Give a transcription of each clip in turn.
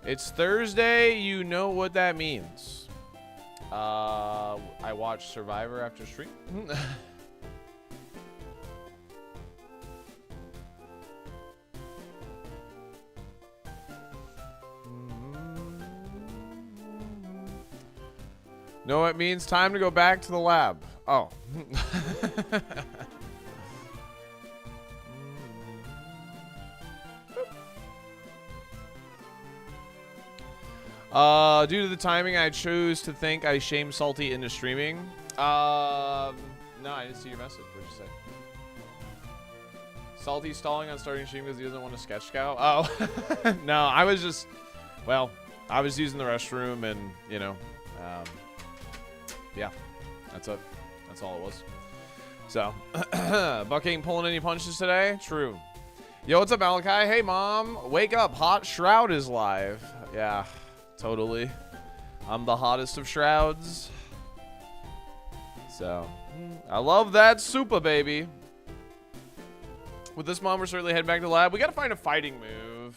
It's Thursday. You know what that means. I watched Survivor after stream. No, it means time to go back to the lab. Oh. Due to the timing, I chose to think I shamed Salty into streaming. No, I didn't see your message. What'd you say? Salty stalling on starting stream because he doesn't want to sketch scout? Oh. No, I was just, well, I was using the restroom and, you know, yeah, that's it. That's all it was. So, Buck ain't pulling any punches today? True. Yo, what's up, Malachi? Hey, Mom. Wake up. Hot Shroud is live. Yeah, totally. I'm the hottest of Shrouds. So, I love that super, baby. With this, Mom, we're certainly heading back to the lab. We got to find a fighting move.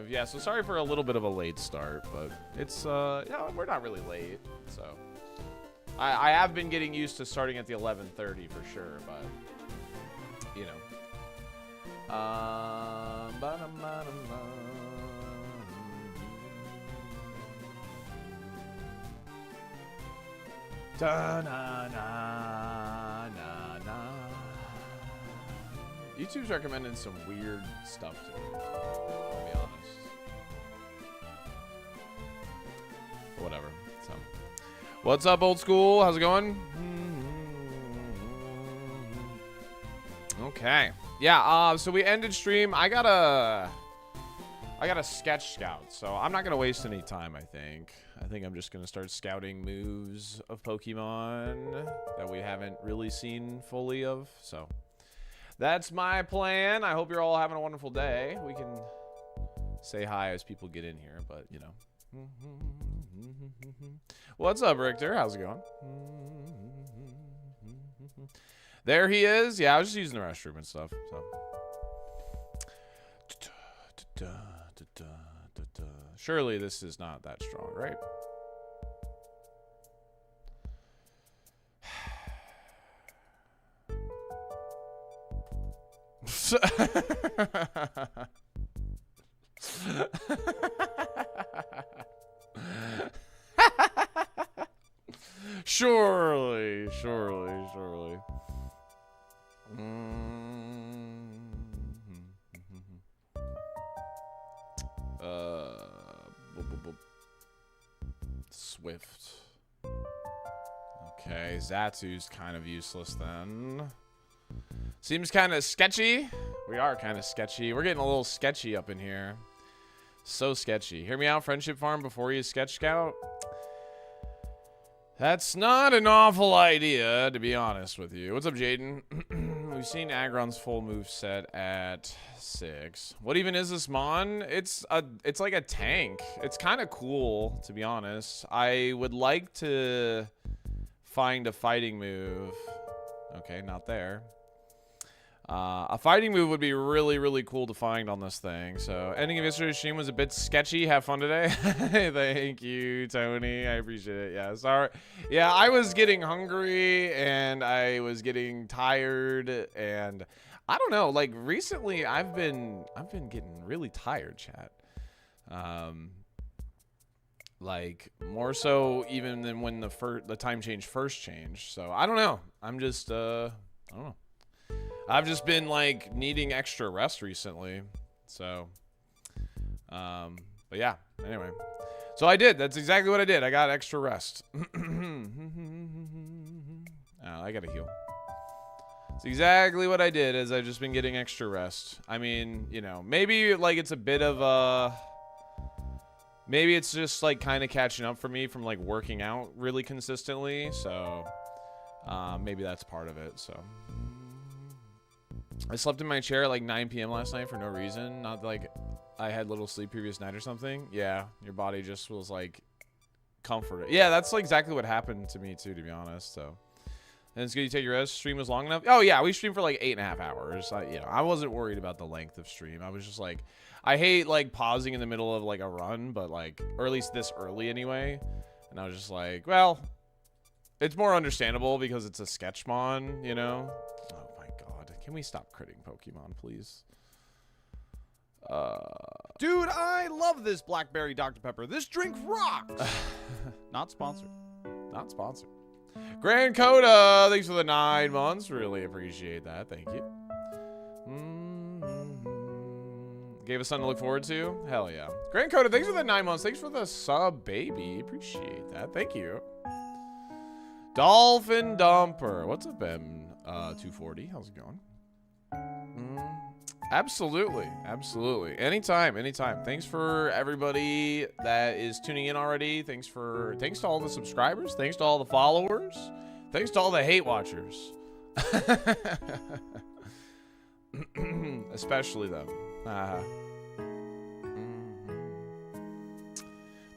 Yeah, so sorry for a little bit of a late start, but it's, yeah, we're not really late, so. I have been getting used to starting at the 11:30 for sure, but, you know. YouTube's recommending some weird stuff to me, to be honest. But whatever. So, what's up, old school? How's it going? Okay. Yeah. So we ended stream. I got a sketch scout, so I'm not gonna waste any time. I think I'm just gonna start scouting moves of Pokemon that we haven't really seen fully of. So. That's my plan. I hope you're all having a wonderful day. We can say hi as people get in here, but, you know. What's up, Richter? How's it going? There he is. Yeah, I was just using the restroom and stuff. So. Surely this is not that strong, right? Surely. Swift. Okay, Zatu's kind of useless then. Seems kind of sketchy. We are kind of sketchy. We're getting a little sketchy up in here. So sketchy. Hear me out, Friendship Farm, before you sketch scout. That's not an awful idea, to be honest with you. What's up, Jaden? We've seen Aggron's full move set at 6. What even is this Mon? It's like a tank. It's kind of cool, to be honest. I would like to find a fighting move. Okay, not there. A fighting move would be really, really cool to find on this thing. So, ending of yesterday's stream was a bit sketchy. Have fun today. Thank you, Tony. I appreciate it. Yeah, sorry. Yeah, I was getting hungry and I was getting tired, and I don't know. Like recently, I've been getting really tired, chat. Like more so even than when the time change first changed. So I don't know. I'm just I don't know. I've just been like needing extra rest recently, so but yeah, anyway, so I did. That's exactly what I did. I got extra rest. I gotta heal. It's exactly what I did, is I've just been getting extra rest. I mean, you know, maybe like it's a bit of a, maybe it's just like kind of catching up for me from like working out really consistently, so maybe that's part of it. So I slept in my chair at like 9 p.m. last night for no reason. Not like I had little sleep previous night or something. Yeah, your body just was like comforted. Yeah, that's like exactly what happened to me too, to be honest. So And it's good you take your rest. Stream was long enough. Oh yeah, we streamed for like 8.5 hours. I wasn't worried about the length of stream. I was just like, I hate like pausing in the middle of like a run, but like, or at least this early anyway. And I was just like, well, it's more understandable because it's a Sketchmon, you know? Oh my god. Can we stop critting Pokemon, please? Dude, I love this Blackberry Dr. Pepper. This drink rocks. Not sponsored. Not sponsored. Grand Coda, thanks for the 9 months. Really appreciate that. Thank you. Gave us something to look forward to? Hell yeah. Grand Coda, thanks for the 9 months. Thanks for the sub, baby. Appreciate that. Thank you. Dolphin Dumper. What's up, M240? How's it going? Absolutely. Absolutely. Anytime. Anytime. Thanks for everybody that is tuning in already. Thanks to all the subscribers. Thanks to all the followers. Thanks to all the hate watchers. Especially them.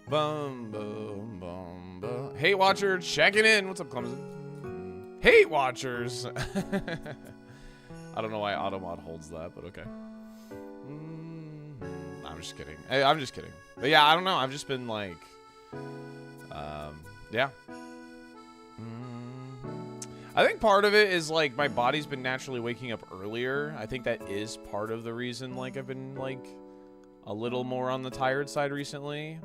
Bum, bum, bum, bum. Hate watcher checking in. What's up, Clemson? Hate watchers. I don't know why Automod holds that, but okay. I'm just kidding. Hey, I'm just kidding. But yeah, I don't know. I've just been like, yeah. I think part of it is like my body's been naturally waking up earlier. I think that is part of the reason like I've been like a little more on the tired side recently.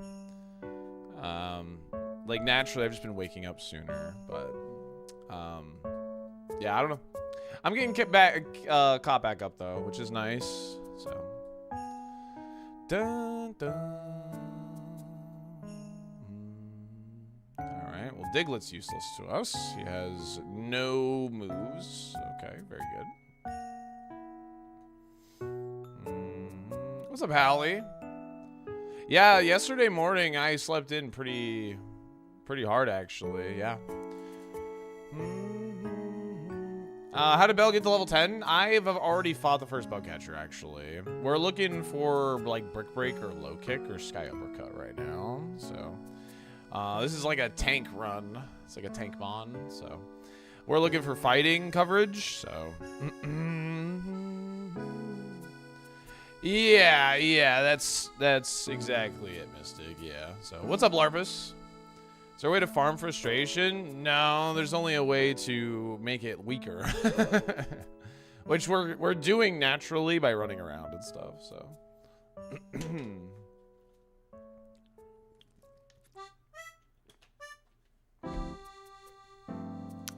Like naturally I've just been waking up sooner, but yeah, I don't know. I'm getting caught back up though, which is nice. So, dun, dun. All right. Well, Diglett's useless to us. He has no moves. Okay, very good. What's up, Hallie? Yeah, yesterday morning I slept in pretty hard actually. Yeah. How did Bell get to level 10? I have already fought the first bug catcher, actually. We're looking for, like, Brick Break or Low Kick or Sky Uppercut right now. So, this is like a tank run. It's like a tank mon. So, we're looking for fighting coverage. So, yeah, that's exactly it, Mystic. Yeah. So, what's up, Larpus? Is there a way to farm frustration? No, there's only a way to make it weaker. Which we're doing naturally by running around and stuff, so.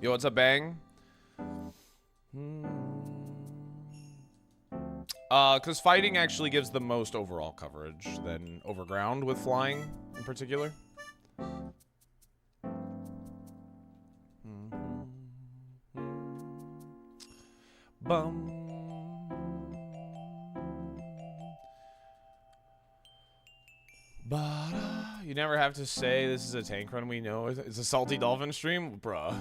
Yo, what's up, Bang? Because fighting actually gives the most overall coverage than overground with flying in particular. Bum. You never have to say this is a tank run. We know it's a SaltyDolphin stream, bruh.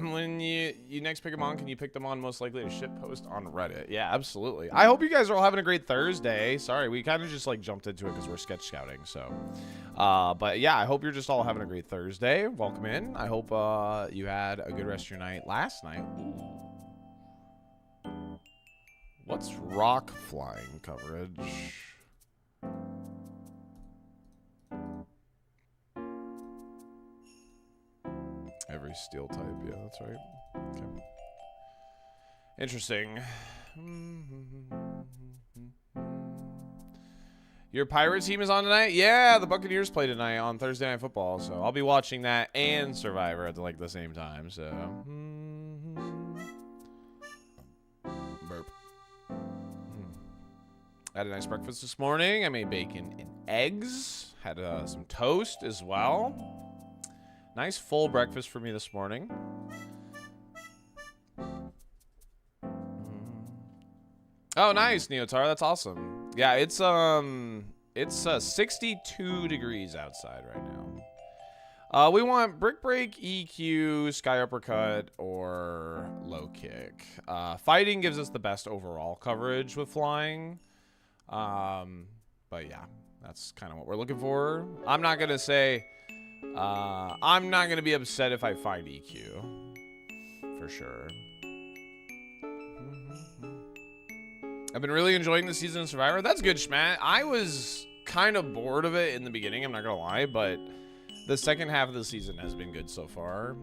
When you next pick them on, can you pick them on most likely to shit post on Reddit? Yeah, absolutely. I hope you guys are all having a great Thursday. Sorry, we kind of just like jumped into it because we're sketch scouting. So, but yeah, I hope you're just all having a great Thursday. Welcome in. I hope you had a good rest of your night last night. Ooh. What's rock flying coverage? Every steel type, yeah, that's right. Okay. Interesting. Your Pirate team is on tonight? Yeah, the Buccaneers play tonight on Thursday Night Football, so I'll be watching that and Survivor at like the same time, so. Burp. I had a nice breakfast this morning. I made bacon and eggs. Had some toast as well. Nice full breakfast for me this morning. Oh, nice, Neotar. That's awesome. Yeah, it's 62 degrees outside right now. We want Brick Break, EQ, Sky Uppercut, or Low Kick. Fighting gives us the best overall coverage with flying. But yeah, that's kind of what we're looking for. I'm not gonna be upset if I find EQ. for sure. I've been really enjoying the season of Survivor. That's good, Schmat. I was kind of bored of it in the beginning, I'm not gonna lie, but the second half of the season has been good so far.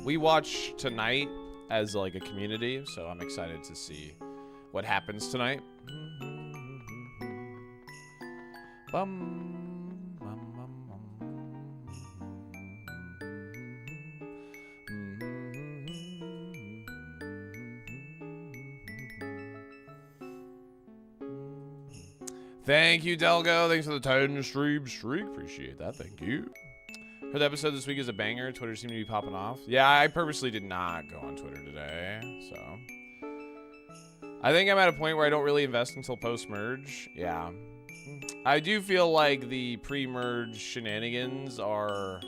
We watch tonight as like a community, so I'm excited to see what happens tonight. Bum, bum, bum, Thank you, Delgo. Thanks for the 10 stream streak. Appreciate that. Thank you. Heard the episode this week is a banger. Twitter seemed to be popping off. Yeah, I purposely did not go on Twitter today, so I think I'm at a point where I don't really invest until post-merge. Yeah. I do feel like the pre-merge shenanigans are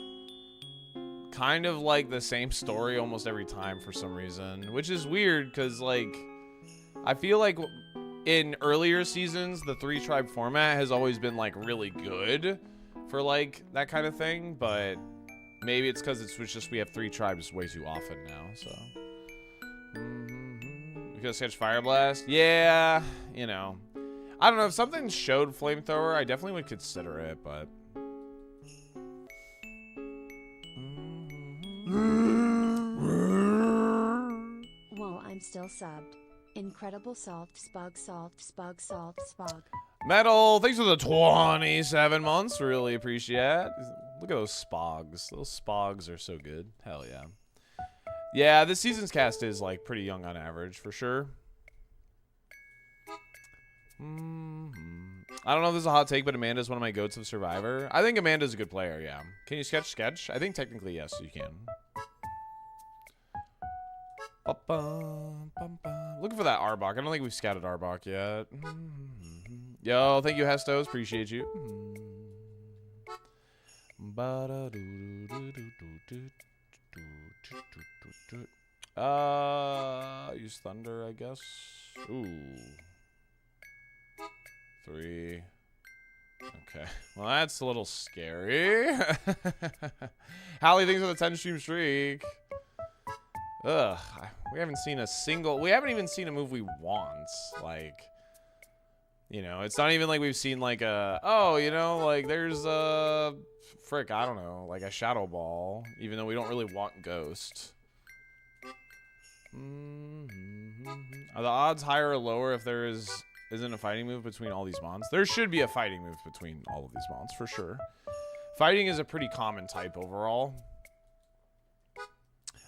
kind of like the same story almost every time for some reason, which is weird because, like, I feel like in earlier seasons, the 3-tribe format has always been, like, really good for, like, that kind of thing, but maybe it's because it's just we have 3 tribes way too often now, so. We could sketch Fire Blast? Yeah, you know. I don't know, if something showed Flamethrower, I definitely would consider it, but. Well, I'm still subbed. Incredible salt, spug, spog. Metal, thanks for the 27 months. Really appreciate it. Look at those spogs. Those spogs are so good. Hell yeah. Yeah, this season's cast is like pretty young on average for sure. I don't know if this is a hot take, but Amanda's one of my goats of Survivor. I think Amanda's a good player, yeah. Can you sketch? I think technically yes, you can. Looking for that Arbok. I don't think we've scouted Arbok yet. Yo, thank you, Hestos. Appreciate you. Use Thunder, I guess. Ooh. 3. Okay. Well, that's a little scary. Hallie, thanks for the 10 stream streak. Ugh, we haven't seen a single, we haven't even seen a move we want. Like, you know, it's not even like we've seen like a, oh, you know, like there's a, frick, I don't know, like a Shadow Ball, even though we don't really want Ghost. Are the odds higher or lower if there isn't a fighting move between all these mons? There should be a fighting move between all of these mons, for sure. Fighting is a pretty common type overall.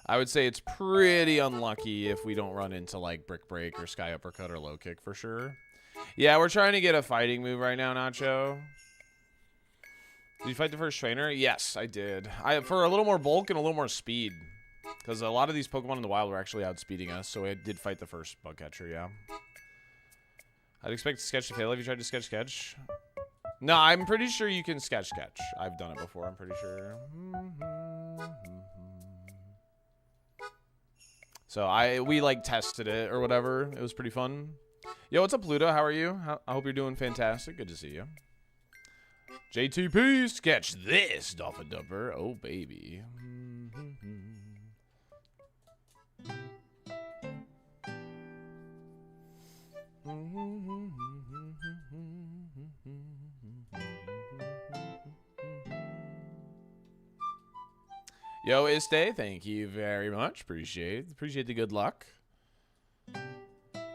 I would say it's pretty unlucky if we don't run into like Brick Break or Sky Uppercut or Low Kick for sure. Yeah, we're trying to get a fighting move right now, Nacho. Did you fight the first trainer? Yes, I did. For a little more bulk and a little more speed. Because a lot of these Pokemon in the wild were actually outspeeding us, so I did fight the first bug catcher, yeah. I'd expect Sketch to fail. Have you tried to Sketch? No, I'm pretty sure you can Sketch. I've done it before, I'm pretty sure. So we like tested it or whatever. It was pretty fun. Yo, what's up, Pluto? How are you? I hope you're doing fantastic. Good to see you. JTP, sketch this, Dolphin Dumper. Oh, baby. Yo, Iste, thank you very much. Appreciate the good luck.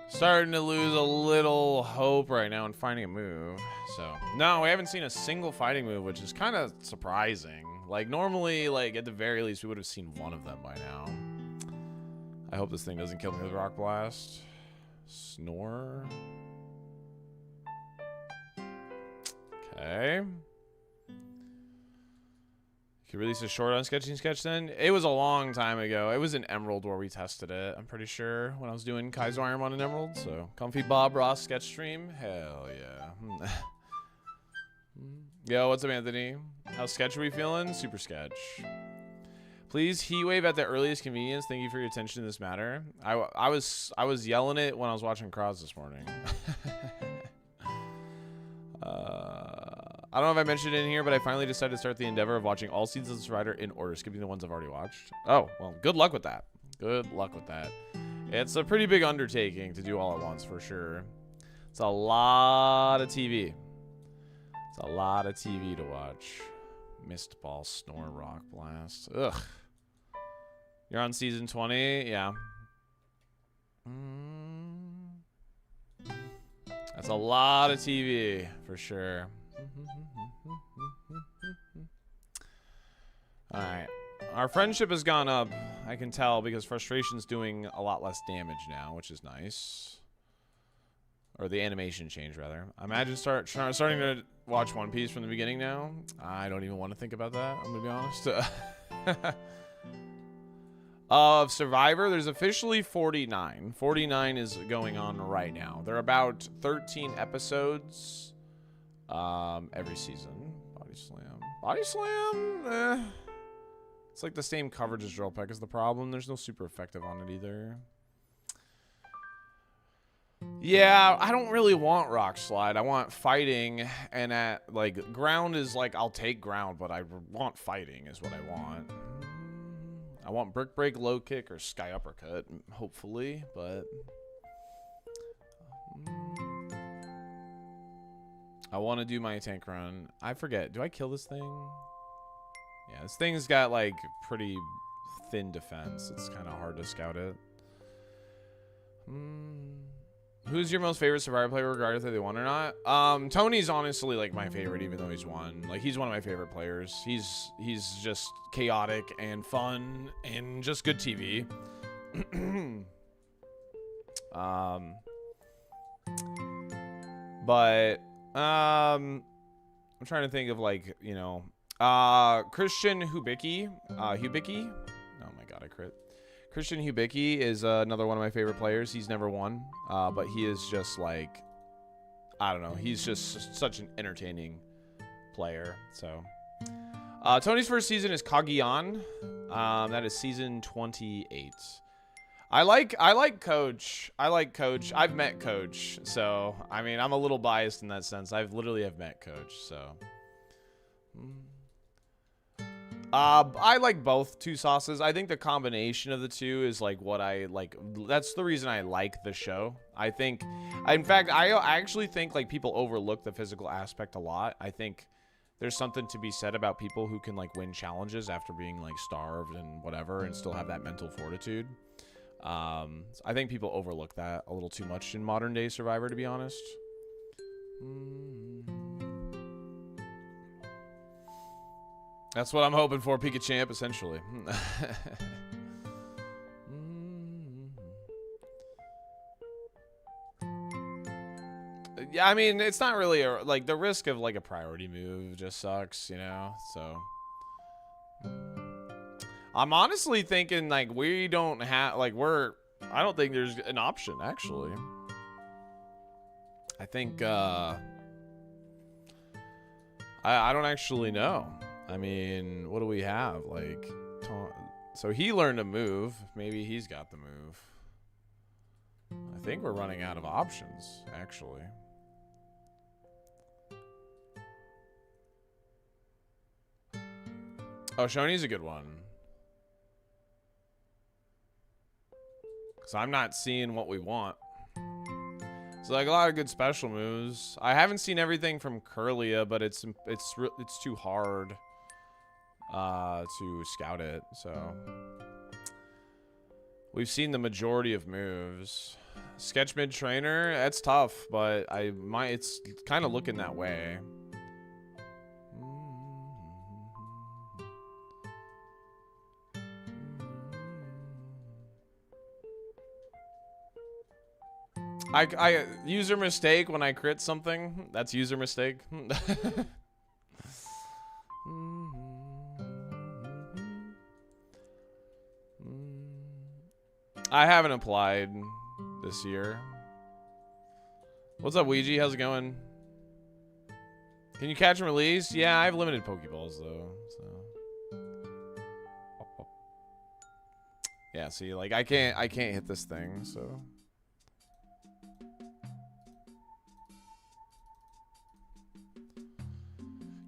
Starting to lose a little hope right now in finding a move. So, no, we haven't seen a single fighting move, which is kind of surprising. Like, normally, like, at the very least, we would have seen one of them by now. I hope this thing doesn't kill me with Rock Blast. Snore. Okay. Could release a short on Sketching Sketch then? It was a long time ago. It was in Emerald where we tested it, I'm pretty sure, when I was doing Kaizo Ironmon in Emerald. So, Comfy Bob Ross sketch stream? Hell yeah. Yo, what's up, Anthony? How sketch are we feeling? Super sketch. Please heatwave at the earliest convenience. Thank you for your attention to this matter. I was yelling it when I was watching Cross this morning. I don't know if I mentioned it in here, but I finally decided to start the endeavor of watching all seasons of Survivor in order, skipping the ones I've already watched. Oh, well, good luck with that. Good luck with that. It's a pretty big undertaking to do all at once, for sure. It's a lot of TV. It's a lot of TV to watch. Mist Ball, Snore, Rock Blast. Ugh. You're on season 20? Yeah. That's a lot of TV, for sure. Alright. Our friendship has gone up, I can tell, because frustration's doing a lot less damage now, which is nice. Or the animation change, rather. I imagine starting to watch One Piece from the beginning now. I don't even want to think about that, I'm going to be honest. Of Survivor, there's officially 49. 49 is going on right now. There are about 13 episodes every season. Body Slam. Body Slam? It's like the same coverage as Drill Peck is the problem. There's no super effective on it either. Yeah, I don't really want Rock Slide. I want fighting, and at, like, ground is like, I'll take ground, but I want fighting is what I want. I want Brick Break, Low Kick, or Sky Uppercut, hopefully, but... I want to do my tank run. I forget. Do I kill this thing? Yeah, this thing's got, like, pretty thin defense. It's kind of hard to scout it. Who's your most favorite Survivor player, regardless if they won or not? Tony's honestly, like, my favorite, even though he's won. Like, he's one of my favorite players. He's just chaotic and fun and just good TV. But I'm trying to think of, like, you know, Christian Hubicki. Hubicki? Oh my god, I crit. Christian Hubicki is another one of my favorite players. He's never won, but he is just like, I don't know. He's just such an entertaining player. So, Tony's first season is Kagiyan. That is season 28. I like Coach. I like Coach. I've met Coach, so I mean, I'm a little biased in that sense. I've literally have met Coach, so. I like both two sauces. I think the combination of the two is like what I like. That's the reason I like the show. I think, in fact, I actually think like people overlook the physical aspect a lot. I think there's something to be said about people who can like win challenges after being like starved and whatever and still have that mental fortitude. I think people overlook that a little too much in modern day Survivor, to be honest. That's what I'm hoping for, Pikachu, essentially. Yeah, I mean, it's not really a, like, the risk of like a priority move just sucks, you know. So I'm honestly thinking like we don't have like I don't think there's an option actually. I think I don't actually know. I mean, what do we have? Like, so he learned a move. Maybe he's got the move. I think we're running out of options, actually. Oh, Shoney's a good one. Because I'm not seeing what we want. So like a lot of good special moves. I haven't seen everything from Curlia, but it's too hard to scout it. So we've seen the majority of moves. Sketch mid trainer, that's tough, but it's kind of looking that way. I user mistake when I crit something. That's user mistake. I haven't applied this year. What's up, Ouija? How's it going? Can you catch and release? Yeah, I have limited Pokeballs though. So yeah, see, like I can't hit this thing, so.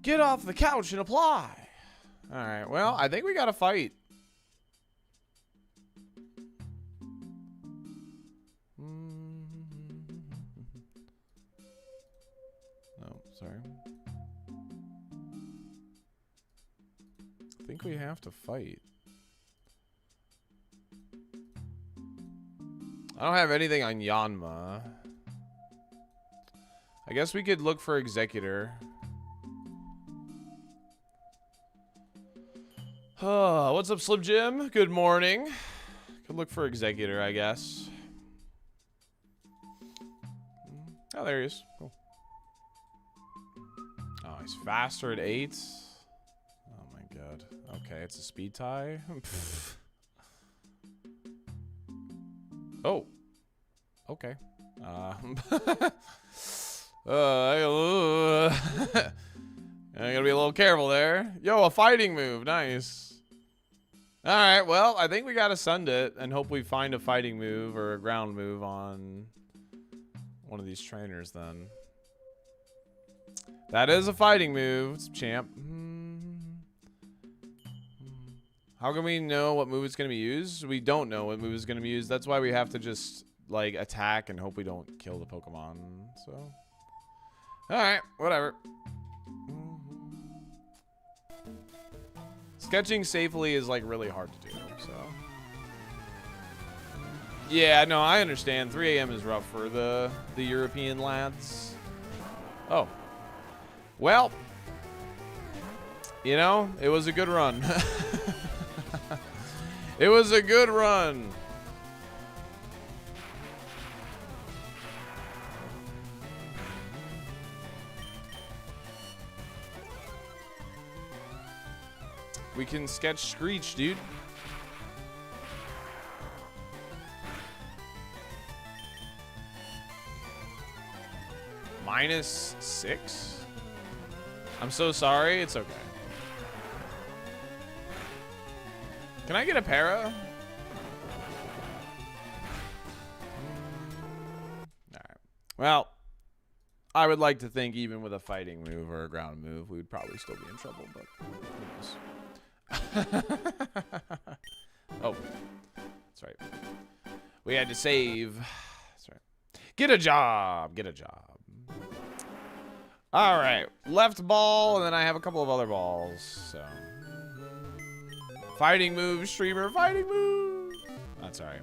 Get off the couch and apply. All right. Well, I think we got to fight. Sorry. I think we have to fight. I don't have anything on Yanma. I guess we could look for Executor. What's up, Slim Jim? Good morning. Could look for Executor, I guess. Oh, there he is. Cool. Oh, he's faster at 8. Oh my god. Okay, it's a speed tie. Oh. Okay. I gotta be a little careful there. Yo, a fighting move. Nice. Alright, well, I think we gotta send it and hope we find a fighting move or a ground move on one of these trainers then. That is a fighting move. It's champ. How can we know what move is going to be used? We don't know what move is going to be used. That's why we have to just, like, attack and hope we don't kill the Pokemon. So, alright, whatever. Sketching safely is, like, really hard to do, so. Yeah, no, I understand. 3 a.m. is rough for the European lads. Oh. Well, you know, it was a good run. It was a good run. We can sketch Screech, dude. -6? I'm so sorry. It's okay. Can I get a para? Alright. Well, I would like to think even with a fighting move or a ground move, we would probably still be in trouble, but who knows. Oh. That's right. We had to save. That's right. Get a job. Get a job. Alright. Left ball, and then I have a couple of other balls, so. Fighting move, streamer, fighting move. That's alright.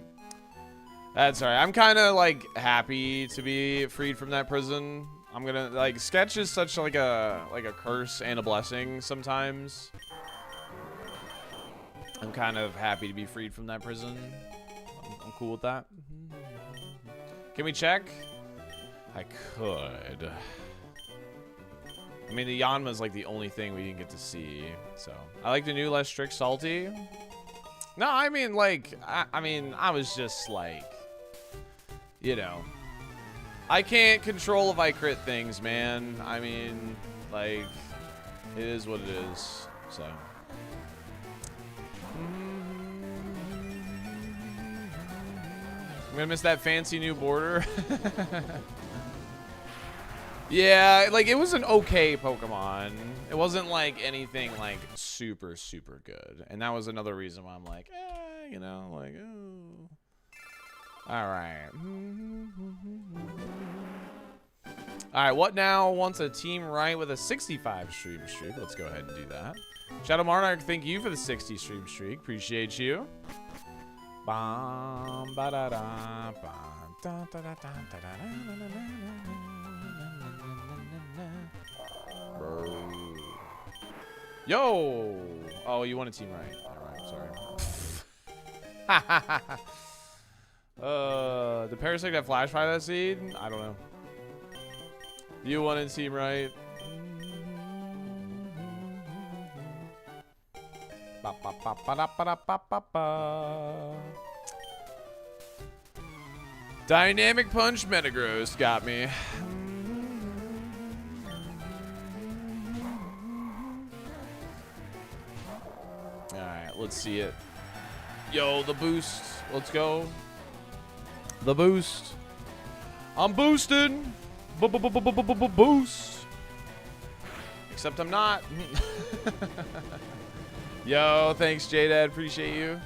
That's alright. I'm kind of like happy to be freed from that prison. I'm gonna like sketch is such like a curse and a blessing sometimes. I'm kind of happy to be freed from that prison. I'm cool with that. Can we check? I could. I mean, the Yanma is like the only thing we didn't get to see, so. I like the new less strict Salty. No, I mean, like, I was just like, you know. I can't control if I crit things, man. I mean, like, it is what it is, so. I'm gonna miss that fancy new border. Yeah, like, it was an okay Pokemon. It wasn't, like, anything, like, super, super good. And that was another reason why I'm like, you know, like, oh. Alright. Alright, what now wants a team right with a 65 stream streak? Let's go ahead and do that. Shadow Monarch, thank you for the 60 stream streak. Appreciate you. Bum, ba da da, bum, da da da da da da da. Yo! Oh, you want a team right. Alright, sorry. Did Parasect have Flash Fire that seed? I don't know. You wanted team right. Dynamic Punch Metagross got me. Alright, let's see it. Yo, the boost. Let's go. The boost. I'm boosting. Boost. Except I'm not. Yo, thanks, J-Dad. Appreciate you.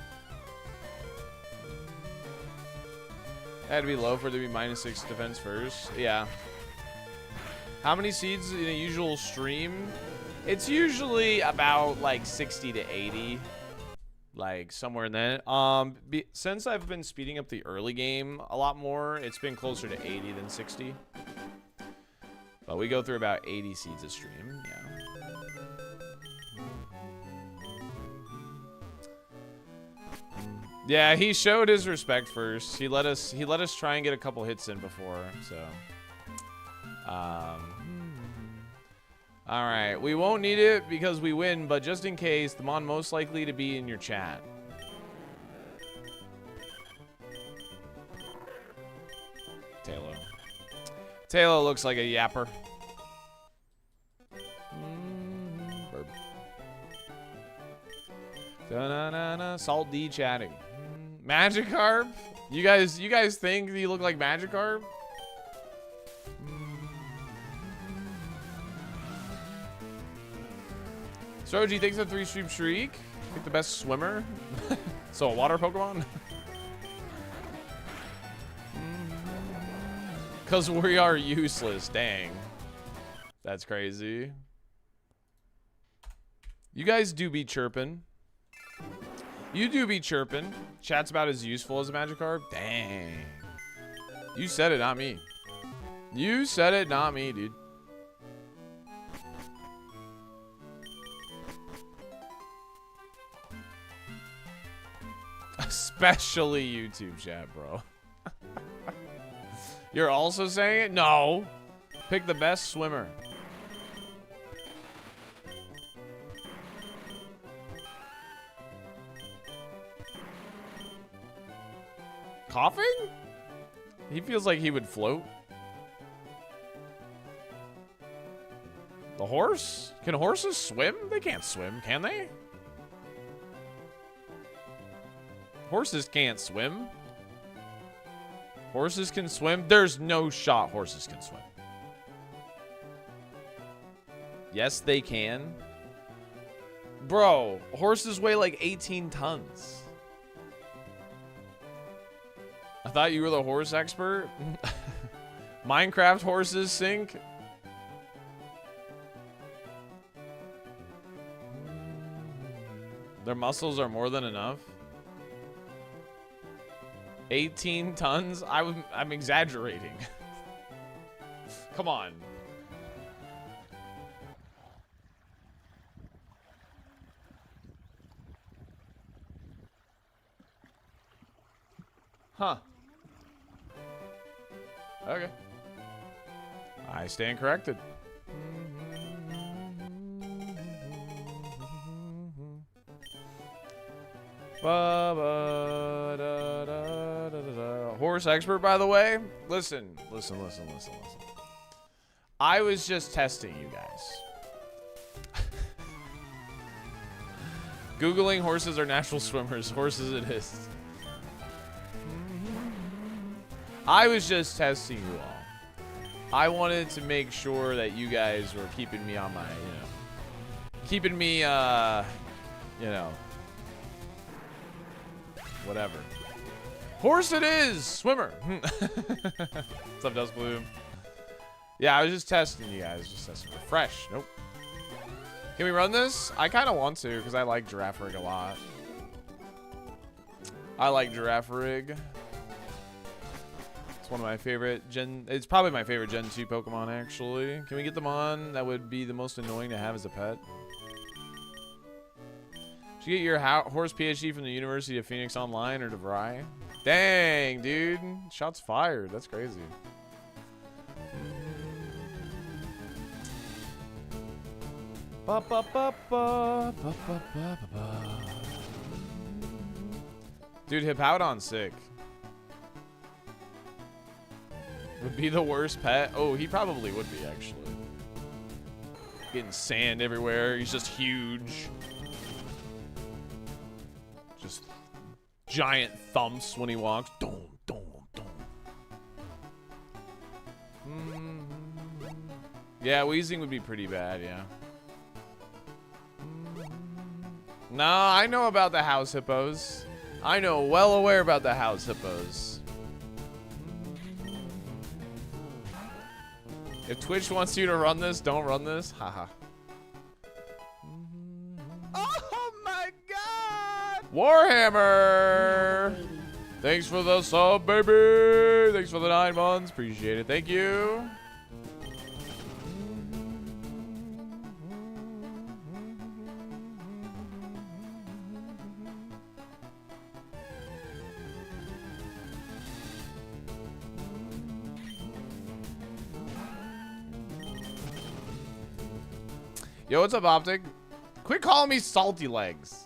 It had to be low for it to be -6 defense first. Yeah. How many seeds in a usual stream? It's usually about like 60 to 80. Like somewhere in that. Since I've been speeding up the early game a lot more, it's been closer to 80 than 60. But we go through about 80 seeds a stream, yeah. Yeah, he showed his respect first. He let us try and get a couple hits in before, so. All right, we won't need it because we win, but just in case, the mon most likely to be in your chat. Taylor looks like a yapper. Burp. Da-na-na-na. Salt D chatting. Magikarp? You guys think you look like Magikarp? Stroji, thanks for the 3-stream streak. Pick the best swimmer. So a water Pokemon? Because we are useless. Dang. That's crazy. You guys do be chirping. You do be chirping. Chat's about as useful as a Magikarp. Dang. You said it, not me. You said it, not me, dude. Especially YouTube chat, bro. You're also saying it? No. Pick the best swimmer. Coughing? He feels like he would float. The horse? Can horses swim? They can't swim, can they? Horses can't swim. Horses can swim? There's no shot horses can swim. Yes, they can. Bro, horses weigh like 18 tons. I thought you were the horse expert. Minecraft horses sink. Their muscles are more than enough. 18 tons? I'm exaggerating. Come on. Huh. Okay. I stand corrected. Horse expert, by the way. Listen. I was just testing you guys. Googling horses are natural swimmers. Horses it is. I was just testing you all. I wanted to make sure that you guys were keeping me on my, keeping me, whatever. Horse it is! Swimmer! What's up, Dust Bloom? Yeah, I was just testing you guys. Just testing. Refresh. Nope. Can we run this? I kind of want to, because I like Giraffe Rig a lot. I like Giraffe Rig. It's one of my favorite it's probably my favorite Gen 2 Pokemon, actually. Can we get them on? That would be the most annoying to have as a pet. Did you get your horse PhD from the University of Phoenix Online or DeVry? Dang, dude. Shots fired. That's crazy. Dude, Hippowdon's sick. Would be the worst pet? Oh, he probably would be, actually. Getting sand everywhere. He's just huge. Just giant thumps when he walks. Dum, dum, dum. Yeah, wheezing would be pretty bad, yeah. Nah, I know about the house hippos. I know well aware about the house hippos. If Twitch wants you to run this, don't run this. Haha. Oh my god! Warhammer! Baby. Thanks for the sub, baby! Thanks for the 9 months. Appreciate it. Thank you. Yo, what's up, Optic? Quit calling me salty legs.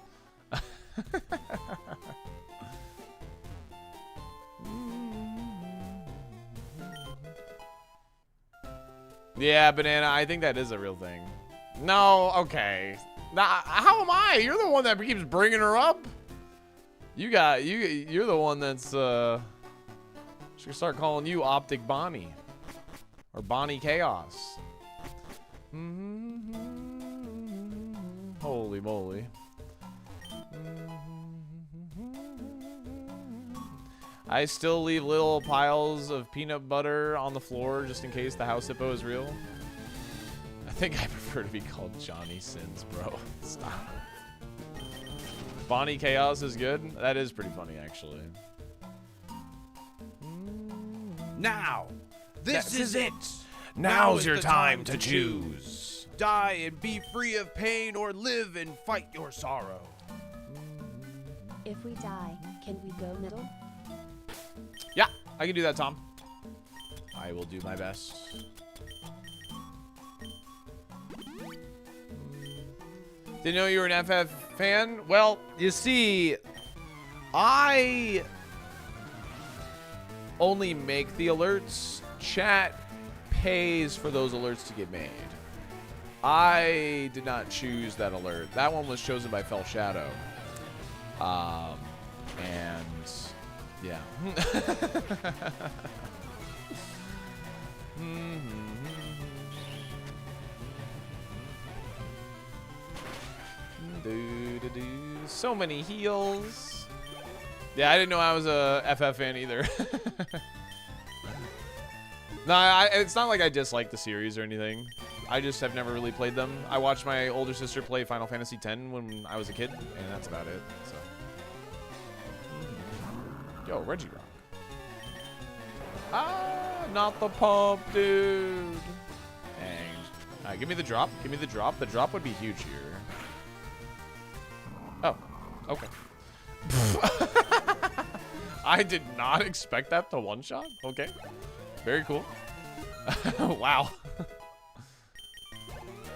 Yeah, Banana, I think that is a real thing. No, okay. Now, how am I? You're the one that keeps bringing her up. You're the one that's should start calling you Optic Bonnie or Bonnie Chaos. Holy moly. I still leave little piles of peanut butter on the floor just in case the house hippo is real. I think I prefer to be called Johnny Sins, bro. Stop. Bonnie Chaos is good. That is pretty funny, actually. Now, this is it. Now's your the time to choose. Die and be free of pain, or live and fight your sorrow. If we die, can we go middle? Yeah, I can do that, Tom. I will do my best. Didn't know you were an FF fan? Well, you see, I only make the alerts. Chat pays for those alerts to get made. I did not choose that alert. That one was chosen by Fell Shadow. And yeah. So many heals. Yeah, I didn't know I was a FF fan either. No, it's not like I dislike the series or anything. I just have never really played them. I watched my older sister play Final Fantasy X when I was a kid, and that's about it. So. Yo, Reggie Rock. Ah, not the pump, dude. Dang. All right, give me the drop. Give me the drop. The drop would be huge here. Oh, okay. I did not expect that to one-shot. Okay. Very cool. Wow.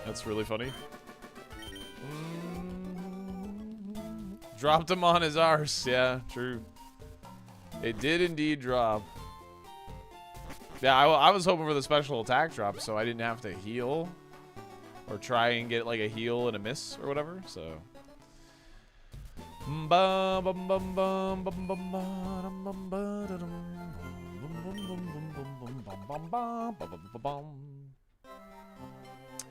That's really funny. Dropped him on his arse. Yeah, true. It did indeed drop. Yeah, I was hoping for the special attack drop so I didn't have to heal. Or try and get like a heal and a miss or whatever, so.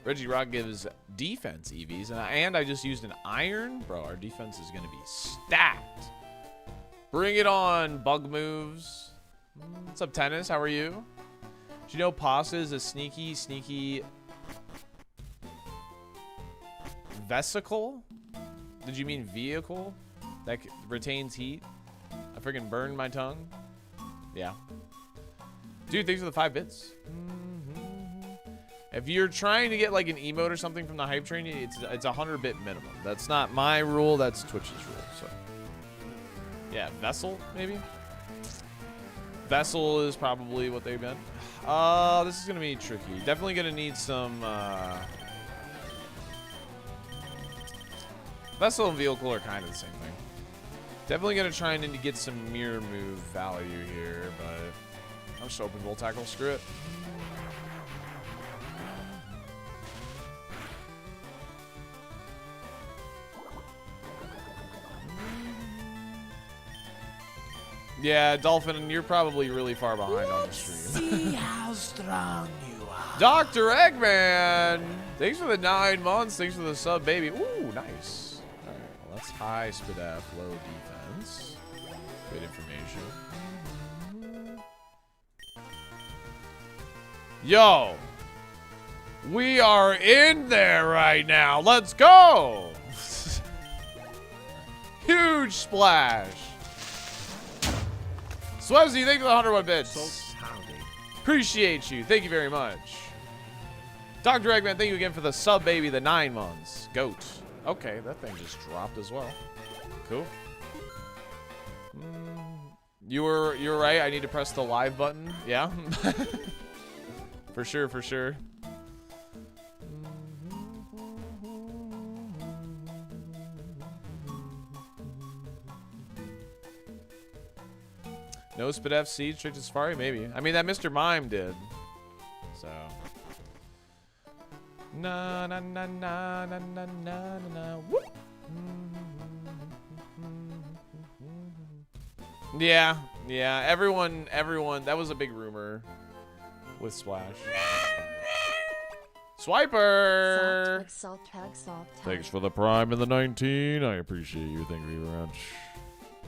Reggie Rock gives defense EVs, and I just used an iron. Bro, our defense is going to be stacked. Bring it on, bug moves. What's up, Tennis? How are you? Did you know pasta is a sneaky vesicle? Did you mean vehicle? That retains heat? I freaking burned my tongue. Yeah. Dude, thanks for the 5 bits. If you're trying to get like an emote or something from the hype train, it's 100 bit minimum. That's not my rule, that's Twitch's rule. So yeah, vessel maybe. Vessel is probably what they meant. This is gonna be tricky. Definitely gonna need some vessel and vehicle are kind of the same thing. Definitely gonna try and get some mirror move value here, but I'm just open goal tackle. Screw it. Yeah, Dolphin, you're probably really far behind on the stream. See how strong you are. Dr. Eggman! Thanks for the 9 months. Thanks for the sub, baby. Ooh, nice. All right, well, that's high SPDF, low defense. Good information. Yo! We are in there right now. Let's go. Huge splash. Swebzy, thank you for the 101 bits. Appreciate you. Thank you very much. Dr. Eggman, thank you again for the sub, baby, the 9 months. Goat. Okay, that thing just dropped as well. Cool. You're right. I need to press the live button. Yeah. For sure, for sure. No Spit FC, straight to Safari? Maybe. I mean, that Mr. Mime did. So. Na na na na na na na na. Whoop. Yeah, yeah. Everyone. That was a big rumor with Splash. Swiper. Salt, Thanks for the Prime and the 19. I appreciate you. Thank you very much.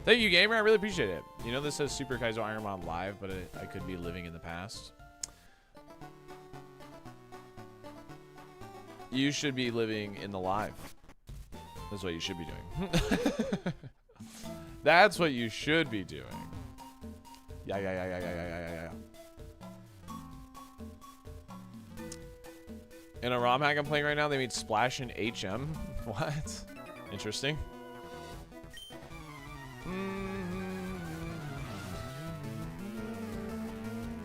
Thank you, gamer. I really appreciate it. You know, this says Super Kaizo Ironmon live, but I could be living in the past. You should be living in the live. That's what you should be doing. That's what you should be doing. Yeah. In a ROM hack I'm playing right now, they made Splash and HM. What? Interesting.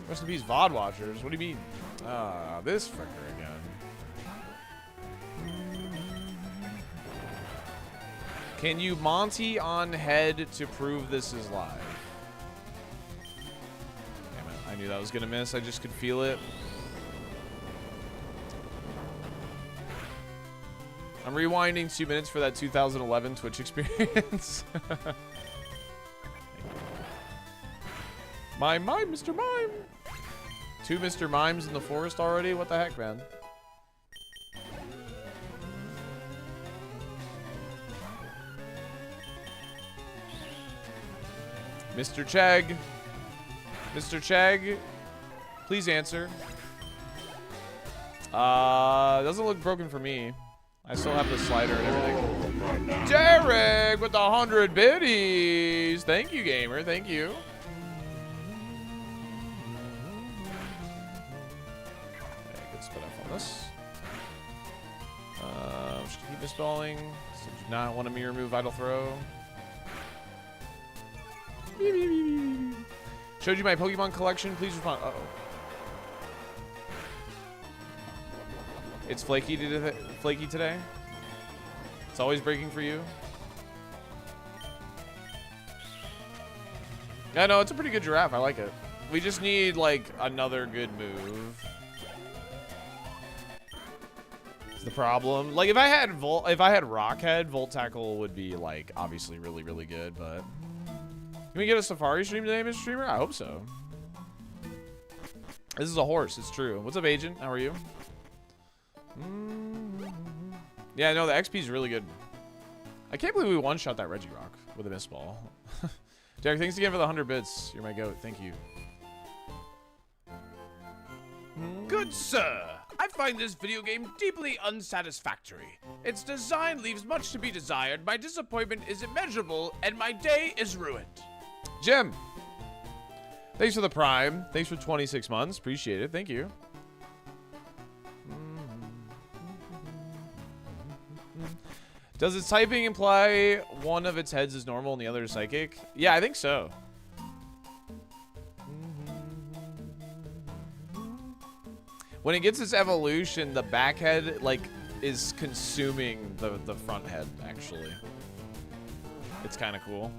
Rest in peace, VOD watchers. What do you mean? This fricker again. Can you Monty on head to prove this is live? Damn it. I knew that was going to miss. I just could feel it. I'm rewinding 2 minutes for that 2011 Twitch experience. Mime, Mr. Mime. 2 Mr. Mimes in the forest already? What the heck, man? Mr. Chegg. Mr. Chegg, please answer. Doesn't look broken for me. I still have the slider and everything. Derek with the 100 biddies. Thank you, gamer. Thank you. Okay, good spit up on this. Just keep misspelling. So do not want a mirror move vital throw. Showed you my Pokemon collection. Please respond. Uh-oh. It's flaky today. It's always breaking for you. Yeah, no, it's a pretty good giraffe. I like it. We just need like another good move. It's the problem. Like if I had Rockhead, Volt Tackle would be like obviously really, really good, but can we get a Safari stream today, Mr. Streamer? I hope so. This is a horse. It's true. What's up, Agent? How are you? Yeah, no, the XP is really good. I can't believe we one-shot that Regirock with a miss ball. Derek, thanks again for the 100 bits. You're my goat. Thank you. Good sir, I find this video game deeply unsatisfactory. Its design leaves much to be desired, my disappointment is immeasurable, and my day is ruined. Jim, thanks for the Prime. Thanks for 26 months. Appreciate it. Thank you. Does its typing imply one of its heads is normal and the other is psychic? Yeah, I think so. When it gets its evolution, the back head like is consuming the front head, actually. It's kind of cool.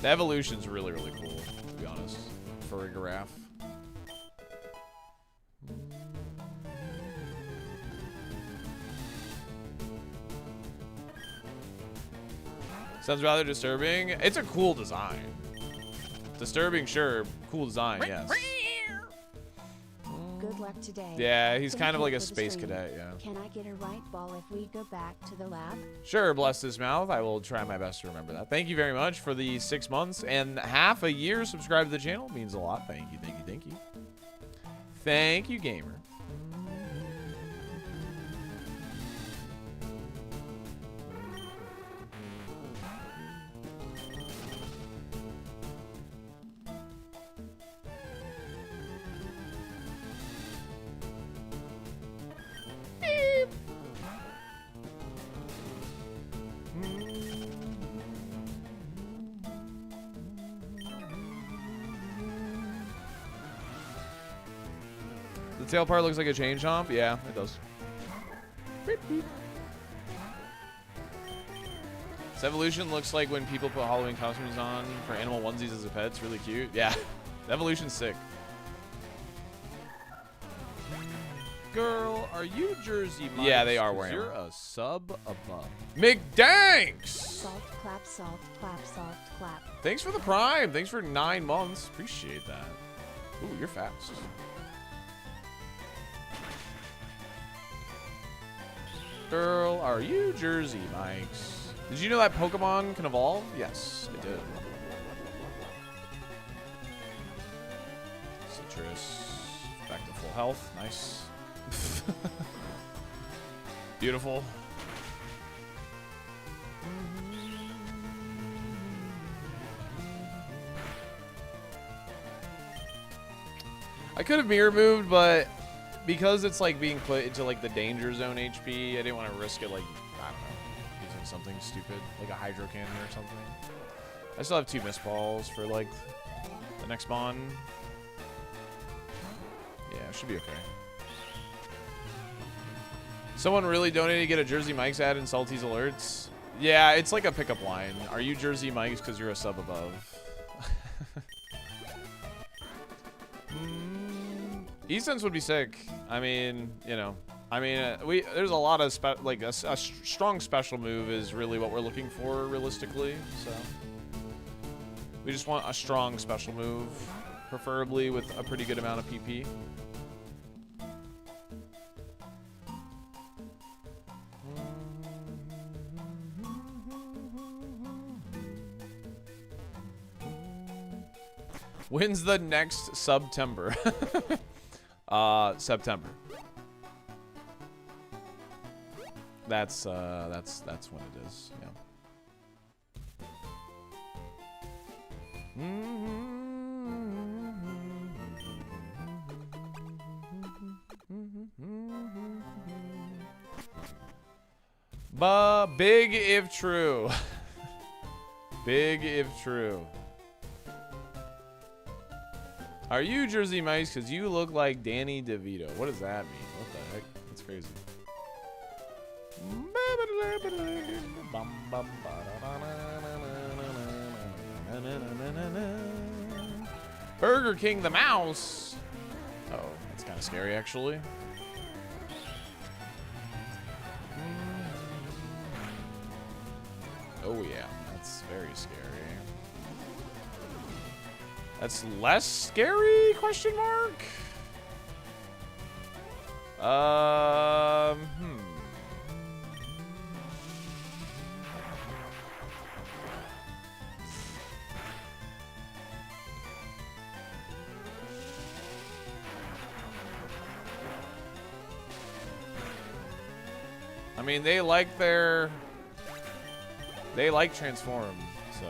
The evolution's really, really cool, to be honest, for a giraffe. Sounds rather disturbing. It's a cool design. Disturbing, sure. Cool design, yes. Good luck today. Yeah, he's kind of like a for the space stream. cadet, yeah. Can I get a right ball if we go back to the lab? Sure, bless his mouth. I will try my best to remember that. Thank you very much for the 6 months and half a year subscribed to the channel. Means a lot. Thank you, thank you, thank you. Thank you, gamer. Tail part looks like a chain chomp. Yeah, it does. This evolution looks like when people put Halloween costumes on for animal onesies as a pet. It's really cute. Yeah, the evolution's sick. Girl, are you Jersey Mike's? Yeah, they are wearing You're them. a sub above. McDanks! Salt clap, salt clap, salt clap. Thanks for the prime. Thanks for 9 months. Appreciate that. Ooh, you're fast. Girl, are you Jersey Mike's? Did you know that Pokemon can evolve? Yes, I did. Citrus. Back to full health. Nice. Beautiful. I could have mirror moved, but because it's like being put into like the danger zone HP, I didn't want to risk it like, I don't know, using something stupid, like a hydro cannon or something. I still have 2 missed balls for like the next mon. Yeah, it should be okay. Someone really donated to get a Jersey Mike's ad in Salty's alerts. Yeah, it's like a pickup line. Are you Jersey Mike's because you're a sub above? E-Sense would be sick. I mean, you know, there's a lot of a strong special move is really what we're looking for realistically. So we just want a strong special move, preferably with a pretty good amount of PP. When's the next September? September. That's when it is. Yeah. Big if true. Big if true. Are you Jersey Mike's because you look like Danny DeVito? What does that mean? What the heck? That's crazy. Burger King the mouse. Oh, that's kind of scary actually. Oh yeah, that's very scary. That's less scary? Question mark. I mean, they like transform, so.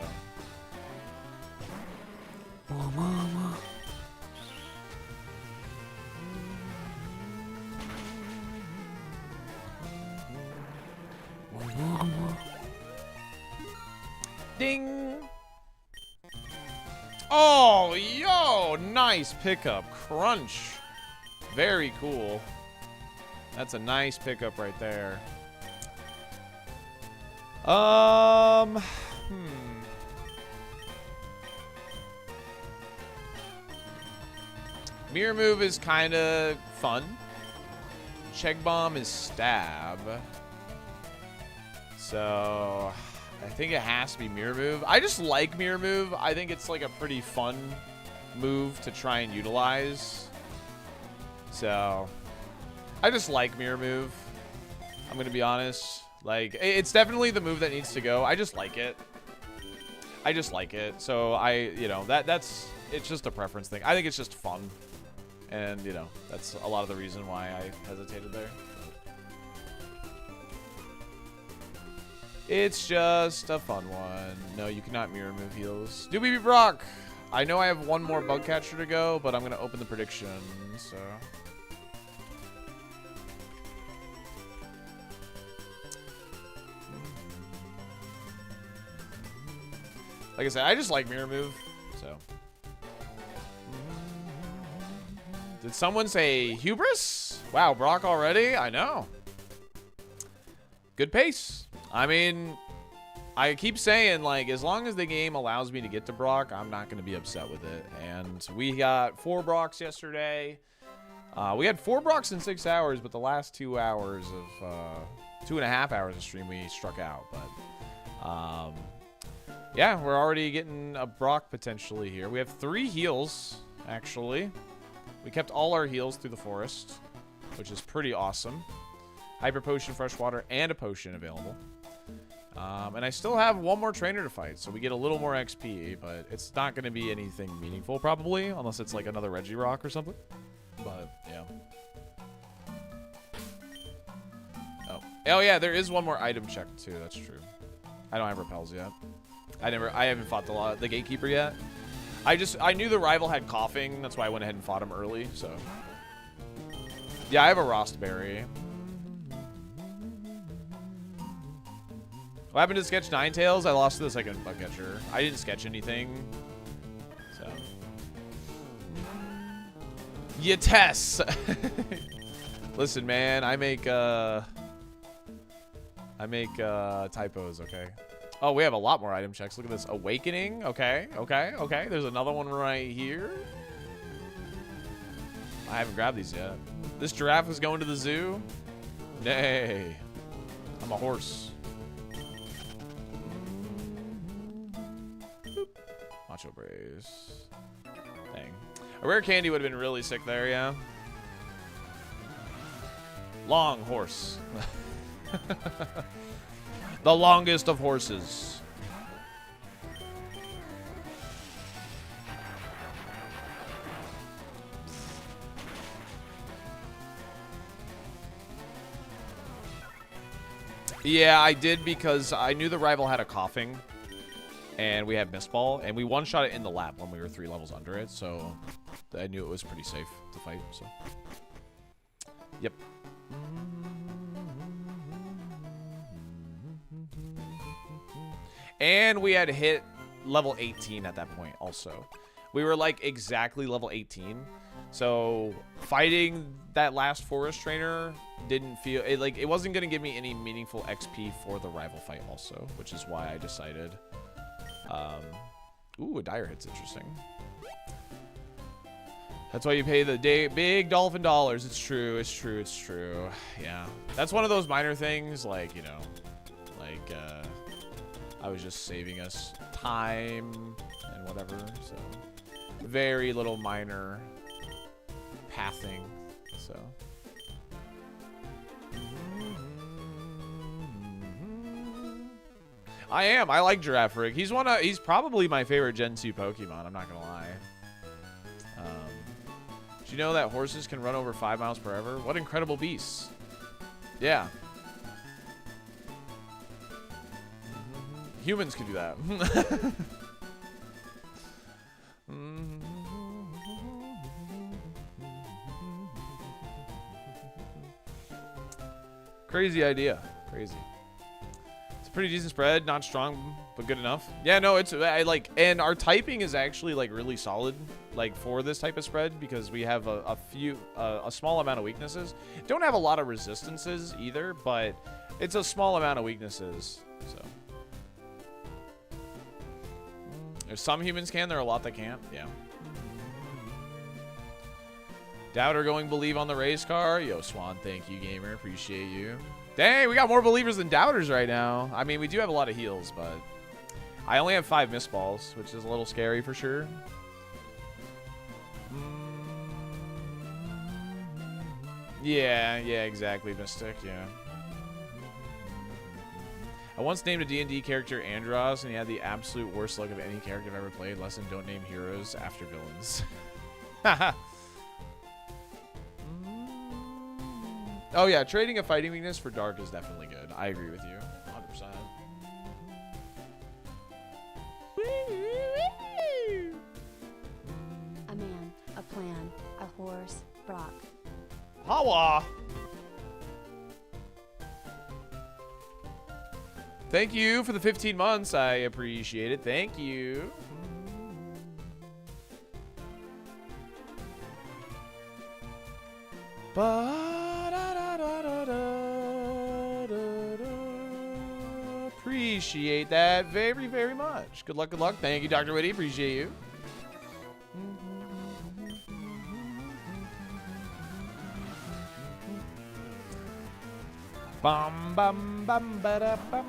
Ding! Oh, yo! Nice pickup. Crunch. Very cool. That's a nice pickup right there. Mirror move is kind of fun. Check bomb is stab. So I think it has to be mirror move. I just like mirror move. I think it's like a pretty fun move to try and utilize. So I just like mirror move. I'm going to be honest. Like, it's definitely the move that needs to go. I just like it. I just like it. So you know, that's, it's just a preference thing. I think it's just fun. And, you know, that's a lot of the reason why I hesitated there. It's just a fun one. No, you cannot mirror move heals. Doobie Brock! I know I have one more bug catcher to go, but I'm going to open the prediction, so. Like I said, I just like mirror move, so. Did someone say hubris? Wow, Brock already? I know. Good pace. I mean, I keep saying, like, as long as the game allows me to get to Brock, I'm not going to be upset with it. And we got 4 Brocks yesterday. We had 4 Brocks in 6 hours, but the last 2 hours of, 2.5 hours of stream, we struck out. But, yeah, we're already getting a Brock potentially here. We have 3 heals, actually. We kept all our heals through the forest, which is pretty awesome. Hyper Potion, Fresh Water, and a Potion available. And I still have 1 more trainer to fight, so we get a little more XP, but it's not going to be anything meaningful, probably, unless it's like another Regirock or something. But, yeah. Oh, yeah, there is 1 more item check, too. That's true. I don't have repels yet. I haven't fought the Gatekeeper yet. I knew the rival had coughing. That's why I went ahead and fought him early, so. Yeah, I have a Rostberry. What happened to sketch Ninetales? I lost to the second bug catcher. I didn't sketch anything. So. Yeah, Tess. Listen, man, I make typos, okay? Oh, we have a lot more item checks. Look at this. Awakening. Okay, okay, okay. There's another one right here. I haven't grabbed these yet. This giraffe is going to the zoo? Nay. I'm a horse. Boop. Macho Brace. Dang. A rare candy would have been really sick there, yeah. Long horse. The longest of horses. Yeah, I did because I knew the rival had a coughing. And we had Mist Ball. And we one-shot it in the lab when we were 3 levels under it. So I knew it was pretty safe to fight. So, yep. And we had hit level 18 at that point also. We were like exactly level 18. So fighting that last forest trainer didn't feel it wasn't going to give me any meaningful XP for the rival fight also, which is why I decided ooh, a dire hit's interesting. That's why you pay the big dolphin dollars. It's true. It's true. It's true. Yeah. That's one of those minor things, like, you know, like I was just saving us time and whatever, so very little minor pathing, so. I like Giraffe Rig. He's probably my favorite Gen 2 Pokemon, I'm not gonna lie. Do you know that horses can run over 5 miles per hour? What incredible beasts. Yeah. Humans can do that. Crazy idea. Crazy. It's a pretty decent spread. Not strong, but good enough. Yeah, no, and our typing is actually like really solid, like for this type of spread, because we have a small amount of weaknesses. Don't have a lot of resistances either, but it's a small amount of weaknesses, so. There's some humans can, there are a lot that can't, yeah. Doubter going believe on the race car. Yo, Swan, thank you, gamer. Appreciate you. Dang, we got more believers than doubters right now. I mean, we do have a lot of heals, but I only have 5 mist balls, which is a little scary for sure. Yeah, exactly, Mystic, yeah. I once named a D&D character Andros, and he had the absolute worst luck of any character I've ever played. Lesson, don't name heroes after villains. Haha. Oh yeah, trading a fighting weakness for dark is definitely good. I agree with you, 100%. A man, a plan, a horse, Brock. Hawa! Thank you for the 15 months. I appreciate it. Thank you. Appreciate that very, very much. Good luck, good luck. Thank you, Dr. Witty. Appreciate you. Bum, bum, bum, ba-da, bum.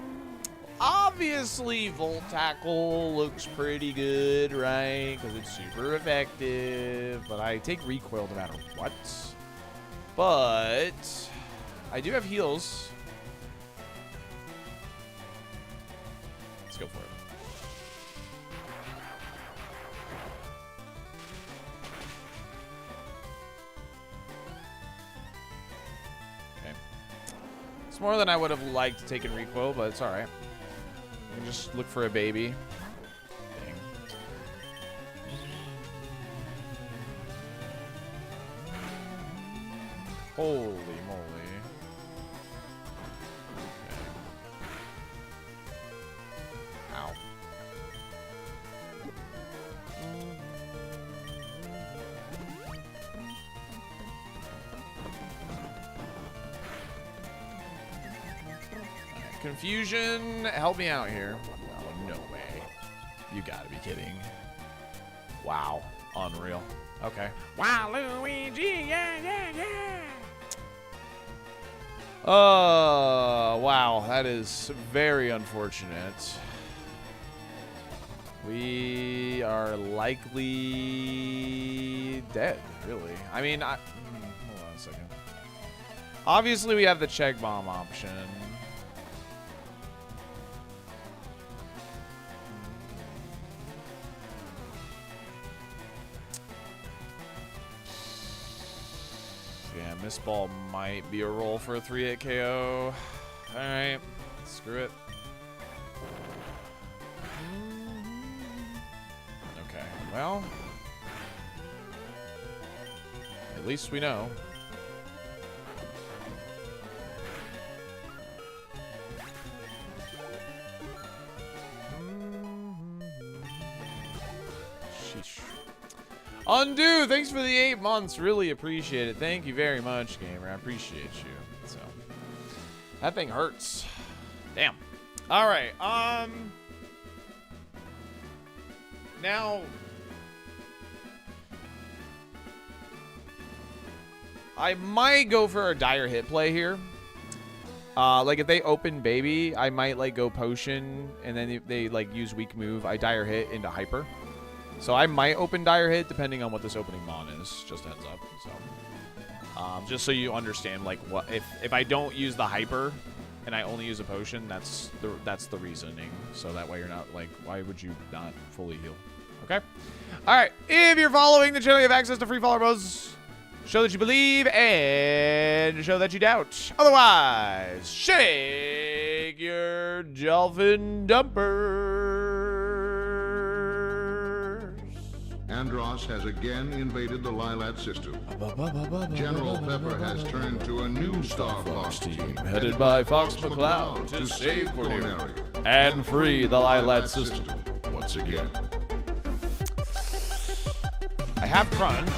Obviously, Volt Tackle looks pretty good, right? Because it's super effective. But I take recoil no matter what. But I do have heals. Let's go for it. Okay. It's more than I would have liked taking recoil, but it's alright. We can just look for a baby. Dang. Holy moly. Okay. Ow. Confusion, help me out here. Oh, no way. You gotta be kidding. Wow. Unreal. Okay. Wow, Luigi, yeah, yeah, yeah. Wow. That is very unfortunate. We are likely dead, really. I mean, hold on a second. Obviously, we have the check bomb option. Yeah, Miss Ball might be a roll for a 3-hit KO. Alright, screw it. Okay, well. At least we know. Sheesh. Undo, thanks for the 8 months. Really appreciate it. Thank you very much, gamer. I appreciate you. So that thing hurts. Damn. All right. Now I might go for a dire hit play here. Like if they open baby, I might like go potion, and then if they like use weak move, I dire hit into hyper. So I might open dire hit depending on what this opening mon is. Just heads up. So just so you understand, like what if I don't use the hyper and I only use a potion, that's the reasoning. So that way you're not like, why would you not fully heal? Okay. All right. If you're following the channel, you have access to free follower modes. Show that you believe and show that you doubt. Otherwise, shake your dolphin dumpers. Andros has again invaded the Lilat system. General Pepper has turned to a new Star Fox team headed by Fox McCloud to save Cornelia and free the Lilat system. Once again. I have Crunch,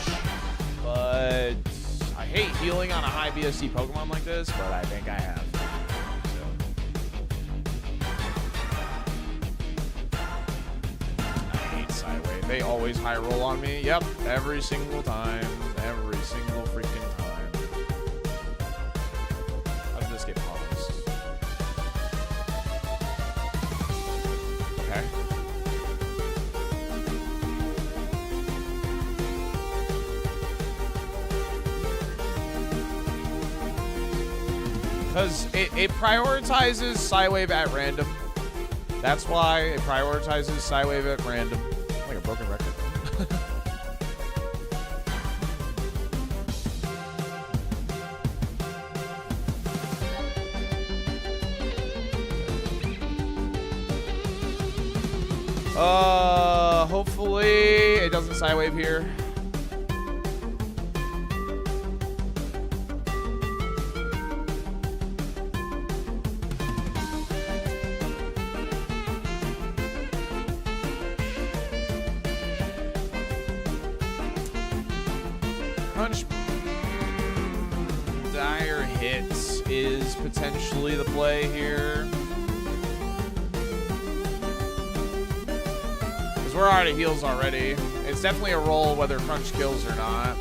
but I hate healing on a high BSC Pokemon like this, but I think I have. I hate Sideway. They always high roll on me. Yep, every single time. Every single freaking time. How did this get paused? Okay. Because it prioritizes Psywave at random. That's why it prioritizes Psywave at random. Like a broken record. Hopefully it doesn't Psywave here. Crunch. usually the play here. Because we're out of heals already. It's definitely a roll whether Crunch kills or not.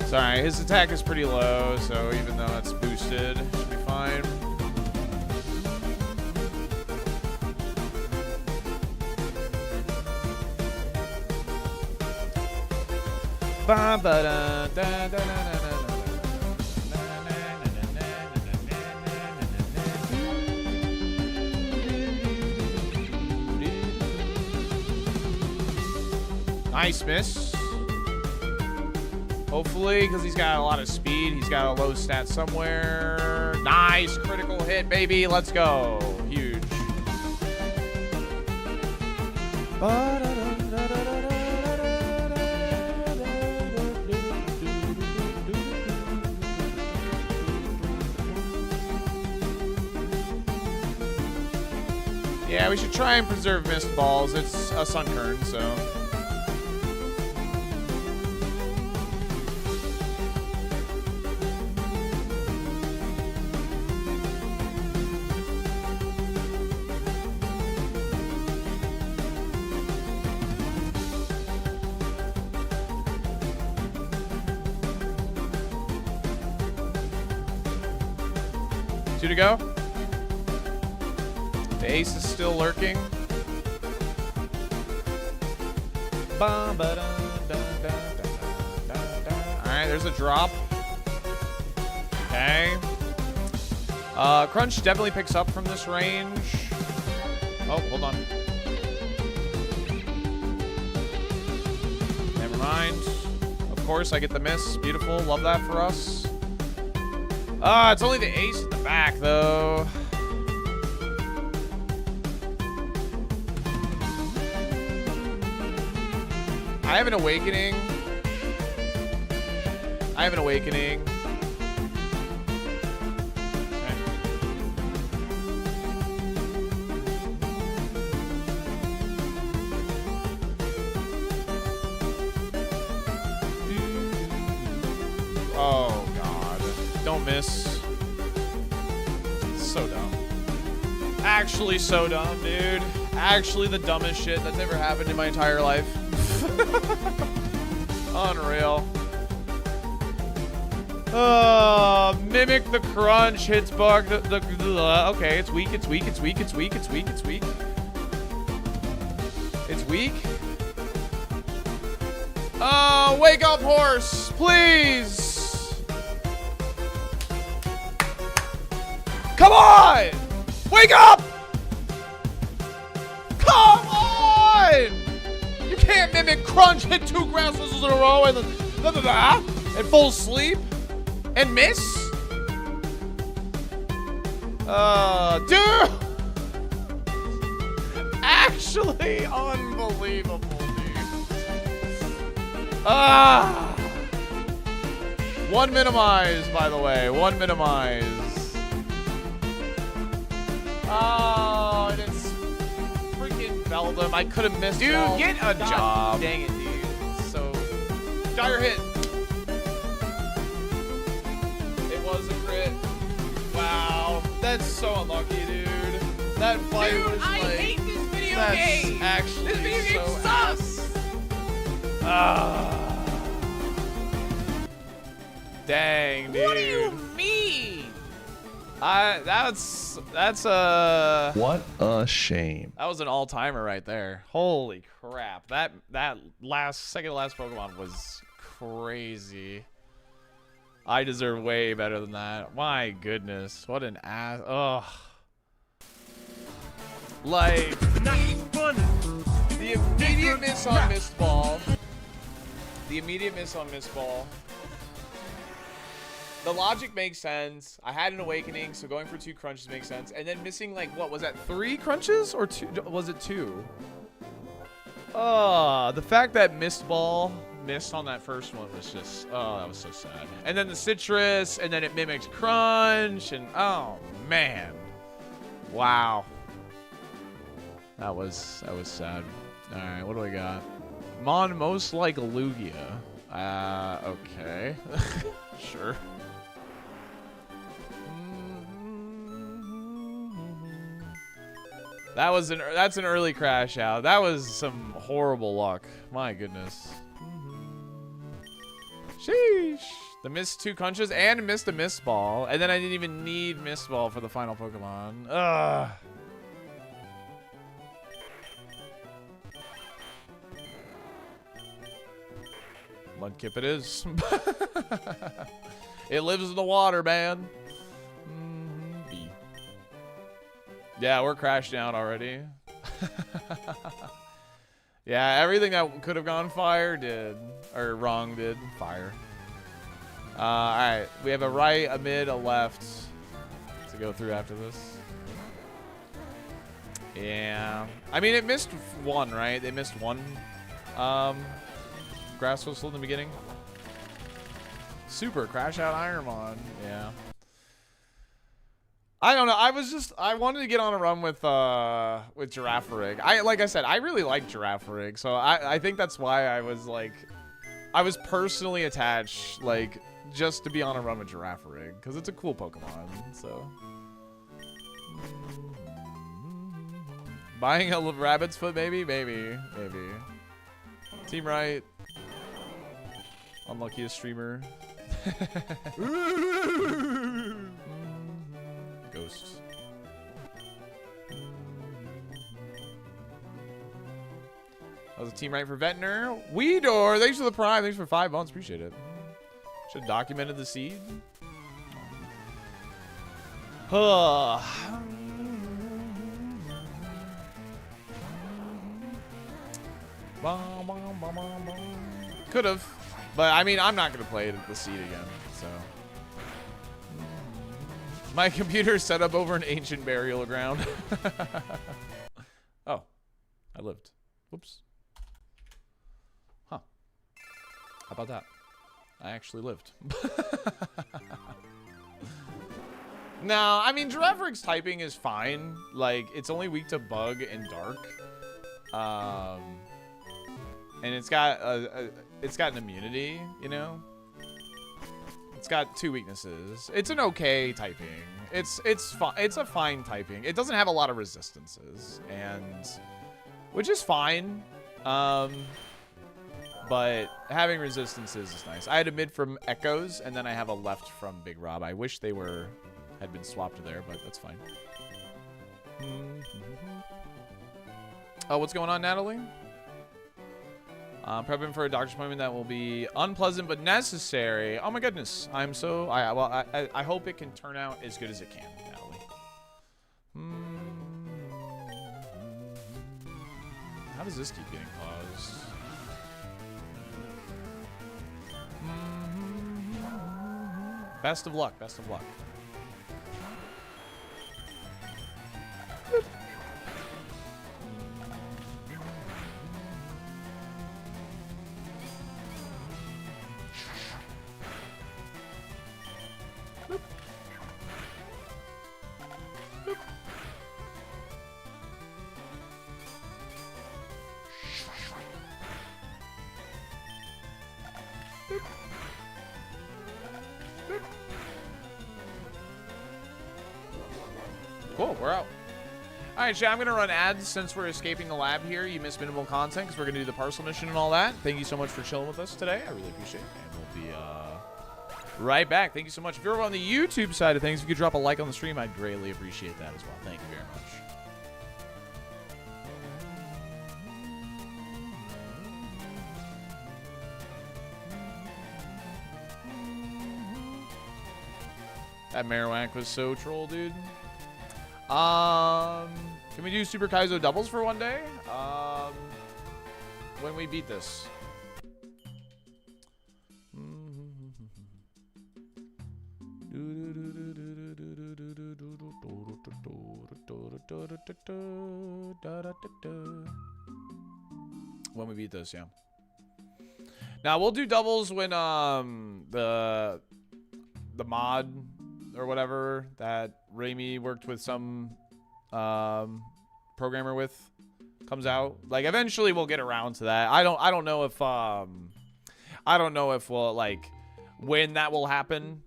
Sorry, his attack is pretty low, so even though it's boosted, it should be fine. Nice miss. Hopefully, because he's got a lot of speed. He's got a low stat somewhere. Nice critical hit, baby. Let's go. Huge. Yeah, we should try and preserve missed balls. It's a Sunkern, so... Two to go. The ace is still lurking. Alright, there's a drop. Okay. Crunch definitely picks up from this range. Oh, hold on. Never mind. Of course, I get the miss. Beautiful. Love that for us. It's only the ace at the back, though. I have an awakening. I have an awakening. Okay. Oh, God. Don't miss. So dumb. Actually so dumb, dude. Actually the dumbest shit that's ever happened in my entire life. Unreal. Mimic the crunch, hits bug. Okay, it's weak, it's weak, it's weak, it's weak, it's weak, it's weak. It's weak? Oh, wake up, horse, please. Come on! Wake up! Come on! You can't mimic crunch, hit 2 ground whistles in a row and then and full sleep and miss. Dude! Actually unbelievable, dude. One minimize, by the way. One minimize. Oh, and it's freaking Beldum. I could have missed. Dude, all. get a job. Dang it, dude. So, dire hit. It was a crit. Wow, that's so unlucky, dude. That fight Dude, was I like. hate this video That's game. actually This video game so sucks. Dang, dude. What do you mean? That's a. What a shame. That was an all-timer right there. Holy crap. That second to last Pokemon was crazy. I deserve way better than that. My goodness. What an ass. Ugh. Like, the immediate miss on Mist Ball. The immediate miss on Mist Ball. The logic makes sense. I had an awakening, so going for 2 crunches makes sense. And then missing, like, what was that? 3 crunches or 2? Was it 2? The fact that Mist Ball missed on that first one was just, oh, that was so sad. And then the citrus, and then it mimicked crunch, and oh man, wow, that was sad. All right, what do we got? Mon most like Lugia. Okay, sure. That's an early crash out. That was some horrible luck. My goodness. Sheesh. The missed 2 crunches and missed a mist ball. And then I didn't even need mist ball for the final Pokemon. Ugh. Mudkip it is. It lives in the water, man. B. Yeah, we're crashed out already. Yeah, everything that could have gone fire did. Or wrong did. Fire. Alright, we have a right, a mid, a left to go through after this. Yeah. I mean, it missed 1, right? They missed 1 grass whistle in the beginning. Super crash out Ironmon. Yeah. I don't know. I wanted to get on a run with Girafarig. Like I said, I really like Girafarig, so I think that's why I was personally attached, like, just to be on a run with Girafarig, because it's a cool Pokemon. So buying a rabbit's foot, maybe. Team right. Unluckiest streamer. Ghosts. That was a team right for Ventnor. Weedor, thanks for the prime. Thanks for 5 months. Appreciate it. Should have documented the seed. Could have. But, I mean, I'm not going to play the seed again, so. My computer set up over an ancient burial ground. Oh, I lived. Whoops. Huh. How about that? I actually lived. No, I mean, Girafarig's typing is fine. Like, it's only weak to bug and dark. And it's got an immunity, you know? It's got 2 weaknesses. It's an okay typing. It's a fine typing. It doesn't have a lot of resistances, and which is fine. But having resistances is nice. I had a mid from Echoes, and then I have a left from Big Rob. I wish they had been swapped there, but that's fine. Oh, what's going on, Natalie? Prepping for a doctor's appointment that will be unpleasant but necessary. Oh my goodness, I hope it can turn out as good as it can, Natalie. How does this keep getting paused? Best of luck. Best of luck. Cool, we're out. All right, chat, I'm going to run ads since we're escaping the lab here. You missed minimal content because we're going to do the parcel mission and all that. Thank you so much for chilling with us today. I really appreciate it. And we'll be right back. Thank you so much. If you're over on the YouTube side of things, if you could drop a like on the stream, I'd greatly appreciate that as well. Thank you very much. That Marowak was so troll, dude. Can we do Super Kaizo doubles for one day? When we beat this. When we beat this, yeah. Now we'll do doubles when the mod or whatever that Raimi worked with some programmer with comes out. Like eventually we'll get around to that. I don't know if we'll like when that will happen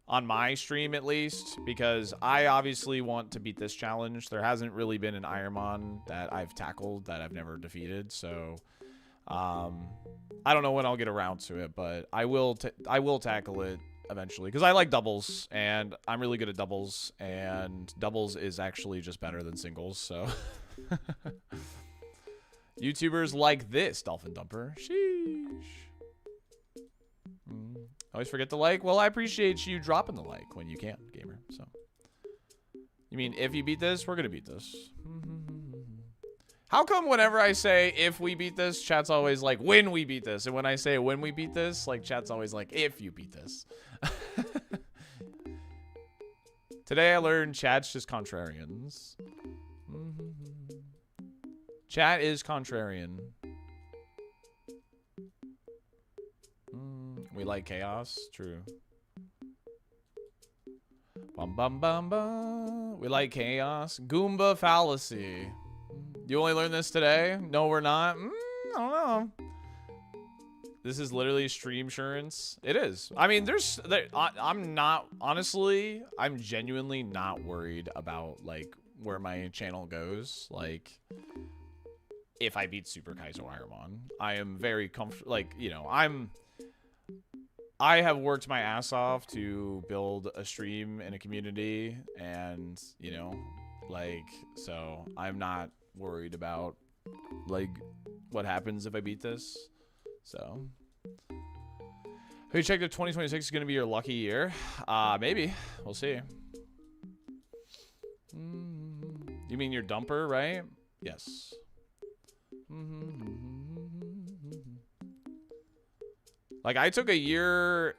on my stream at least, because I obviously want to beat this challenge. There hasn't really been an Ironmon that I've tackled that I've never defeated, so I don't know when I'll get around to it, but I will tackle it eventually because I like doubles and I'm really good at doubles, and doubles is actually just better than singles. So YouTubers like this, Dolphin Dumper. Sheesh. Always forget to like. Well, I appreciate you dropping the like when you can, gamer. So you mean if you beat this, we're gonna beat this. How come whenever I say if we beat this, chat's always like when we beat this, and when I say when we beat this, like chat's always like if you beat this. Today I learned chat's just contrarians. Chat is contrarian. We like chaos, true. Bum bum bum bum. We like chaos. Goomba fallacy. You only learned this today? No, we're not. I don't know. This is literally stream insurance. It is. I mean, I'm not, honestly, I'm genuinely not worried about like where my channel goes. Like, if I beat Super Kaizo Ironmon, I am very comfortable. Like, you know, I have worked my ass off to build a stream and a community, and you know, like, so I'm not worried about like what happens if I beat this. So who checked if 2026 is going to be your lucky year? Maybe. We'll see. You mean your dumper, right? Yes. Like I took a year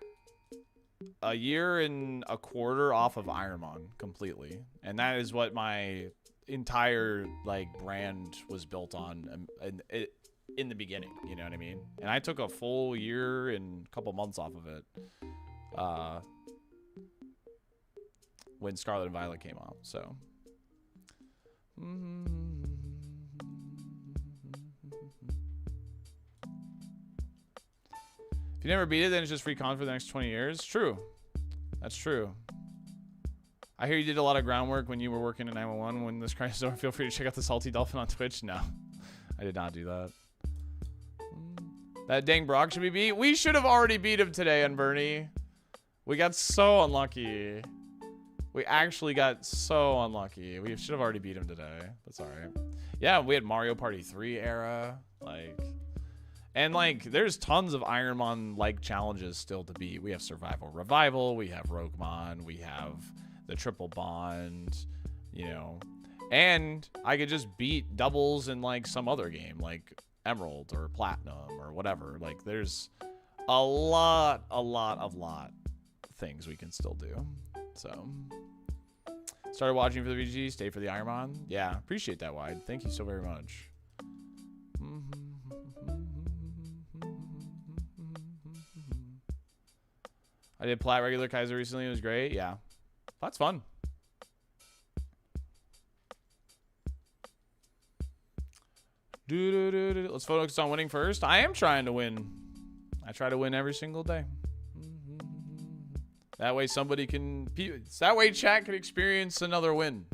and a quarter off of Ironmon completely, and that is what my entire like brand was built on in the beginning, you know what I mean? And I took a full year and a couple months off of it when Scarlet and Violet came out. So if you never beat it, then it's just free content for the next 20 years. True. That's true. I hear you did a lot of groundwork when you were working at 911 when this crisis is over. Feel free to check out the SaltyDolphin on Twitch. No, I did not do that. That dang Brock should be beat. We should have already beat him today on Bernie. We got so unlucky. We actually got so unlucky. We should have already beat him today. That's all right. Yeah, we had Mario Party 3 era. Like, and like, there's tons of Ironmon-like challenges still to beat. We have Survival Revival. We have Roguemon. We have the Triple Bond. You know, and I could just beat doubles in like some other game, like Emerald or Platinum or whatever. Like, there's a lot of things we can still do. So, started watching for the VG, stay for the Ironmon. Yeah, appreciate that, Wide. Thank you so very much. I did Plat regular Kaiser recently. It was great. Yeah, that's fun. Let's focus on winning first. I am trying to win. I try to win every single day. That way somebody can... That way chat can experience another win.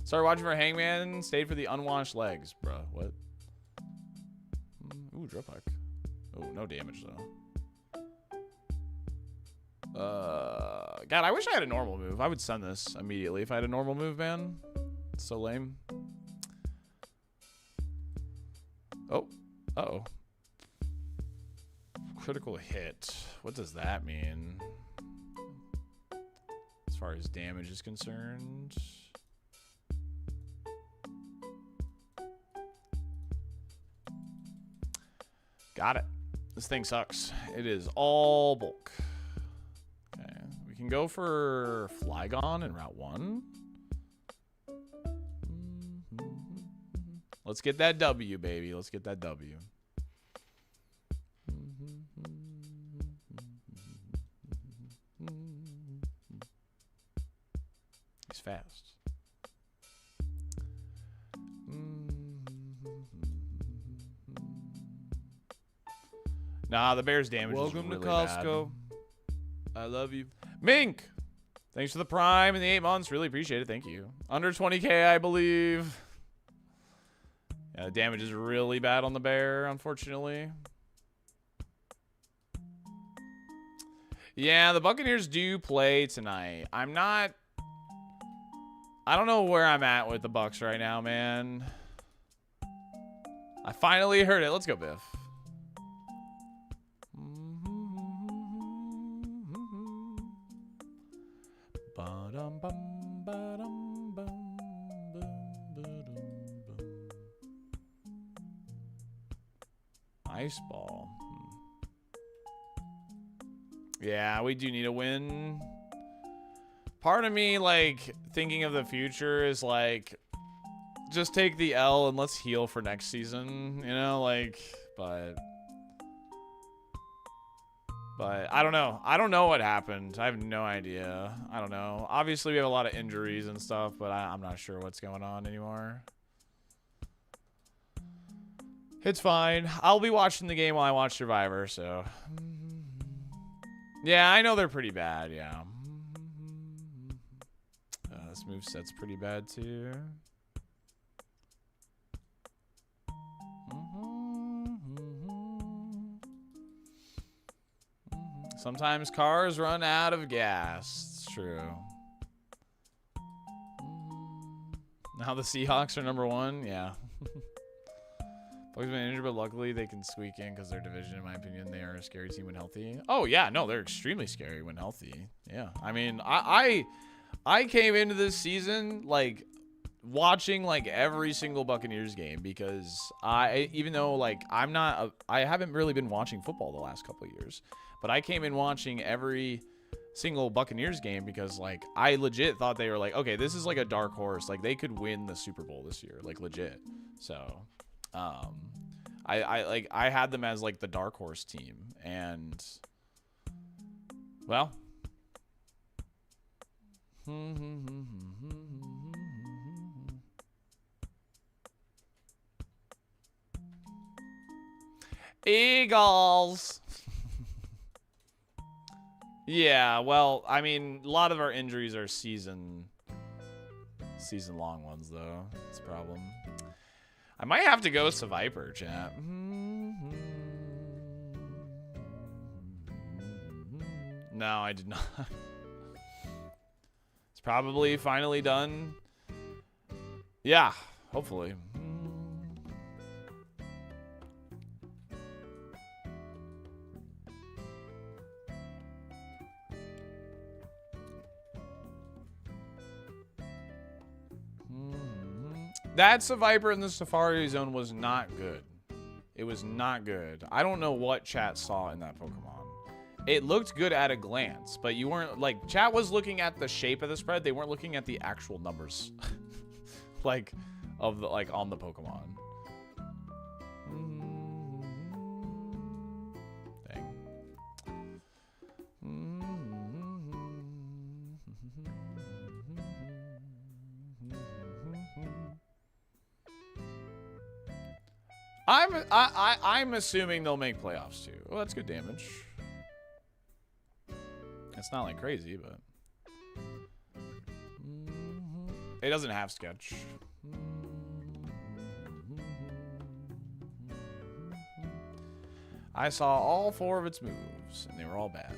Started watching for Hangman. Stayed for the unwashed legs, bro. What? Ooh, drop pack. Oh, no damage though. God, I wish I had a normal move. I would send this immediately if I had a normal move, man. It's so lame. Oh. Uh-oh. Critical hit. What does that mean? As far as damage is concerned. Got it. This thing sucks. It is all bulk. Okay. We We can go for Flygon in Route 1. Let's get that W, baby. Let's get that W. He's fast. Nah, the Bears' damage is really bad. I love you. Mink! Thanks for the Prime and the 8 months. Really appreciate it. Thank you. Under 20K, I believe. Yeah, the damage is really bad on the bear, unfortunately. Yeah, the Buccaneers do play tonight. I don't know where I'm at with the Bucs right now, man. I finally heard it. Let's go, Biff. Ice ball. Yeah, we do need a win. Part of me, like, thinking of the future is like, just take the L and let's heal for next season, you know, like, but I don't know. I don't know what happened. I have no idea. I don't know. Obviously, we have a lot of injuries and stuff, but I'm not sure what's going on anymore. It's fine. I'll be watching the game while I watch Survivor, so. Yeah, I know they're pretty bad, yeah. This moveset's pretty bad, too. Sometimes cars run out of gas. It's true. Now the Seahawks are #1? Yeah. Bugs been injured, but luckily they can squeak in because their division, in my opinion, they are a scary team when healthy. Oh, yeah. No, they're extremely scary when healthy. Yeah. I mean, I came into this season, like, watching, like, every single Buccaneers game because even though, like, I haven't really been watching football the last couple of years, but I came in watching every single Buccaneers game because, like, I legit thought they were like, okay, this is like a dark horse. Like, they could win the Super Bowl this year, like, legit. So, I had them as, like, the dark horse team, and, well, Eagles. Yeah, well, I mean, a lot of our injuries are season long ones, though. It's a problem. I might have to go with Viper, chat. No, I did not. It's probably finally done. Yeah, hopefully. That's a Viper in the Safari Zone was not good. It was not good. I don't know what chat saw in that Pokemon. It looked good at a glance, but you weren't, like, chat was looking at the shape of the spread. They weren't looking at the actual numbers, like, of the, like, on the Pokemon. Dang. I'm assuming they'll make playoffs too. Well, that's good damage. It's not like crazy, but it doesn't have sketch. I saw all 4 of its moves, and they were all bad.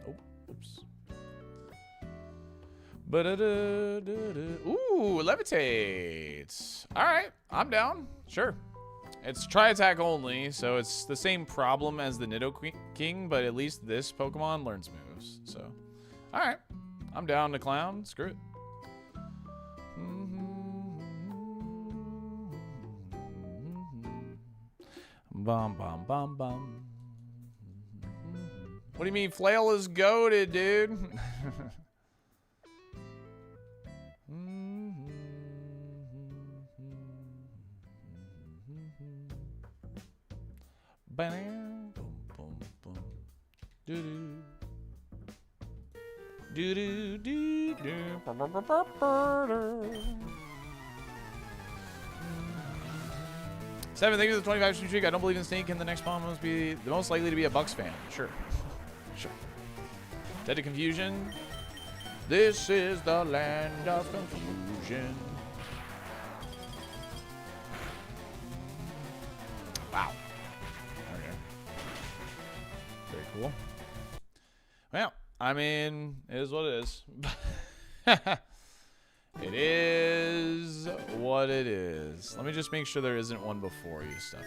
Oh, oops. Ooh, levitate. All right, I'm down. Sure. It's tri-attack only, so it's the same problem as the Nido King, but at least this Pokemon learns moves. So, all right, I'm down to clown. Screw it. Bum bum bum bum. What do you mean? Flail is goated, dude. Seven, thank you for the 25 streak. I don't believe in Snake, and the next spawn must be the most likely to be a Bucks fan. Sure. Sure. Dead to confusion. This is the land of confusion. Wow. Okay. Very cool. Well, I mean, it is what it is. It is what it is. Let me just make sure there isn't one before you, Stefan.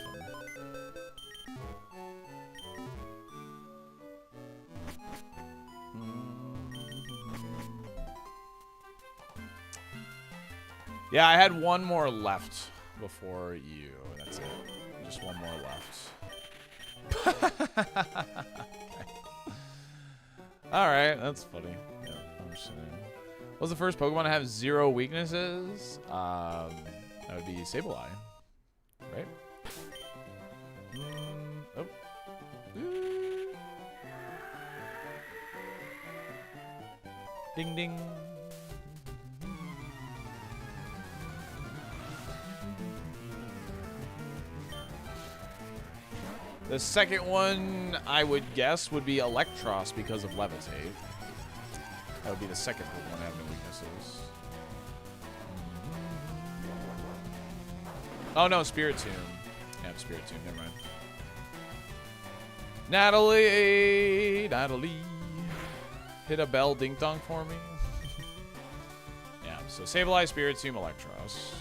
Yeah, I had one more left before you. That's it. Just one more left. Alright, that's funny. Yeah, I'm just saying. What's the first Pokemon to have 0 weaknesses? That would be Sableye, right? Oh. Ding ding. The second one I would guess would be Electros because of Levitate. That would be the second Pokemon to have no weaknesses. Oh no, Spiritomb. Yeah, Spiritomb, never mind. Natalie. Hit a bell ding dong for me. Yeah, so Sableye, Spiritomb, Electros.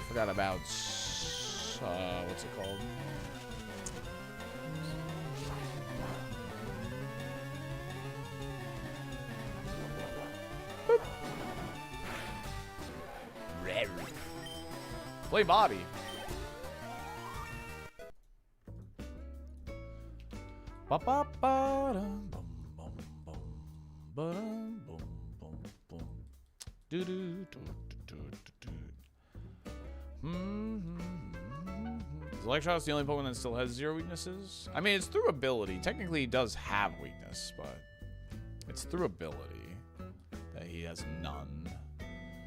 Forgot about what's it called? Boop. Play Bobby. Is Electros the only Pokemon that still has 0 weaknesses? I mean, it's through ability. Technically, he does have weakness, but it's through ability that he has none.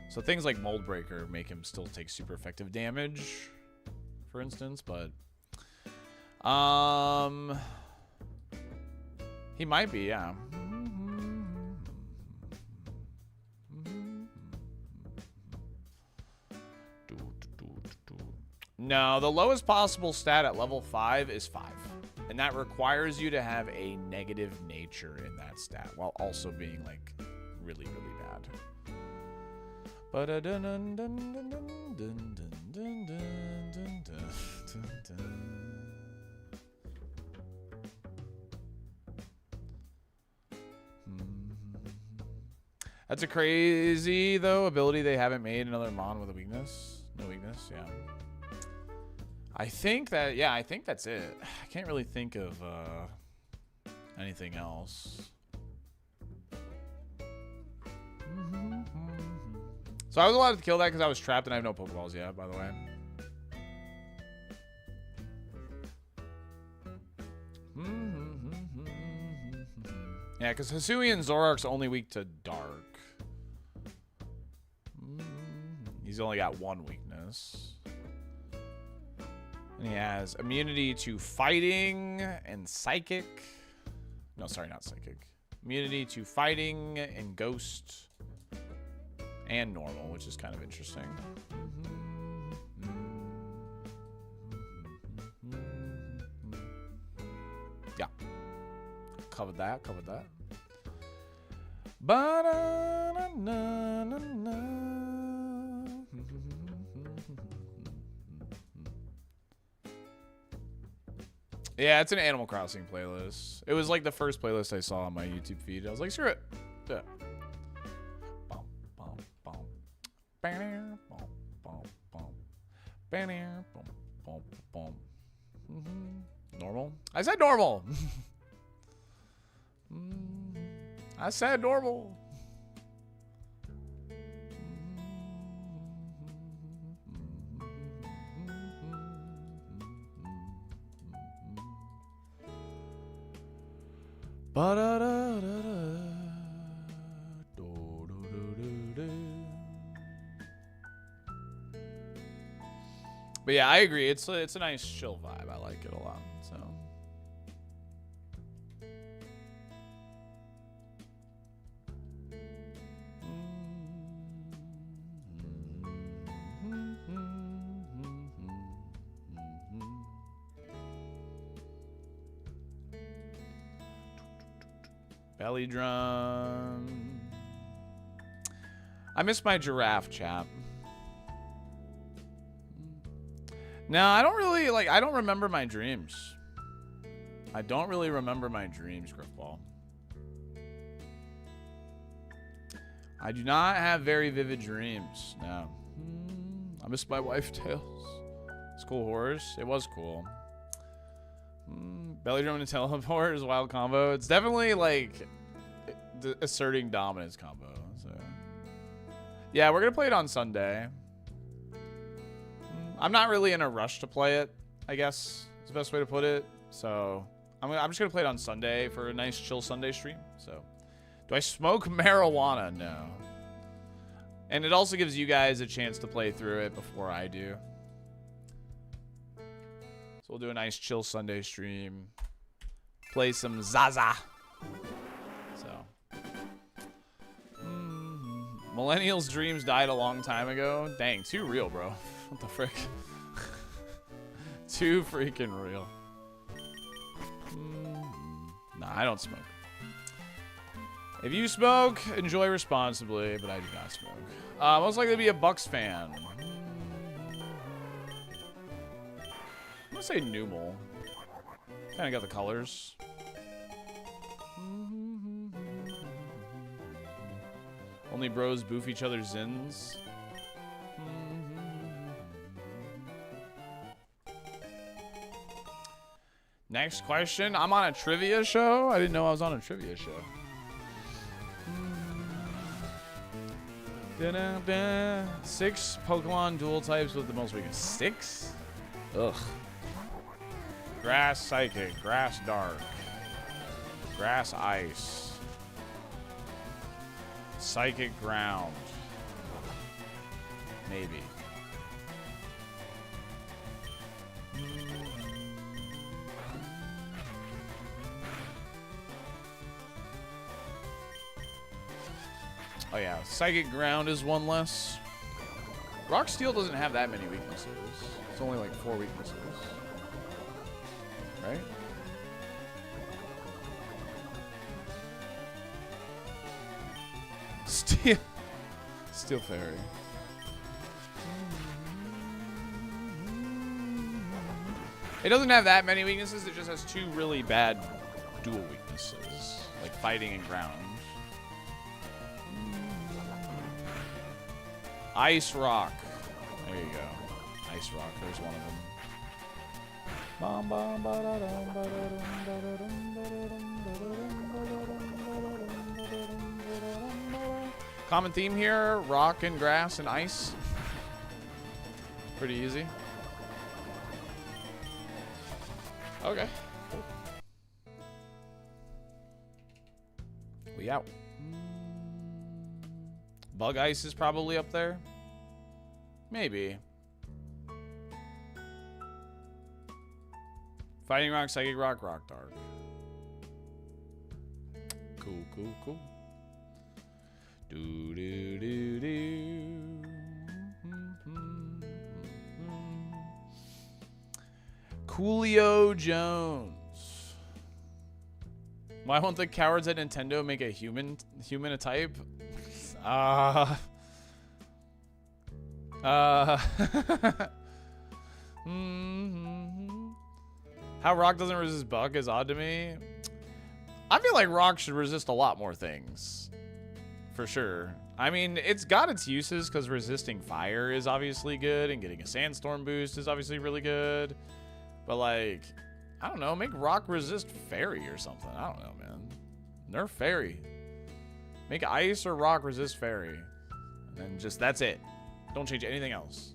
So things like Mold Breaker make him still take super effective damage, for instance, but he might be, yeah. No, the lowest possible stat at level 5 is 5. And that requires you to have a negative nature in that stat while also being like really, really bad. That's a crazy, though, ability they haven't made another Mon with a weakness. No weakness, yeah. I think that, yeah, I think that's it. I can't really think of anything else. So I was allowed to kill that because I was trapped and I have no Pokeballs yet, by the way. Yeah, because Hisuian Zoroark's only weak to Dark. He's only got 1 weakness. And he has immunity to fighting and psychic. No, sorry, not psychic. Immunity to fighting and ghost and normal, which is kind of interesting. Yeah. Covered that. Yeah, it's an Animal Crossing playlist. It was like the first playlist I saw on my YouTube feed. I was like, screw it. Yeah. normal? I said normal. I said normal. But yeah, I agree. It's a nice chill vibe. I like it a lot. So. Belly drum. I miss my giraffe, chap. No, I don't really, like, I don't remember my dreams. I don't really remember my dreams, Griffball. I do not have very vivid dreams, no. I miss my wife, Tails. School Horrors, it was cool. Belly drum and teleport is a wild combo. It's definitely, like, asserting dominance combo, so. Yeah, we're gonna play it on Sunday. I'm not really in a rush to play it, I guess is the best way to put it. So I'm just going to play it on Sunday for a nice chill Sunday stream. So do I smoke marijuana? No. And it also gives you guys a chance to play through it before I do. So we'll do a nice chill Sunday stream. Play some Zaza. So. Millennials' dreams died a long time ago. Dang, too real, bro. What the frick? Too freaking real. Nah, I don't smoke. If you smoke, enjoy responsibly, but I do not smoke. Most likely to be a Bucks fan. I'm gonna say Numel. Kinda got the colors. Only bros boof each other's zins. Next question. I'm on a trivia show? I didn't know I was on a trivia show. Da-da-da. 6 Pokemon dual types with the most weakness. 6? Ugh. Grass Psychic. Grass Dark. Grass Ice. Psychic Ground. Maybe. Oh yeah, Psychic Ground is one less. Rock Steel doesn't have that many weaknesses. It's only like 4 weaknesses. Right? Steel Fairy. It doesn't have that many weaknesses, it just has 2 really bad dual weaknesses. Like fighting and ground. Ice Rock. There you go. Ice Rock. There's one of them. Common theme here, rock and grass and ice. Pretty easy. Okay. Cool. We out. Bug Ice is probably up there. Maybe. Fighting Rock, Psychic Rock, Rock Dark. Cool, cool, cool. Do do do do. Coolio Jones. Why won't the cowards at Nintendo make a human a type? How Rock doesn't resist Bug is odd to me. I feel like Rock should resist a lot more things. For sure. I mean, it's got its uses because resisting fire is obviously good and getting a sandstorm boost is obviously really good. But like, I don't know. Make rock resist fairy or something. I don't know, man. Nerf fairy. Make ice or rock resist fairy. And then just, that's it. Don't change anything else.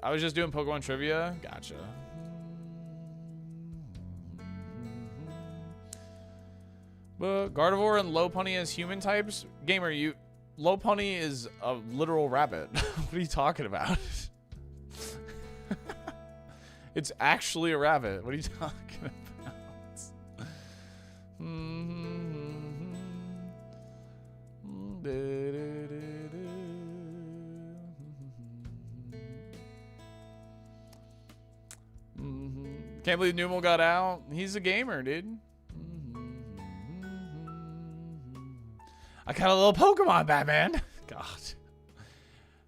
I was just doing Pokemon trivia. Gotcha. But Gardevoir and Lopunny as human types? Gamer, Lopunny is a literal rabbit. What are you talking about? It's actually a rabbit. What are you talking about? Can't believe Numal got out. He's a gamer, dude. I got a little Pokemon, Batman. God.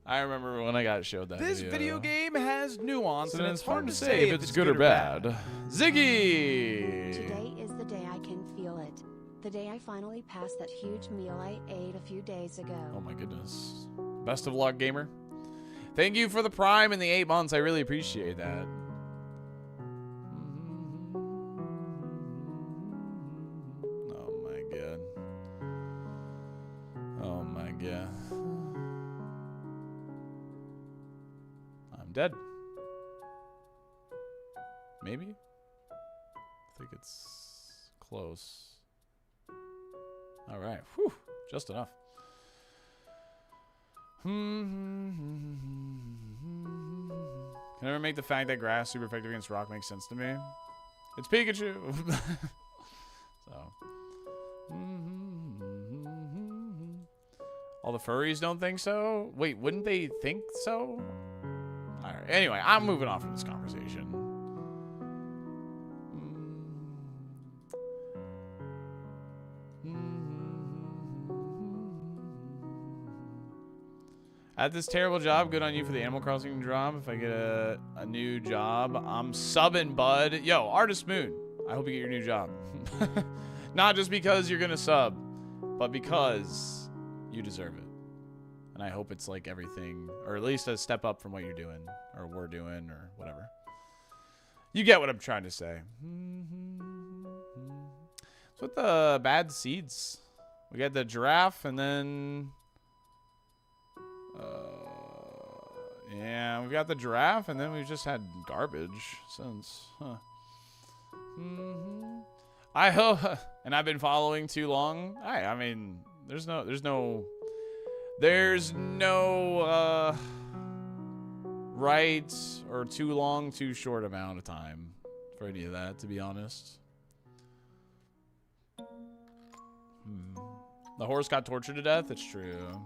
I remember when I got showed that This video game has nuance, So and then it's hard to say say if it's good or bad. Ziggy! Today is the day I can feel it. The day I finally passed that huge meal I ate a few days ago. Oh my goodness. Best of luck, gamer. Thank you for the Prime and the 8 months. I really appreciate that. Oh my god. Oh my god. I'm dead. Maybe? I think it's close. Alright. Whew. Just enough. Can I ever make the fact that grass super effective against rock make sense to me? It's Pikachu. So. All the furries don't think so? Wait, wouldn't they think so? Alright. Anyway, I'm moving on from this conversation. At this terrible job, good on you for the Animal Crossing job. If I get a new job, I'm subbing, bud. Yo, Artist Moon, I hope you get your new job. Not just because you're gonna sub, but because you deserve it. And I hope it's like everything, or at least a step up from what you're doing, or we're doing, or whatever. You get what I'm trying to say. What's with the bad seeds? We got the giraffe, and then... yeah, we've got the giraffe, and then we've just had garbage since. Huh. I hope, and I've been following too long. I mean, there's no right or too long, too short amount of time for any of that, to be honest. The horse got tortured to death. It's true.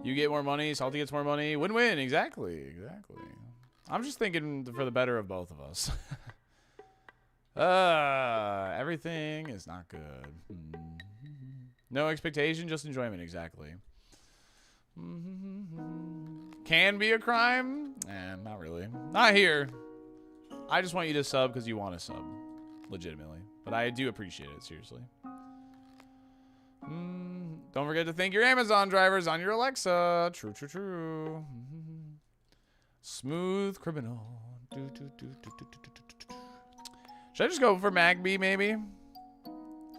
You get more money, Salty gets more money. Win-win, exactly, exactly. I'm just thinking for the better of both of us. Everything is not good. No expectation, just enjoyment, exactly. Can be a crime? Not really. Not here. I just want you to sub because you want to sub. Legitimately. But I do appreciate it, seriously. Don't forget to thank your Amazon drivers on your Alexa. True, true, true. Smooth criminal. Should I just go for Magby, maybe?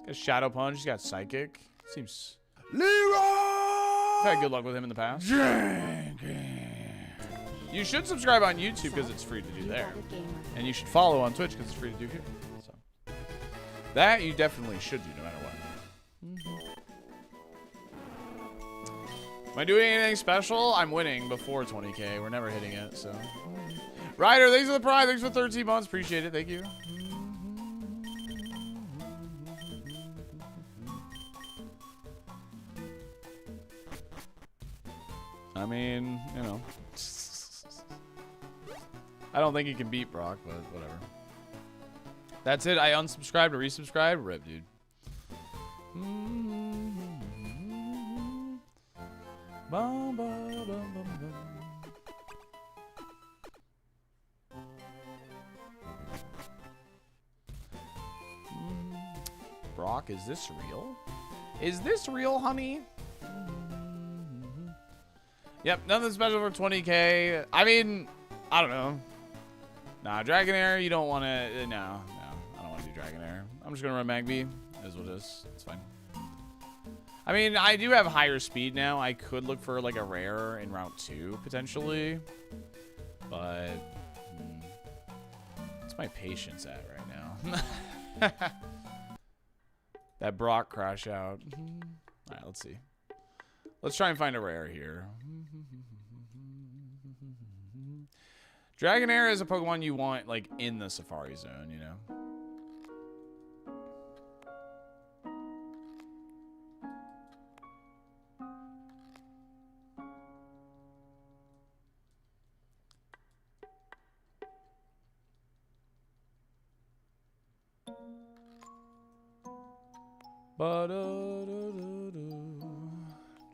Got Shadow Punch. He's got Psychic. Seems... Leroy! I've had good luck with him in the past. You should subscribe on YouTube because it's free to do there. And you should follow on Twitch because it's free to do here. So that you definitely should do no matter what. Am I doing anything special? I'm winning before 20K. We're never hitting it, so. Ryder, thanks for the pride. Thanks for 13 months. Appreciate it. Thank you. I mean, you know. I don't think he can beat Brock, but whatever. That's it. I unsubscribed or resubscribed. Rip, dude. Bum, bum, bum, bum, bum. Brock, is this real? Is this real, honey? Yep, nothing special for 20k. I mean, I don't know. Nah, Dragonair, you don't want to. No, I don't want to do Dragonair. I'm just gonna run Magby. It is what it is. It's fine. I mean, I do have higher speed now. I could look for like a rare in Route 2 potentially, but what's my patience at right now? That Brock crash out. All right, let's see. Let's try and find a rare here. Dragonair is a Pokemon you want like in the Safari Zone, you know.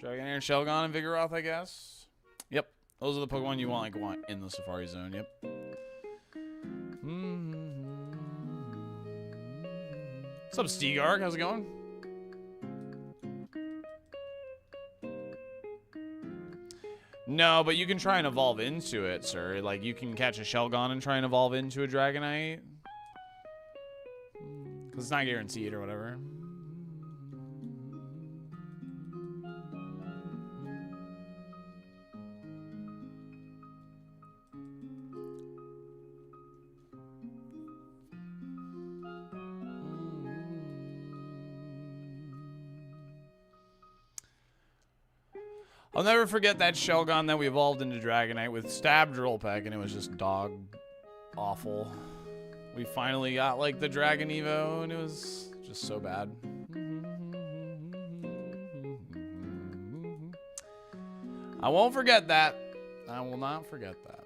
Dragonair, Shelgon, and Vigoroth, I guess. Yep, those are the Pokemon you want in the Safari Zone. Yep. What's up, Steegarg? How's it going? No, but you can try and evolve into it, sir. Like, you can catch a Shelgon and try and evolve into a Dragonite. Because it's not guaranteed or whatever. I'll never forget that Shelgon that we evolved into Dragonite with Stab Drill Peck, and it was just dog awful. We finally got like the Dragon Evo, and it was just so bad. I won't forget that. I will not forget that.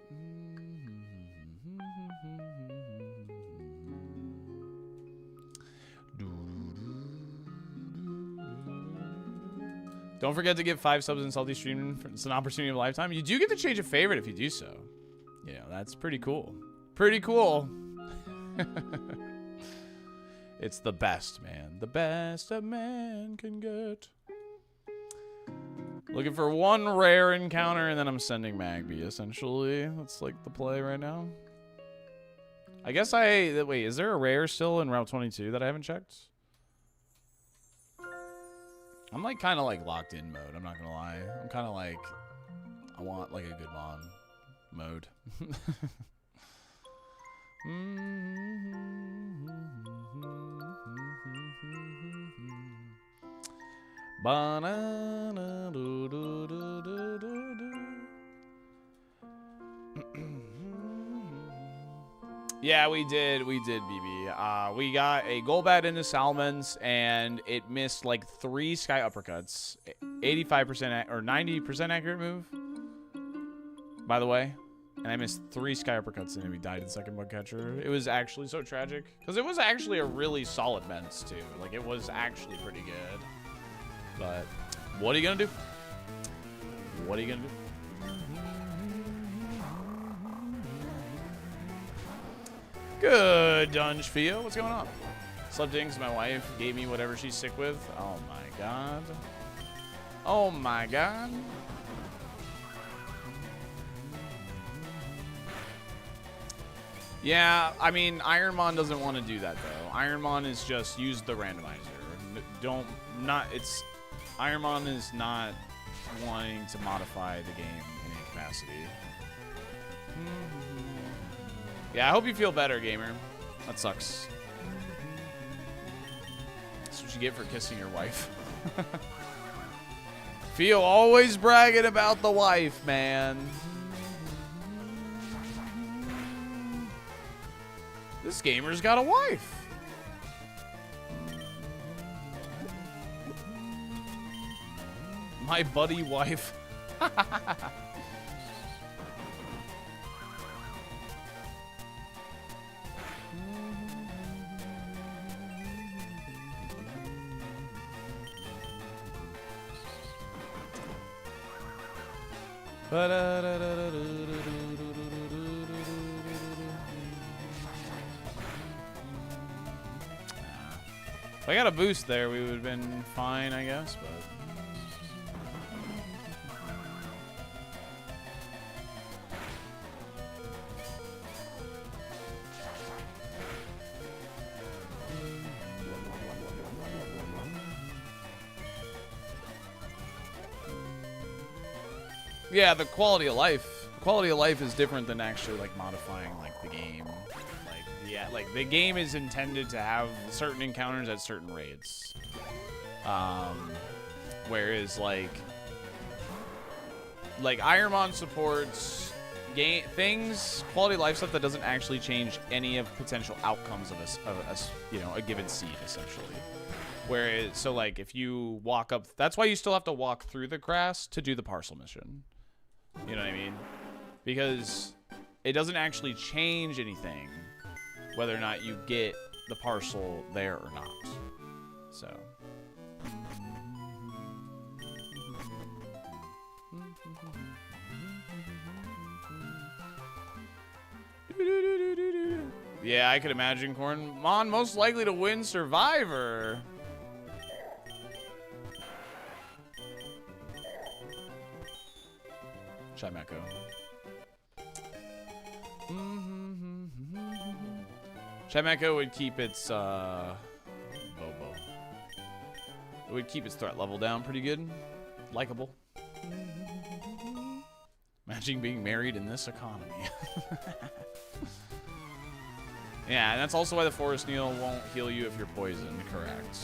Don't forget to give 5 subs in Salty Stream. It's an opportunity of a lifetime. You do get to change a favorite if you do so. Yeah, that's pretty cool. Pretty cool. It's the best, man. The best a man can get. Looking for one rare encounter, and then I'm sending Magby, essentially. That's like the play right now. I guess wait, is there a rare still in Route 22 that I haven't checked? I'm like kind of like locked in mode. I'm not gonna lie. I'm kind of like, I want like a good mon mode. Yeah, we did, BB. We got a Golbat into Salmons, and it missed like 3 Sky Uppercuts. 85% or 90% accurate move, by the way. And I missed 3 Sky Uppercuts, and we died in second bug catcher. It was actually so tragic. Because it was actually a really solid Mence, too. Like, it was actually pretty good. But, what are you going to do? What are you going to do? Good, Dunge Fio. What's going on? Slept in because my wife gave me whatever she's sick with. Oh my god. Oh my god. Yeah, I mean, Ironmon doesn't want to do that though. Ironmon is just use the randomizer. Ironmon is not wanting to modify the game in any capacity. Yeah, I hope you feel better, gamer. That sucks. That's what you get for kissing your wife. Feel always bragging about the wife, man. This gamer's got a wife. My buddy wife. If I got a boost there, we would have been fine, I guess, but... Yeah, the quality of life. Quality of life is different than actually like modifying like the game. Like yeah, like the game is intended to have certain encounters at certain rates. Whereas like Ironmon supports game things, quality of life stuff that doesn't actually change any of potential outcomes of a given seed essentially. Whereas so like if you walk up, that's why you still have to walk through the grass to do the parcel mission. You know what I mean? Because it doesn't actually change anything whether or not you get the parcel there or not. So. Yeah, I could imagine Cornmon most likely to win Survivor. Chimeco. Chimeco would keep its Bobo. It would keep its threat level down pretty good. Likable. Imagine being married in this economy. Yeah, and that's also why the Forest Needle won't heal you if you're poisoned, correct.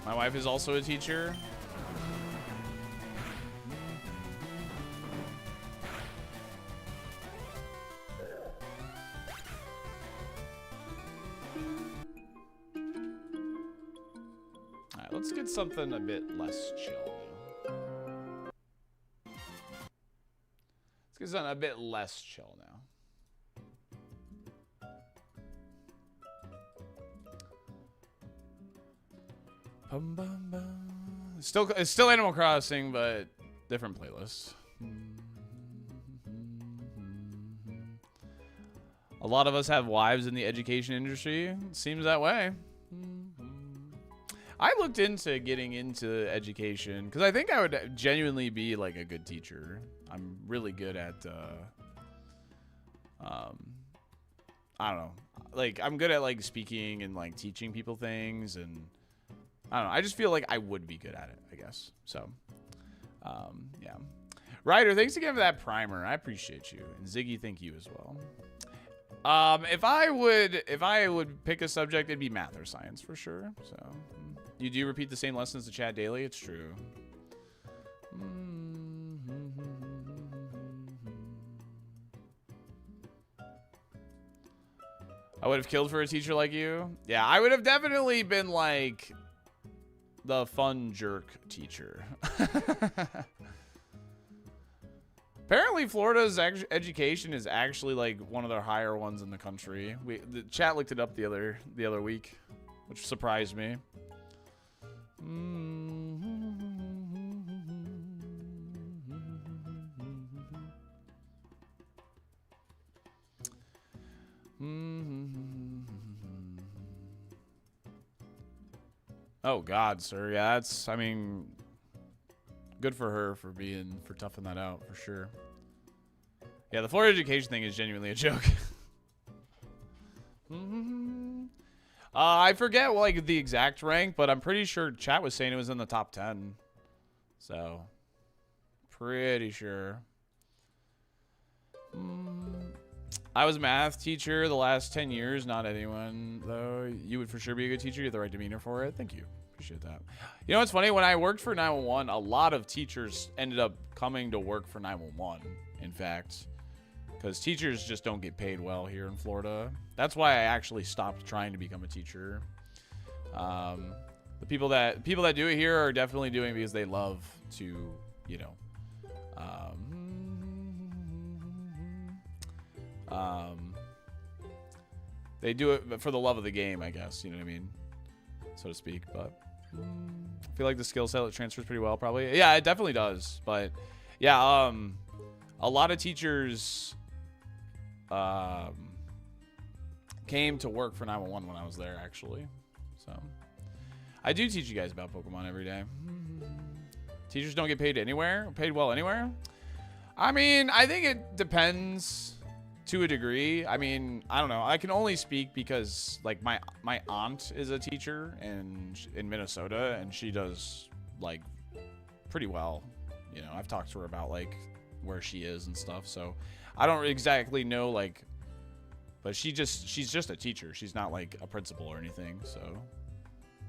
My wife is also a teacher. Alright, let's get something a bit less chill now. Let's get something a bit less chill now. Bum, bum, bum. It's still Animal Crossing, but different playlist. A lot of us have wives in the education industry. It seems that way. I looked into getting into education because I think I would genuinely be like a good teacher. I'm really good at, I don't know, like I'm good at like speaking and like teaching people things, and I don't know. I just feel like I would be good at it, I guess. So, yeah. Ryder, thanks again for that primer. I appreciate you, and Ziggy, thank you as well. If I would pick a subject, it'd be math or science for sure. So. You do repeat the same lessons to Chad daily? It's true. I would have killed for a teacher like you. Yeah, I would have definitely been like the fun jerk teacher. Apparently, Florida's education is actually like one of their higher ones in the country. The chat looked it up the other week, which surprised me. Oh God, sir. Yeah, that's, I mean, good for her for toughing that out for sure. Yeah, the Florida education thing is genuinely a joke. I forget like the exact rank, but I'm pretty sure chat was saying it was in the top 10. So, pretty sure. I was a math teacher the last 10 years. Not anyone, though. You would for sure be a good teacher. You have the right demeanor for it. Thank you. Appreciate that. You know what's funny? When I worked for 911, a lot of teachers ended up coming to work for 911, in fact. Because teachers just don't get paid well here in Florida. That's why I actually stopped trying to become a teacher. The people that do it here are definitely doing it because they love to, you know, they do it for the love of the game, I guess. You know what I mean, so to speak. But I feel like the skill set transfers pretty well, probably. Yeah, it definitely does. But yeah, a lot of teachers came to work for 911 when I was there, actually. So I do teach you guys about Pokemon every day. Teachers don't get paid well anywhere. I mean, I think it depends to a degree. I mean, I don't know. I can only speak because like my aunt is a teacher in Minnesota, and she does like pretty well. You know, I've talked to her about like where she is and stuff. So I don't exactly know like, but she's just a teacher. She's not like a principal or anything. So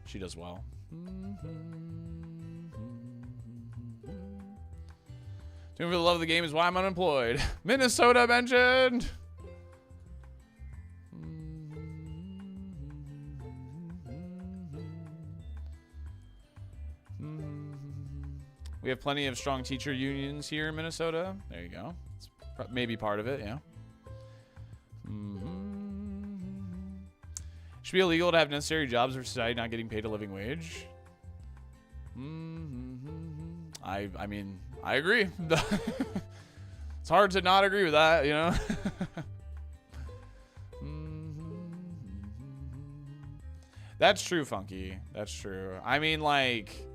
she does well. Doing for the love of the game is why I'm unemployed. Minnesota mentioned. We have plenty of strong teacher unions here in Minnesota. There you go. It's maybe part of it, yeah. Should be illegal to have necessary jobs for society not getting paid a living wage. I mean, I agree. It's hard to not agree with that, you know? That's true, Funky. That's true. I mean, like,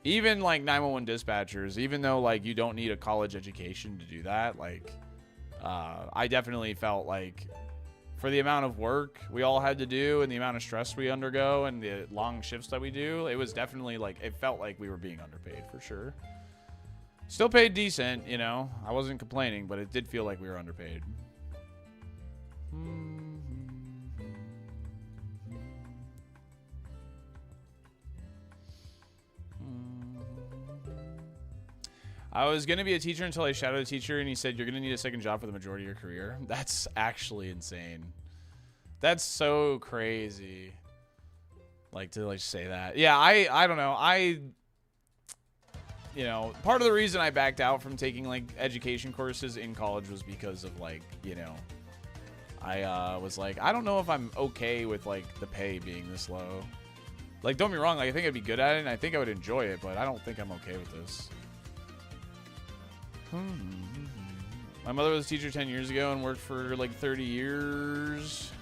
even like 911 dispatchers, even though like you don't need a college education to do that, like, I definitely felt like for the amount of work we all had to do and the amount of stress we undergo and the long shifts that we do, it was definitely like, it felt like we were being underpaid for sure. Still paid decent, you know. I wasn't complaining, but it did feel like we were underpaid. I was going to be a teacher until I shadowed a teacher, and he said, you're going to need a second job for the majority of your career. That's actually insane. That's so crazy. Like, to, like, say that. Yeah, I don't know. You know, part of the reason I backed out from taking, like, education courses in college was because of, like, you know, I was like, I don't know if I'm okay with, like, the pay being this low. Like, don't be wrong. Like, I think I'd be good at it, and I think I would enjoy it, but I don't think I'm okay with this. My mother was a teacher 10 years ago and worked for like 30 years.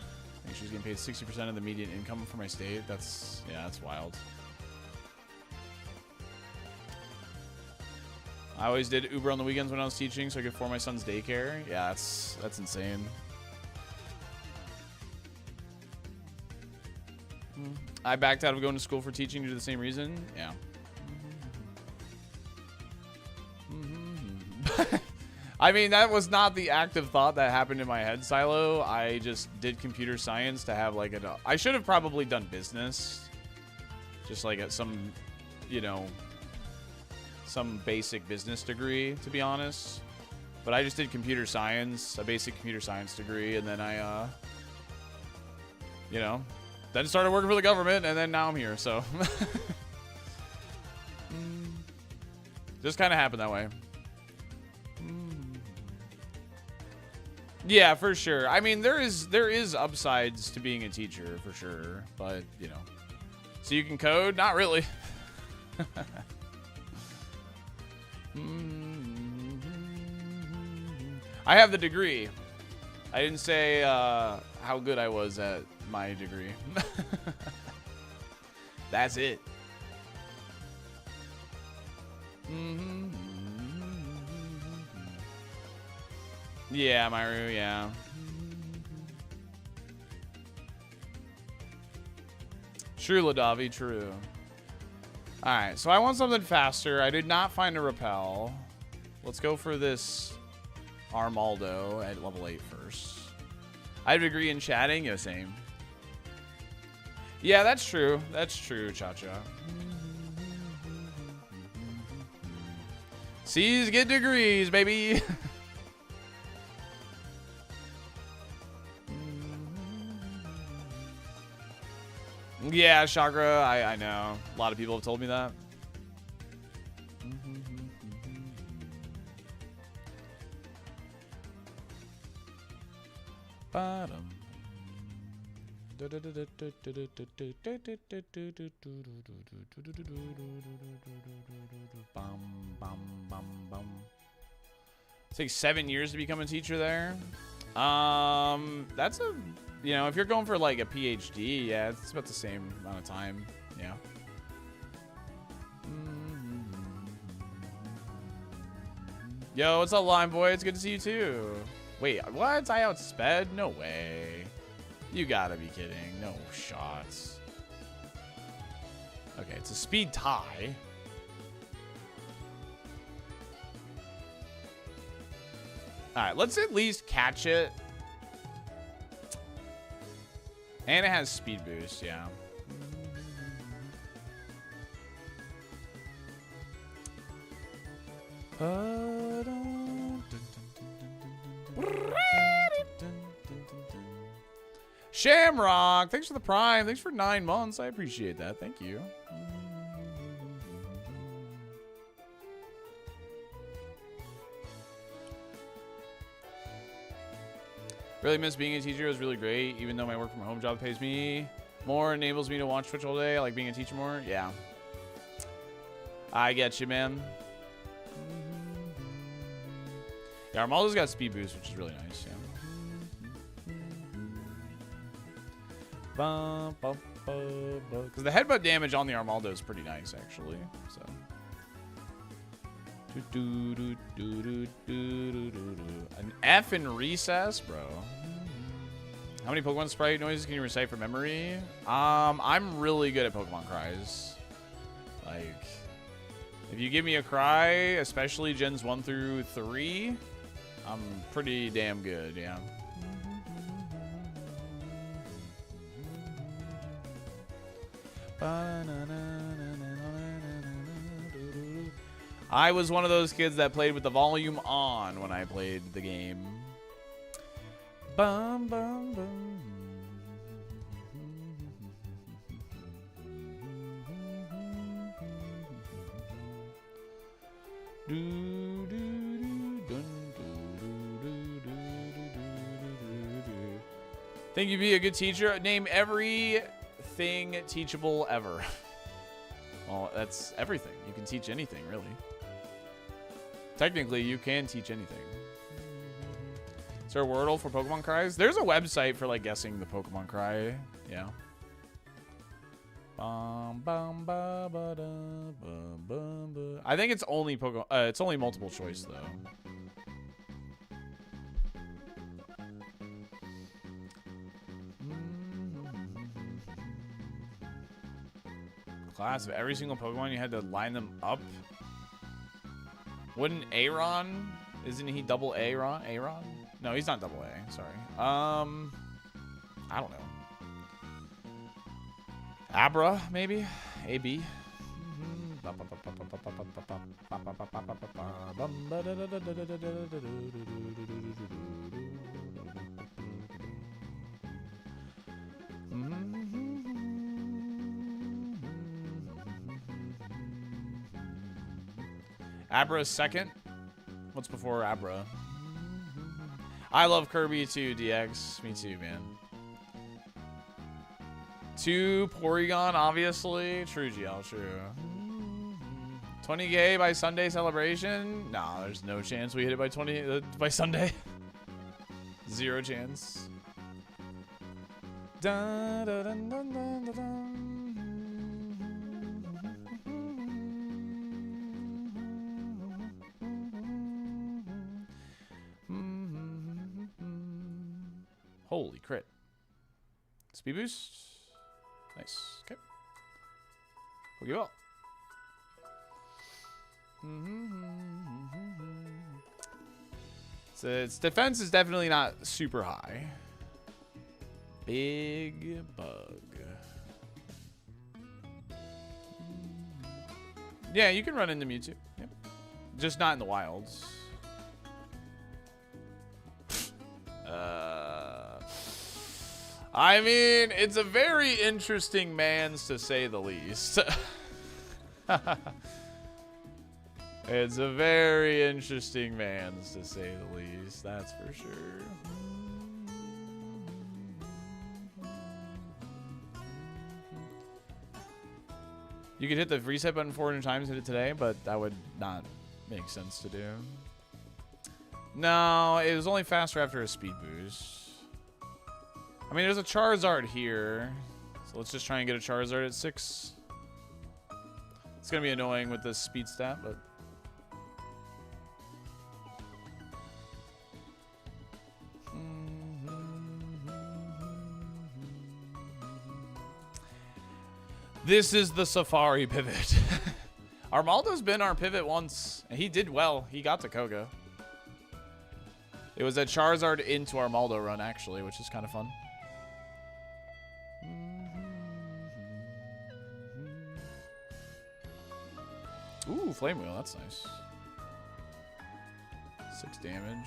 I think she was getting paid 60% of the median income for my state. That's, yeah, that's wild. I always did Uber on the weekends when I was teaching so I could afford my son's daycare. Yeah, that's insane. I backed out of going to school for teaching due to the same reason. Yeah. I mean, that was not the active thought that happened in my head, Silo. I just did computer science to have like I should have probably done business. Just like at some, you know, some basic business degree, to be honest. But I just did computer science, a basic computer science degree, and then I, you know, then started working for the government, and then now I'm here, so. Just kind of happened that way. Yeah, for sure. I mean, there is upsides to being a teacher, for sure. But, you know. So you can code? Not really. I have the degree. I didn't say how good I was at my degree. That's it. Yeah, Myru, yeah. True, Ladavi, true. Alright, so I want something faster. I did not find a repel. Let's go for this Armaldo at level 8 first. I have a degree in chatting. Yeah, same. Yeah, that's true. That's true, Cha-Cha. C's get degrees, baby. Yeah, Chakra, I know. A lot of people have told me that. Bottom. It takes 7 years to become a teacher there. That's a, you know, if you're going for like a PhD, yeah, it's about the same amount of time. Yeah. Yo, what's up, Lime Boy? It's good to see you too. Wait, what? I outsped? No way. You gotta be kidding. No shots. Okay, it's a speed tie. Alright, let's at least catch it. And it has speed boost, yeah. Shamrock, thanks for the prime. Thanks for 9 months. I appreciate that. Thank you. Really miss being a teacher. It was really great. Even though my work from home job pays me more, enables me to watch Twitch all day. I like being a teacher more. Yeah. I get you, man. Yeah, Armaldo's got speed boost, which is really nice. Yeah. Because the headbutt damage on the Armaldo is pretty nice, actually. So. An F in recess, bro. How many Pokemon sprite noises can you recite from memory? I'm really good at Pokemon cries. Like, if you give me a cry, especially gens 1 through 3, I'm pretty damn good, yeah. I was one of those kids that played with the volume on when I played the game. Bum, bum, bum. Think you'd be a good teacher? Name everything teachable ever. Well, that's everything. You can teach anything, really. Technically, you can teach anything. Is there a Wordle for Pokemon cries? There's a website for, like, guessing the Pokemon cry. Yeah. I think it's only Pokemon. It's only multiple choice, though. Class of every single Pokemon, you had to line them up. Wouldn't Aron? Isn't he double Aron? Aron? No, he's not double A. Sorry. I don't know. Abra, maybe? AB? Abra's second. What's before Abra? I love Kirby too, DX. Me too, man. 2 Porygon, obviously. True, GL, true. 20K by Sunday celebration? Nah, there's no chance we hit it by by Sunday. 0 chance. Dun, dun, dun, dun, dun, dun, dun. Holy crit. Speed boost. Nice. Okay. Pokeball. So its defense is definitely not super high. Big bug. Yeah, you can run into Mewtwo. Yep. Just not in the wilds. I mean, it's a very interesting man's, to say the least. It's a very interesting man's, to say the least. That's for sure. You could hit the reset button 400 times, hit it today, but that would not make sense to do. No, it was only faster after a speed boost. I mean, there's a Charizard here. So let's just try and get a Charizard at 6. It's going to be annoying with this speed stat, but... This is the Safari pivot. Armaldo's been our pivot once, and he did well. He got to Koga. It was a Charizard into Armaldo run, actually, which is kind of fun. Ooh, Flame Wheel. That's nice. 6 damage.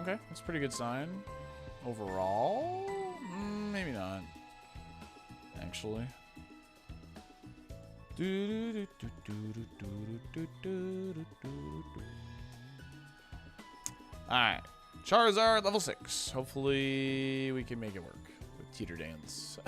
Okay, that's a pretty good sign. Overall? Maybe not. Actually. Alright. Charizard, level 6. Hopefully we can make it work with Teeter Dance.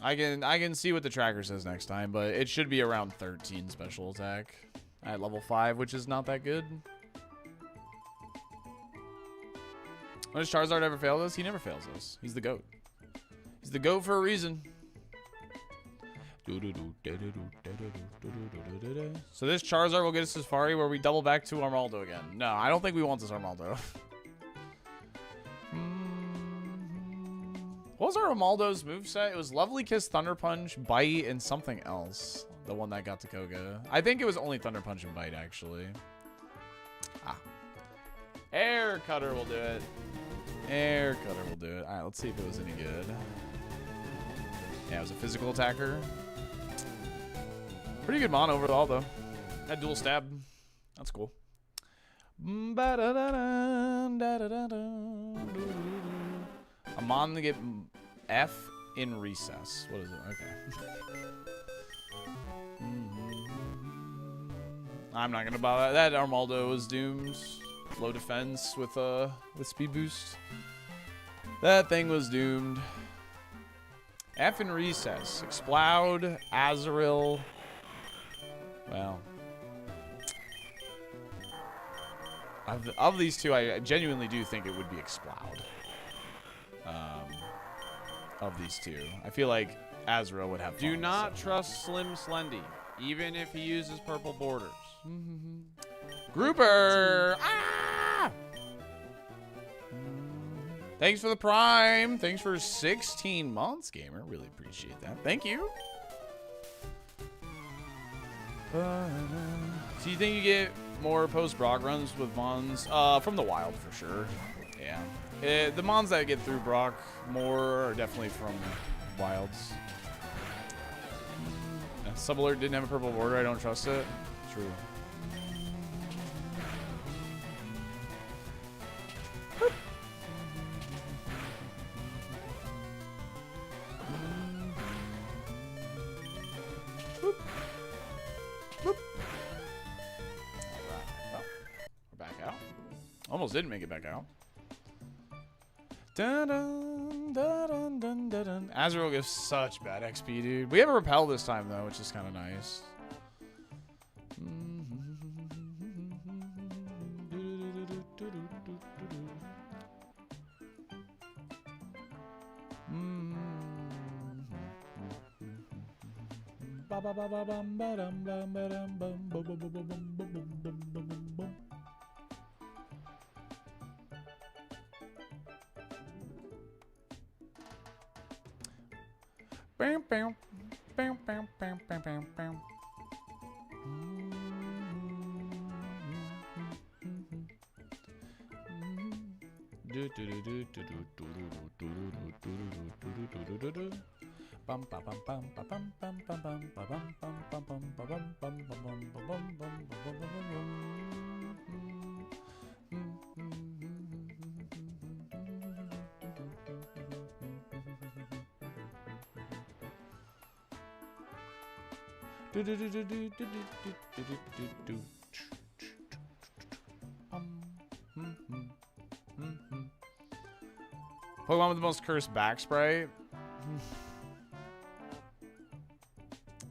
I can see what the tracker says next time, but it should be around 13 special attack at level 5, which is not that good. When does Charizard ever fail us? He never fails us. He's the GOAT. He's the GOAT for a reason. So this Charizard will get us to Safari where we double back to Armaldo again. No, I don't think we want this Armaldo. What was our Armaldo's moveset? It was Lovely Kiss, Thunder Punch, Bite, and something else. The one that got to Koga. I think it was only Thunder Punch and Bite, actually. Air Cutter will do it. Air Cutter will do it. Alright, let's see if it was any good. Yeah, it was a physical attacker. Pretty good mon overall, though. Had dual stab. That's cool. A mon to get F in recess. What is it? Okay. I'm not gonna bother. That Armaldo was doomed. Low defense with speed boost. That thing was doomed. F in recess. Explode. Azurill. Well. Of these two, I genuinely do think it would be Explode. Of these two. I feel like Azurill would have fun. Do not trust Slim Slendy, even if he uses purple borders. Grouper! Ah! Thanks for the Prime. Thanks for 16 months, gamer. Really appreciate that. Thank you. So you think you get more post-Brock runs with Mons? From the wild, for sure. Yeah. The Mons that get through Brock more are definitely from wilds. Subalert didn't have a purple border. I don't trust it. True. Almost didn't make it back out. Dun, dun, dun, dun, dun, dun, dun. Azurill gives such bad XP, dude. We have a repel this time, though, which is kind of nice. Bam, bam, bam, bam, bam, bam, bam, bam. Pokemon with the most cursed back sprite.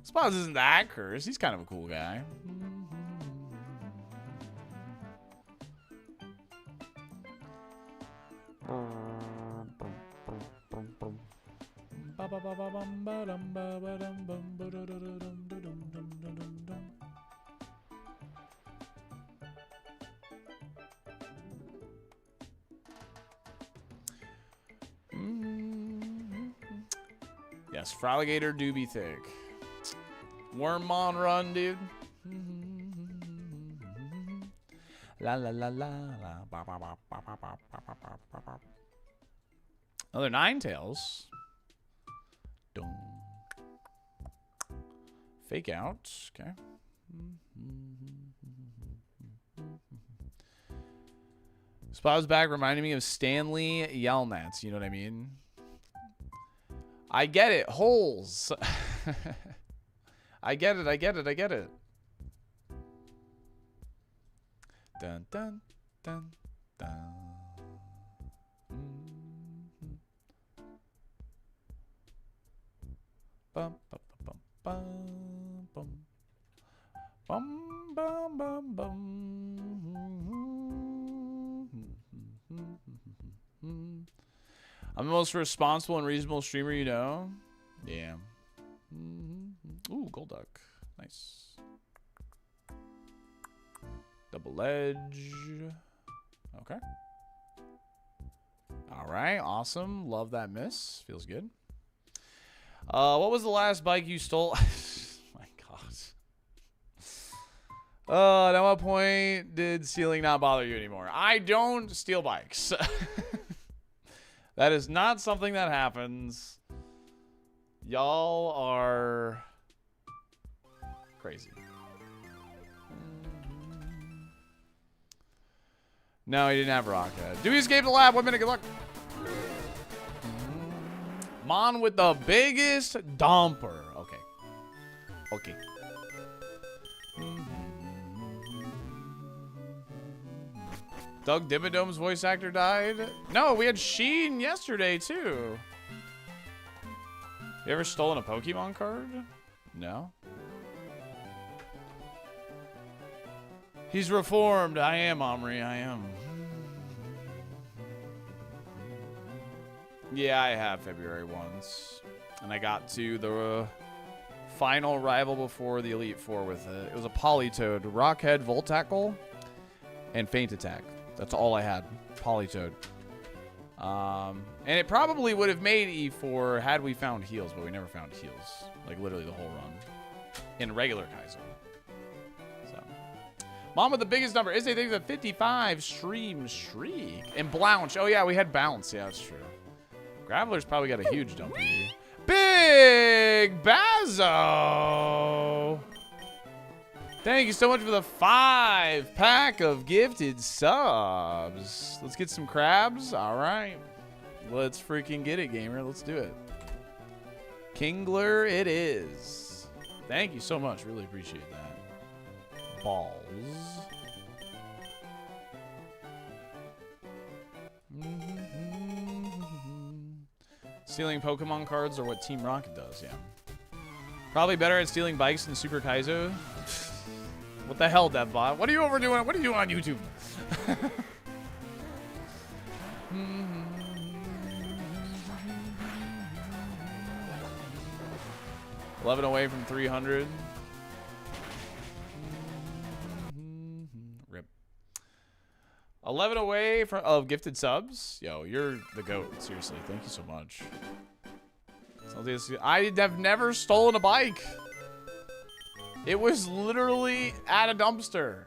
Spaz isn't that cursed. He's kind of a cool guy. Yes, Froligator do be thick. Wormmon run, dude. La la la la la. Ba, ba, ba, ba, ba, ba, ba, ba, ba, ba. Another Ninetales. Dong. Fake out. Okay. Spot's back reminding me of Stanley Yelnats. You know what I mean? I get it. Holes. I get it. I get it. I get it. Dun dun dun dun. Bum bum bum bum bum bum bum bum bum. I'm the most responsible and reasonable streamer you know. Yeah. Ooh, gold duck. Nice. Double edge. Okay. All right. Awesome. Love that miss. Feels good. What was the last bike you stole? My God. At what point did stealing not bother you anymore? I don't steal bikes. That is not something that happens. Y'all are crazy. No, he didn't have Rockhead. Do we escape the lab? 1 minute, good luck. Mon with the biggest dumper. Okay. Okay. Doug Dimmadome's voice actor died? No, we had Sheen yesterday, too. You ever stolen a Pokemon card? No. He's reformed. I am, Omri. I am. Yeah, I have February once. And I got to the final rival before the Elite Four with it. It was a Politoed, Rockhead, Voltackle, and Faint Attack. That's all I had. Politoed. And it probably would have made E4 had we found heals, but we never found heals. Like, literally the whole run. In regular Kaizo. So. Mom with the biggest number. Is they think that 55 stream shriek. And Blouch. Oh, yeah, we had Bounce. Yeah, that's true. Graveler's probably got a huge dumpy. Big Bazzo! Thank you so much for the 5-pack of gifted subs. Let's get some crabs. All right. Let's freaking get it, gamer. Let's do it. Kingler it is. Thank you so much. Really appreciate that. Balls. Stealing Pokemon cards are what Team Rocket does, yeah. Probably better at stealing bikes than Super Kaizo. What the hell, DevBot? What are you overdoing? What are you doing on YouTube? 11 away from 300. Rip. 11 away from gifted subs. Yo, you're the GOAT. Seriously, thank you so much. I have never stolen a bike. It was literally at a dumpster.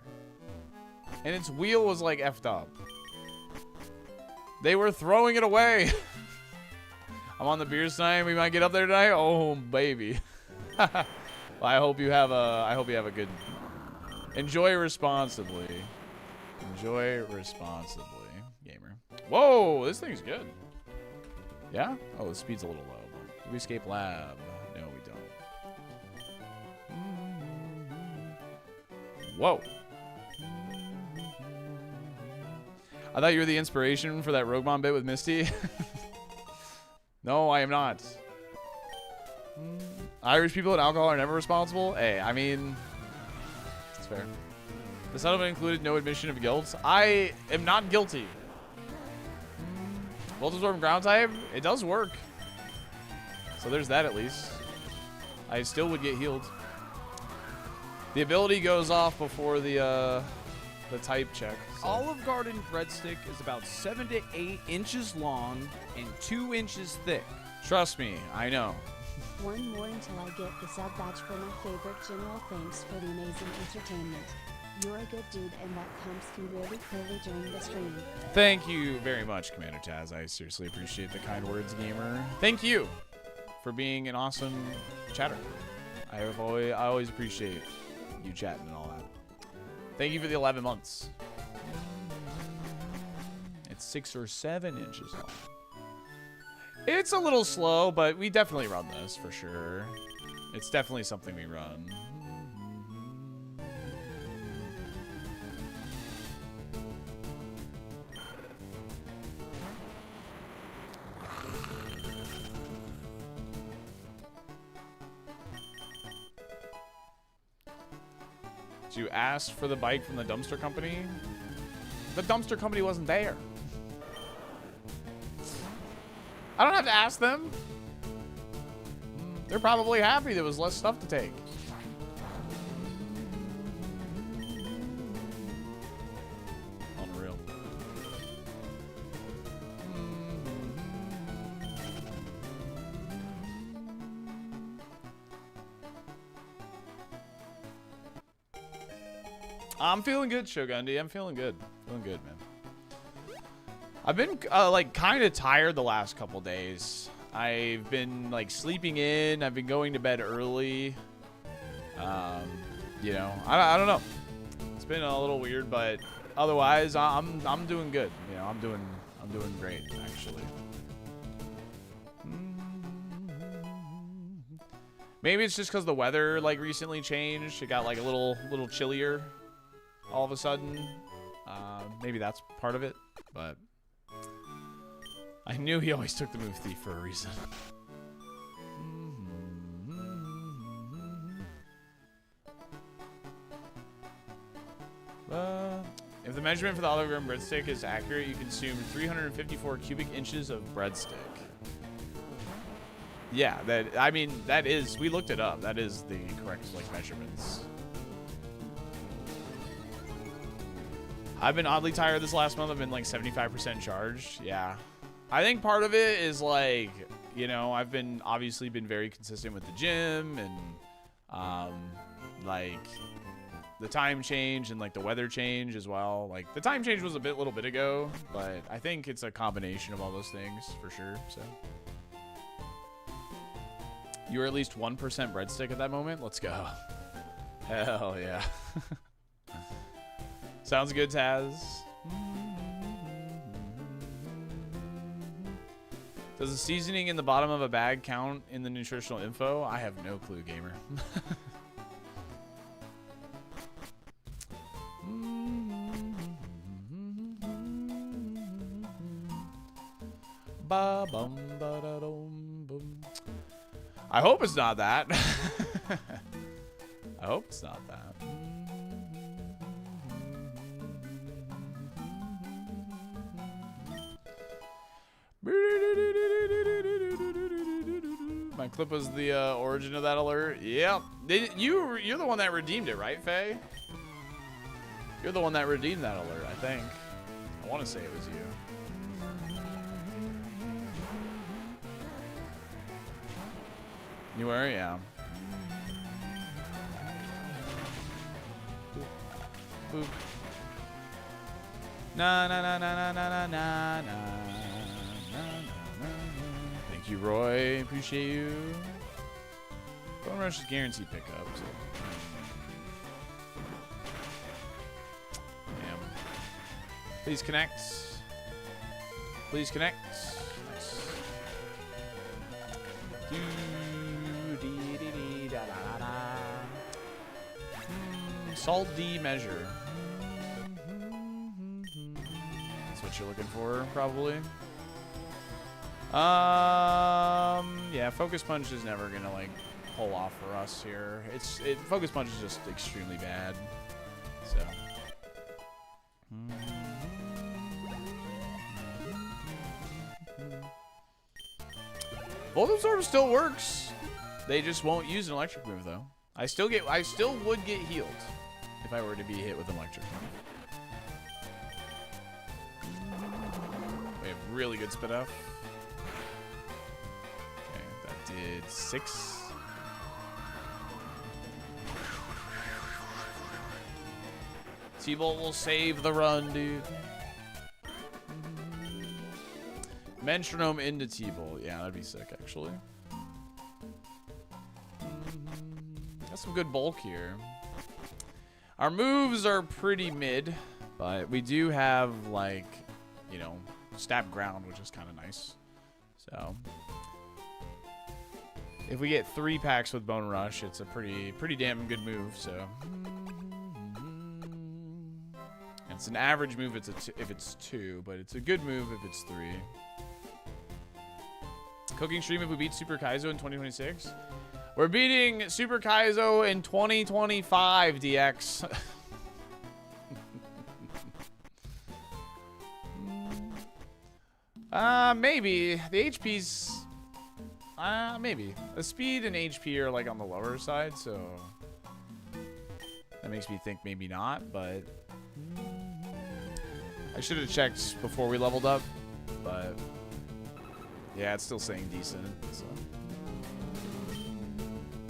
And its wheel was like effed up. They were throwing it away. I'm on the beer sign. We might get up there tonight. Oh, baby. Well, I hope you have a good. Enjoy responsibly. Enjoy responsibly, gamer. Whoa, this thing's good. Yeah? Oh, the speed's a little low. Do we escape lab? No, we don't. Whoa. I thought you were the inspiration for that Roguemon bit with Misty. No, I am not. Irish people and alcohol are never responsible. Hey, I mean, it's fair. The settlement included no admission of guilt. I am not guilty. Volt absorb ground type, it does work. So there's that at least. I still would get healed. The ability goes off before the type check. So. Olive Garden breadstick is about 7 to 8 inches long and 2 inches thick. Trust me, I know. One more until I get the sub badge for my favorite general. Thanks for the amazing entertainment. You're a good dude and that comes through really clearly during the stream. Thank you very much, Commander Taz. I seriously appreciate the kind words, gamer. Thank you for being an awesome chatter. I always appreciate you chatting and all that. Thank you for the 11 months. It's 6 or 7 inches long. It's a little slow, but we definitely run this for sure. It's definitely something we run. You asked for the bike from the dumpster company? The dumpster company wasn't there. I don't have to ask them. They're probably happy there was less stuff to take. Unreal. I'm feeling good, Shogundi. I'm feeling good. Feeling good, man. I've been like kind of tired the last couple days. I've been like sleeping in. I've been going to bed early. You know, I don't know. It's been a little weird, but otherwise, I'm doing good. You know, I'm doing great actually. Maybe it's just because the weather like recently changed. It got like a little chillier all of a sudden. Maybe that's part of it, but I knew he always took the move thief for a reason. If the measurement for the olive gram breadstick is accurate, you consume 354 cubic inches of breadstick. Yeah, I mean, that is, we looked it up. That is the correct like measurements. I've been oddly tired this last month. I've been like 75% charged. Yeah. I think part of it is like, you know, I've been obviously been very consistent with the gym and like the time change and like the weather change as well. Like the time change was a little bit ago, but I think it's a combination of all those things for sure. So you were at least 1% breadstick at that moment. Let's go. Hell yeah. Sounds good, Taz. Does the seasoning in the bottom of a bag count in the nutritional info? I have no clue, gamer. I hope it's not that. I hope it's not that. My clip was the origin of that alert. Yep. You're the one that redeemed it, right, Faye? You're the one that redeemed that alert, I think. I want to say it was you. You were? Yeah. Boop. Na na na na na na na na. Thank you, Roy. Appreciate you. Bone Rush is guaranteed pickup. So. Damn. Please connect. Please connect. Nice. Salt D measure. That's what you're looking for, probably. Yeah, Focus Punch is never gonna like pull off for us here. Focus Punch is just extremely bad. So. Volt Absorb still works. They just won't use an electric move though. I still would get healed if I were to be hit with an electric move. We have really good spit off. Okay, did 6. T-Bolt will save the run, dude. Metronome into T-Bolt. Yeah, that'd be sick, actually. That's some good bulk here. Our moves are pretty mid, but we do have, like, you know, stab ground, which is kind of nice. So, if we get 3 packs with Bone Rush, it's a pretty damn good move. So, it's an average move if it's 2, but it's a good move if it's 3. Cooking stream if we beat Super Kaizo in 2026. We're beating Super Kaizo in 2025, DX. Maybe. The HP's... maybe. The speed and HP are, like, on the lower side, so... That makes me think maybe not, but... I should have checked before we leveled up, but... Yeah, it's still saying decent, so...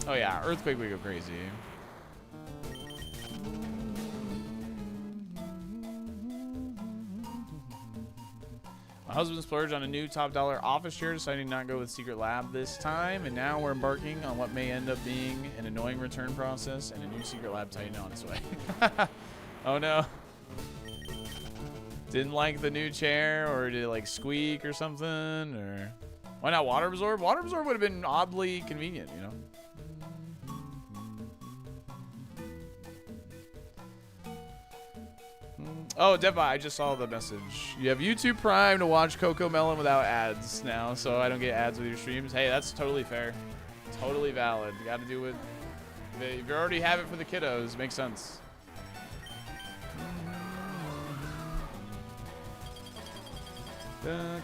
Oh yeah, Earthquake we go crazy. My husband splurged on a new top dollar office chair, deciding not to go with Secret Lab this time, and now we're embarking on what may end up being an annoying return process and a new Secret Lab Titan on its way. Oh no. Didn't like the new chair, or did it like squeak or something, or... Why not Water Absorb? Water Absorb would have been oddly convenient, you know? Oh, Deva, I just saw the message. You have YouTube Prime to watch Coco Melon without ads now, so I don't get ads with your streams. Hey, that's totally fair. Totally valid. You gotta do it. If you already have it for the kiddos, makes sense.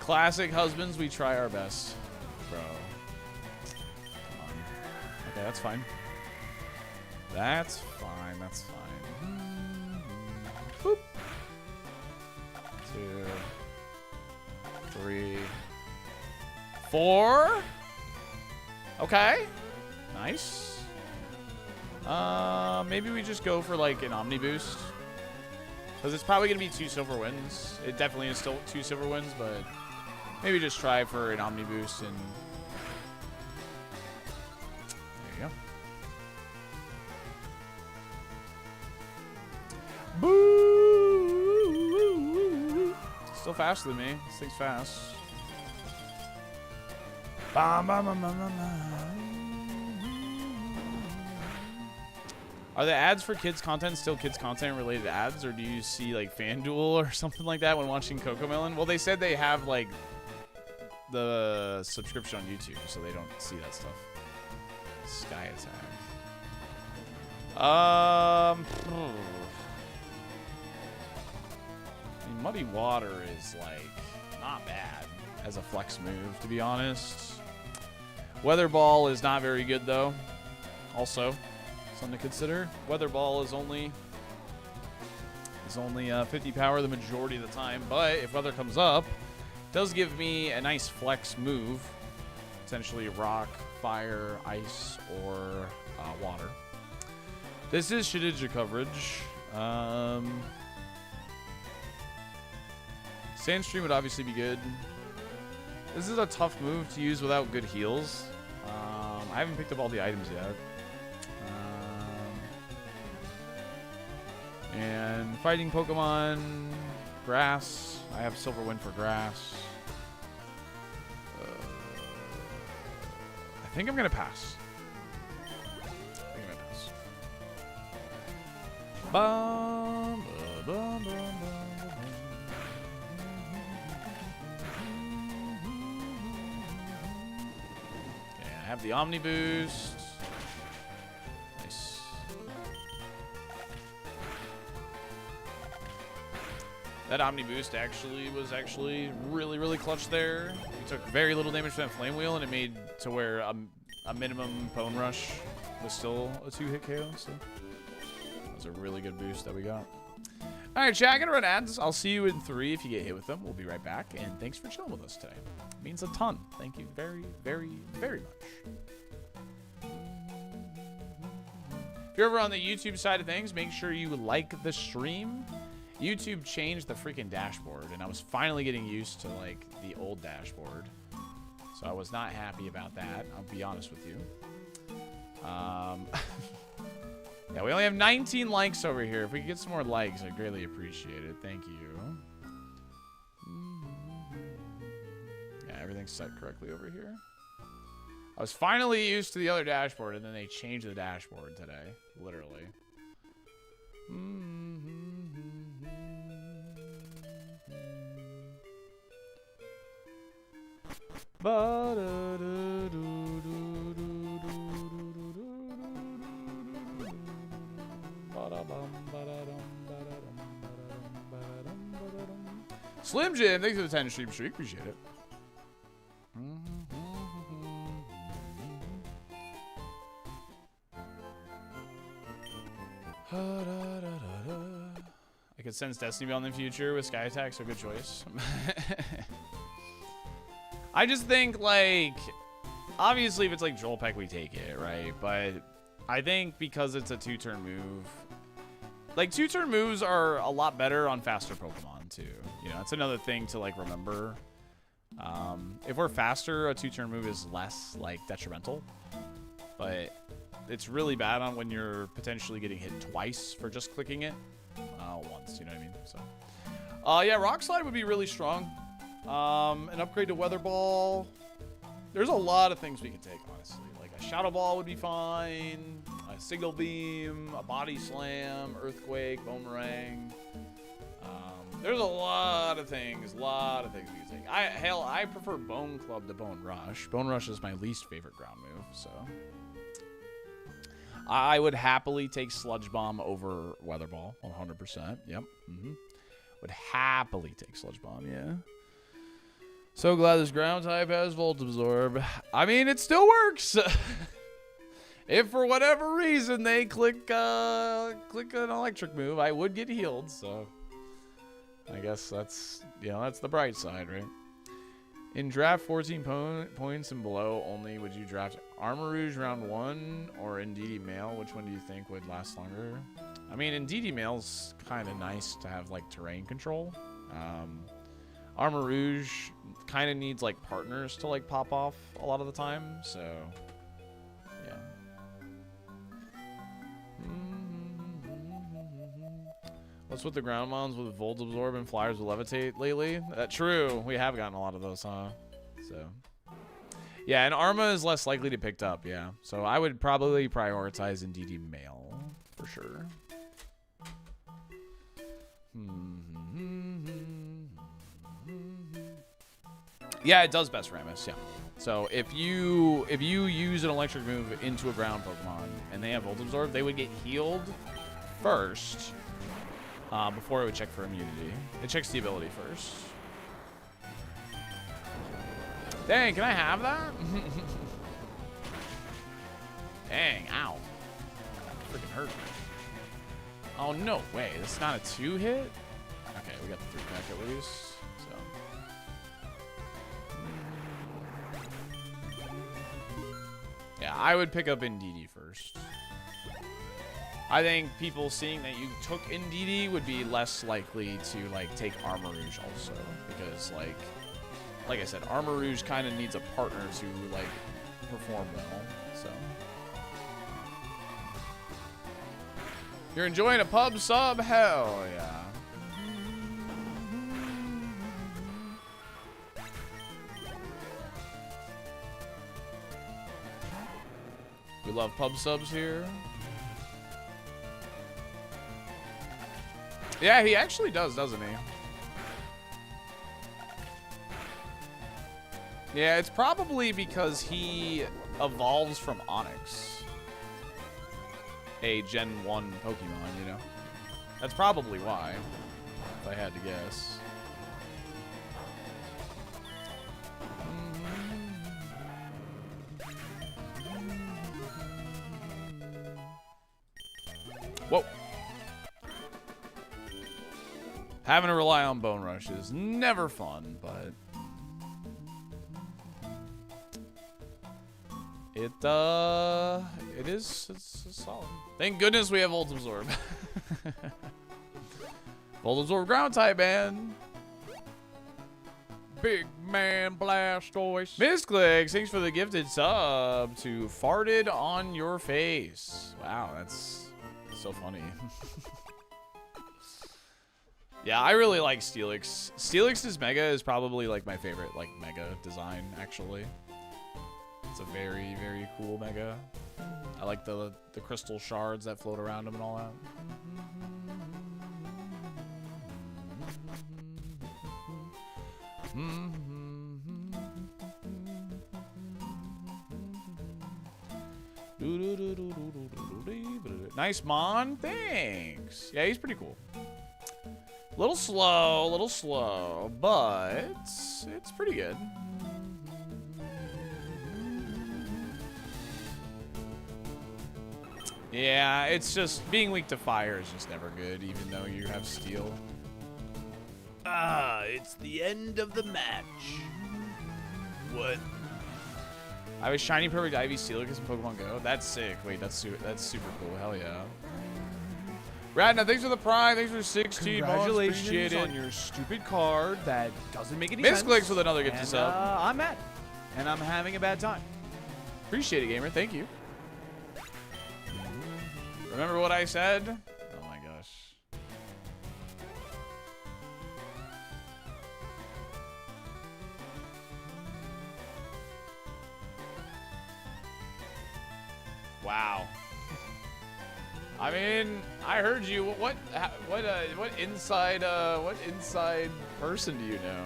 Classic husbands, we try our best. Bro. Come on. Okay, that's fine. That's fine, that's fine. Boop. 2, 3, 4. Okay. Nice. Maybe we just go for like an Omni Boost. Because it's probably going to be 2 silver wins. It definitely is still 2 silver wins, but maybe just try for an Omni Boost and... There you go. Boo! Still faster than me. This thing's fast. Bam, bam, bam, bam, bam. Are the ads for kids content still kids content related ads, or do you see like FanDuel or something like that when watching Cocomelon? Well, they said they have like the subscription on YouTube, so they don't see that stuff. Sky Attack. I mean, Muddy Water is like not bad as a flex move, to be honest. Weather Ball is not very good though. Also. Something to consider. Weather Ball is only 50 power the majority of the time, but if weather comes up, it does give me a nice flex move. Essentially rock, fire, ice, or water. This is Shedinja coverage. Sandstream would obviously be good. This is a tough move to use without good heals. I haven't picked up all the items yet. And fighting Pokemon, grass. I have Silver Wind for grass. I think I'm gonna pass. Bum, bum, bum, bum, bum. Okay, I have the Omni Boost. That Omni Boost was actually really, really clutch there. We took very little damage from that Flame Wheel, and it made to where a minimum Bone Rush was still a 2-hit KO. So that was a really good boost that we got. All right, chat, I'm gonna run ads. I'll see you in 3 if you get hit with them. We'll be right back, and thanks for chilling with us today. means a ton. Thank you very, very, very much. If you're over on the YouTube side of things, make sure you like the stream. YouTube changed the freaking dashboard, and I was finally getting used to, like, the old dashboard. So I was not happy about that. I'll be honest with you. Yeah, we only have 19 likes over here. If we could get some more likes, I'd greatly appreciate it. Thank you. Yeah, everything's set correctly over here. I was finally used to the other dashboard, and then they changed the dashboard today. Literally. Slim Jim, thanks for the 10 stream streak. Appreciate it. I could sense Destiny Bell in the future with Sky Attack, so good choice. I just think, like, obviously if it's like Joel Peck, we take it, right? But I think because it's a 2-turn move, like 2-turn moves are a lot better on faster Pokemon too. You know, that's another thing to like remember. If we're faster, a 2-turn move is less like detrimental, but it's really bad on when you're potentially getting hit twice for just clicking it. Once, you know what I mean? So, yeah, Rock Slide would be really strong. An upgrade to Weather Ball. There's a lot of things we could take, honestly. Like a Shadow Ball would be fine. A Signal Beam, a Body Slam, Earthquake, Boomerang. There's a lot of things we could take. I prefer Bone Club to Bone Rush. Bone Rush is my least favorite ground move, so. I would happily take Sludge Bomb over Weather Ball, 100%. Yep. Would happily take Sludge Bomb, yeah. So glad this ground type has Volt Absorb. I mean, it still works. If for whatever reason they click an electric move, I would get healed. So I guess that's, you know, that's the bright side, right? In draft 14 points and below only, would you draft Armor Rouge round 1 or Indeedee Mail? Which one do you think would last longer? I mean, Indeedee Mail's kind of nice to have, like, terrain control. Armor Rouge kind of needs, like, partners to, like, pop off a lot of the time, so, yeah. What's with the ground mons with Volt Absorb and Flyers with Levitate lately? True. We have gotten a lot of those, huh? So, yeah, and Arma is less likely to pick up, yeah. So I would probably prioritize Indeedee Mail for sure. Yeah, it does best Rammus, yeah. So if you use an electric move into a ground Pokemon and they have Volt Absorb, they would get healed first. Before it would check for immunity. It checks the ability first. Dang, can I have that? Dang, ow. That freaking hurt. Oh, no way. That's not a 2-hit? Okay, we got the 3-pack at least. So. Yeah, I would pick up Indeedee first. I think people seeing that you took Indeedee would be less likely to, like, take Armor Rouge also. Because, like I said, Armor Rouge kind of needs a partner to, like, perform well. So. You're enjoying a pub sub? Hell yeah. We love pub subs here. Yeah, he actually does, doesn't he? Yeah, it's probably because he evolves from Onix. A Gen 1 Pokemon, you know? That's probably why, if I had to guess. Whoa. Having to rely on Bone Rush is never fun, but It's solid. Thank goodness we have Volt Absorb. Volt Absorb ground type, man. Big man Blastoise. Misclicks, thanks for the gifted sub to Farted on Your Face. Wow, that's so funny. Yeah, I really like Steelix. Steelix's Mega is probably like my favorite like Mega design, actually. It's a very, very cool Mega. I like the crystal shards that float around him and all that. Nice Mon, thanks. Yeah, he's pretty cool. Little slow, but it's pretty good. Yeah, it's just being weak to fire is just never good, even though you have steel. Ah, it's the end of the match. What? I was shiny perfect Ivy Steelix in Pokemon Go. That's sick. Wait, that's super cool. Hell yeah. Radna, thanks for the prime. Thanks for 16 months. Congratulations Appreciate it. on your stupid card that doesn't make any Misclicks sense. with another gift to And, sub. I'm mad. And I'm having a bad time. Appreciate it, gamer. Thank you. Remember what I said? Oh my gosh. Wow. I mean, I heard you. What inside person do you know?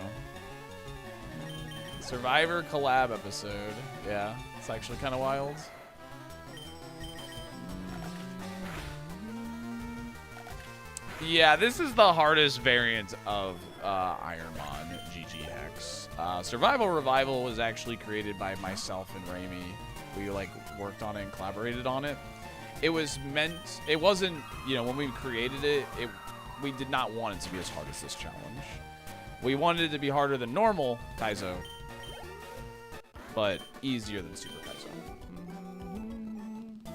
Survivor collab episode. Yeah, it's actually kind of wild. Yeah, this is the hardest variant of Ironmon GGX. Survival Revival was actually created by myself and Raimi. We like worked on it and collaborated on it. It wasn't, you know, when we created it, we did not want it to be as hard as this challenge. We wanted it to be harder than normal Kaizo, but easier than Super Kaizo.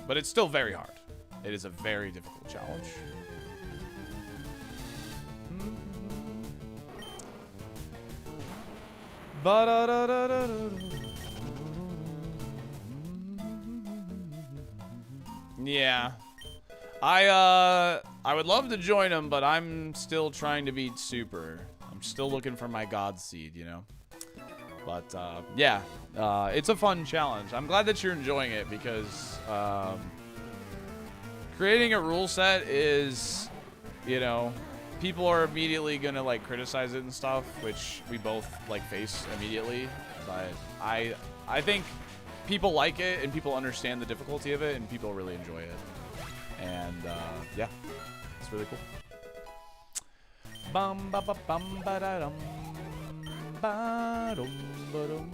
But it's still very hard. It is a very difficult challenge. Yeah. I would love to join them, but I'm still trying to beat Super. I'm still looking for my God Seed, you know? But, yeah. It's a fun challenge. I'm glad that you're enjoying it because, creating a rule set is, you know, people are immediately gonna, like, criticize it and stuff, which we both, like, face immediately. But I think people like it and people understand the difficulty of it and people really enjoy it. And yeah, it's really cool. Bum ba ba bum ba da dum ba dum ba dum.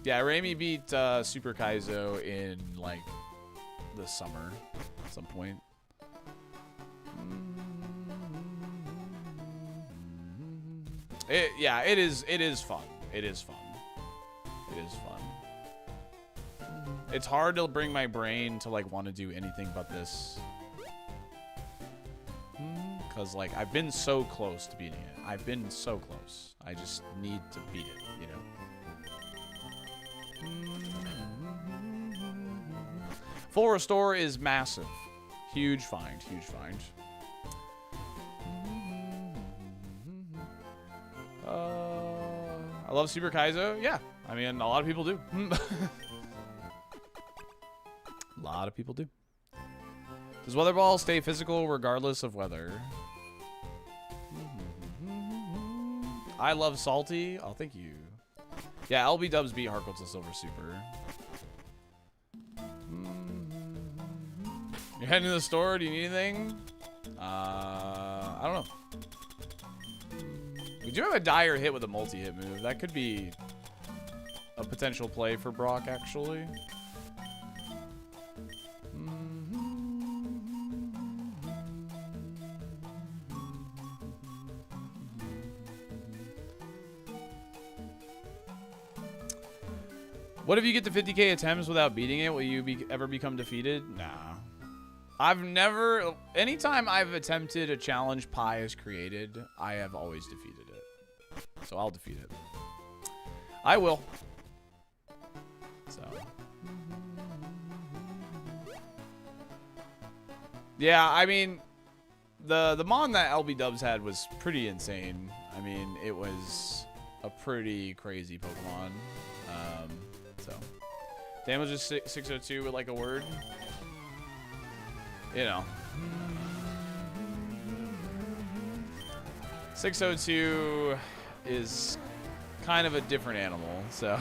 Yeah, Raimi beat Super Kaizo in like the summer at some point. Yeah, it is fun. It is fun. It is fun. It's hard to bring my brain to like want to do anything but this. Cause like I've been so close to beating it. I've been so close. I just need to beat it, you know. Full restore is massive. Huge find, huge find. I love Super Kaizo. Yeah, I mean, a lot of people do. A lot of people do. Does Weather Ball stay physical regardless of weather? I love Salty. Oh, thank you. Yeah, LB Dubs beat Harkle to Silver Super. You're heading to the store? Do you need anything? I don't know. We do have a dire hit with a multi-hit move. That could be a potential play for Brock, actually. What if you get to 50k attempts without beating it? Will you ever become defeated? Nah. I've never... Anytime I've attempted a challenge Pi has created, I have always defeated it. So I'll defeat it. I will. So... Yeah, I mean, the mon that LB Dubs had was pretty insane. I mean, it was a pretty crazy Pokemon. So, damage is 602 with like a word. You know. 602 is kind of a different animal, so.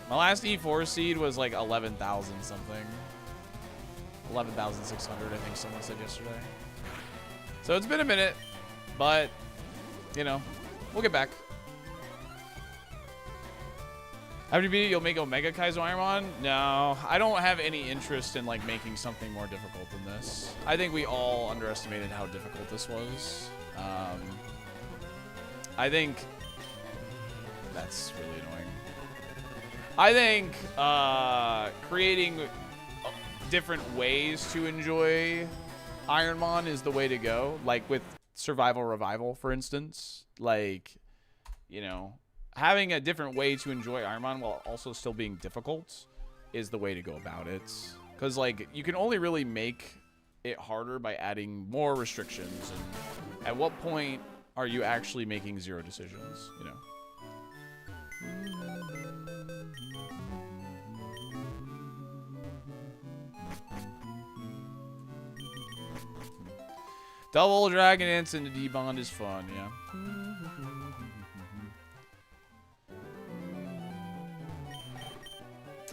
My last E4 seed was like 11,000 something. 11,600, I think someone said yesterday. So it's been a minute, but, you know, we'll get back. After you beat it, you'll make Omega Kaizo Ironmon? No, I don't have any interest in like making something more difficult than this. I think we all underestimated how difficult this was. I think that's really annoying. I think creating different ways to enjoy Ironmon is the way to go. Like with Survival Revival, for instance. Like, you know, having a different way to enjoy Ironmon while also still being difficult is the way to go about it. Because, like, you can only really make it harder by adding more restrictions. And at what point are you actually making zero decisions, you know? Double Dragon Dance into D-Bond is fun, yeah.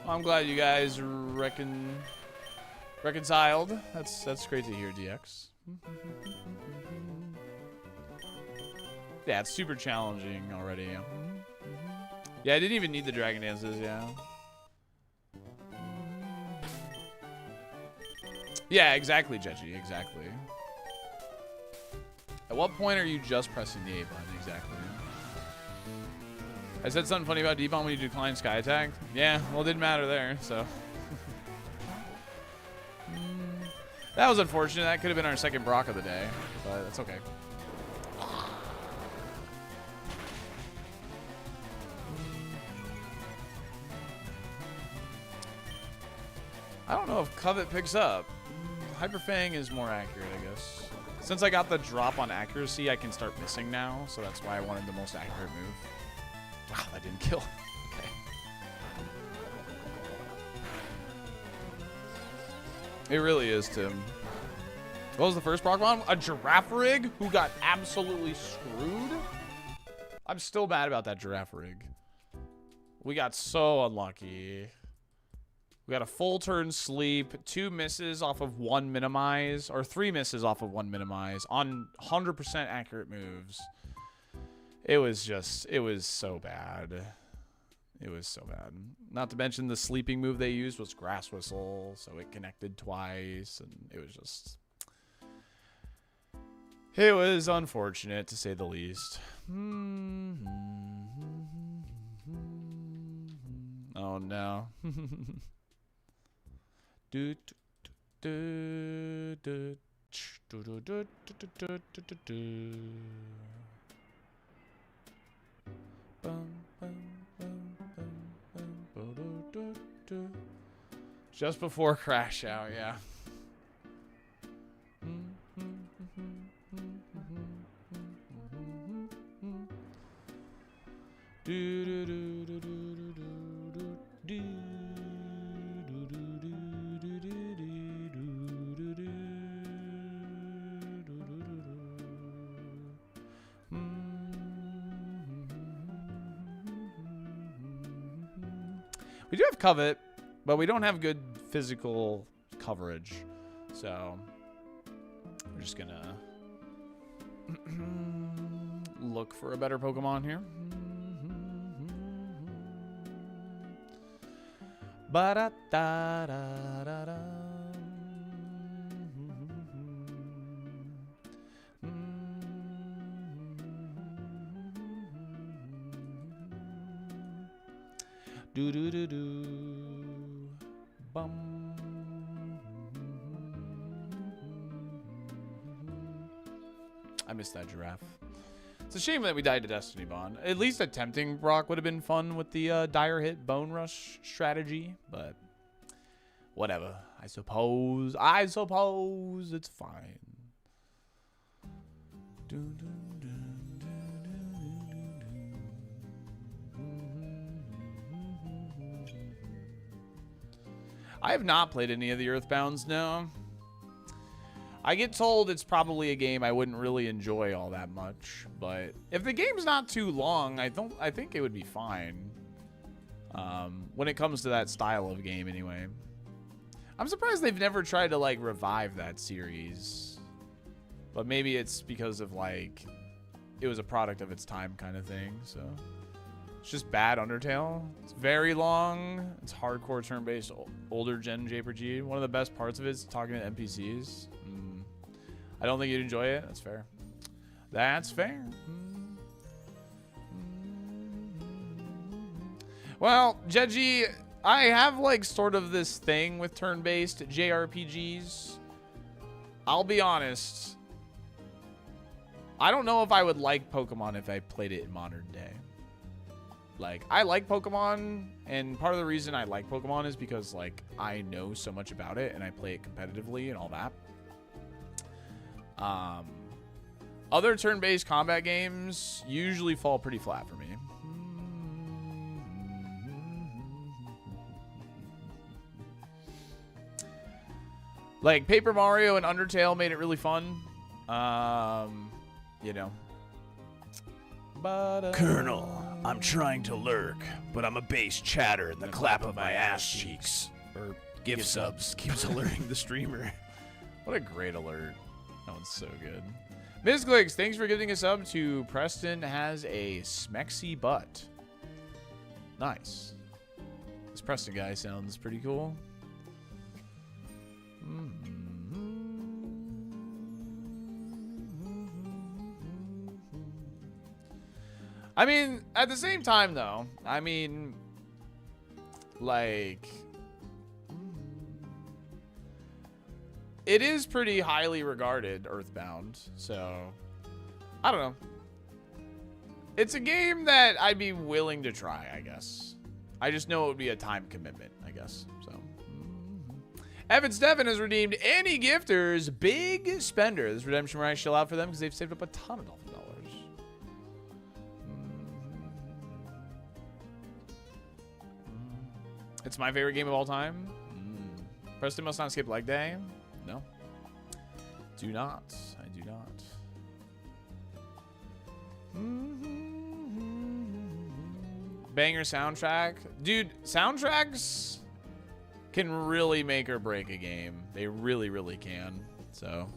I'm glad you guys reconciled. That's great to hear, DX. Yeah, it's super challenging already. Yeah, I didn't even need the Dragon Dances, yeah. Yeah, exactly, Jeji, exactly. At what point are you just pressing the A button? Exactly. I said something funny about D-Bomb when you declined Sky Attack. Yeah, well, it didn't matter there, so. That was unfortunate. That could have been our second Brock of the day, but that's okay. I don't know if Covet picks up. Hyper Fang is more accurate, I guess. Since I got the drop on accuracy, I can start missing now, so that's why I wanted the most accurate move. Wow, that didn't kill. Okay. It really is, Tim. What was the first Pokemon? A Giraffe Rig who got absolutely screwed? I'm still mad about that Giraffe Rig. We got so unlucky. We got a full turn sleep, 2 misses off of 1 minimize, or 3 misses off of 1 minimize on 100% accurate moves. It was so bad. It was so bad. Not to mention the sleeping move they used was Grass Whistle, so it connected twice, and it was just... It was unfortunate, to say the least. Oh, no. Just before crash out, yeah. We do have Covet, but we don't have good physical coverage. So we're just gonna look for a better Pokemon here. Ba-da-da-da-da-da. Do do do do. Bum. I missed that giraffe. It's a shame that we died to Destiny Bond. At least attempting Brock would have been fun with the dire hit bone rush strategy, but whatever. I suppose it's fine. I have not played any of the Earthbounds, no. I get told it's probably a game I wouldn't really enjoy all that much, but if the game's not too long, I think it would be fine. When it comes to that style of game, anyway. I'm surprised they've never tried to like revive that series, but maybe it's because of like it was a product of its time kind of thing. So it's just bad Undertale. It's very long. It's hardcore turn-based, older gen JRPG. One of the best parts of it is talking to NPCs. I don't think you'd enjoy it. That's fair. That's fair. Well, Jeji, I have like sort of this thing with turn-based JRPGs. I'll be honest. I don't know if I would like Pokemon if I played it in modern day. Like, I like Pokemon, and part of the reason I like Pokemon is because like I know so much about it and I play it competitively and all that. Other turn-based combat games usually fall pretty flat for me. Like Paper Mario and Undertale made it really fun. You know. But Colonel, I'm trying to lurk, but I'm a base chatter in the clap of my ass cheeks. or Gift subs keeps alerting the streamer. what a great alert. That one's so good. Ms. Gliggs, thanks for giving a sub to Preston Has a Smexy Butt. Nice. This Preston guy sounds pretty cool. I mean, at the same time, though, I mean, like, it is pretty highly regarded, Earthbound, so, I don't know. It's a game that I'd be willing to try, I guess. I just know it would be a time commitment, I guess, so. Evan Stefan has redeemed any gifters big spender. This redemption where I shell out for them because they've saved up a ton of Dolphin dollars. It's my favorite game of all time. Preston must not skip leg day. No. Do not. I do not. Banger soundtrack. Dude, soundtracks can really make or break a game. They really, really can. So,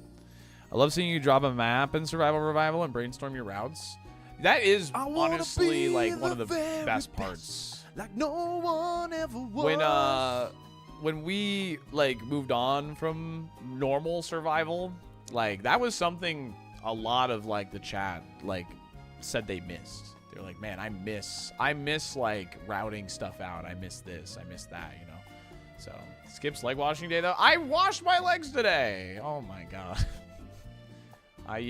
I love seeing you drop a map in Survival Revival and brainstorm your routes. That is honestly like one of the best parts. Like no one ever was. When we like moved on from normal survival, like that was something a lot of like the chat like said they missed. They're like, man, I miss like routing stuff out. I miss this. I miss that, you know. So skips leg washing day though. I washed my legs today. Oh my god. Oh my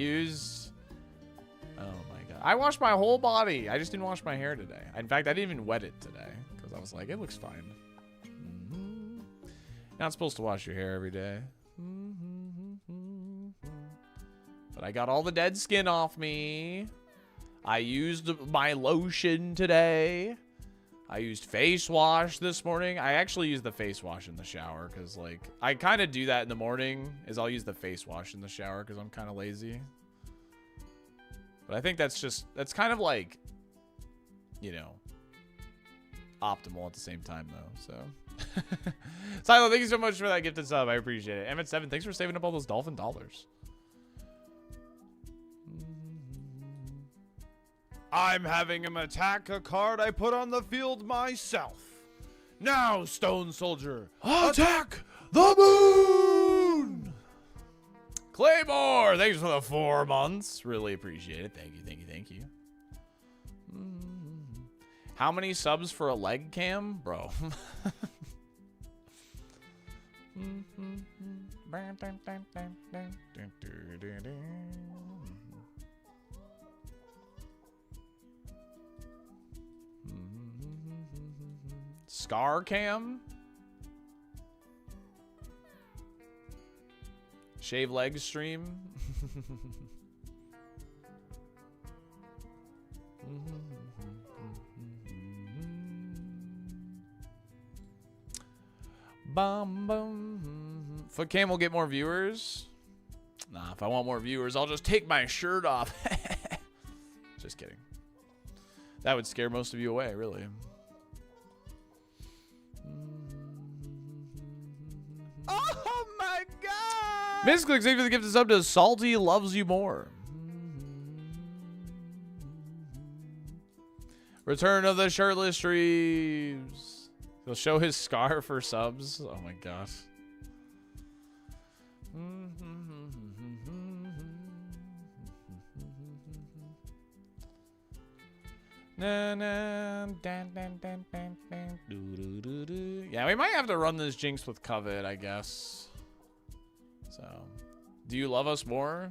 god. I washed my whole body. I just didn't wash my hair today. In fact, I didn't even wet it today because I was like, it looks fine. Not supposed to wash your hair every day. But I got all the dead skin off me. I used my lotion today. I used face wash this morning. I actually used the face wash in the shower because, like, I kind of do that in the morning is I'll use the face wash in the shower because I'm kind of lazy. But I think that's kind of like, you know, optimal at the same time, though, so. Silo, thank you so much for that gifted sub. I appreciate it. Emmett7, thanks for saving up all those dolphin dollars. I'm having him attack a card I put on the field myself. Now, Stone Soldier, attack the moon! Claymore, thanks for the 4 months. Really appreciate it. Thank you, thank you, thank you. How many subs for a leg cam? Bro. Scar cam? Shave legs stream? Bum, bum. Foot cam will get more viewers. Nah, if I want more viewers, I'll just take my shirt off. Just kidding. That would scare most of you away, really. Oh my god! Misclick, thank you for the gift of sub to Salty Loves You More. Return of the shirtless streams. He'll show his scar for subs. Oh my gosh. Yeah, we might have to run this Jinx with Covet, I guess. So, do you love us more?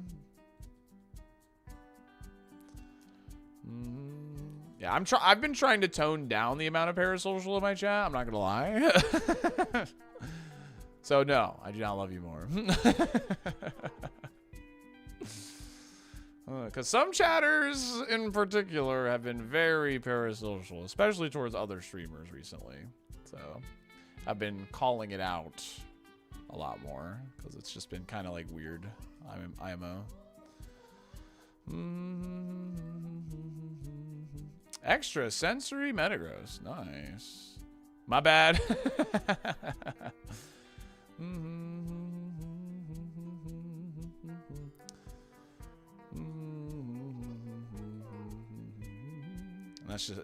Yeah, I've been trying to tone down the amount of parasocial in my chat. I'm not gonna lie. So no, I do not love you more. Because some chatters in particular have been very parasocial, especially towards other streamers recently. So I've been calling it out a lot more because it's just been kind of like weird. IMO. Extra sensory metagross. Nice. My bad.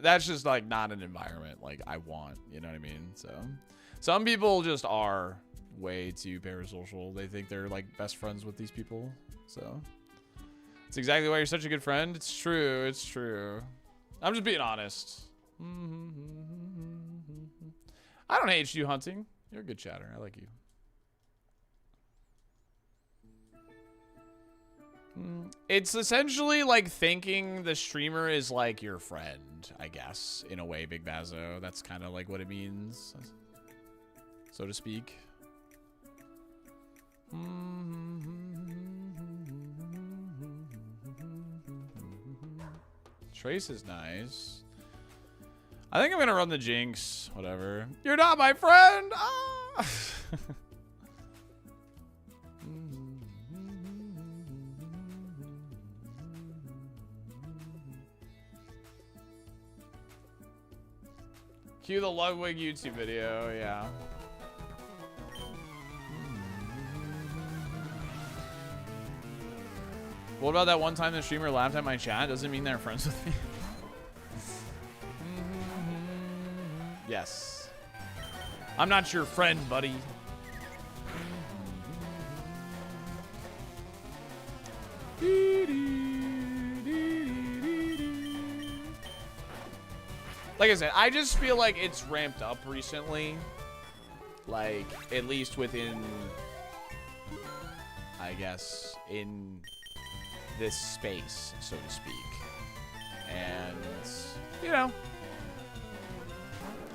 That's just like not an environment like I want, you know what I mean? So some people just are way too parasocial. They think they're like best friends with these people. So it's exactly why you're such a good friend. It's true. It's true. I'm just being honest. I don't hate you, Hunting. You're a good chatter. I like you. It's essentially like thinking the streamer is like your friend, I guess, in a way, Big Bazo. That's kind of like what it means, so to speak. Trace is nice. I think I'm gonna run the Jinx. Whatever. You're not my friend! Ah! Cue the Ludwig YouTube video, yeah. What about that one time the streamer laughed at my chat? Doesn't mean they're friends with me. Yes. I'm not your friend, buddy. Like I said, I just feel like it's ramped up recently. Like, at least within, I guess, in this space, so to speak. And, you know,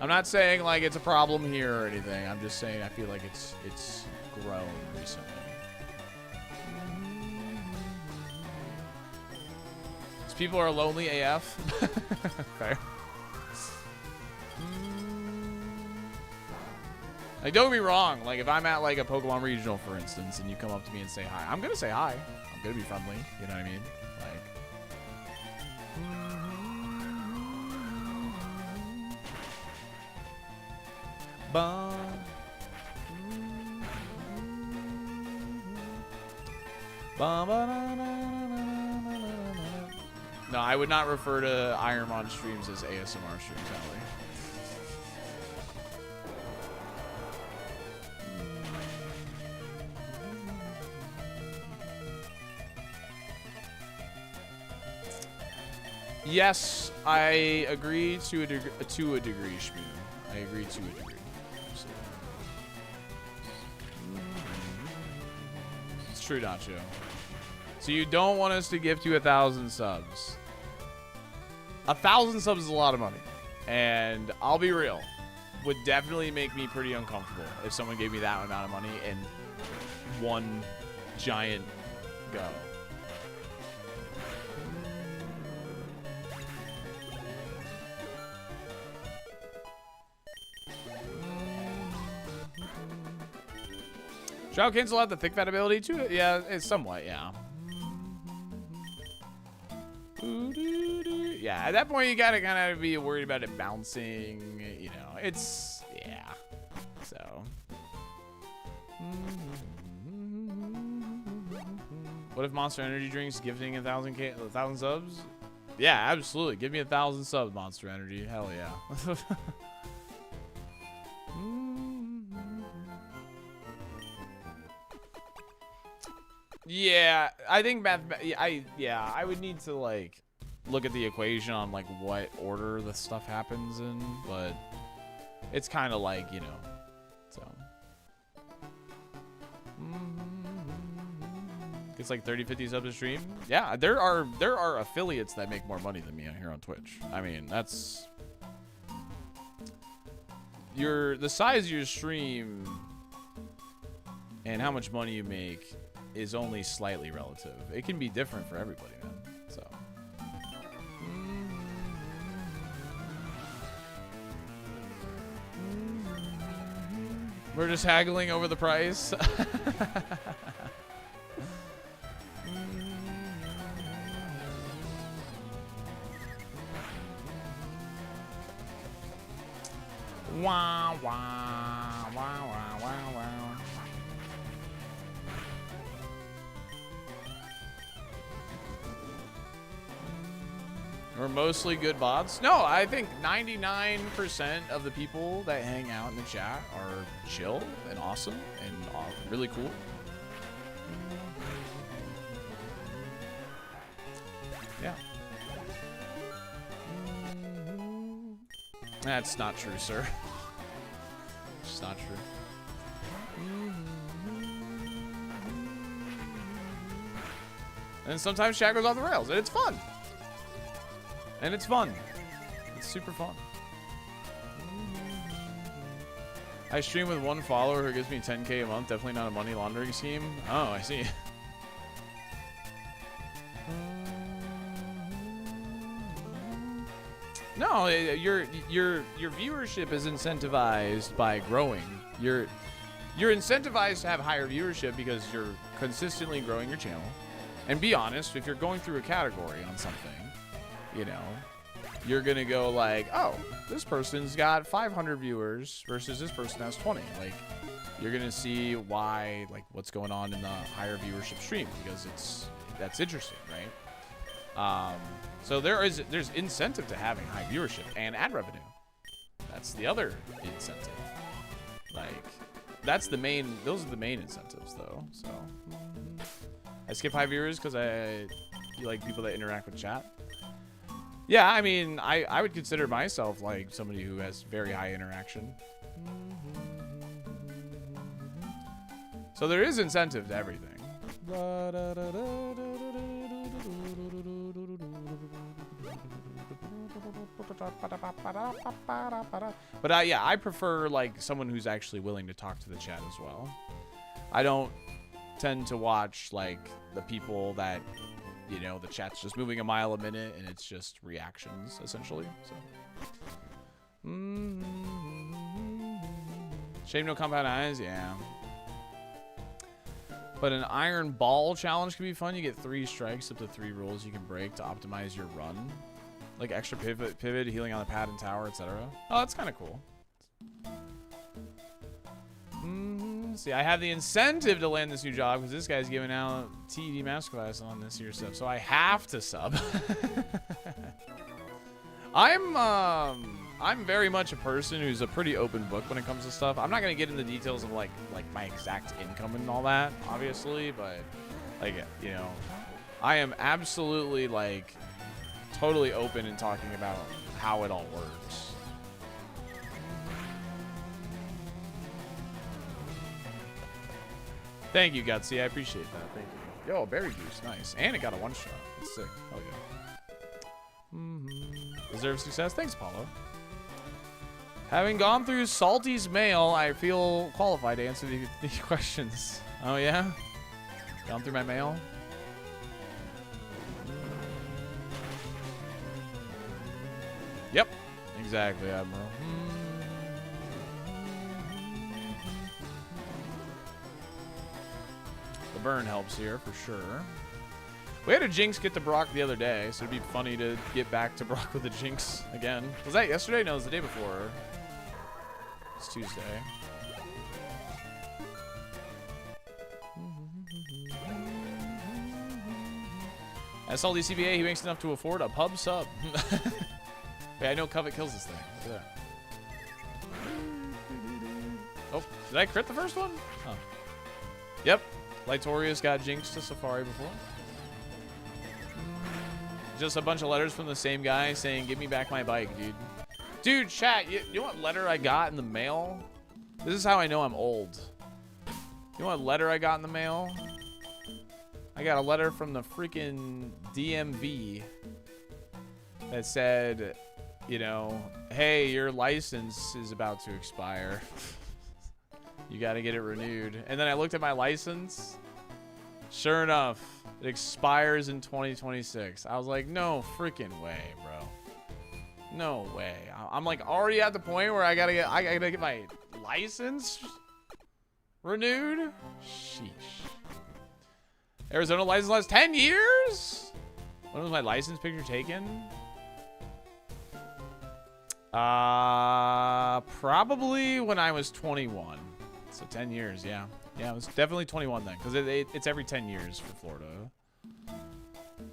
I'm not saying like it's a problem here or anything. I'm just saying I feel like it's grown recently. These people are lonely AF. Fair. Like, don't get me wrong. Like, if I'm at like a Pokemon regional, for instance, and you come up to me and say hi, I'm gonna say hi. I'm gonna be friendly. You know what I mean? No, I would not refer to Ironmon streams as ASMR streams, Allie. Yes, I agree to a degree, Shmoo. I agree to a degree. Absolutely. It's true, Nacho. So you don't want us to gift you 1,000 subs. 1,000 subs is a lot of money. And I'll be real. Would definitely make me pretty uncomfortable if someone gave me that amount of money in one giant go. Shall I cancel out the thick fat ability too? Yeah, it's somewhat, yeah. Yeah, at that point you gotta kind of be worried about it bouncing, you know, it's, yeah, so. What if Monster Energy drinks gifting 1,000 subs? Yeah, absolutely, give me 1,000 subs, Monster Energy, hell yeah. Yeah, I think I would need to like look at the equation on like what order the stuff happens in, but it's kind of like, you know, so it's like 30-50 subs a stream. Yeah, there are affiliates that make more money than me here on Twitch. I mean, that's the size of your stream and how much money you make is only slightly relative. It can be different for everybody, man. So we're just haggling over the price. Wah, wah, wah, wah, wah, wah. We're mostly good bots. No, I think 99% of the people that hang out in the chat are chill and awesome and really cool. Yeah. That's not true, sir. It's not true. And sometimes chat goes off the rails, and it's fun. And it's fun. It's super fun. I stream with one follower who gives me 10K a month. Definitely not a money laundering scheme. Oh, I see. No, your viewership is incentivized by growing. You're incentivized to have higher viewership because you're consistently growing your channel. And be honest, if you're going through a category on something, you know, you're gonna go like, oh, this person's got 500 viewers versus this person has 20. Like, you're gonna see why, like, what's going on in the higher viewership stream because that's interesting, right? So there's incentive to having high viewership and ad revenue. That's the other incentive. Like, those are the main incentives though. So I skip high viewers because you like people that interact with chat. Yeah, I mean, I would consider myself like somebody who has very high interaction. So there is incentive to everything. But yeah, I prefer like someone who's actually willing to talk to the chat as well. I don't tend to watch like the people that, you know, the chat's just moving a mile a minute and it's just reactions essentially. So shame no compound eyes, yeah. But an iron ball challenge can be fun. You get 3 strikes, up to 3 rolls you can break to optimize your run. Like extra pivot, healing on the pad and tower, etc. Oh, that's kind of cool. See, I have the incentive to land this new job because this guy's giving out TD Master Class on this year's stuff, so I have to sub. I'm very much a person who's a pretty open book when it comes to stuff. I'm not gonna get into details of like my exact income and all that, obviously, but like, you know, I am absolutely like totally open in talking about how it all works. Thank you, Gutsy. I appreciate that. Thank you. Yo, berry juice. Nice. And it got a one-shot. That's sick. Oh, yeah. Deserve success. Thanks, Paulo. Having gone through Salty's mail, I feel qualified to answer these questions. Oh, yeah? Gone through my mail? Yep. Exactly, Admiral. The burn helps here, for sure. We had a Jinx get to Brock the other day, so it'd be funny to get back to Brock with a Jinx again. Was that yesterday? No, it was the day before. It's Tuesday. At Salty CBA, he makes enough to afford a pub sub. Wait, I know Covet kills this thing. Look at that. Oh, did I crit the first one? Oh. Yep. Lightorius got Jinx to Safari before. Just a bunch of letters from the same guy saying, give me back my bike, dude. Dude, chat, you know what letter I got in the mail? This is how I know I'm old. You know what letter I got in the mail? I got a letter from the freaking DMV that said, you know, hey, your license is about to expire. You got to get it renewed. And then I looked at my license. Sure enough, it expires in 2026. I was like, no freaking way, bro. No way. I'm like already at the point where I gotta get my license renewed. Sheesh. Arizona license lasts 10 years? When was my license picture taken? Probably when I was 21. So 10 years, yeah. Yeah, it was definitely 21 then, because it's every 10 years for Florida.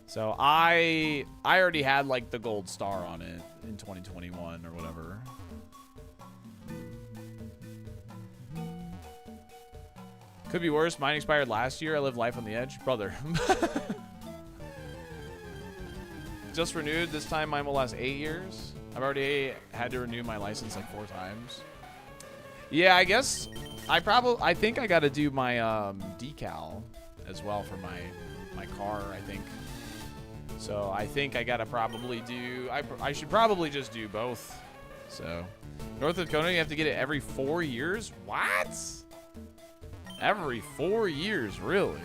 So I already had like the gold star on it in 2021 or whatever. Could be worse. Mine expired last year. I lived life on the edge. Brother. Just renewed. This time mine will last 8 years. I've already had to renew my license like 4 times. Yeah, I guess I think I got to do my decal as well for my car, I think. So I think I got to probably do, I should probably just do both. So North Dakota, you have to get it every 4 years? What? Every 4 years, really?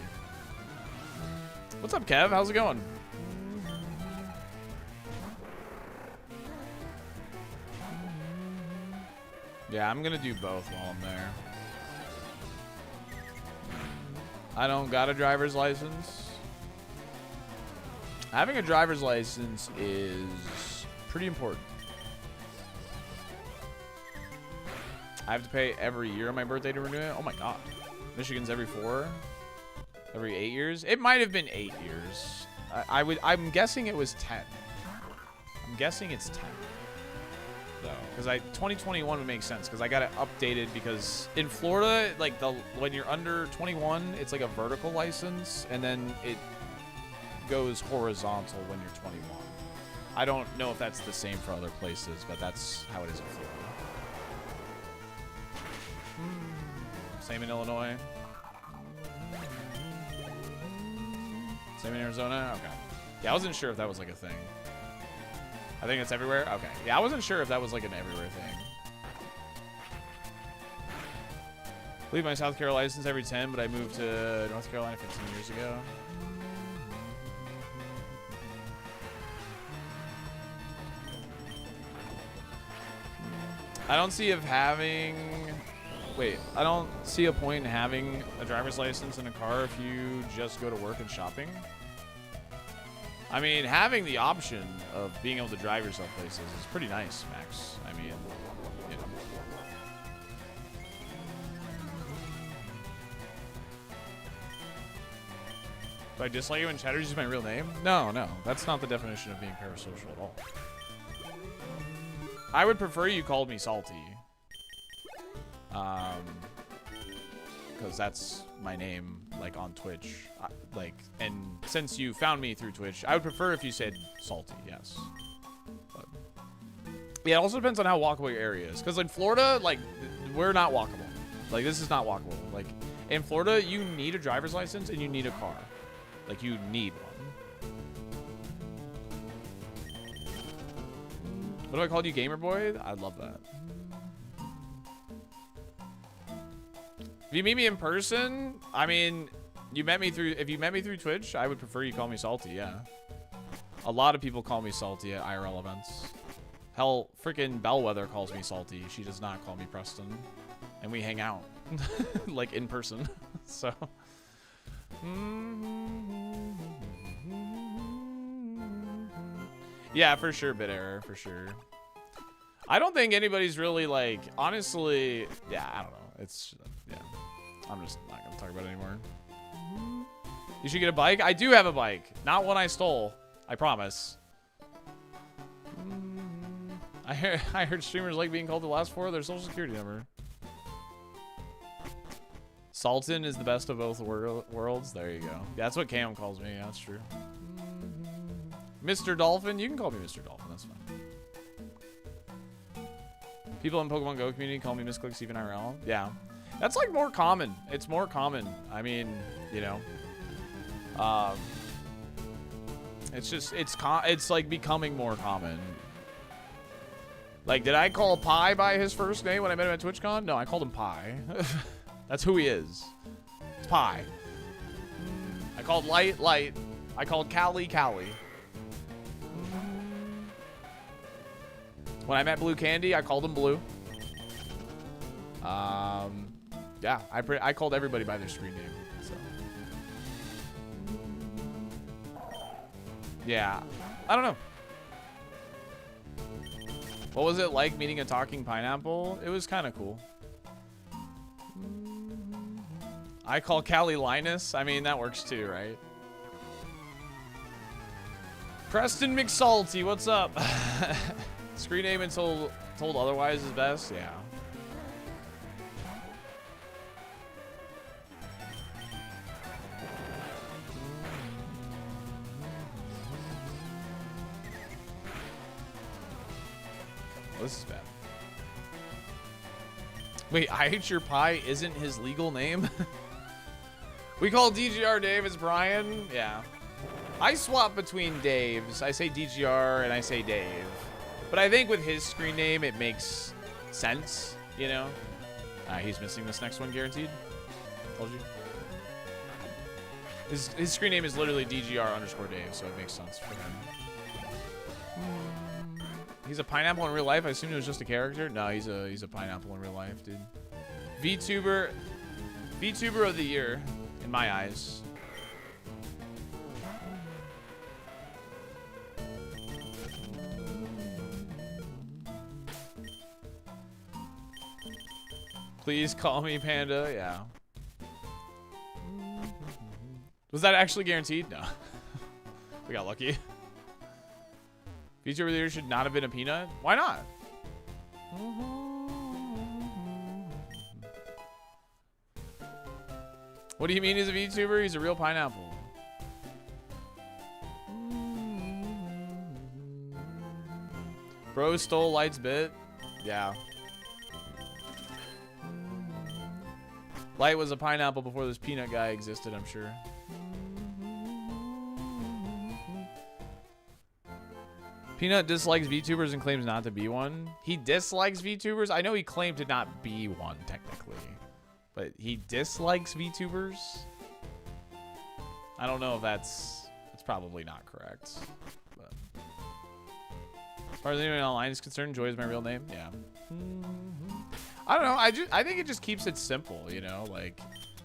What's up, Kev? How's it going? Yeah, I'm gonna do both while I'm there. I don't got a driver's license. Having a driver's license is pretty important. I have to pay every year on my birthday to renew it. Oh my god. Michigan's every 4? Every 8 years? It might have been 8 years. I'm guessing it was 10. I'm guessing it's 10. Though, because 2021 would make sense because I got it updated because in Florida, like when you're under 21, it's like a vertical license, and then it goes horizontal when you're 21. I don't know if that's the same for other places, but that's how it is in Florida. Same in Illinois. Same in Arizona. Okay. Yeah, I wasn't sure if that was like a thing. I think it's everywhere? Okay. Yeah, I wasn't sure if that was like an everywhere thing. I leave my South Carolina license every 10, but I moved to North Carolina 15 years ago. I don't see I don't see a point in having a driver's license in a car if you just go to work and shopping. I mean, having the option of being able to drive yourself places is pretty nice, Max. I mean, you know. Do I dislike you when Chatter uses my real name? No, that's not the definition of being parasocial at all. I would prefer you called me Salty. Because that's my name, like, on Twitch. Like, and since you found me through Twitch, I would prefer if you said Salty, yes. But yeah, it also depends on how walkable your area is. Because in Florida, like, we're not walkable. Like, this is not walkable. Like, in Florida, you need a driver's license and you need a car. Like, you need one. What do I call you, Gamer Boy? I love that. If you meet me in person, I mean, if you met me through Twitch, I would prefer you call me Salty, yeah. A lot of people call me Salty at IRL events. Hell, freaking Bellwether calls me Salty. She does not call me Preston. And we hang out. Like, in person. So. Yeah, for sure, Bit Error, for sure. I don't think anybody's really, like, honestly, yeah, I don't know. It's, yeah. I'm just not going to talk about it anymore. You should get a bike. I do have a bike. Not one I stole. I promise. I heard streamers like being called the last four of their social security number. Sultan is the best of both worlds. There you go. Yeah, that's what Cam calls me. Yeah, that's true. Mr. Dolphin. You can call me Mr. Dolphin. That's fine. People in Pokemon Go community call me Misclicks even IRL. Yeah. That's like more common. It's more common. I mean, you know. It's just, it's like becoming more common. Like, did I call Pi by his first name when I met him at TwitchCon? No, I called him Pi. That's who he is. It's Pi. I called Light, Light. I called Callie, Callie. When I met Blue Candy, I called him Blue. Yeah, I called everybody by their screen name. So. Yeah, I don't know. What was it like meeting a talking pineapple? It was kind of cool. I call Callie Linus. I mean, that works too, right? Preston McSalty, what's up? Screen name until told otherwise is best. Yeah. Oh, this is bad. Wait, I Hate Your Pie isn't his legal name? We call DGR Dave as Brian? Yeah. I swap between Daves. I say DGR and I say Dave. But I think with his screen name, it makes sense, you know? He's missing this next one, guaranteed. Told you. His screen name is literally DGR_Dave, so it makes sense for him. He's a pineapple in real life. I assumed it was just a character. No, he's a pineapple in real life, dude. VTuber of the year, in my eyes. Please call me Panda. Yeah. Was that actually guaranteed? No. We got lucky. VTuber leader should not have been a peanut. Why not? What do you mean he's a VTuber? He's a real pineapple. Bro stole Light's bit. Yeah. Light was a pineapple before this peanut guy existed, I'm sure. Peanut dislikes VTubers and claims not to be one. He dislikes VTubers? I know he claimed to not be one, technically. But he dislikes VTubers? I don't know if that's probably not correct. But as far as anyone online is concerned, Joy is my real name. Yeah. I don't know. I think it just keeps it simple, you know, like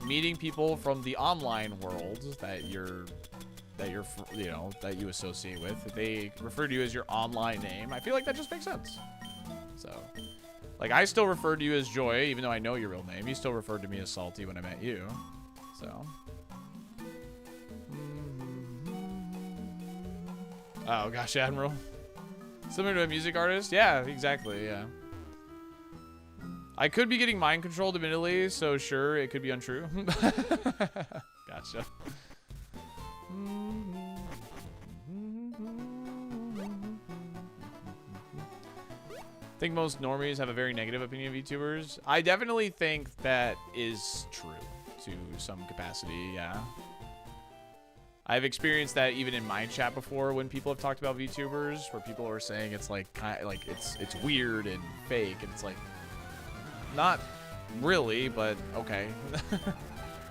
meeting people from the online world that you associate with. If they refer to you as your online name, I feel like that just makes sense. So, like, I still refer to you as Joy, even though I know your real name. You still referred to me as Salty when I met you. So. Oh gosh, Admiral. Similar to a music artist? Yeah, exactly. Yeah. I could be getting mind controlled admittedly, so sure, it could be untrue. Gotcha. I think most normies have a very negative opinion of VTubers. I definitely think that is true to some capacity, yeah. I've experienced that even in my chat before when people have talked about VTubers, where people are saying it's like it's weird and fake, and it's like not really, but okay.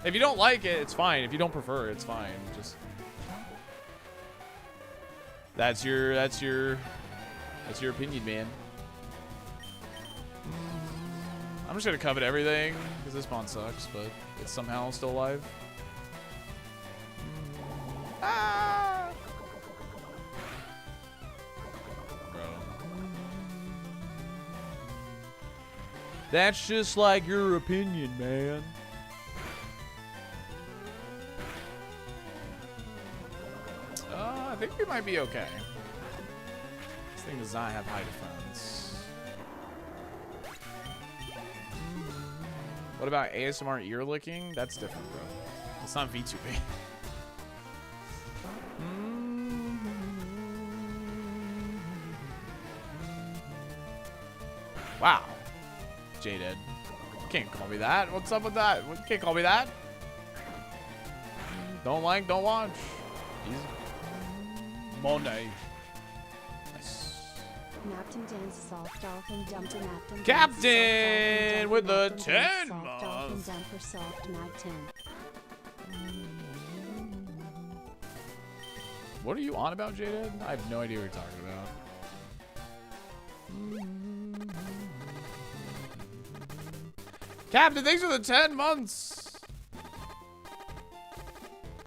If you don't like it, it's fine. If you don't prefer it, it's fine. Just that's your opinion, man. I'm just gonna covet everything because this spawn sucks, but it's somehow still alive. Ah! Bro. That's just like your opinion, man. I think we might be okay. This thing does not have high defense. What about ASMR ear licking? That's different, bro. It's not VTubing. Wow. Jaded. You can't call me that. What's up with that? You can't call me that. Don't like, don't watch. Easy. Monday. Nice. Captain with the 10 months. What are you on about, Jaded? I have no idea what you're talking about. Captain, thanks for the 10 months.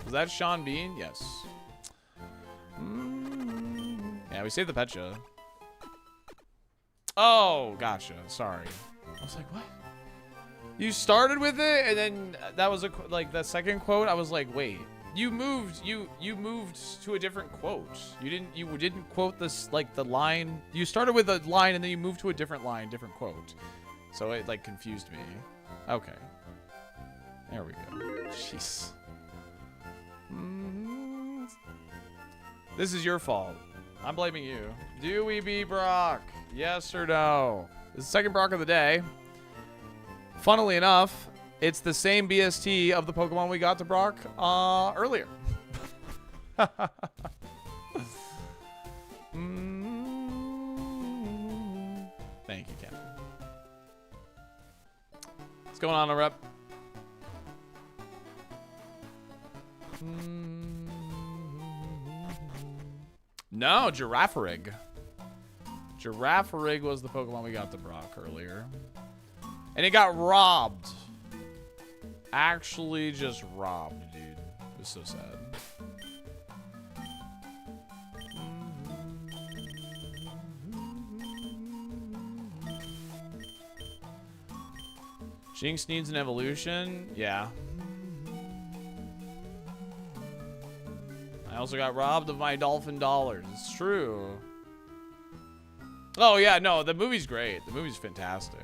Was that Sean Bean? Yes. Yeah, we saved the Pecha. Oh, gotcha. Sorry. I was like, what? You started with it, and then that was like the second quote. I was like, wait. You moved to a different quote. You didn't quote this like the line. You started with a line and then you moved to a different line, different quote. So it like confused me. Okay. There we go. Jeez. This is your fault. I'm blaming you. Do we beat Brock? Yes or no? This is the second Brock of the day. Funnily enough, it's the same BST of the Pokemon we got to Brock earlier. Thank you, Captain. What's going on, Rep? No, Girafarig. Girafarig was the Pokemon we got to Brock earlier. And it got robbed. Actually just robbed, dude. It was so sad. Jinx needs an evolution? Yeah. I also got robbed of my dolphin dollars. It's true. Oh, yeah, no, the movie's great. The movie's fantastic.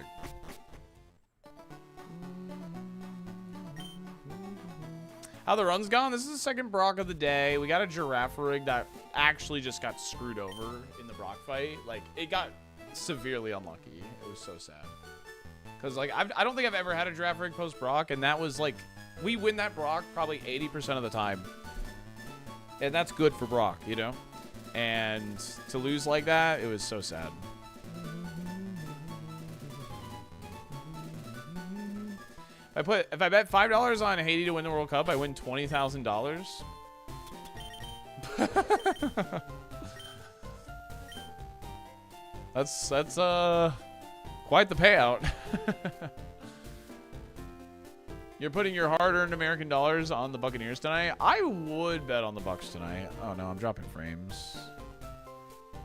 How the run's gone? This is the second Brock of the day. We got a Girafarig that actually just got screwed over in the Brock fight. Like, it got severely unlucky. It was so sad. Because, like, I don't think I've ever had a Girafarig post Brock, and that was, like, we win that Brock probably 80% of the time. And that's good for Brock, you know? And to lose like that, it was so sad. If I bet $5 on Haiti to win the World Cup, I win $20,000. That's quite the payout. You're putting your hard-earned American dollars on the Buccaneers tonight? I would bet on the Bucs tonight. Oh no, I'm dropping frames.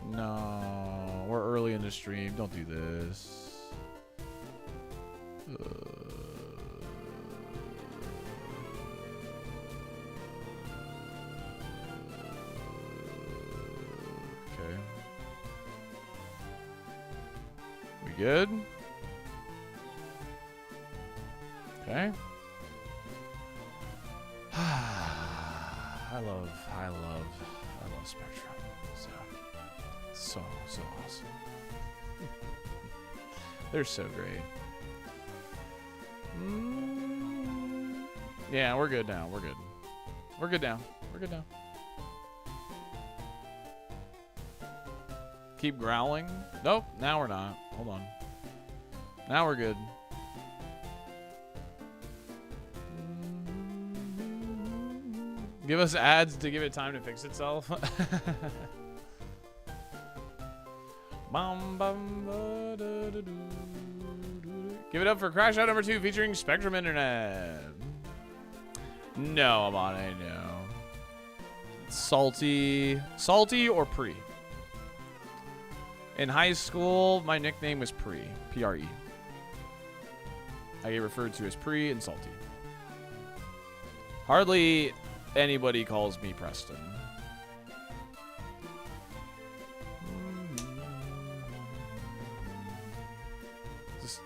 No, we're early in the stream. Don't do this. Okay. We good? Okay. I love Spectrum. So awesome. They're so great. Yeah, we're good now. We're good. We're good now. We're good now. Keep growling. Nope, now we're not. Hold on. Now we're good. Give us ads to give it time to fix itself. Give it up for Crash Out number 2 featuring Spectrum Internet. No, I'm on it. No. Salty or Pre? In high school, my nickname was Pre. P-R-E. I get referred to as Pre and Salty. Hardly anybody calls me Preston.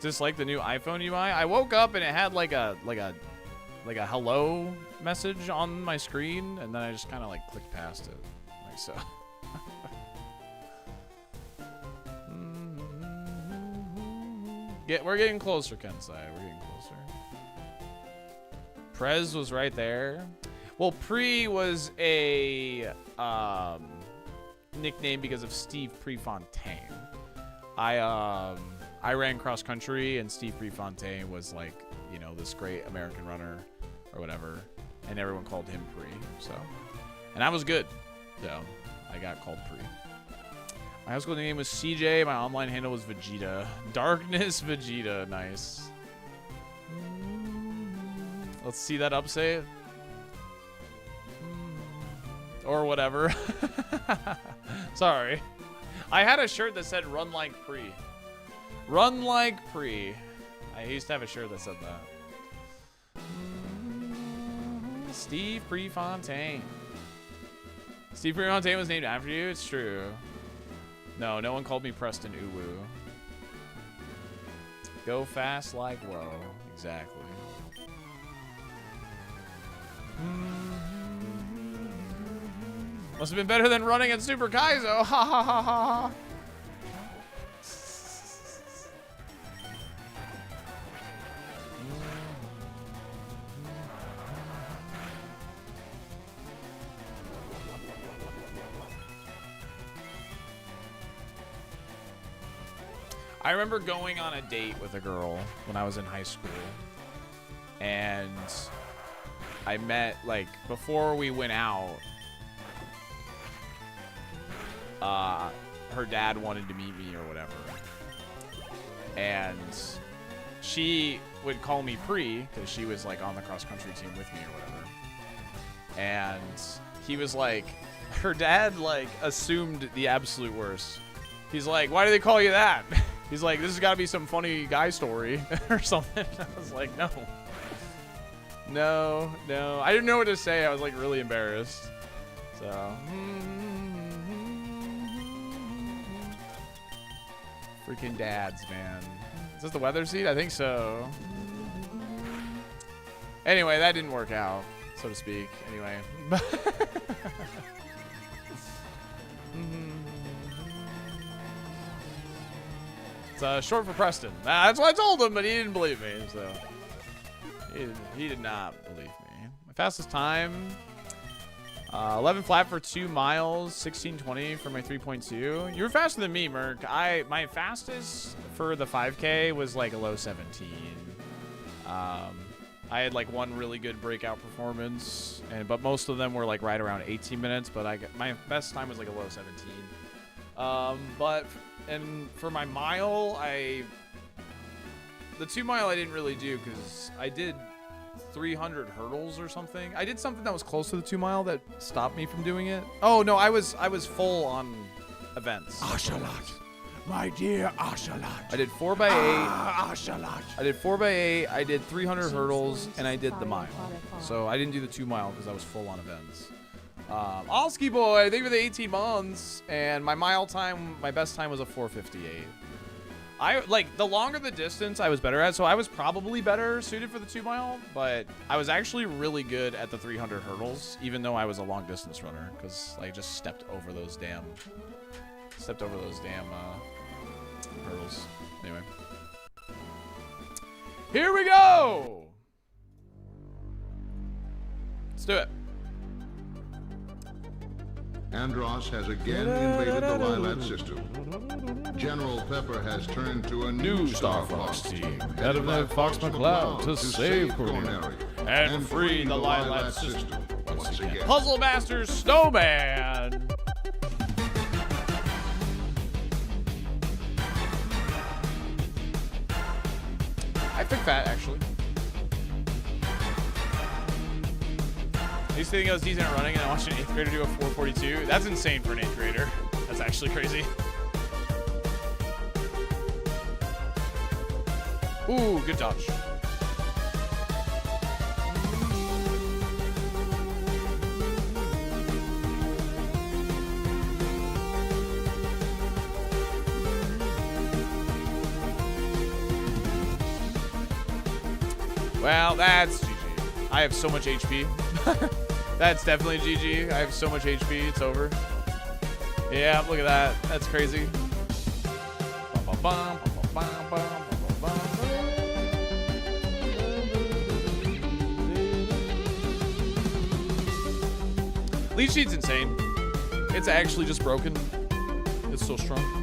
Just like the new iPhone UI. I woke up and it had like a hello message on my screen, and then I just kind of like clicked past it, like so. We're getting closer, Kensai. We're getting closer. Prez was right there. Well, Pre was a nickname because of Steve Prefontaine. I ran cross country, and Steve Prefontaine was like, you know, this great American runner or whatever, and everyone called him Pre. So, and I was good, so I got called Pre. My high school name was CJ. My online handle was Vegeta. Darkness Vegeta. Nice. Let's see that up save. Or whatever. Sorry. I had a shirt that said Run Like Pre. Run Like Pre. I used to have a shirt that said that. Steve Prefontaine. Steve Prefontaine was named after you? It's true. No, no one called me Preston Uwu. Go fast like whoa. Exactly. Must have been better than running at Super Kaizo. Ha ha ha ha ha. I remember going on a date with a girl when I was in high school, and I met, like, before we went out, her dad wanted to meet me or whatever, and she would call me Pre because she was like on the cross country team with me or whatever, and he was like, her dad like assumed the absolute worst. He's like, why do they call you that? He's like, this has got to be some funny guy story or something. I was like, no. I didn't know what to say. I was like really embarrassed. So, freaking dads, man. Is this the weather seat? I think so. Anyway, that didn't work out, so to speak. Anyway. It's short for Preston. That's what I told him, but he didn't believe me. So he did not believe me. My fastest time, 11 flat for 2 miles, 16:20 for my 3.2. You were faster than me, Merc. My fastest for the 5K was like a low 17. I had like one really good breakout performance, but most of them were like right around 18 minutes. But my best time was like a low 17. And for my mile, the 2 mile I didn't really do because I did 300 hurdles or something. I did something that was close to the 2 mile that stopped me from doing it. Oh no, I was full on events. Ashalat, my dear Ashalat. I did 4x8. Ashalat. I did 4x8. I did 300 hurdles, and I did the mile. So I didn't do the 2 mile because I was full on events. Alski boy, thank you for the 18 months. And my mile time, my best time was a 4:58. like the longer the distance I was better at, so I was probably better suited for the 2 mile, but I was actually really good at the 300 hurdles, even though I was a long distance runner, because I just stepped over those damn hurdles. Anyway, here we go. Let's do it. Andros has again invaded the Lilat system. General Pepper has turned to a new Star Fox team, headed by Fox McCloud to save Cornery and free the Lilat system. Once again. Puzzle Master Snowman. I think that actually. I used to think I was decent at running, and I watched an 8th grader do a 4:42. That's insane for an 8th grader. That's actually crazy. Ooh, good dodge. Well, that's GG. I have so much HP. That's definitely GG. I have so much HP. It's over. Yeah, look at that. That's crazy. Lead sheet's insane. It's actually just broken. It's so strong.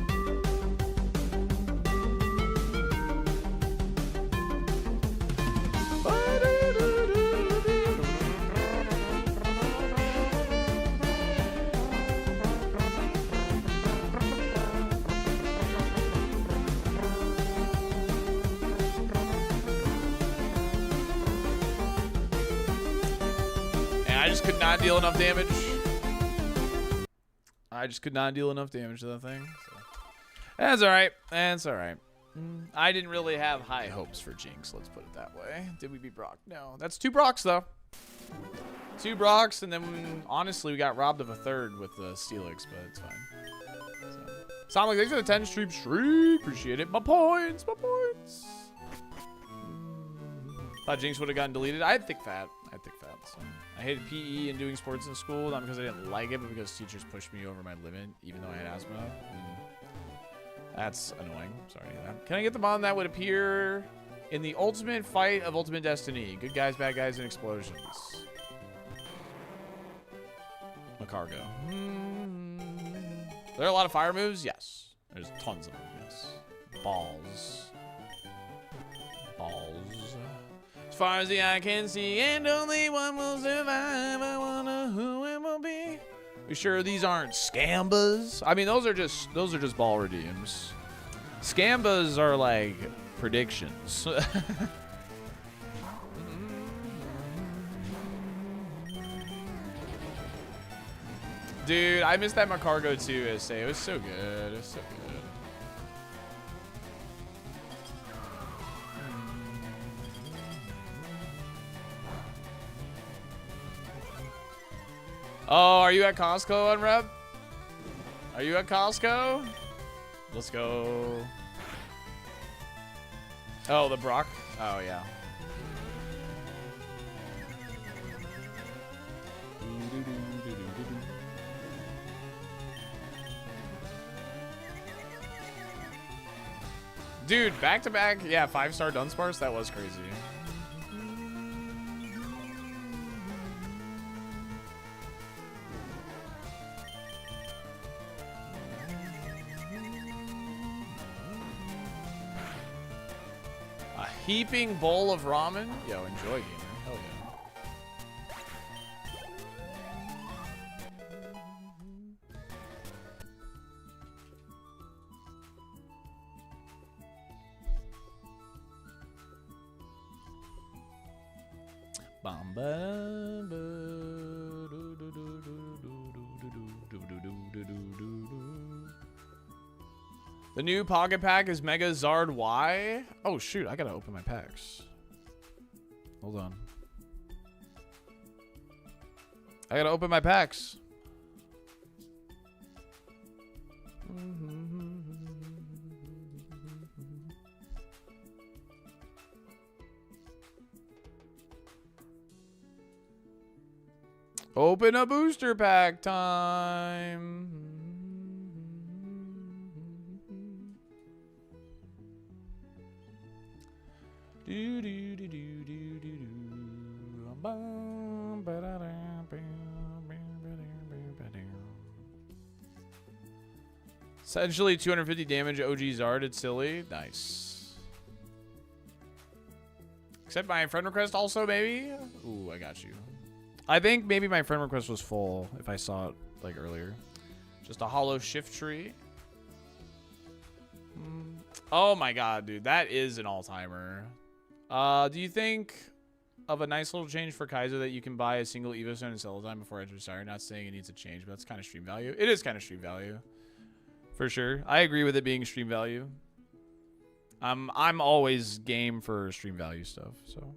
Could not deal enough damage. I just could not deal enough damage to that thing. So. That's alright. That's alright. I didn't really have high hopes for Jinx, let's put it that way. Did we beat Brock? No. That's 2 Brocks, though. 2 Brocks, and then honestly, we got robbed of a 3rd with the Steelix, but it's fine. So. Sonic, thanks for the 10 stream. Appreciate it. My points. My points. Thought Jinx would have gotten deleted. I had thick fat. So. I hated PE and doing sports in school, not because I didn't like it, but because teachers pushed me over my limit, even though I had asthma. That's annoying. Sorry to hear that. Can I get the mod that would appear in the ultimate fight of Ultimate Destiny? Good guys, bad guys, and explosions. Macargo. There are a lot of fire moves? Yes. There's tons of them, yes. Balls. As far as the eye can see, and only one will survive. I wonder who it will be. We sure these aren't scambas? I mean, those are just ball redeems. Scambas are like predictions. Dude, I missed that Macargo too, SA. It was so good. It was so good. Oh, are you at Costco, Unrep? Are you at Costco? Let's go. Oh, the Brock? Oh, yeah. Dude, back-to-back, yeah, 5-star Dunsparce? That was crazy. Heaping bowl of ramen? Yo, enjoy, gamer. Hell The new Pocket Pack is Mega Zard Y. Oh shoot, I gotta open my packs. Hold on. I gotta open my packs. Open a booster pack time. Do do do do do do do. Essentially 250 damage. OG Zard. It's silly. Nice. Accept my friend request also, maybe? Ooh, I got you. I think maybe my friend request was full if I saw it like earlier. Just a hollow shift tree. Oh my god, dude. That is an all-timer. Do you think of a nice little change for Kaizo that you can buy a single Evo Stone and sell time before Edge retire? Not saying it needs a change, but that's kind of stream value. It is kind of stream value. For sure. I agree with it being stream value. I'm always game for stream value stuff, so.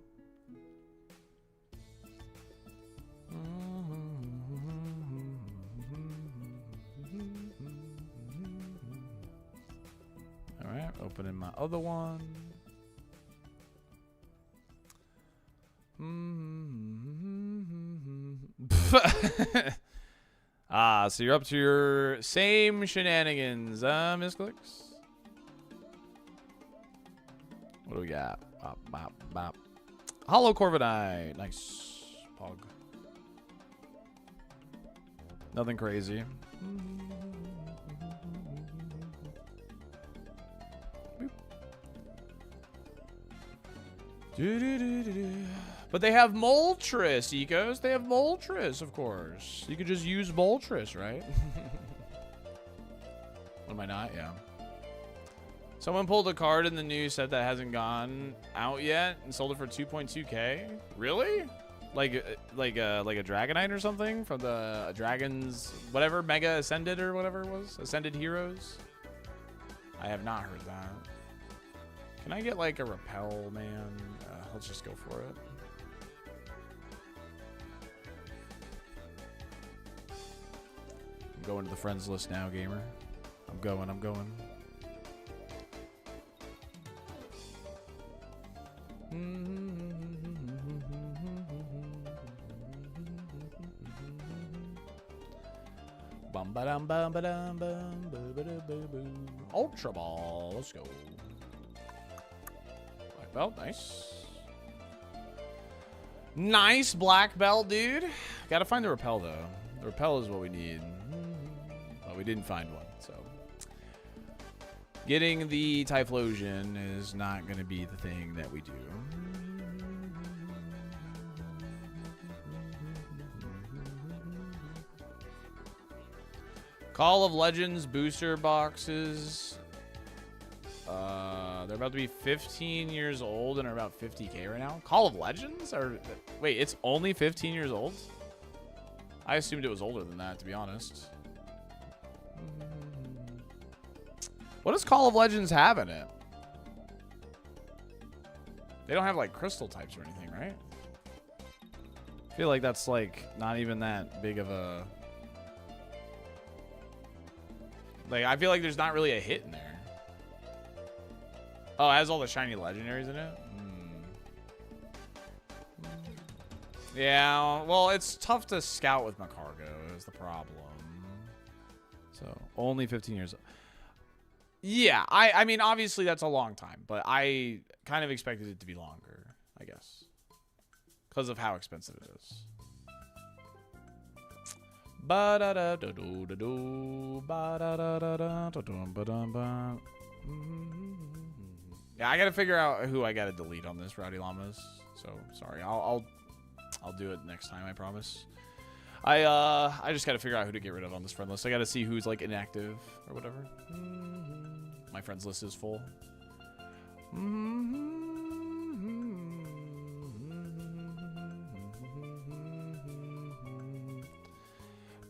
All right, opening my other one. So you're up to your same shenanigans, Miss Clicks? What do we got? Bop, bop, bop. Hollow Corviknight. Nice. Pog. Nothing crazy. But they have Moltres, Ecos. They have Moltres, of course. You could just use Moltres, right? Am I not? Yeah. Someone pulled a card in the new set that hasn't gone out yet and sold it for 2.2K. Really? Like a Dragonite or something from the Dragons, whatever, Mega Ascended or whatever it was, Ascended Heroes. I have not heard that. Can I get like a Repel, man? Let's just go for it. I'm going to the friends list now, gamer. I'm going. Ultra Ball. Let's go. Black belt. Nice. Nice black belt, dude. Gotta find the Repel, though. The Repel is what we need. But we didn't find one, so. Getting the Typhlosion is not going to be the thing that we do. Call of Legends booster boxes. They're about to be 15 years old and are about 50K right now. Call of Legends? Wait, it's only 15 years old? I assumed it was older than that, to be honest. What does Call of Legends have in it? They don't have like crystal types or anything, right? I feel like that's like not even that big of a... Like, I feel like there's not really a hit in there. Oh, it has all the shiny legendaries in it? Yeah, well, it's tough to scout with Macargo is the problem. So, only 15 years old. Yeah, I mean, obviously that's a long time, but I kind of expected it to be longer, I guess. Because of how expensive it is. Yeah, I gotta figure out who I gotta delete on this Rowdy Llamas. So sorry, I'll do it next time, I promise. I just gotta figure out who to get rid of on this friend list. I gotta see who's like inactive or whatever. My friends list is full.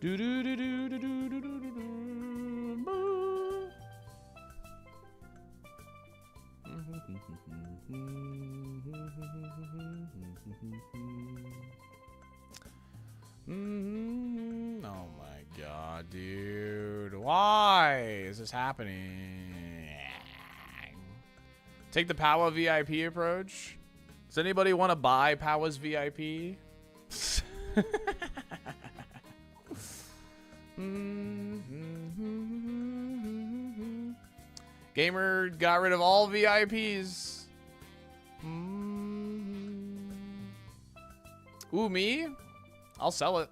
Do do do do do do do do do. Oh my god, dude. Why is this happening? Take the Powa VIP approach. Does anybody want to buy Powa's VIP? Gamer got rid of all VIPs. Ooh, me? I'll sell it.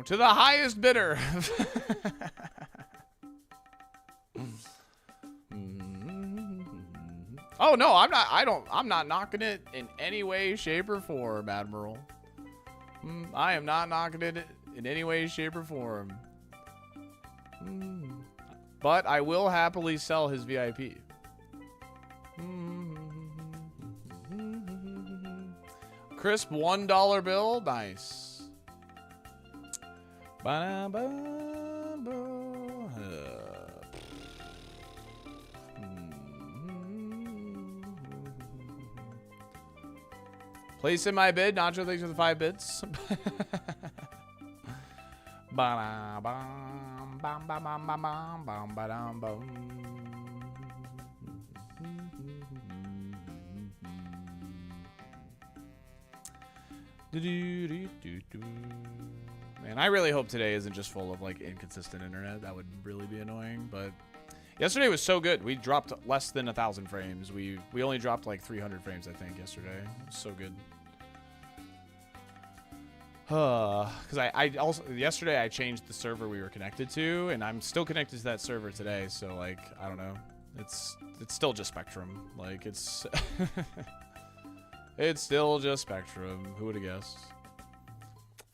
To the highest bidder. Oh no, I'm not knocking it in any way, shape, or form, Admiral. I am not knocking it in any way, shape, or form. But I will happily sell his VIP. Crisp $1 bill, nice. Place in my bid. Nacho, thanks for the 5 bits. Man, I really hope today isn't just full of like inconsistent internet. That would really be annoying. But yesterday was so good. We dropped less than 1,000 frames. We only dropped like 300 frames, I think, yesterday. It was so good. Because I also yesterday I changed the server we were connected to, and I'm still connected to that server today. So like I don't know, it's still just Spectrum. Like it's it's still just Spectrum. Who would have guessed?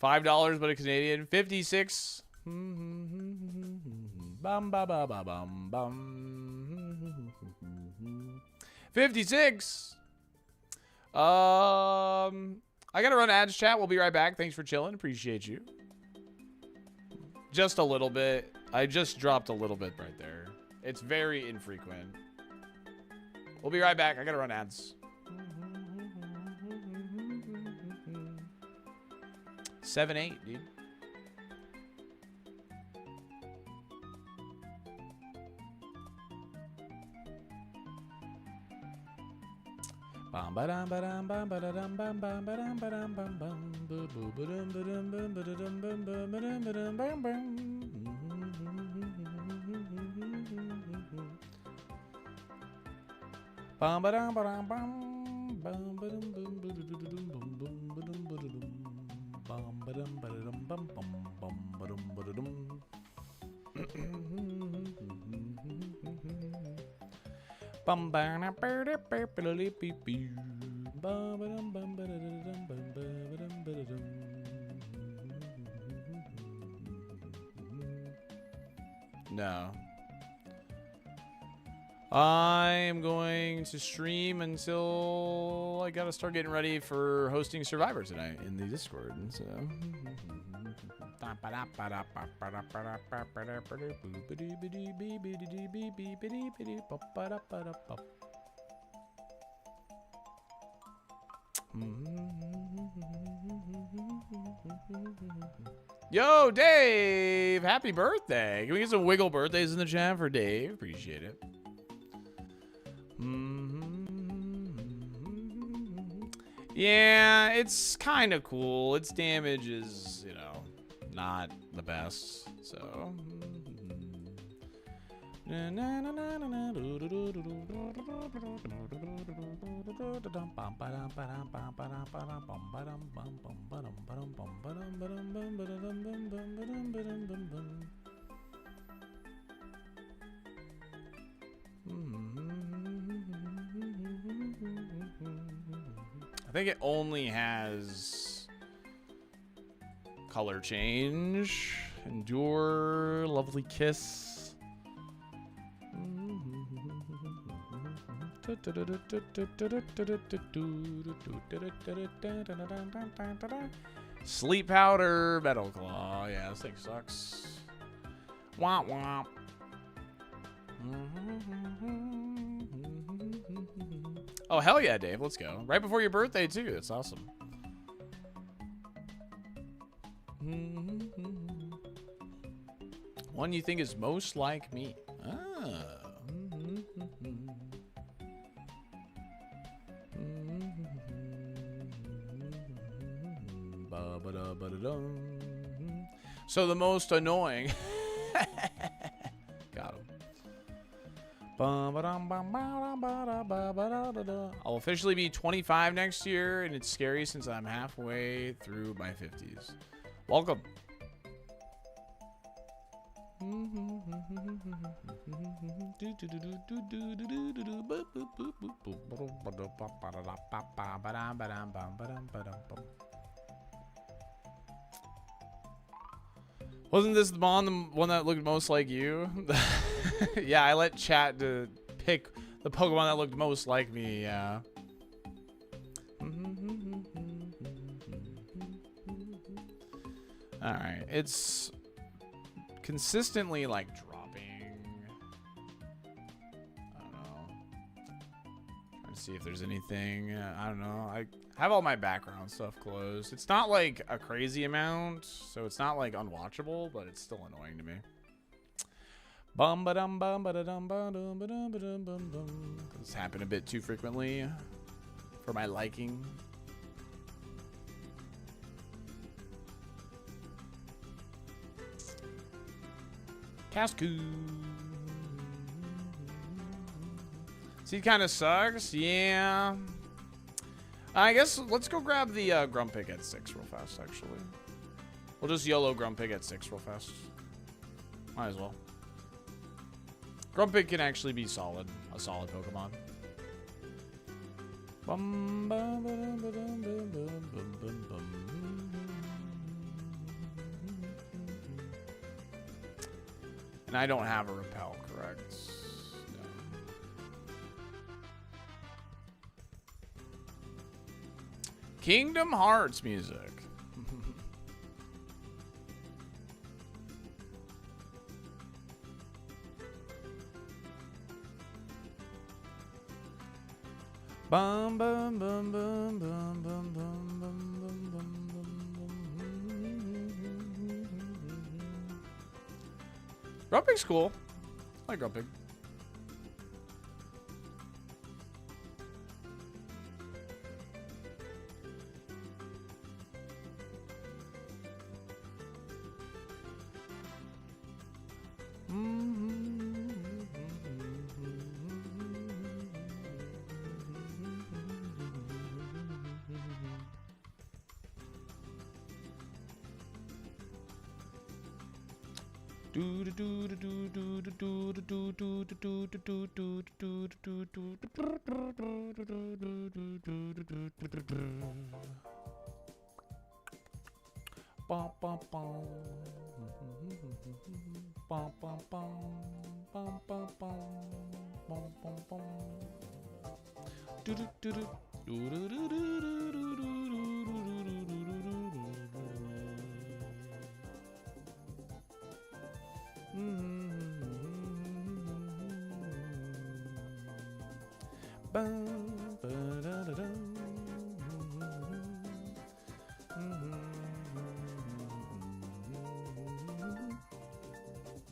$5, but a Canadian. 56. Bum ba ba ba bum bum. 56. I gotta run ads, chat. We'll be right back. Thanks for chilling. Appreciate you. Just a little bit. I just dropped a little bit right there. It's very infrequent. We'll be right back. I gotta run ads. 7-8, dude. Bam badam badam bam badam bam bam badam badam bam bam boo boo badam badam bam badam bam bam badam badam bam bam. Bam badam badam bam bam badam bam badam bam badam badam bam badam badam bam bam badam badam. Bum ba na ba da ba ba da beep beep. Bum ba dum bum ba da dum bum ba dum ba da dum. No. I'm going to stream until I gotta start getting ready for hosting Survivor tonight in the Discord. So. Yo, Dave! Happy birthday! Can we get some wiggle birthdays in the chat for Dave? Appreciate it. Yeah, it's kind of cool. Its damage is, you know, not the best. So. I think it only has color change, endure, lovely kiss. Sleep powder, metal claw. Yeah, this thing sucks. Womp womp. Oh, hell yeah, Dave. Let's go. Right before your birthday, too. That's awesome. One you think is most like me. Ah. So the most annoying. Got him. I'll officially be 25 next year, and it's scary since I'm halfway through my 50s. Welcome. Wasn't this the one that looked most like you? Yeah, I let chat to pick the Pokemon that looked most like me, yeah. Alright, it's consistently like dropping. I don't know. Trying to see if there's anything. I don't know. I have all my background stuff closed. It's not like a crazy amount, so it's not like unwatchable, but it's still annoying to me. Bum ba dum bum ba da dum ba dum ba dum ba dum bum bum. This happen a bit too frequently for my liking. Cascoo. See, it kind of sucks. Yeah. I guess let's go grab the Grumpig at 6 real fast, actually. We'll just YOLO Grumpig at 6 real fast. Might as well. Grumpig can actually be solid. A solid Pokemon. Bum, bum, ba-dum, ba-dum, bum, bum, bum, bum, bum. And I don't have a repel, correct? No. Kingdom Hearts music. Bum bum bum bum bum bum bum bum bum bum. Grumpig's cool. I like Grumpig.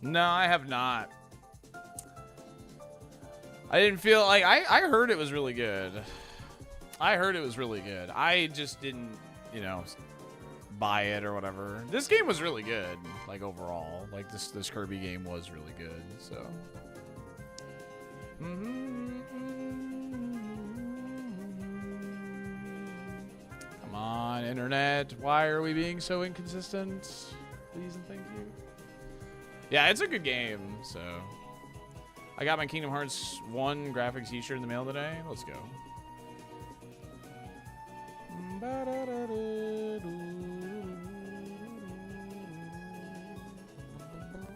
No, I have not. I didn't feel like I heard it was really good. I heard it was really good. I just didn't, you know, buy it or whatever. This game was really good, like overall. Like this Kirby game was really good. So. Come on, internet. Why are we being so inconsistent? Please and thank you. Yeah, it's a good game, so. I got my Kingdom Hearts 1 graphics t-shirt in the mail today. Let's go.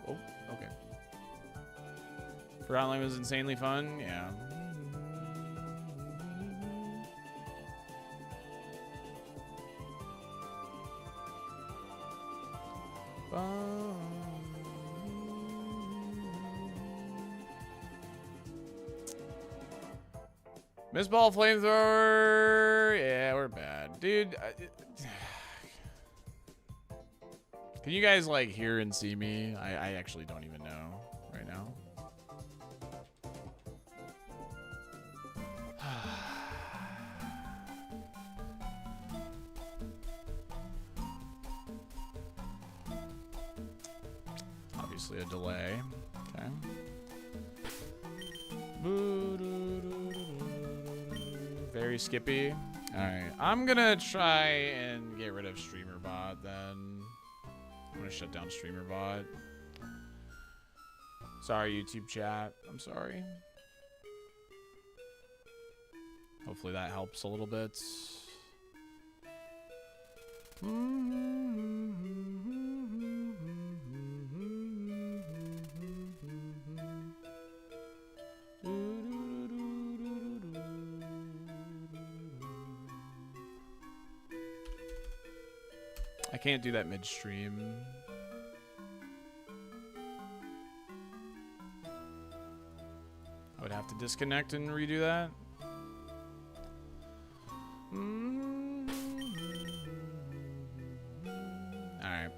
Oh, okay. Forgotten Land was insanely fun. Yeah. Miss Ball Flamethrower. Yeah, we're bad. Dude. Can you guys, like, hear and see me? I actually don't even know right now. obviously a delay. Okay. Very skippy. Alright, I'm gonna try and get rid of streamer bot then. I'm gonna shut down streamer bot. Sorry, YouTube chat. I'm sorry. Hopefully that helps a little bit. I can't do that midstream. I would have to disconnect and redo that. Alright.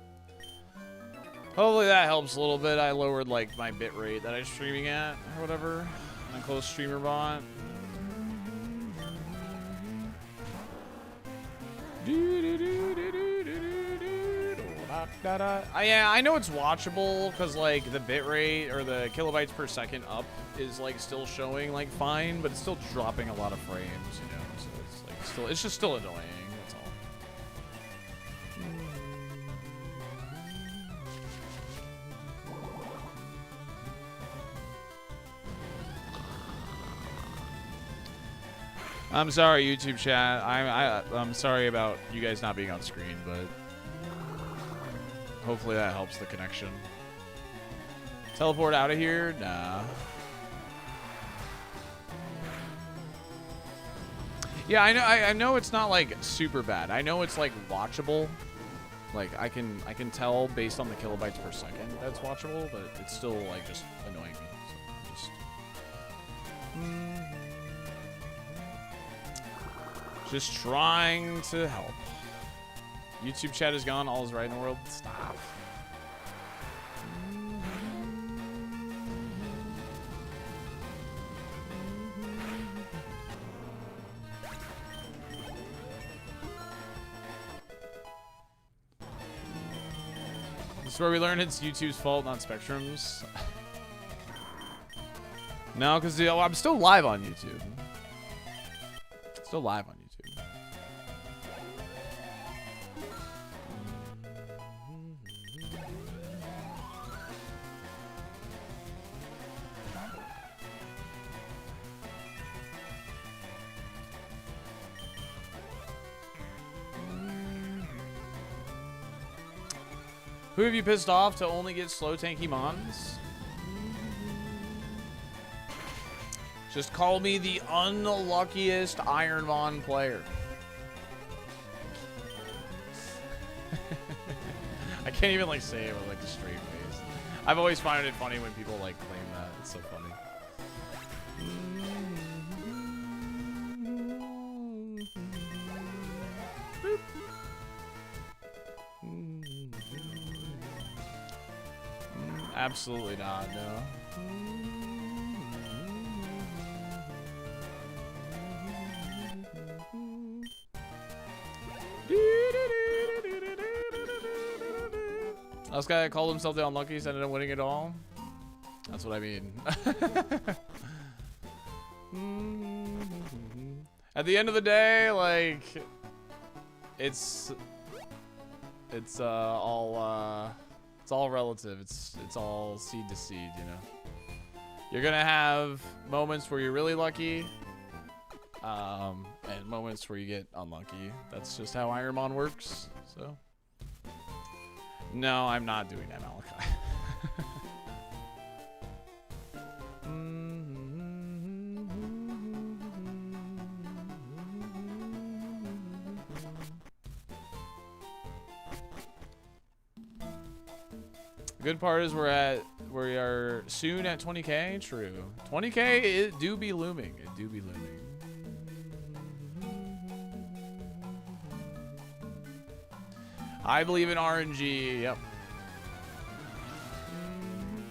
Hopefully that helps a little bit. I lowered like my bit rate that I'm streaming at or whatever. I closed streamer bot. Yeah, I know it's watchable because like the bit rate or the kilobytes per second up is like still showing like fine, but it's still dropping a lot of frames, you know. So it's like still, it's just still annoying. That's all. I'm sorry, YouTube chat. I'm sorry about you guys not being on screen, but hopefully that helps the connection. Teleport out of here? Nah. Yeah, I know it's not like super bad. I know it's like watchable. Like I can tell based on the kilobytes per second that's watchable, but it's still like just annoying me. So just trying to help. YouTube chat is gone. All is right in the world. Stop. This is where we learned it's YouTube's fault, not Spectrum's. No, because I'm still live on YouTube. Still live on YouTube. Who have you pissed off to only get slow tanky mons? Just call me the unluckiest Ironmon player. I can't even like say it with like a straight face. I've always found it funny when people like claim that. It's so funny. Boop. Absolutely not, no. This guy called himself the unluckiest, ended up winning it all. That's what I mean. At the end of the day, like, it's all relative. It's all seed to seed, you know. You're gonna have moments where you're really lucky, and moments where you get unlucky. That's just how Ironmon works. So, no, I'm not doing that, Malachi. Good part is we are soon at 20K. True. 20K, it do be looming. It do be looming. I believe in RNG. Yep.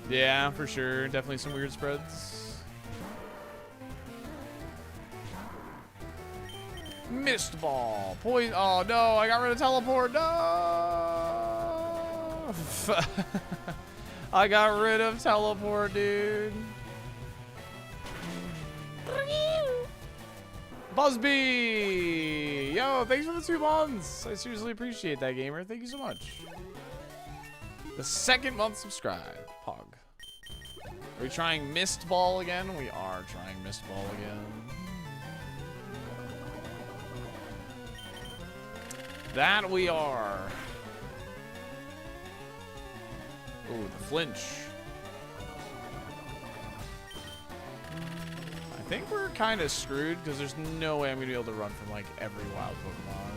Yeah, for sure. Definitely some weird spreads. Missed ball. Point. Oh no! I got rid of teleport. No. I got rid of teleport, dude. Busby! Yo, thanks for the 2 months. I seriously appreciate that, gamer. Thank you so much. The 2nd month subscribe. Pog. Are we trying Mist Ball again? We are trying Mist Ball again. That we are. Ooh, the flinch. I think we're kind of screwed because there's no way I'm going to be able to run from like every wild Pokemon.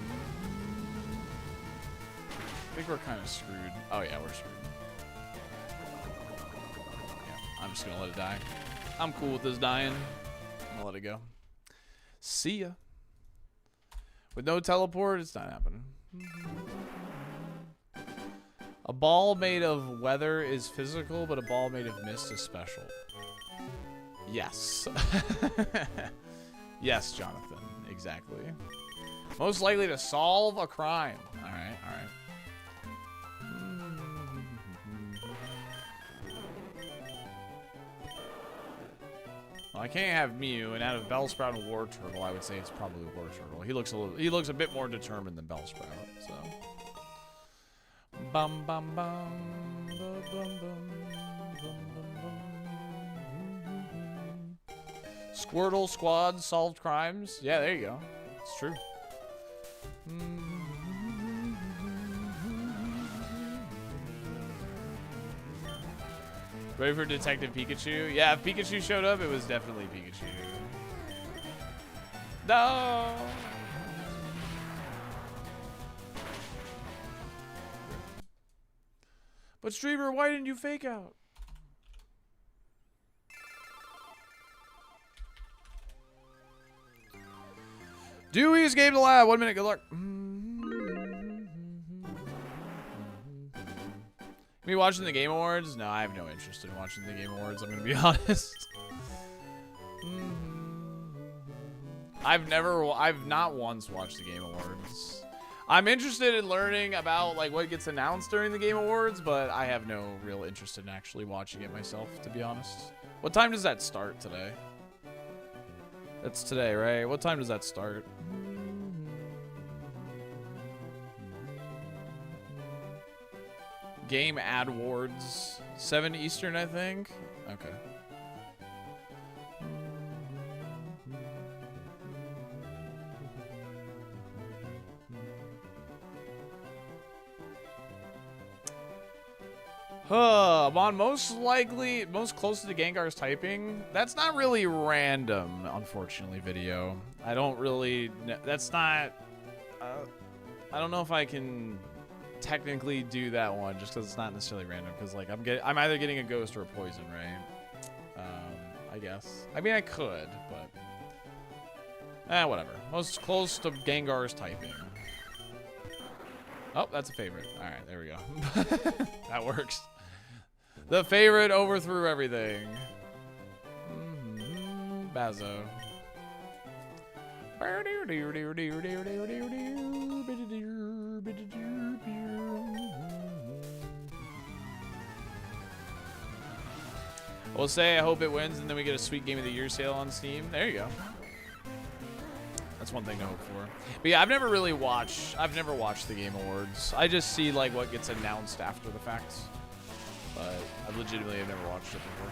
I think we're kind of screwed. Oh yeah, we're screwed. Yeah, I'm just going to let it die. I'm cool with this dying. I'm going to let it go. See ya. With no teleport, it's not happening. A ball made of weather is physical, but a ball made of mist is special. Yes. Yes, Jonathan. Exactly. Most likely to solve a crime. All right, all right. Well, I can't have Mew, and out of Bellsprout and Wartortle, I would say it's probably Wartortle. He looks a bit more determined than Bellsprout, so. Bum bum bum bum bum bum bum bum. Squirtle squad solved crimes. Yeah, there you go. It's true. Ready for Detective Pikachu? Yeah, if Pikachu showed up, it was definitely Pikachu. No! But Streamer, why didn't you fake out? Dewey escaped the lab. 1 minute. Good luck. Me watching the Game Awards? No, I have no interest in watching the Game Awards. I'm gonna be honest. I've not once watched the Game Awards. I'm interested in learning about like what gets announced during the Game Awards, but I have no real interest in actually watching it myself, to be honest. What time does that start today? That's today, right? What time does that start? Game AdWards. 7 Eastern, I think? Okay. I'm on most close to the Gengar's typing. That's not really random, unfortunately, video. I don't really, that's not, I don't know if I can technically do that one just because it's not necessarily random because like I'm either getting a ghost or a poison, right? I guess. I mean, I could, but whatever. Most close to Gengar's typing. Oh, that's a favorite. All right, there we go. That works. The favorite overthrew everything. Bazo. We'll say I hope it wins and then we get a sweet Game of the Year sale on Steam. There you go. That's one thing to hope for. But yeah, I've never watched the Game Awards. I just see like what gets announced after the fact. But I legitimately have never watched it before.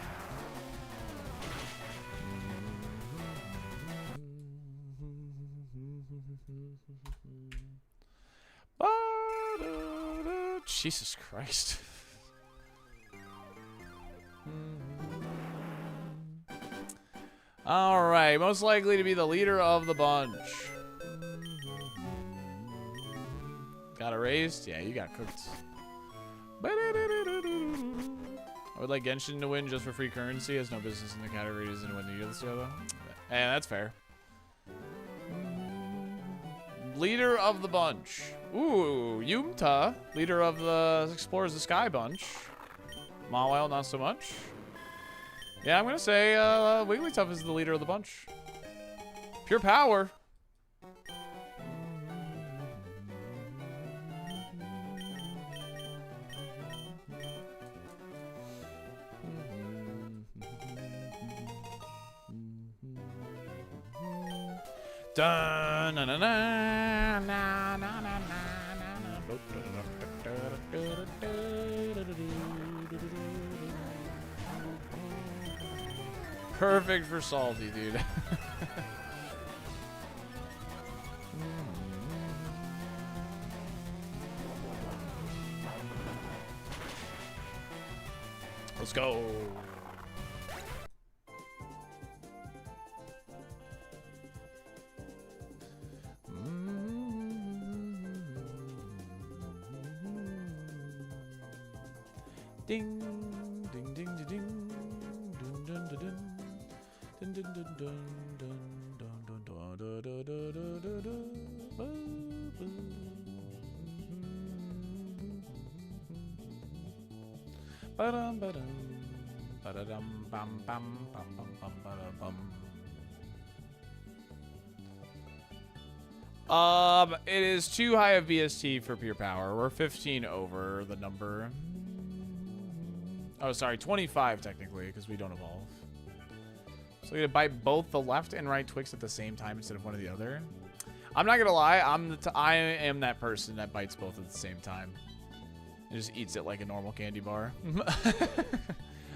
Jesus Christ. All right, most likely to be the leader of the bunch. Got erased? Yeah, you got cooked. I would like Genshin to win just for free currency. Has no business in the category. Doesn't win the year this year though. And that's fair. Leader of the bunch. Ooh, Yumta, leader of the Explorers the Sky bunch. Mawile, not so much. Yeah, I'm gonna say Wigglytuff is the leader of the bunch. Pure power. Dun, na, na, na, na, na, na, na, na. Perfect for salty, dude. Let's go. Ding, ding, ding, ding, ding, dun, dun, dun, dun, dun, dun, dun, dun, dun, dun, dun, dun, dun, dun, dun, dun, dun, ba-dum, ba-dum, ba-da-dum, bam, bam, bam, bam, bam, ba-da-bum. It is too high of VST for pure power. We're 15 over the number. Oh, sorry, 25 technically, because we don't evolve. So we're gonna bite both the left and right Twix at the same time instead of one or the other. I'm not gonna lie, I am that person that bites both at the same time. And just eats it like a normal candy bar.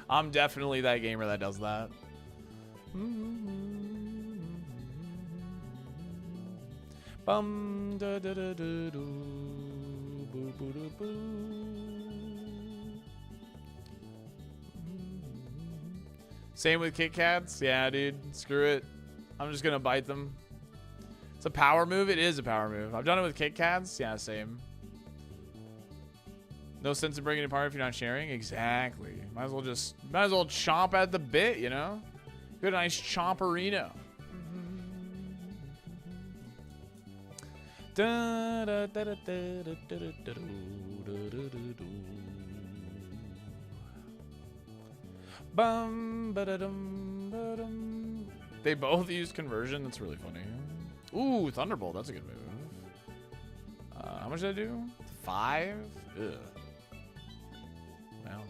I'm definitely that gamer that does that. Bum da da da da do boo boo doo boo. Same with Kit Kats. Yeah, dude. Screw it. I'm just gonna bite them. It's a power move. It is a power move. I've done it with Kit Kats. Yeah, same. No sense in bringing it apart if you're not sharing. Exactly. Might as well chomp at the bit, you know? Good, nice chomperino. Bum, ba-da-dum, ba-dum. They both use conversion. That's really funny. Ooh, Thunderbolt. That's a good move. How much did I do? 5? Ugh. Well.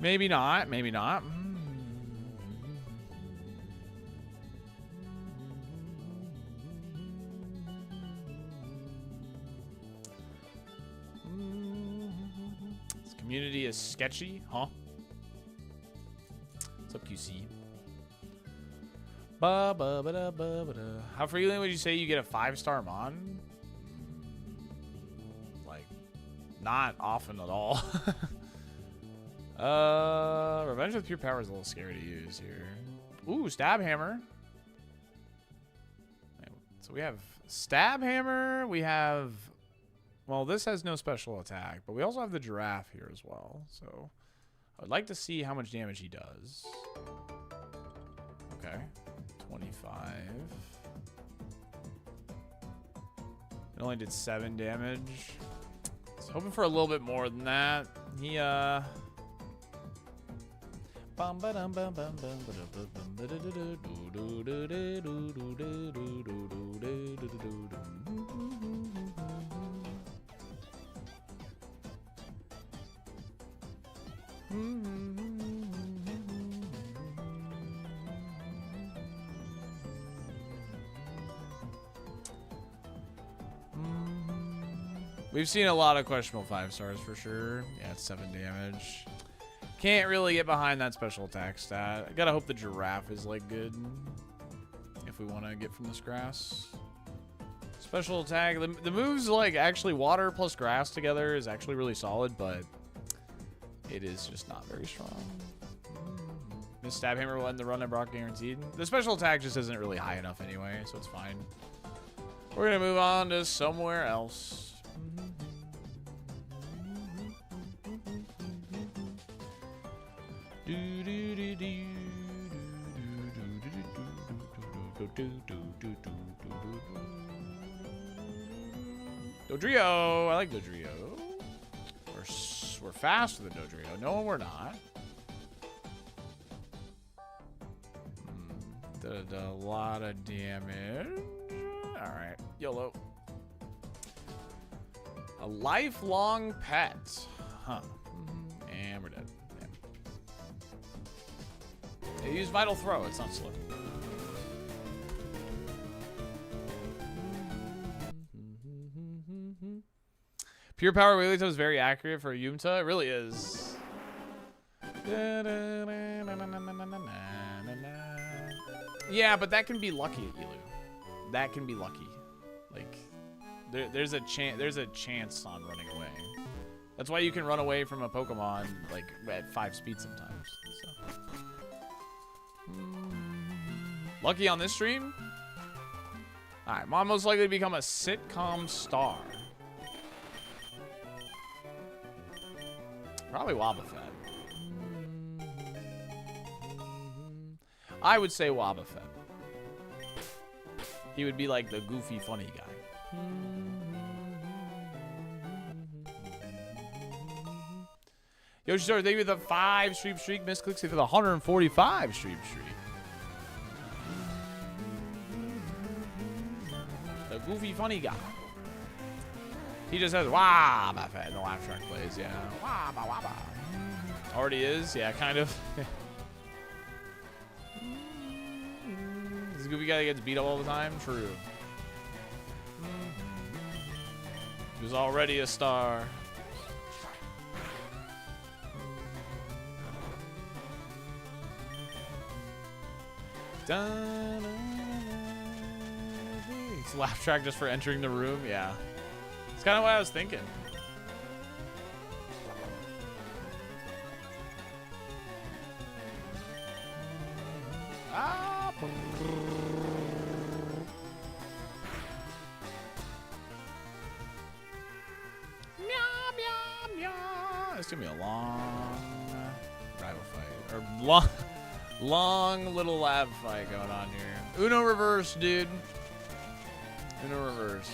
Maybe not. Maybe not. This community is sketchy, huh? What's up, QC? How frequently would you say you get a 5-star mon? Like, not often at all. Revenge with pure power is a little scary to use here. Ooh, stab hammer. So we have stab hammer. We have, well, this has no special attack, but we also have the giraffe here as well. So I would like to see how much damage he does. Okay. 25. It only did 7 damage. I was hoping for a little bit more than that. He we've seen a lot of questionable 5-stars for sure. Yeah, it's 7 damage. Can't really get behind that special attack stat. I gotta hope the giraffe is like good if we want to get from this grass. Special attack. The moves like actually water plus grass together is actually really solid, but it is just not very strong. This stab hammer will end the run and Brock guaranteed. The special attack just isn't really high enough anyway, so it's fine. We're gonna move on to somewhere else. Dodrio, I like Dodrio. We're fast with the Dodrio. No, we're not. Did a lot of damage. All right, YOLO. A lifelong pet, huh? And we're dead. Yeah, use Vital Throw. It's not slow. Pure Power Wigglytuff is very accurate for a Yumta. It really is. Yeah, but that can be lucky at Elu. That can be lucky. Like, there's a chance on running away. That's why you can run away from a Pokemon like at 5 speed sometimes. So. Lucky on this stream? Alright, Mom most likely to become a sitcom star. Probably Wobbuffet. I would say Wobbuffet. He would be like the goofy, funny guy. Yoshisaur, thank you for the 5 stream streak. Miss Clixie for the 145 stream streak. The goofy, funny guy. He just says, Wobbuffet, and the laugh track plays, yeah. Wabba, wabba. Already is, yeah, kind of. This goofy guy that gets beat up all the time? True. He was already a star. It's a laugh track just for entering the room, yeah. It's kind of what I was thinking. Ah, meow, meow, meow. It's gonna be a long rival fight, or long little lab fight going on here. Uno reverse, dude. Uno reverse.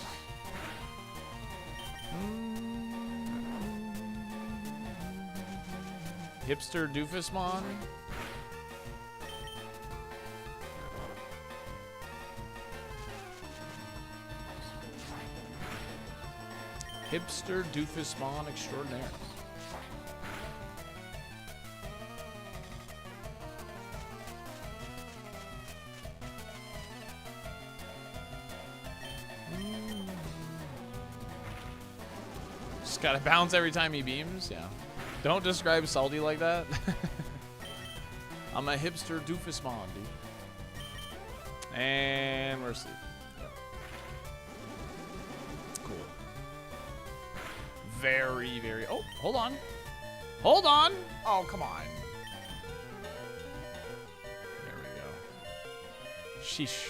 Hipster Doofusmon. Hipster Doofusmon extraordinaire. Just gotta bounce every time he beams, yeah. Don't describe Salty like that. I'm a hipster Doofusmon, dude. And we're asleep. Cool. Very, very... Oh, hold on. Hold on! Oh, come on. There we go. Sheesh.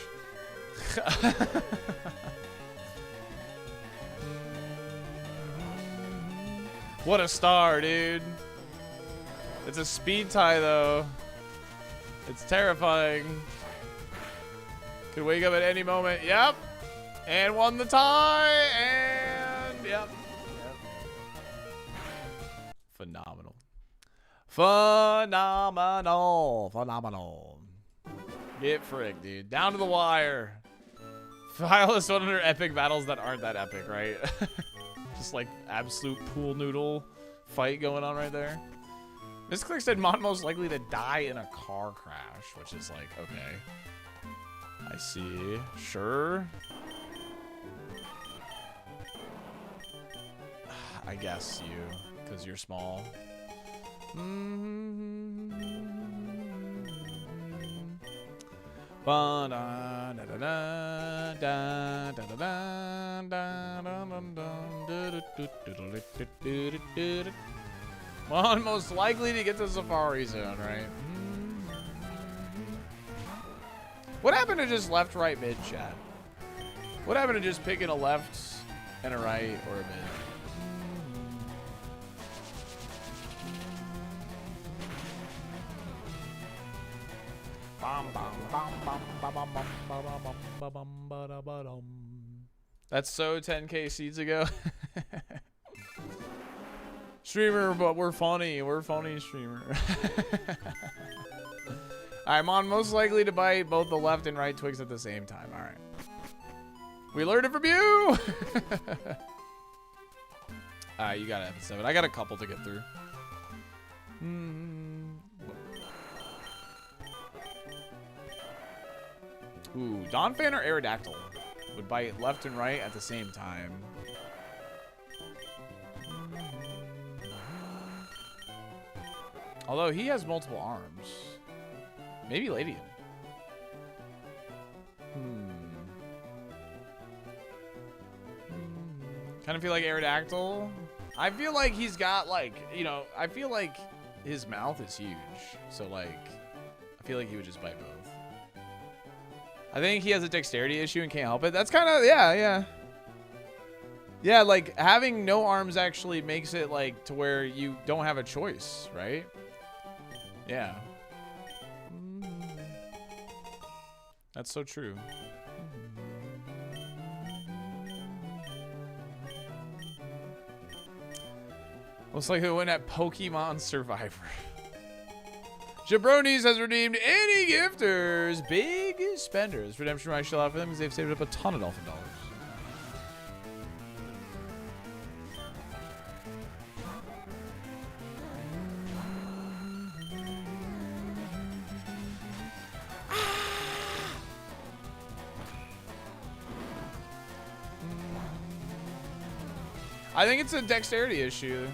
What a star, dude. It's a speed tie, though. It's terrifying. Could wake up at any moment. Yep. And won the tie. And yep. Phenomenal. Phenomenal. Phenomenal. Get frick, dude. Down to the wire. File is 100 epic battles that aren't that epic, right? Just like absolute pool noodle fight going on right there. Miss Click said Mon most likely to die in a car crash, which is like, okay. I see. Sure. I guess you, because you're small. One most likely to get to Safari Zone, right? What happened to just left, right, mid, chat? What happened to just picking a left and a right or a mid? That's so 10k seeds ago. Streamer, but we're funny. We're funny, streamer. I'm on most likely to bite both the left and right twigs at the same time. All right. We learned it from you. All right, you got it, F7. I got a couple to get through. Ooh, Donphan or Aerodactyl would bite left and right at the same time. Although he has multiple arms. Maybe Ladian. Kind of feel like Aerodactyl. I feel like he's got like, you know, I feel like his mouth is huge. So like, I feel like he would just bite both. I think he has a dexterity issue and can't help it. That's kind of, yeah. Yeah, like having no arms actually makes it like to where you don't have a choice, right? Yeah. That's so true. Looks like they went at Pokemon Survivor. Jabronis has redeemed any gifters. Big spenders. Redemption right shell out for them because they've saved up a ton of dolphin dollars. I think it's a dexterity issue.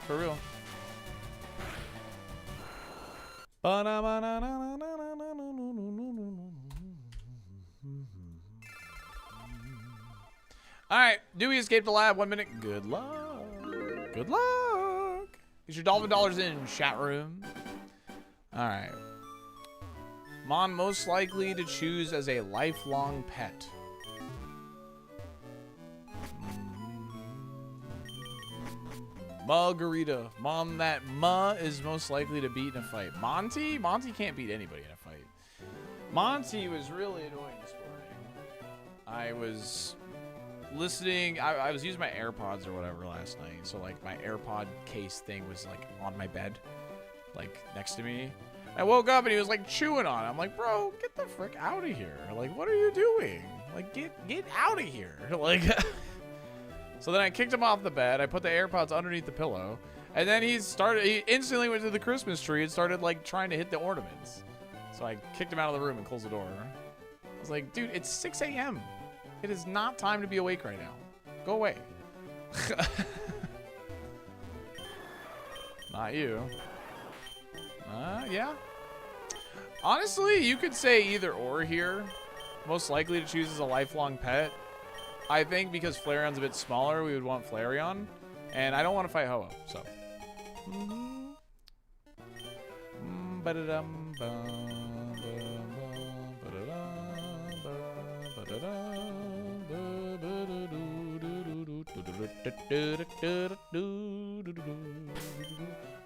For real. Alright, Dewey escaped the lab. 1 minute. Good luck. Good luck. Get your dolphin dollars in, chat room. Alright. Mon most likely to choose as a lifelong pet. Margarita. Mom, that Ma is most likely to beat in a fight. Monty? Monty can't beat anybody in a fight. Monty was really annoying this morning. I was listening. I was using my AirPods or whatever last night. So, like, my AirPod case thing was, like, on my bed. Like, next to me. I woke up and he was, like, chewing on it. I'm like, bro, get the frick out of here. Like, what are you doing? Like, get out of here. Like... So then I kicked him off the bed. I put the AirPods underneath the pillow. And then he instantly went to the Christmas tree and started like trying to hit the ornaments. So I kicked him out of the room and closed the door. I was like, dude, it's 6 a.m. It is not time to be awake right now. Go away. Not you. Yeah. Honestly, you could say either or here. Most likely to choose as a lifelong pet. I think because Flareon's a bit smaller, we would want Flareon. And I don't want to fight Ho-Oh, so.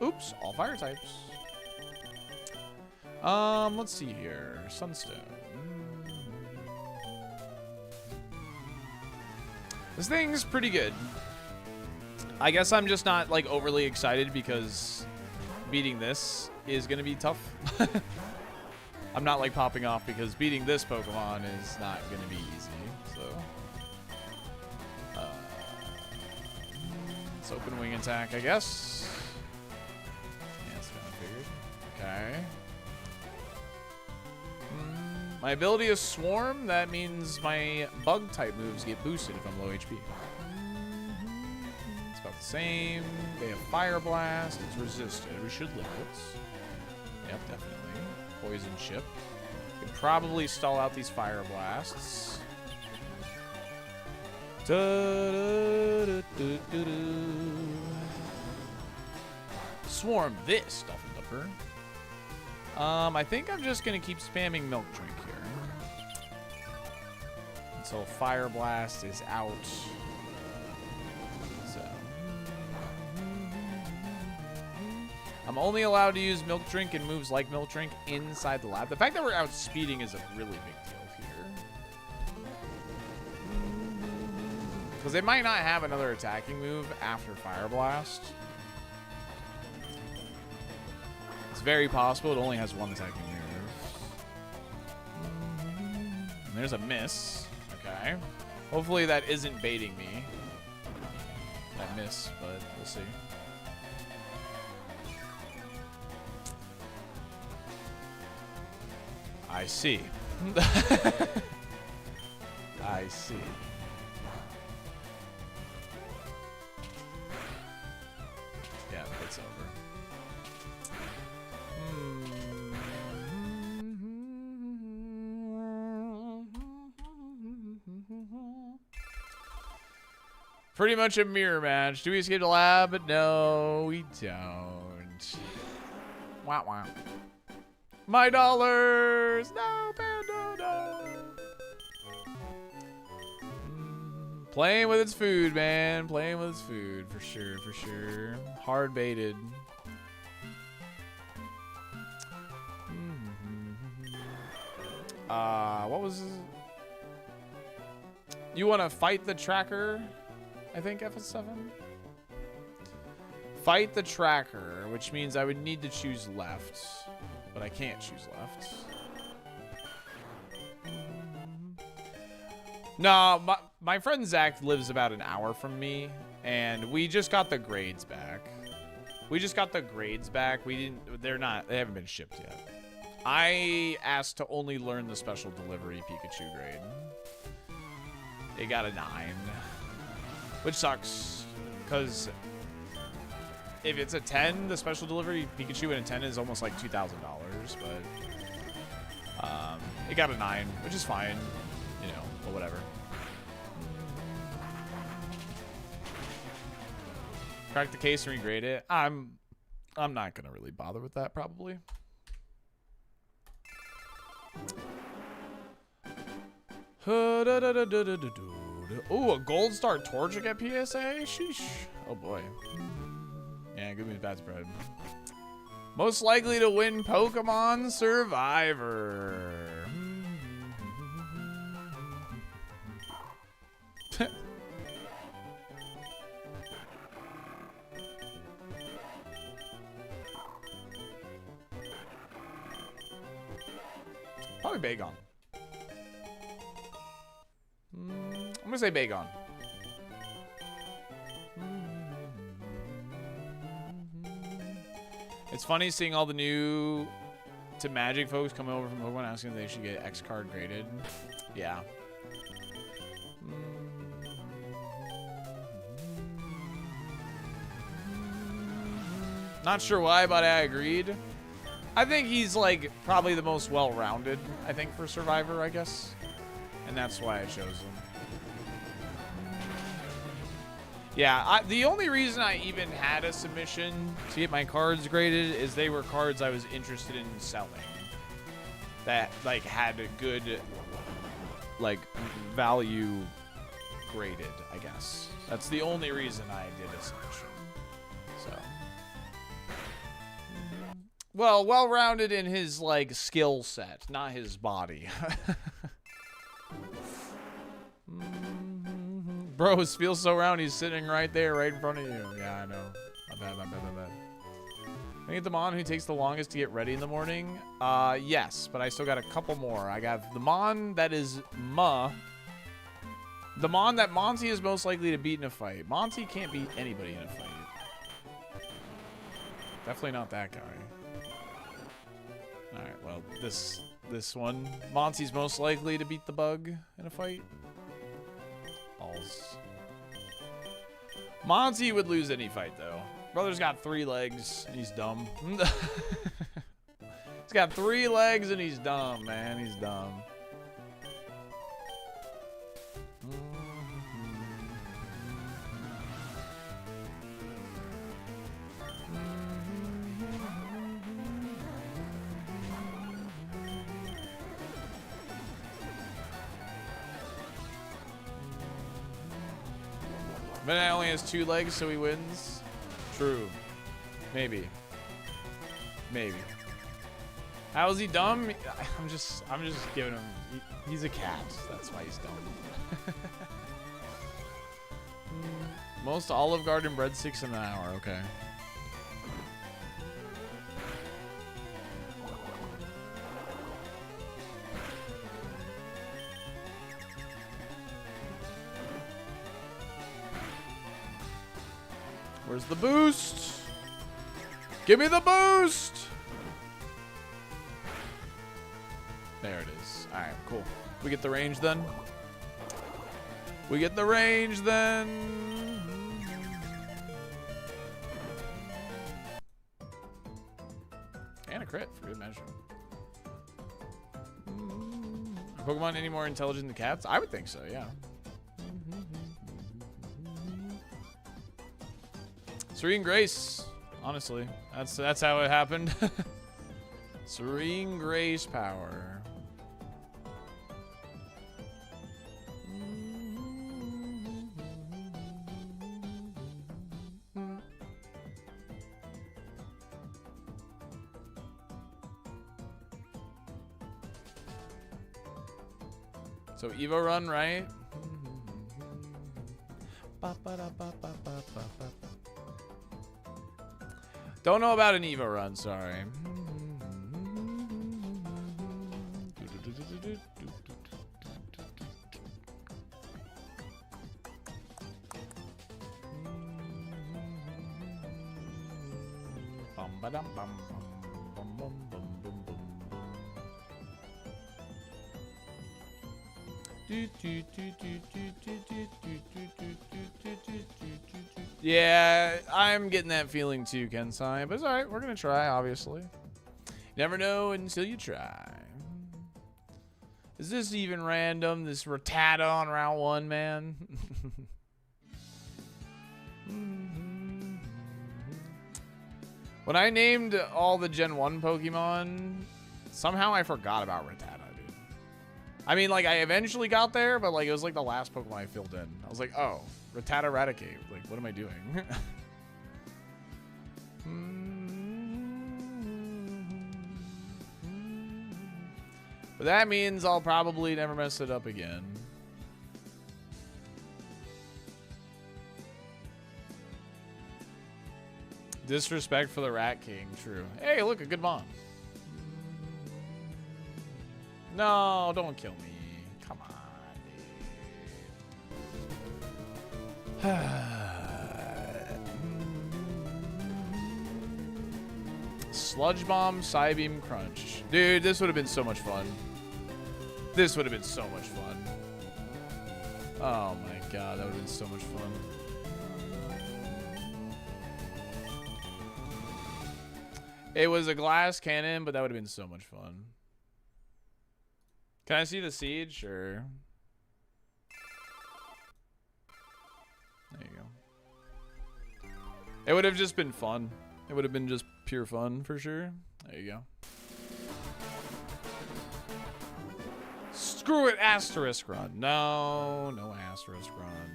Oops, all fire types. Let's see here. Sunstone. This thing's pretty good. I guess I'm just not like overly excited because beating this is gonna be tough. I'm not like popping off because beating this Pokemon is not gonna be easy. So let's open wing attack, I guess. Yeah, that's kind of figured. Okay. My ability is Swarm. That means my bug type moves get boosted if I'm low HP. It's about the same. They have Fire Blast. It's resisted. We should live it. Yep, definitely. Poison Chip. Could probably stall out these Fire Blasts. Swarm this, Dolphin Dupper. I think I'm just gonna keep spamming Milk Drink here until Fire Blast is out. So I'm only allowed to use Milk Drink and moves like Milk Drink inside the lab. The fact that we're outspeeding is a really big deal here, because they might not have another attacking move after Fire Blast. It's very possible it only has one attacking move. And there's a miss. Okay. Hopefully that isn't baiting me. That miss, but we'll see. I see. I see. Yeah, it's over. Pretty much a mirror match. Do we escape the lab? No, we don't. Wow, wow. My dollars! No, Panda, no! Playing with its food, man. Playing with its food, for sure, for sure. Hard baited. What was this? You want to fight the tracker? I think FS7. Fight the tracker, which means I would need to choose left, but I can't choose left. No, my friend Zach lives about an hour from me, and we just got the grades back. We haven't been shipped yet. I asked to only learn the special delivery Pikachu grade. It got a 9, which sucks, because if it's a 10, the special delivery Pikachu and a 10 is almost like $2,000, but it got a 9, which is fine, you know, but whatever. Crack the case and regrade it. I'm not gonna really bother with that, probably. Oh, a gold star Torchic at PSA? Sheesh. Oh boy. Yeah, give me the bad spread. Most likely to win Pokemon Survivor. Probably Bagon. I'm gonna say Bagon. It's funny seeing all the new to Magic folks coming over from Pokemon asking if they should get X card graded. Yeah. Not sure why, but I agreed. I think he's like probably the most well-rounded, I think, for Survivor, I guess. And that's why I chose him. Yeah, the only reason I even had a submission to get my cards graded is they were cards I was interested in selling. That, like, had a good, like, value graded, I guess. That's the only reason I did a submission. So. Well, well-rounded in his, like, skill set, not his body. Bro, it feels so round. He's sitting right there, right in front of you. Yeah, I know. My bad, my bad, my bad. Can I get the Mon who takes the longest to get ready in the morning? Yes, but I still got a couple more. I got the Mon that is the Mon that Monty is most likely to beat in a fight. Monty can't beat anybody in a fight. Definitely not that guy. Alright, well, this one. Monty's most likely to beat the bug in a fight. Balls. Monty would lose any fight, though. Brother's got 3 legs, and he's dumb. He's got 3 legs, and he's dumb, man. He's dumb. But it only has 2 legs, so he wins. True. Maybe. Maybe. How is he dumb? I'm just giving him. He's a cat. That's why he's dumb. Most Olive Garden breadsticks in an hour. Okay. Where's the boost? Give me the boost! There it is. Alright, cool. We get the range then? We get the range then! And a crit for good measure. Are Pokemon any more intelligent than cats? I would think so, yeah. Serene Grace. Honestly, that's how it happened. Serene Grace power. So Evo run, right? Don't know about an Evo run, sorry. Yeah, I'm getting that feeling too, Kensai. But it's alright, we're gonna try, obviously. Never know until you try. Is this even random? This Rattata on round 1, man? When I named all the Gen 1 Pokemon, somehow I forgot about Rattata, dude. I mean, like, I eventually got there, but, like, it was, like, the last Pokemon I filled in. I was like, oh, Rattata Eradicate. Like, what am I doing? But that means I'll probably never mess it up again. Disrespect for the Rat King, true. Hey, look, a good mom. No, don't kill me. Come on, dude. Sludge Bomb, Psybeam, Crunch. Dude, this would have been so much fun. This would have been so much fun. Oh my god, that would have been so much fun. It was a glass cannon, but that would have been so much fun. Can I see the siege, or? There you go. It would have just been fun. It would have been just pure fun, for sure. There you go. Screw it, asterisk run. No, no asterisk run.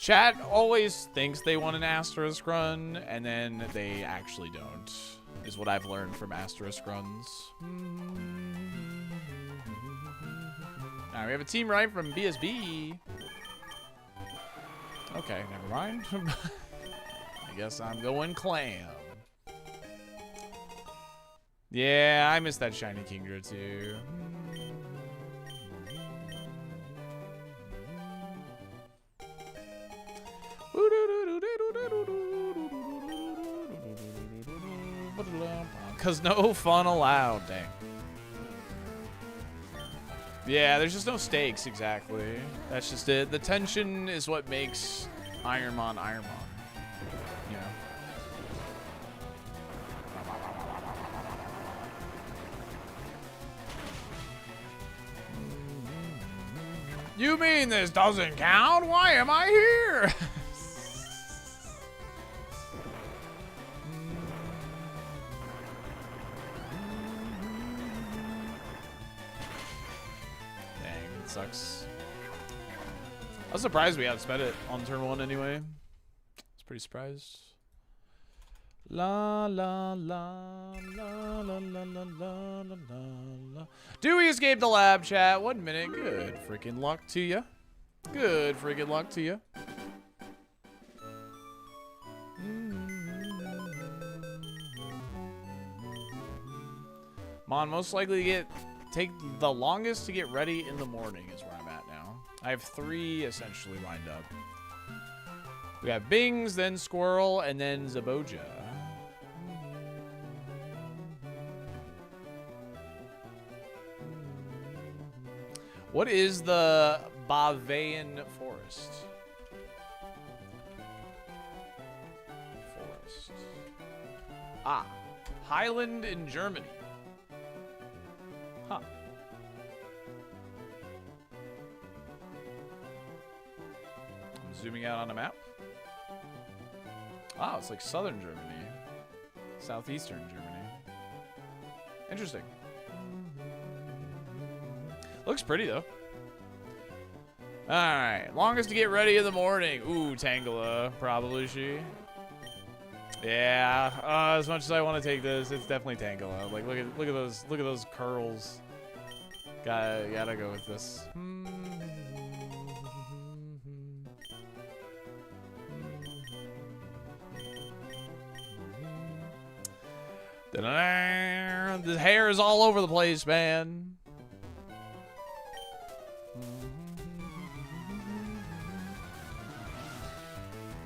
Chat always thinks they want an asterisk run, and then they actually don't, is what I've learned from asterisk runs. Now we have a team right from BSB. Okay, never mind. I guess I'm going clam. Yeah, I missed that shiny Kingdra too. Cause no fun allowed, dang. Yeah, there's just no stakes, exactly. That's just it. The tension is what makes Ironmon Ironmon. You know? You mean this doesn't count? Why am I here? Sucks. I was surprised we outsped it on turn 1 anyway. I was pretty surprised. La la la la la la la la la la. Dewey escaped the lab, chat. 1 minute. Good freaking luck to you. Good freaking luck to you. Mon most likely take the longest to get ready in the morning is where I'm at now. I have 3 essentially lined up. We have Bings, then Squirrel, and then Zaboja. What is the Bavayan Forest? Ah, Highland in Germany. Huh. I'm zooming out on a map. Wow, it's like southern Germany. Southeastern Germany. Interesting. Looks pretty, though. Alright, longest to get ready in the morning. Ooh, Tangela, probably she. Yeah, as much as I want to take this, it's definitely Tangela. Like, look at those curls. Gotta go with this. The hair is all over the place, man.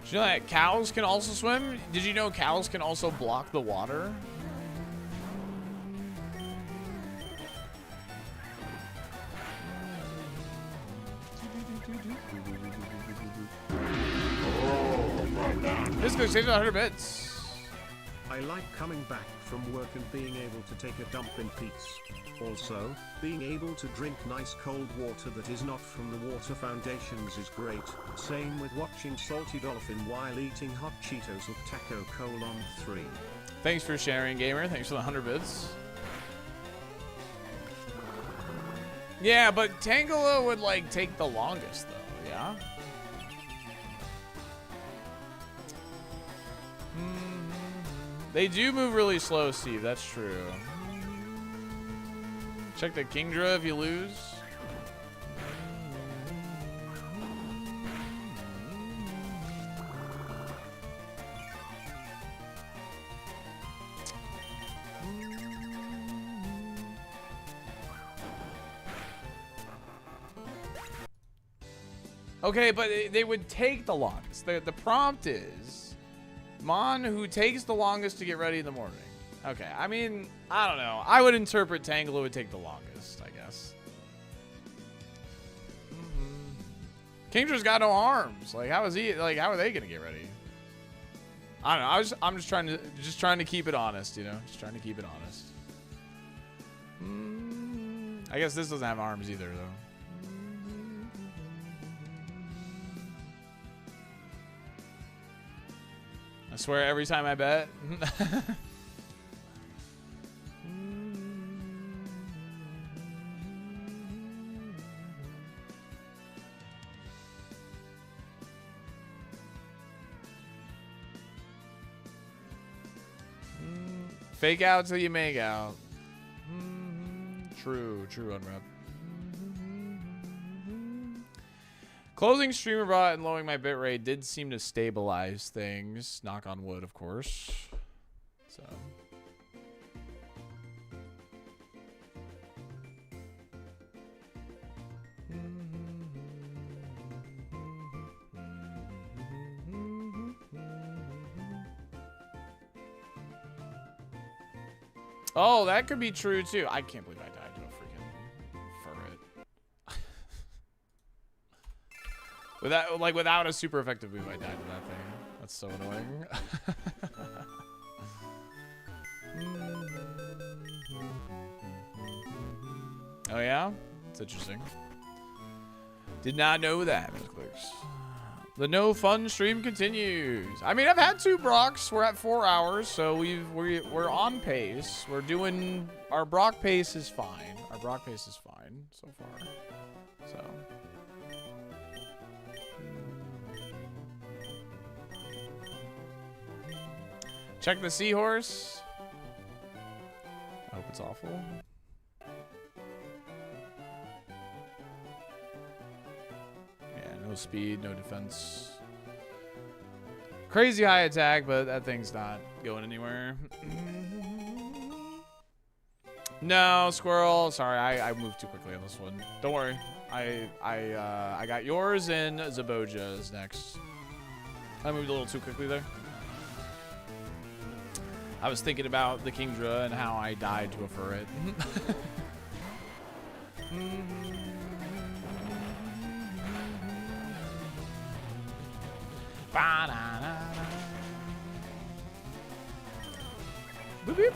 Did you know that cows can also swim? Did you know cows can also block the water? This goes 100 bits. I like coming back from work and being able to take a dump in peace. Also, being able to drink nice cold water that is not from the water foundations is great. Same with watching SaltyDolphin while eating hot Cheetos with Taco Colon 3. Thanks for sharing, gamer. Thanks for the 100 bits. Yeah, but Tangela would like take the longest though, yeah? They do move really slow, Steve. That's true. Check the Kingdra if you lose. Okay, but they would take the longest. The prompt is Mon who takes the longest to get ready in the morning. Okay, I mean, I don't know. I would interpret Tangela would take the longest, I guess. Kingdra's got no arms. Like, how is he? Like, how are they gonna get ready? I don't know. I'm just trying to keep it honest, you know. Just trying to keep it honest. I guess this doesn't have arms either, though. I swear every time I bet. Fake out till you make out. True, unrep. Closing streamer bot and lowering my bitrate did seem to stabilize things. Knock on wood, of course. So. Oh, that could be true too. I can't believe I died to a freaking ferret. Without a super effective move, I died to that thing. That's so annoying. Oh yeah? That's interesting. Did not know that. The no fun stream continues. I mean, I've had 2 Brocks. We're at 4 hours, so we're on pace. We're doing our Brock pace is fine. Our Brock pace is fine so far. So. Check the seahorse. I hope it's awful. No speed, no defense. Crazy high attack, but that thing's not going anywhere. No, squirrel. Sorry, I moved too quickly on this one. Don't worry. I got yours and Zaboja's next. I moved a little too quickly there. I was thinking about the Kingdra and how I died to a ferret. Boop, boop.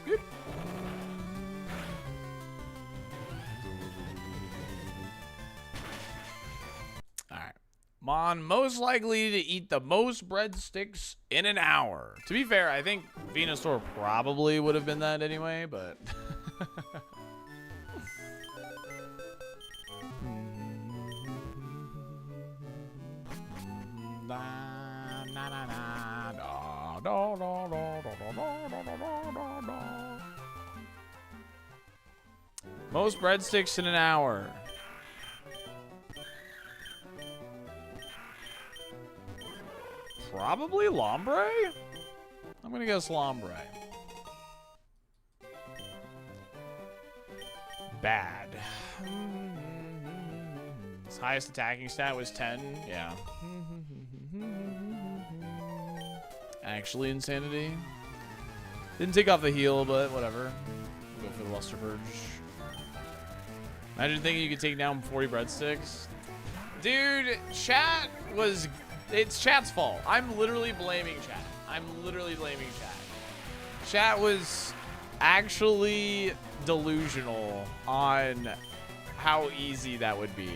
Boop. Mon most likely to eat the most breadsticks in an hour. To be fair, I think Venusaur probably would have been that anyway, but... Most breadsticks in an hour. Probably Lombre? I'm gonna guess Lombre. Bad. His highest attacking stat was 10. Yeah. Actually, Insanity. Didn't take off the heal, but whatever. Go for the Luster Purge. Imagine thinking you could take down 40 breadsticks. Dude, chat was... It's chat's fault. I'm literally blaming chat. I'm literally blaming chat. Chat was actually delusional on how easy that would be.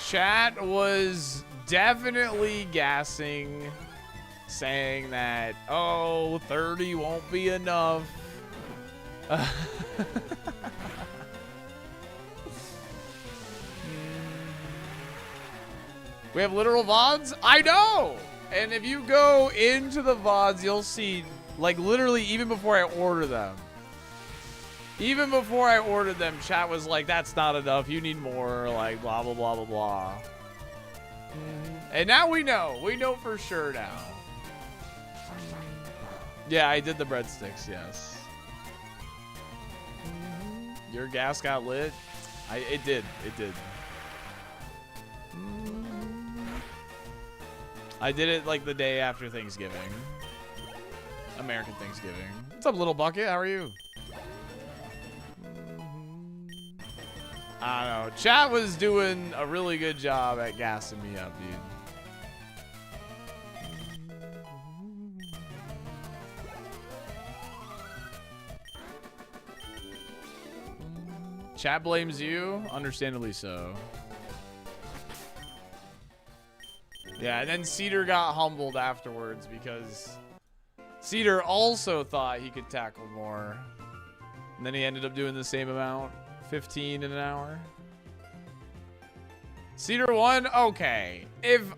Chat was definitely gassing, saying that, oh, 30 won't be enough. We have literal VODs? I know! And if you go into the VODs, you'll see, like, literally even before I order them. Even before I ordered them, chat was like, that's not enough. You need more, like, blah, blah, blah, blah, blah. And now we know. We know for sure now. Yeah, I did the breadsticks, yes. Your gas got lit? It did. It did. I did it like the day after Thanksgiving. American Thanksgiving. What's up, little bucket? How are you? I don't know. Chat was doing a really good job at gassing me up, dude. Chat blames you, understandably so. Yeah, and then Cedar got humbled afterwards because Cedar also thought he could tackle more. And then he ended up doing the same amount, 15 in an hour. Cedar won? Okay. If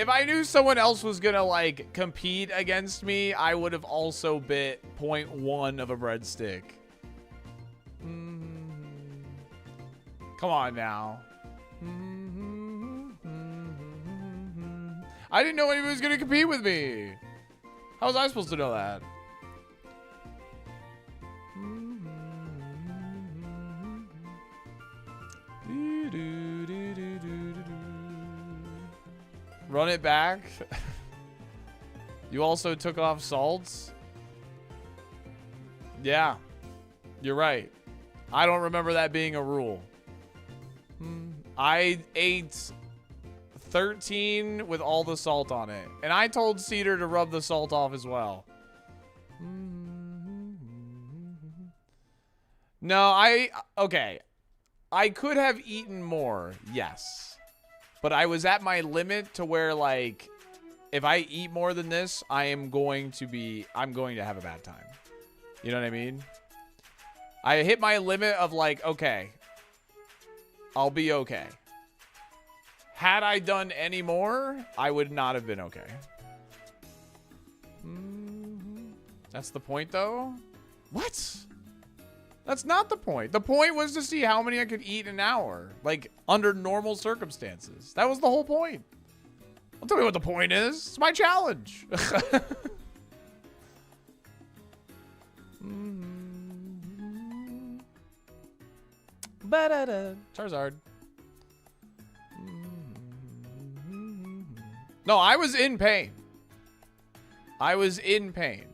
I knew someone else was gonna, like, compete against me, I would have also bit 0.1 of a breadstick. Come on now. I didn't know anyone was going to compete with me. How was I supposed to know that? Run it back. You also took off salts? Yeah, you're right. I don't remember that being a rule. I ate 13 with all the salt on it. And I told Cedar to rub the salt off as well. No, okay. I could have eaten more, yes. But I was at my limit to where, like, if I eat more than this, I'm going to have a bad time. You know what I mean? I hit my limit of, like, okay, I'll be okay. Had I done any more, I would not have been okay. That's the point, though? What? That's not the point. The point was to see how many I could eat in an hour. Like, under normal circumstances. That was the whole point. Don't tell me what the point is. It's my challenge. Charizard. No, I was in pain. I was in pain.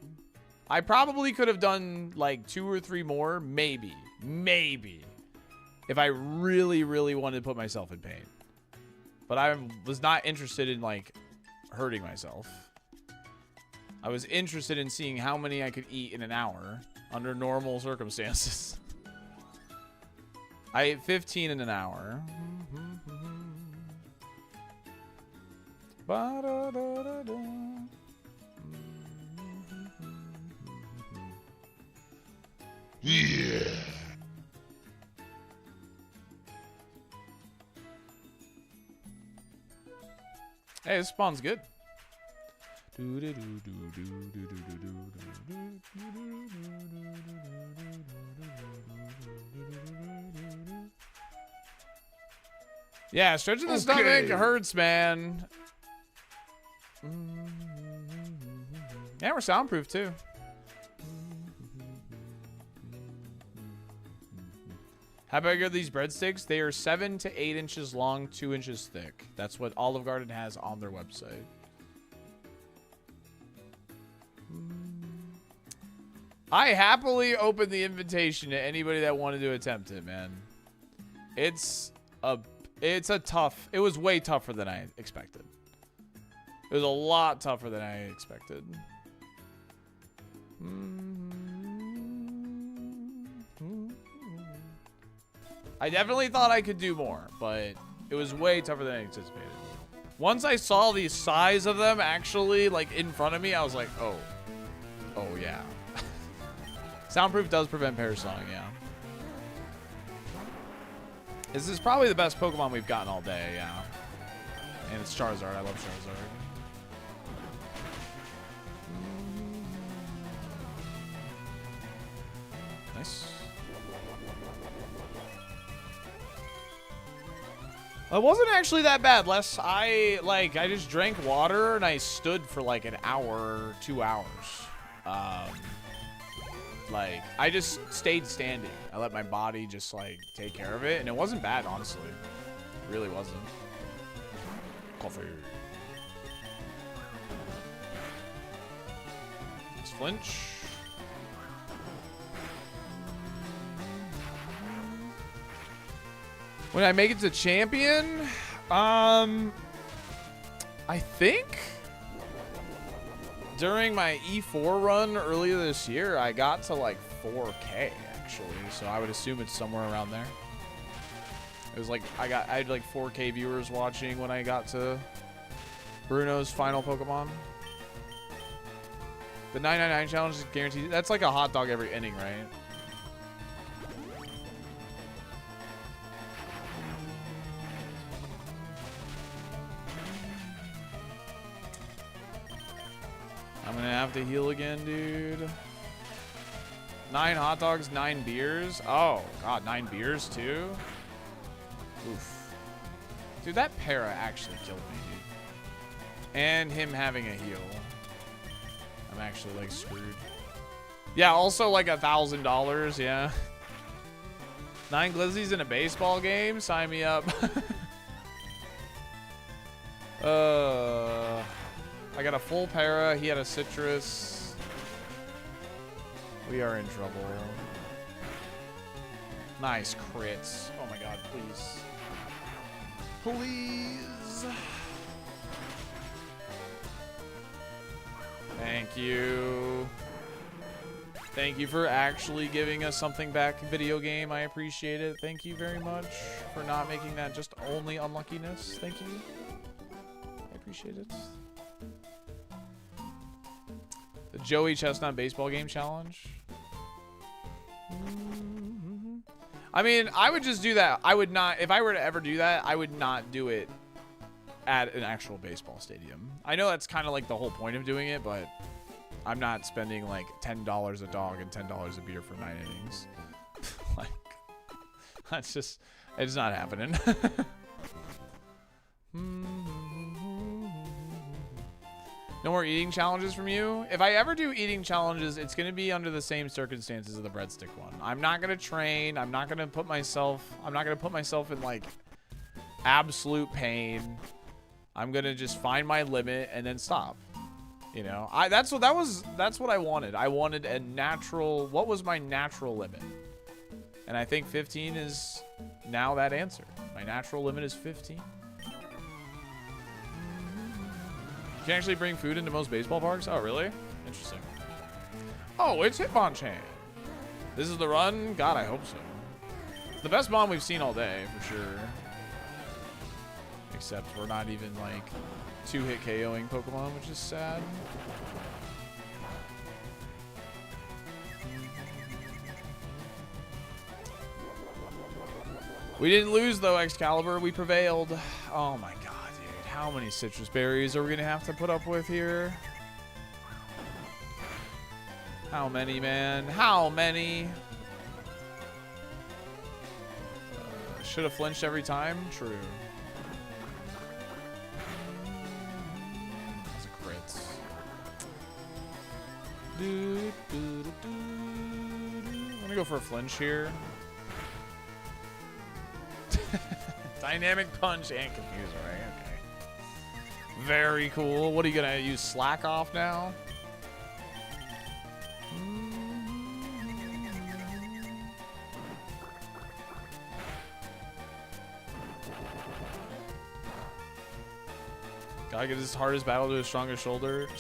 I probably could have done like 2 or 3 more, maybe, if I really, really wanted to put myself in pain. But I was not interested in like hurting myself. I was interested in seeing how many I could eat in an hour under normal circumstances. I ate 15 in an hour. Ba-da-da-da-da. Yeah. Hey, this spawn's good. Yeah, stretching the stomach hurts, man. Yeah, we're soundproof too. How big are these breadsticks? They are 7 to 8 inches long, 2 inches thick. That's what Olive Garden has on their website. I happily open the invitation to anybody that wanted to attempt it, man. It was way tougher than I expected. It was a lot tougher than I expected. I definitely thought I could do more, but it was way tougher than I anticipated. Once I saw the size of them actually like in front of me, I was like, oh yeah. Soundproof does prevent parasawing, yeah. This is probably the best Pokemon we've gotten all day, yeah. And it's Charizard. I love Charizard. Nice. It wasn't actually that bad, Les. I just drank water and I stood for like an hour, 2 hours. Like, I just stayed standing. I let my body just, like, take care of it. And it wasn't bad, honestly. It really wasn't. Coffee. Let's flinch. When I make it to champion, I think during my E4 run earlier this year, I got to like 4K actually. So I would assume it's somewhere around there. It was like I had like 4K viewers watching when I got to Bruno's final Pokemon. The 999 challenge is guaranteed. That's like a hot dog every inning, right? I'm gonna have to heal again, dude. 9 hot dogs, 9 beers. Oh, God, 9 beers, too? Oof. Dude, that para actually killed me, dude. And him having a heal. I'm actually, like, screwed. Yeah, also, like, $1,000, yeah. 9 glizzies in a baseball game? Sign me up. I got a full para. He had a citrus. We are in trouble. Nice crits. Oh my God, please. Please. Thank you. Thank you for actually giving us something back, video game. I appreciate it. Thank you very much for not making that just only unluckiness. Thank you. I appreciate it. The Joey Chestnut baseball game challenge. I mean, I would just do that. I would not, if I were to ever do that, I would not do it at an actual baseball stadium. I know that's kind of like the whole point of doing it, but I'm not spending like $10 a dog and $10 a beer for 9 innings. Like, that's just, it's not happening. No more eating challenges from you? If I ever do eating challenges, it's going to be under the same circumstances of the breadstick one. I'm not going to train. I'm not going to put myself in like absolute pain. I'm going to just find my limit and then stop. You know, that's what I wanted. I wanted a natural, what was my natural limit? And I think 15 is now that answer. My natural limit is 15. You can actually bring food into most baseball parks? Oh, really? Interesting. Oh, it's Hitmonchan. This is the run? God, I hope so. It's the best Mon we've seen all day, for sure. Except we're not even, like, 2-hit KOing Pokemon, which is sad. We didn't lose, though, Excalibur. We prevailed. Oh, my God, dude. How many citrus berries are we going to have to put up with here? How many, man? How many? Should have flinched every time? True. That's a crit. I'm gonna go for a flinch here. Dynamic punch and confuse, right? Okay. Very cool. What are you gonna use? Slack off now? Gotta get his hardest battle to his strongest shoulders.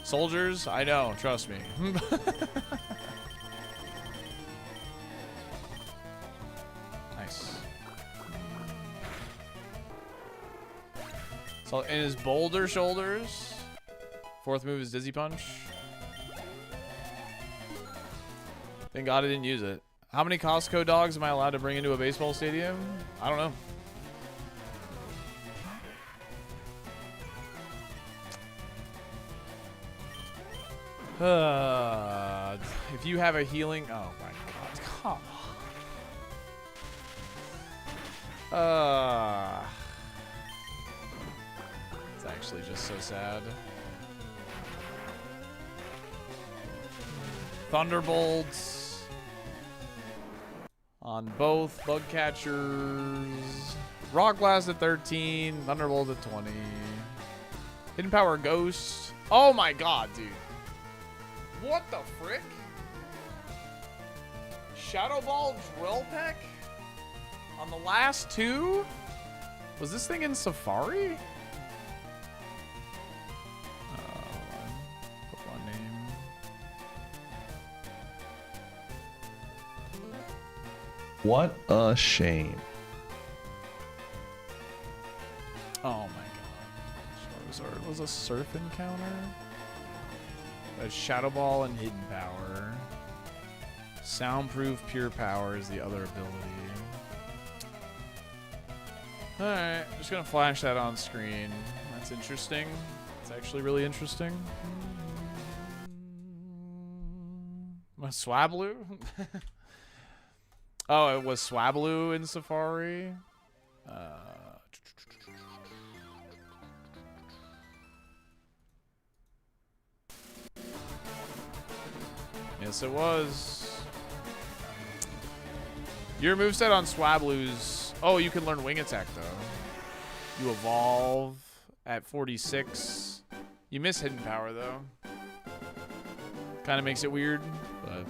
Soldiers? I know, trust me. Nice. So in his boulder shoulders. Fourth move is Dizzy Punch. Thank God I didn't use it. How many Costco dogs am I allowed to bring into a baseball stadium? I don't know. If you have a healing, oh my God, come on. It's actually just so sad. Thunderbolts on both bug catchers. Rock Blast at 13, Thunderbolt at 20. Hidden Power Ghost. Oh my God, dude. What the frick? Shadow Ball Drill Peck? On the last two? Was this thing in Safari? Pokemon name. What a shame. Oh my God. Charizard was a surf encounter? A Shadow Ball and Hidden Power. Soundproof Pure Power is the other ability. Alright, just gonna flash that on screen. That's interesting. It's actually really interesting. Swablu? Oh, it was Swablu in Safari? Yes, it was. Your moveset on Swablu's... Oh, you can learn Wing Attack, though. You evolve at 46. You miss Hidden Power, though. Kind of makes it weird, but...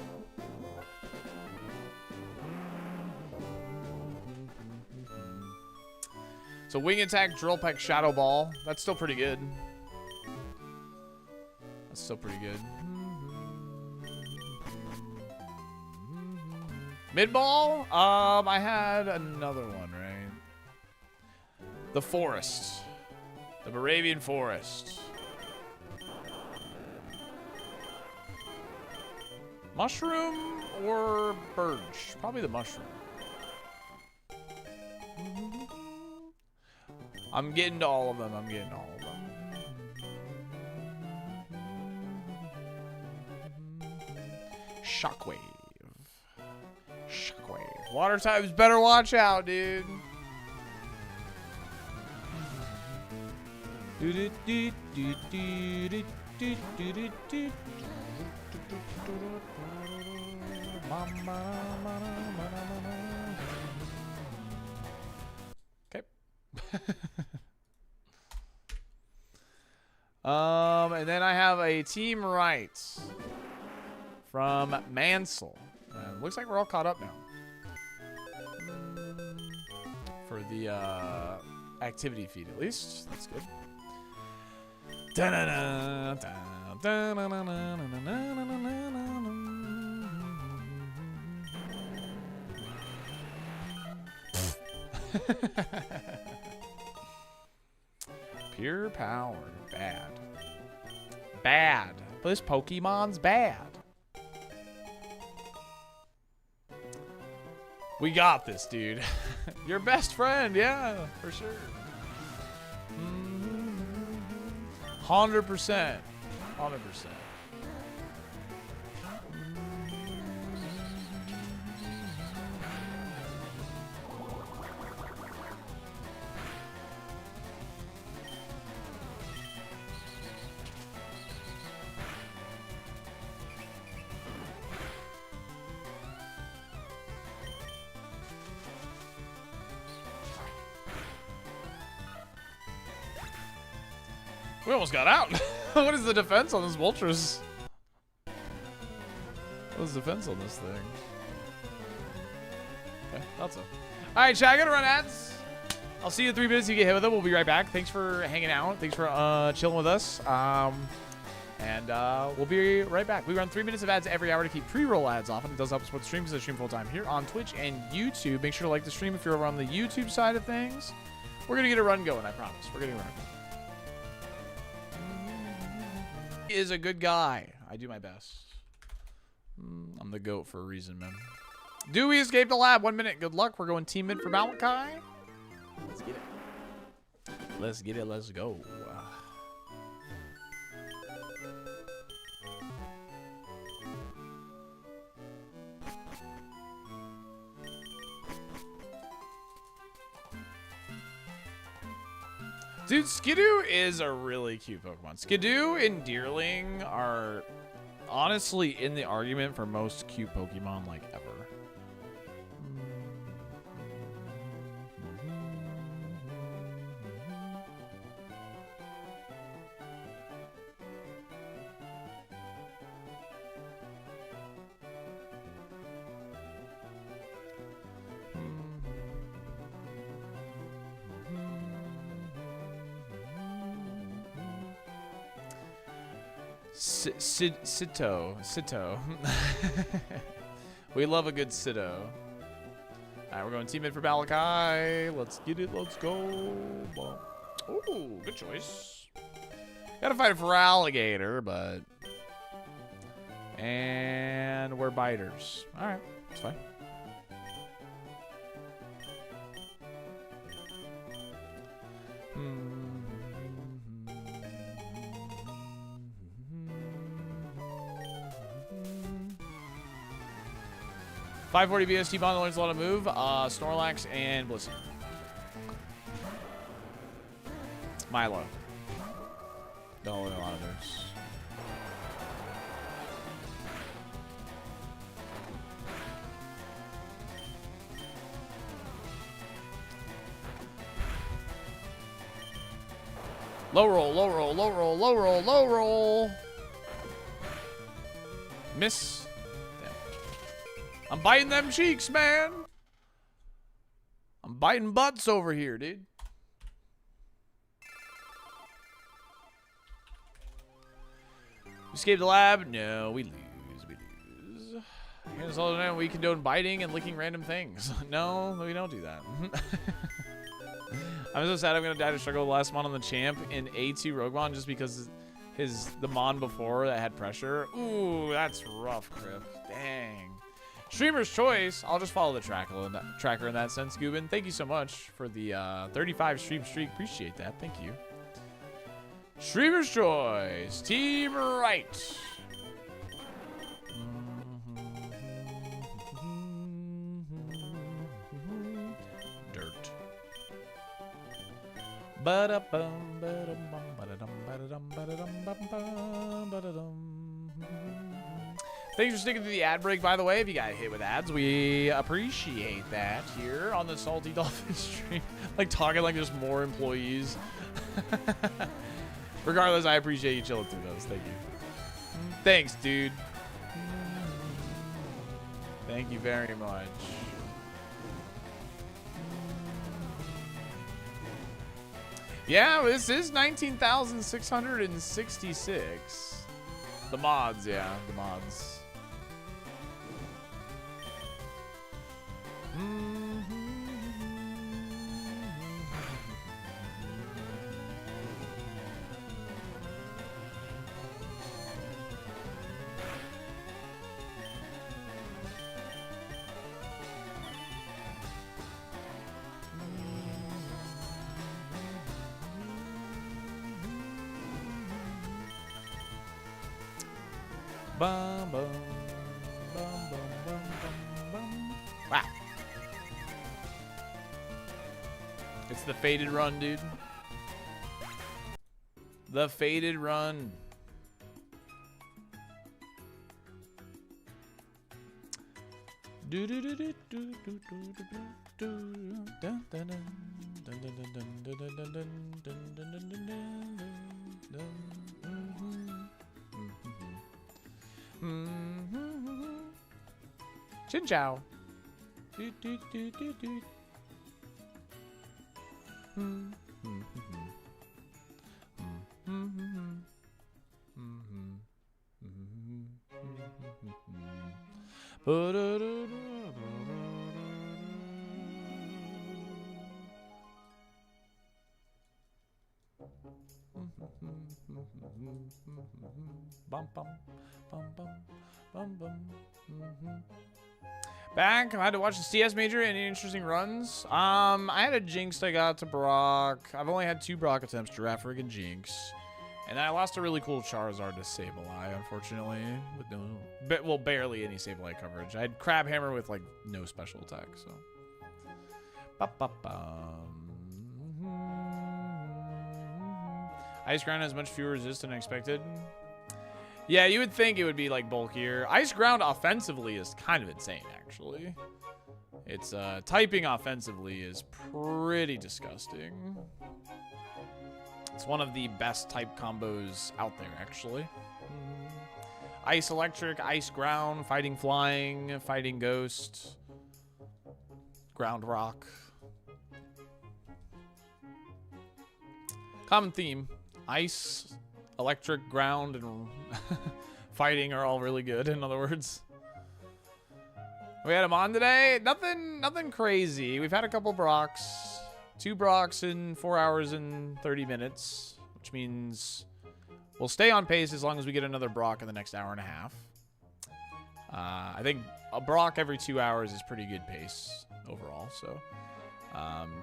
So Wing Attack, Drill Peck, Shadow Ball. That's still pretty good. That's still pretty good. Mid-ball? I had another one, right? The Forest. The Moravian Forest. Mushroom or Birch? Probably the Mushroom. I'm getting to all of them. I'm getting to all of them. Shockwave. Shockwave. Water types better watch out, dude. Okay. And then I have a team right from Mansell. Looks like we're all caught up now for the activity feed, at least. That's good. Pure power. Bad. Bad. This Pokemon's bad. We got this, dude. Your best friend, yeah, for sure. 100%. 100%. We almost got out. What is the defense on this Moltres? What is the defense on this thing? Okay, thought so. All right, chat, I gotta run ads. I'll see you in 3 minutes. You get hit with it. We'll be right back. Thanks for hanging out. Thanks for chilling with us. And we'll be right back. We run 3 minutes of ads every hour to keep pre-roll ads off, and it does help us support the stream because I stream full time here on Twitch and YouTube. Make sure to like the stream if you're over on the YouTube side of things. We're gonna get a run going. I promise. We're gonna get a run. Is a good guy. I do my best. I'm the GOAT for a reason, man. Do we escape the lab? 1 minute. Good luck. We're going team mid for Malachi. Let's get it. Let's get it. Let's go. Dude, Skidoo is a really cute Pokemon. Skidoo and Deerling are honestly in the argument for most cute Pokemon like ever. Sito. We love a good Sito. Alright, we're going team mid for Malachi. Let's get it. Let's go. Ooh, good choice. Gotta fight for alligator, but... And we're biters. Alright, it's fine. Hmm. 540 BST bond learns a lot of move. Snorlax and Blissey. Milo. Don't learn a lot of moves. Low roll, low roll, low roll, low roll, low roll. Miss. I'm biting them cheeks, man. I'm biting butts over here, dude. Escape the lab? No, we lose. We lose. Here's all the time we condone biting and licking random things. No, we don't do that. I'm so sad I'm gonna die to struggle the last mon on the champ in A2 Roguemon just because the mon before that had pressure. Ooh, that's rough, Crip. Dang. Streamer's choice. I'll just follow the tracker in that sense, Goobin. Thank you so much for the 35 stream streak. Appreciate that. Thank you. Streamer's choice. Team right. Dirt. Ba-da-bum, ba-da-bum, ba-da-dum, ba-da-dum, ba-da-dum, ba-dum, ba-da-dum. Thanks for sticking through the ad break, by the way. If you got hit with ads, we appreciate that here on the SaltyDolphin stream. Like, talking like there's more employees. Regardless, I appreciate you chilling through those. Thank you. Thanks, dude. Thank you very much. Yeah, this is 19,666. The mods, yeah, the mods. Bum, bum, bum, bum, bum, bum, bum. Wow. It's the faded run, dude. The faded run. Chin chow. Bum, bum, bum, bum, bum, bum. Back. I had to watch the CS major. Any interesting runs? I had a Jinx I got to Brock. I've only had 2 Brock attempts, Giraffe and Jinx. And then I lost a really cool Charizard to Sableye, unfortunately. With no, well, barely any Sableye coverage. I had Crab Hammer with, like, no special attack, so. Ice Ground has much fewer resist than expected. Yeah, you would think it would be, like, bulkier. Ice Ground offensively is kind of insane, actually. It's, typing offensively is pretty disgusting. It's one of the best type combos out there, actually. Ice Electric, Ice Ground, Fighting Flying, Fighting Ghost, Ground Rock. Common theme. Ice, Electric, Ground, and Fighting are all really good, in other words. We had him on today. Nothing crazy. We've had a couple Brocks. 2 Brocks in 4 hours and 30 minutes, which means we'll stay on pace as long as we get another Brock in the next hour and a half. I think a Brock every 2 hours is pretty good pace overall, so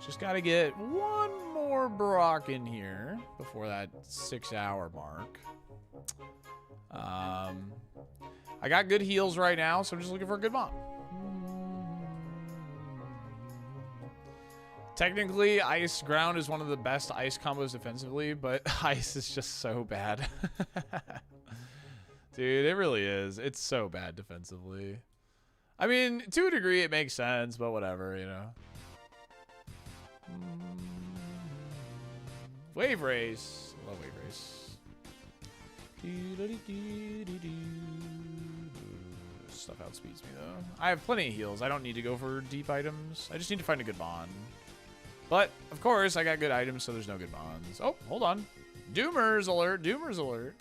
just got to get 1 more Brock in here before that 6-hour mark. I got good heals right now, so I'm just looking for a good mod. Technically, Ice Ground is one of the best ice combos defensively, but ice is just so bad. Dude, it really is. It's so bad defensively. I mean, to a degree, it makes sense, but whatever, you know. Wave Race. Love Wave Race. Stuff outspeeds me, though. I have plenty of heals. I don't need to go for deep items. I just need to find a good bond. But, of course, I got good items, so there's no good bonds. Oh, hold on. Doomers alert. Doomers alert.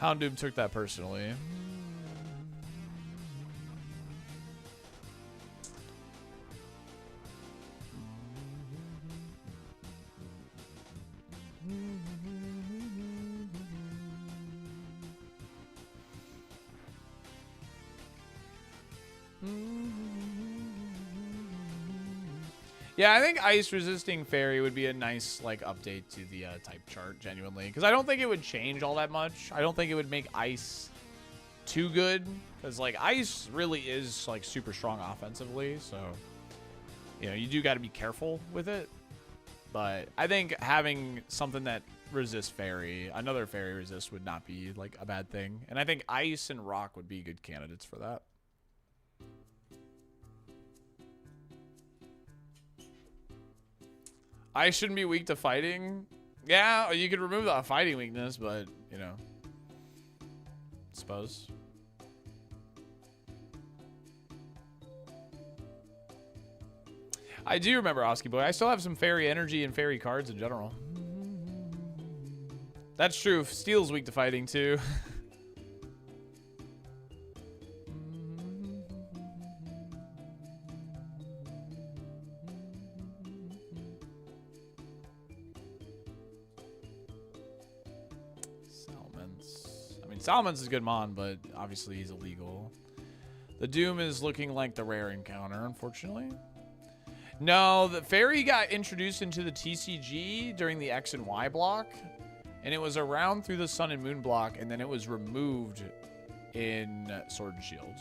Houndoom took that personally. Yeah, I think ice resisting fairy would be a nice like update to the type chart, genuinely, because I don't think it would change all that much. I don't think it would make ice too good, because like ice really is like super strong offensively, so you know you do got to be careful with it. But I think having something that resists fairy, another fairy resist, would not be like a bad thing, and I think ice and rock would be good candidates for that. I shouldn't be weak to fighting. Yeah, you could remove the fighting weakness, but, you know. Suppose. I do remember Oski Boy. I still have some fairy energy and fairy cards in general. That's true. Steel's weak to fighting, too. Salmon's a good mon, but obviously he's illegal. The Doom is looking like the rare encounter, unfortunately. No, the fairy got introduced into the TCG during the X and Y block, and it was around through the Sun and Moon block, and then it was removed in Sword and Shield.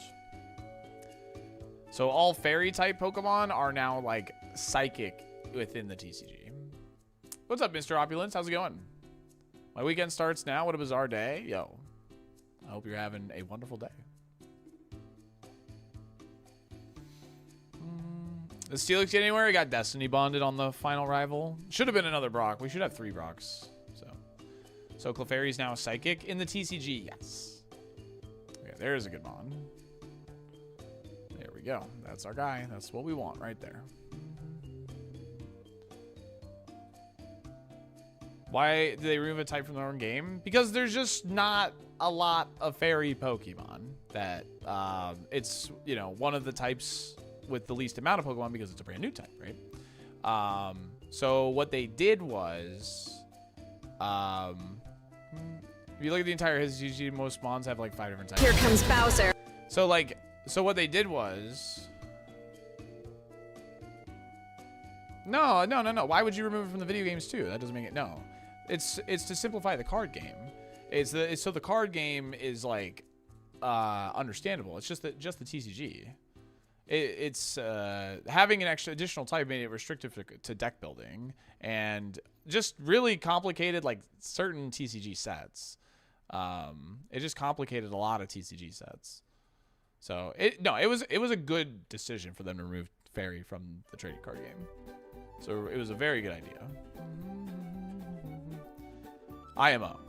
So all fairy type Pokemon are now like psychic within the TCG. What's up, Mr. Opulence? How's it going? My weekend starts now. What a bizarre day. Yo, I hope you're having a wonderful day. Does Steelix get anywhere? He got Destiny bonded on the final rival. Should have been another Brock. We should have 3 Brocks. So Clefairy's now psychic in the TCG. Yes. Okay, there's a good bond. There we go. That's our guy. That's what we want right there. Why did they remove a type from their own game? Because there's just not a lot of fairy Pokemon that it's, you know, one of the types with the least amount of Pokemon because it's a brand new type, right? So what they did was, if you look at the entire history, most mons have like 5 different types. Here comes Bowser. So what they did was, no. Why would you remove it from the video games too? That doesn't make it, no. It's to simplify the card game. So the card game is like understandable. It's just the TCG. It's having an additional type made it restrictive to deck building and just really complicated like certain TCG sets. It just complicated a lot of TCG sets. So it was a good decision for them to remove Fairy from the trading card game. So it was a very good idea. IMO.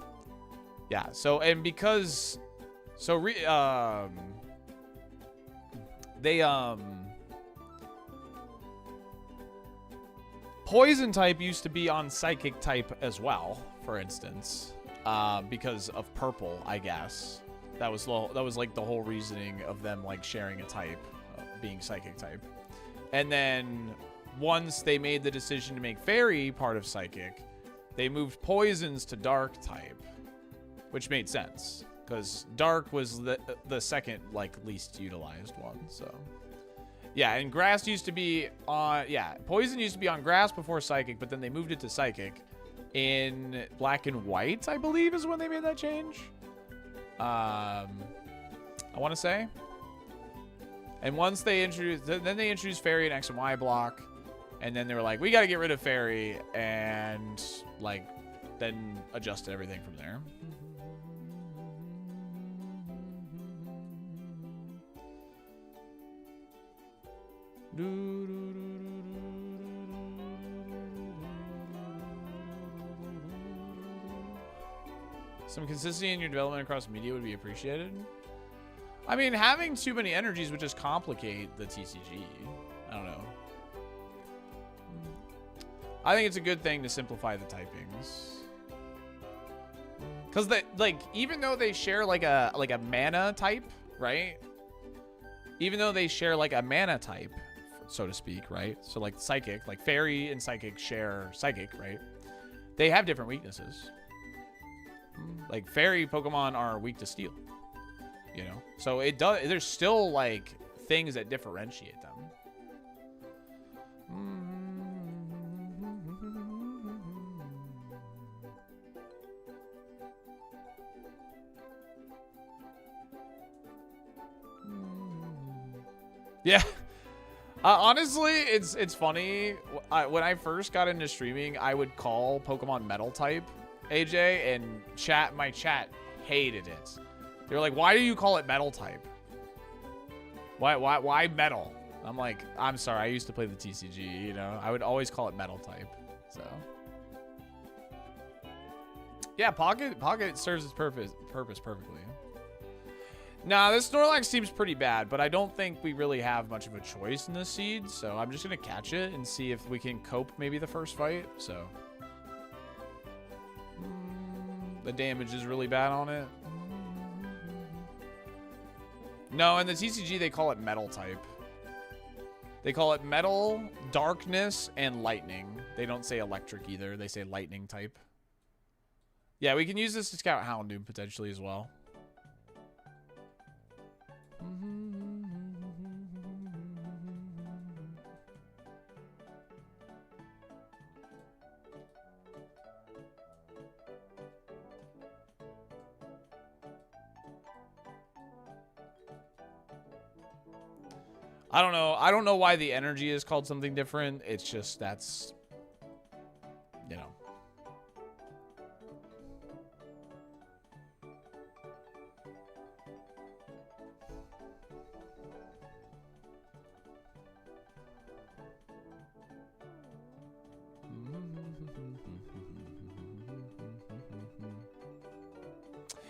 Yeah, so and because Poison type used to be on Psychic type as well, for instance, because of purple, I guess. That was like the whole reasoning of them like sharing a type, being Psychic type. And then once they made the decision to make Fairy part of Psychic, they moved Poisons to Dark type, which made sense because Dark was the second like least utilized one. So yeah, and Grass used to be on, Poison used to be on Grass before Psychic, but then they moved it to Psychic in Black and White, I believe is when they made that change. I want to say. And once they introduced, then they introduced Fairy in X and Y block, and then they were like, we got to get rid of Fairy, and like then adjusted everything from there. Some consistency in your development across media would be appreciated. I mean, having too many energies would just complicate the TCG. I don't know. I think it's a good thing to simplify the typings. Cause even though they share like a mana type, right? Even though they share like a mana type, so to speak, right? So like Psychic, like Fairy and Psychic share Psychic, right? They have different weaknesses. Like Fairy Pokemon are weak to Steel, you know? So it does, there's still like things that differentiate them. Yeah. Honestly, it's funny. When I first got into streaming, I would call Pokemon Metal type AJ, and my chat hated it. They were like, "Why do you call it Metal type? Why Metal?" I'm like, "I'm sorry. I used to play the TCG. You know, I would always call it Metal type." So yeah, Pocket serves its purpose perfectly. Nah, this Snorlax seems pretty bad, but I don't think we really have much of a choice in this seed, so I'm just gonna catch it and see if we can cope maybe the first fight. So the damage is really bad on it. No, in the TCG they call it Metal type. They call it Metal, Darkness, and Lightning. They don't say Electric either. They say Lightning type. Yeah, we can use this to scout Houndoom potentially as well. I don't know. I don't know why the energy is called something different. It's just that's, you know.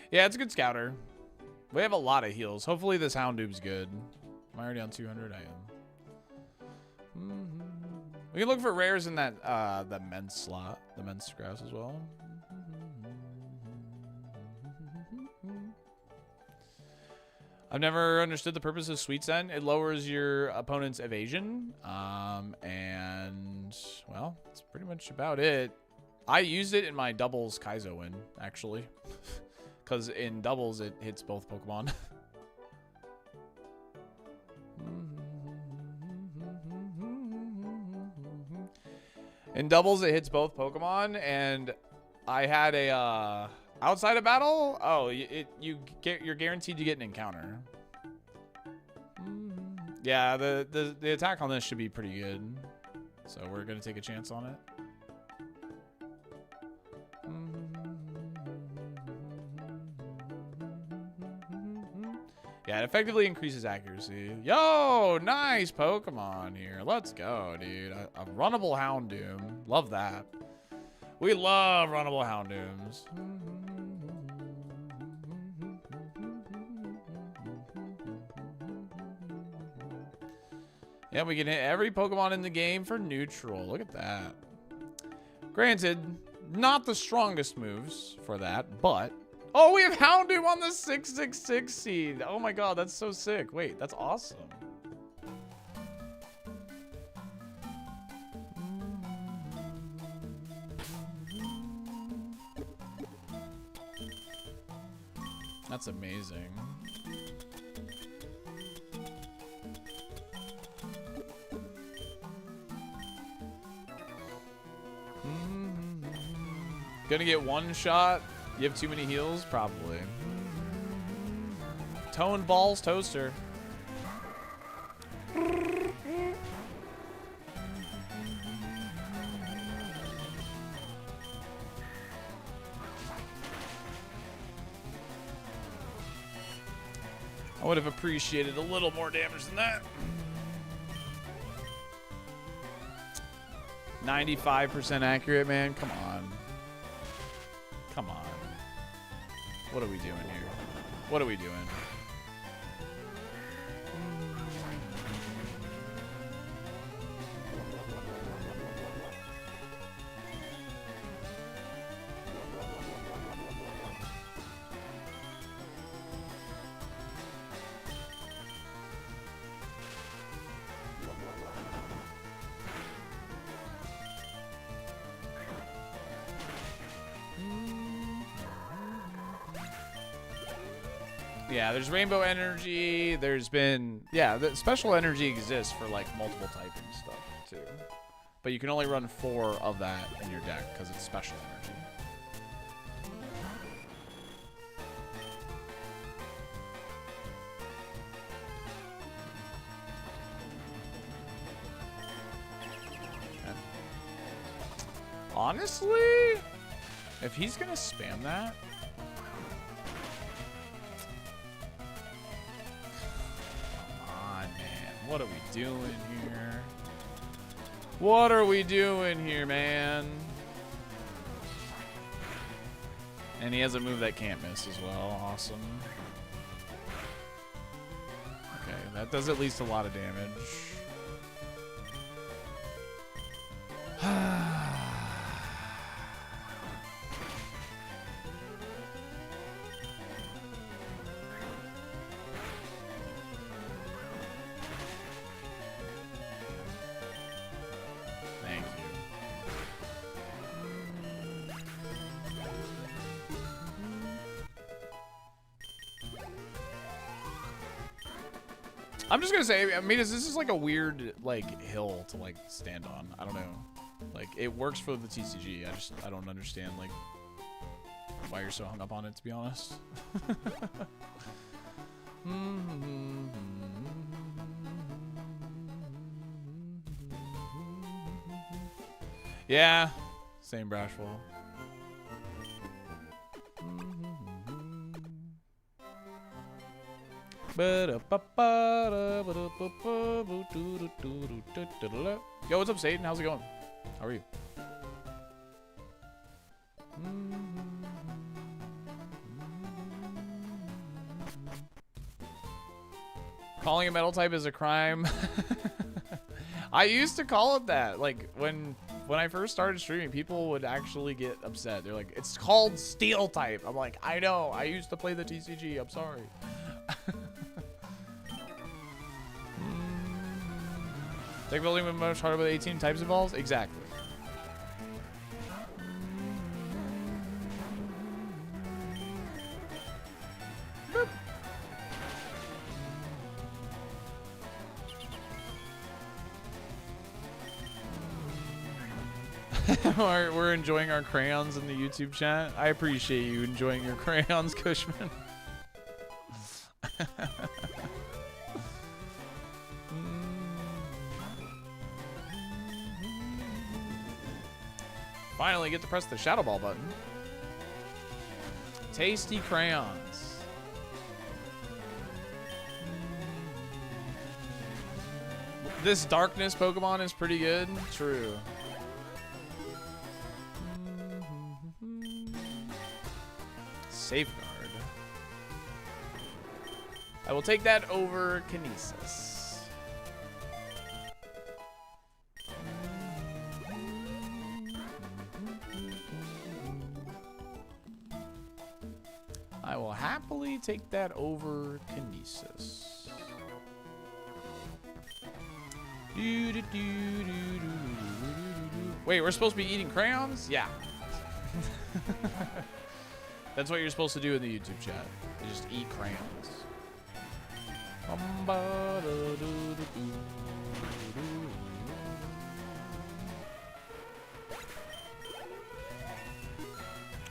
Yeah, it's a good scouter. We have a lot of heals. Hopefully this Houndoom's good. Am I already on 200? I am. We can look for rares in that the men's slot, the men's grouse as well. I've never understood the purpose of Sweet Scent. It lowers your opponent's evasion. And, well, that's pretty much about it. I used it in my doubles Kaizo win, actually. Because in doubles, it hits both Pokemon. In doubles, it hits both Pokemon, and I had a outside of battle. Oh, you're guaranteed to get an encounter. Yeah, the attack on this should be pretty good, so we're gonna take a chance on it. Yeah, it effectively increases accuracy. Yo, nice Pokemon here. Let's go, dude. A runnable Houndoom. Love that. We love runnable Houndooms. Yeah, we can hit every Pokemon in the game for neutral. Look at that. Granted, not the strongest moves for that, but... Oh, we have Houndoom on the 666 seed. Oh my god, that's so sick. Wait, that's awesome. That's amazing. Gonna get one shot. You have too many heals? Probably. Toned Balls Toaster. I would have appreciated a little more damage than that. 95% accurate, man. Come on. Come on. What are we doing here? What are we doing? Yeah, there's rainbow energy. There's been, yeah, the special energy exists for like multiple typing stuff too. But you can only run 4 of that in your deck because it's special energy. Okay. Honestly, if he's gonna spam that, what are we doing here? What are we doing here, man? And he has a move that can't miss as well. Awesome. Okay, that does at least a lot of damage. I'm just gonna say, I mean, this is like a weird like hill to like stand on. I don't know. Like it works for the TCG. I don't understand like why you're so hung up on it, to be honest. Yeah, same Brashful. Yo, what's up, Satan? How's it going? How are you? Calling a metal type is a crime. I used to call it that. Like when I first started streaming, people would actually get upset. They're like, "It's called steel type." I'm like, "I know. I used to play the TCG. I'm sorry." Deck building with much harder with 18 types involved? Exactly. We're enjoying our crayons in the YouTube chat. I appreciate you enjoying your crayons, Cushman. Finally get to press the Shadow Ball button. Tasty crayons. This darkness Pokemon is pretty good. True. Safeguard. I will take that over Kinesis. I will happily take that over Kinesis. Wait, we're supposed to be eating crayons? Yeah. That's what you're supposed to do in the YouTube chat. You just eat crayons.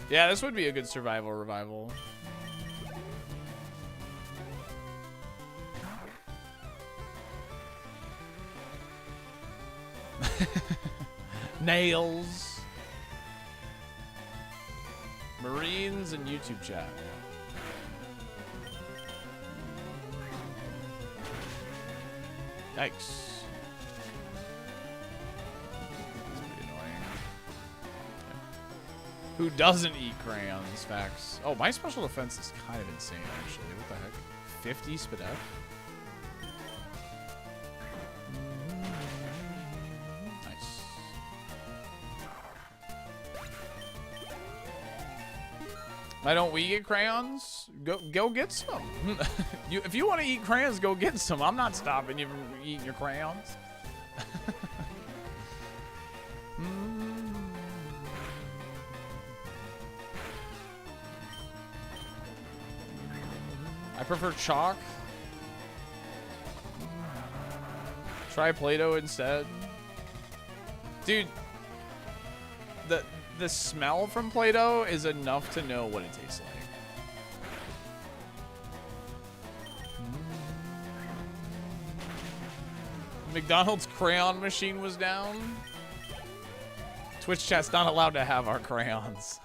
Yeah, this would be a good survival revival. Nails. Marines and YouTube chat. Yikes. That's pretty annoying. Who doesn't eat crayons? Facts. Oh, my special defense is kind of insane, actually. What the heck? 50 Spadef? Nice. Why don't we get crayons? Go get some. If you want to eat crayons, go get some. I'm not stopping you from eating your crayons. I prefer chalk. Try Play-Doh instead. Dude, the smell from Play-Doh is enough to know what it tastes like. McDonald's crayon machine was down. Twitch chat's not allowed to have our crayons.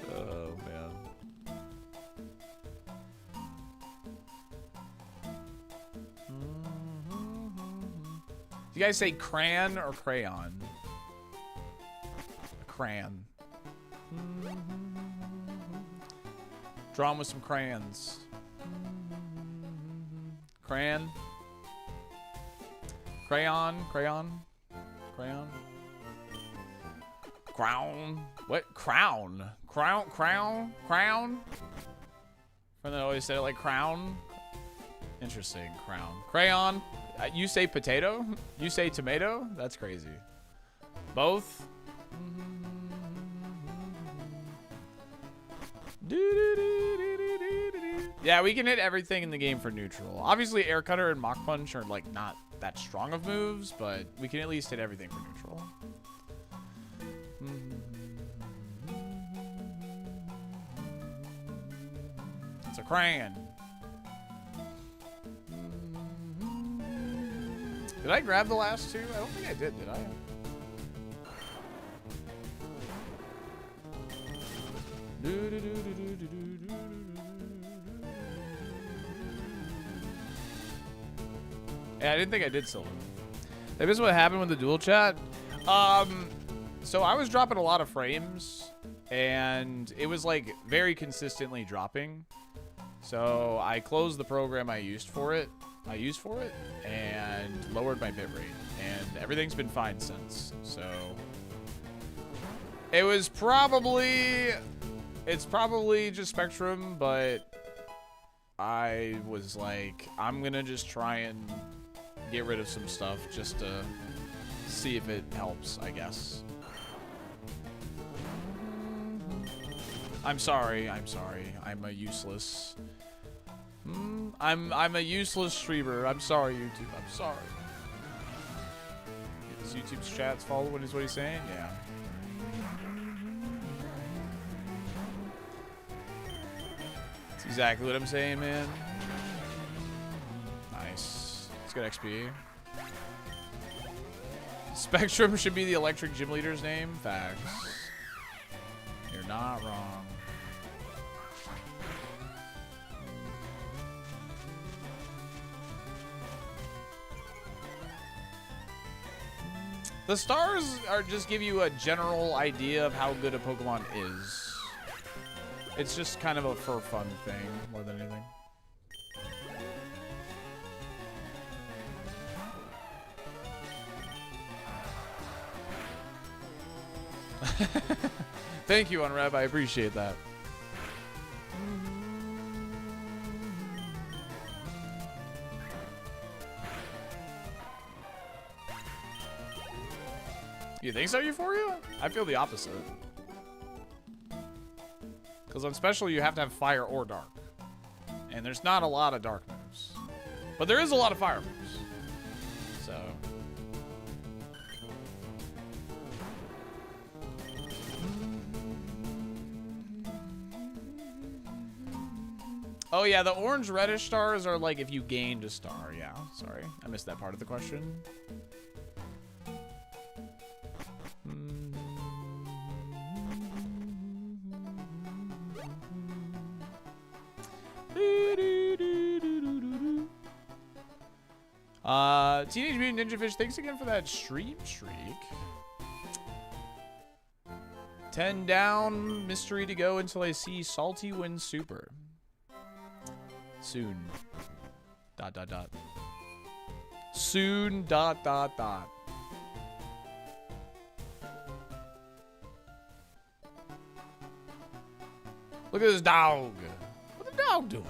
Oh, man. Do you guys say crayon or crayon? Crayon. Draw 'em with some crayons. Crayon. Crayon. Crayon. Crayon. Crown. What? Crown. Crown. Crown. Crown. Friend that always said it like crown. Interesting. Crown. Crayon. You say potato? You say tomato? That's crazy. Both? Yeah, we can hit everything in the game for neutral. Obviously, Air Cutter and Mach Punch are like not that strong of moves, but we can at least hit everything for neutral. It's a crayon. Did I grab the last two? I don't think I did I? Yeah, I didn't think I did Sylvan. Maybe this is what happened with the dual chat. So I was dropping a lot of frames, and it was like very consistently dropping. So I closed the program I used for it, and lowered my bitrate, and everything's been fine since. So it was it's probably just Spectrum, but I was like, I'm gonna just try and get rid of some stuff just to see if it helps, I guess. I'm sorry. I'm a useless. I'm a useless streamer. I'm sorry, YouTube. I'm sorry. Is YouTube's chat's following is what he's saying? Yeah. That's exactly what I'm saying, man. Nice. Let's get XP. Spectrum should be the electric gym leader's name. Facts. You're not wrong. The stars are just give you a general idea of how good a Pokemon is. It's just kind of a for fun thing more than anything. Thank you, Unrev. I appreciate that. You think so, Euphoria? I feel the opposite. Because on special, you have to have fire or dark. And there's not a lot of dark moves. But there is a lot of fire moves. So. Oh, yeah, the orange reddish stars are like if you gained a star. Yeah, sorry. I missed that part of the question. Teenage Mutant Ninja Fish, thanks again for that stream streak. 10 down, mystery to go until I see Salty win Super. Soon. ... Soon ... Look at this dog. What's the dog doing?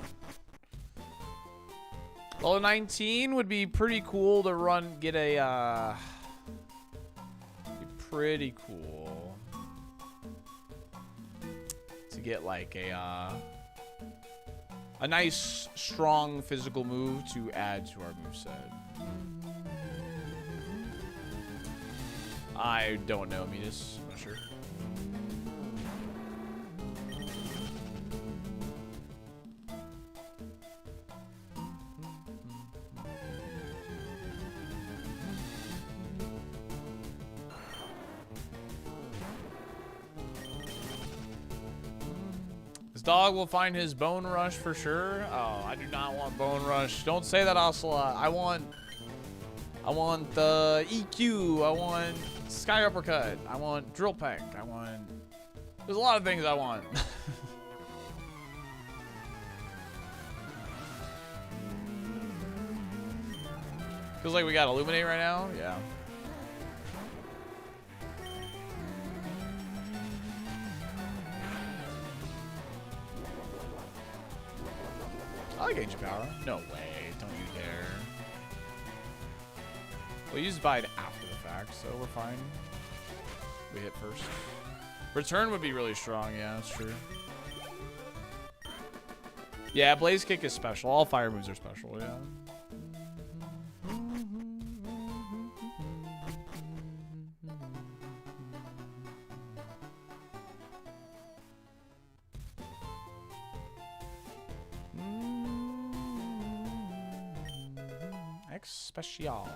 Level 19 would be pretty cool to get a, be pretty cool to get like a nice, strong physical move to add to our moveset. I don't know, Midas. I'm not sure. This dog will find his Bone Rush for sure. Oh, I do not want Bone Rush. Don't say that, Ocelot. I want the EQ. I want Sky Uppercut. I want Drill Peck. There's a lot of things I want. Feels like we got Illuminate right now. Yeah. I like Ancient Power. No way. Don't you dare. We'll use Bide after the fact, so we're fine. We hit first. Return would be really strong. Yeah, that's true. Yeah, Blaze Kick is special. All fire moves are special, yeah. I next special.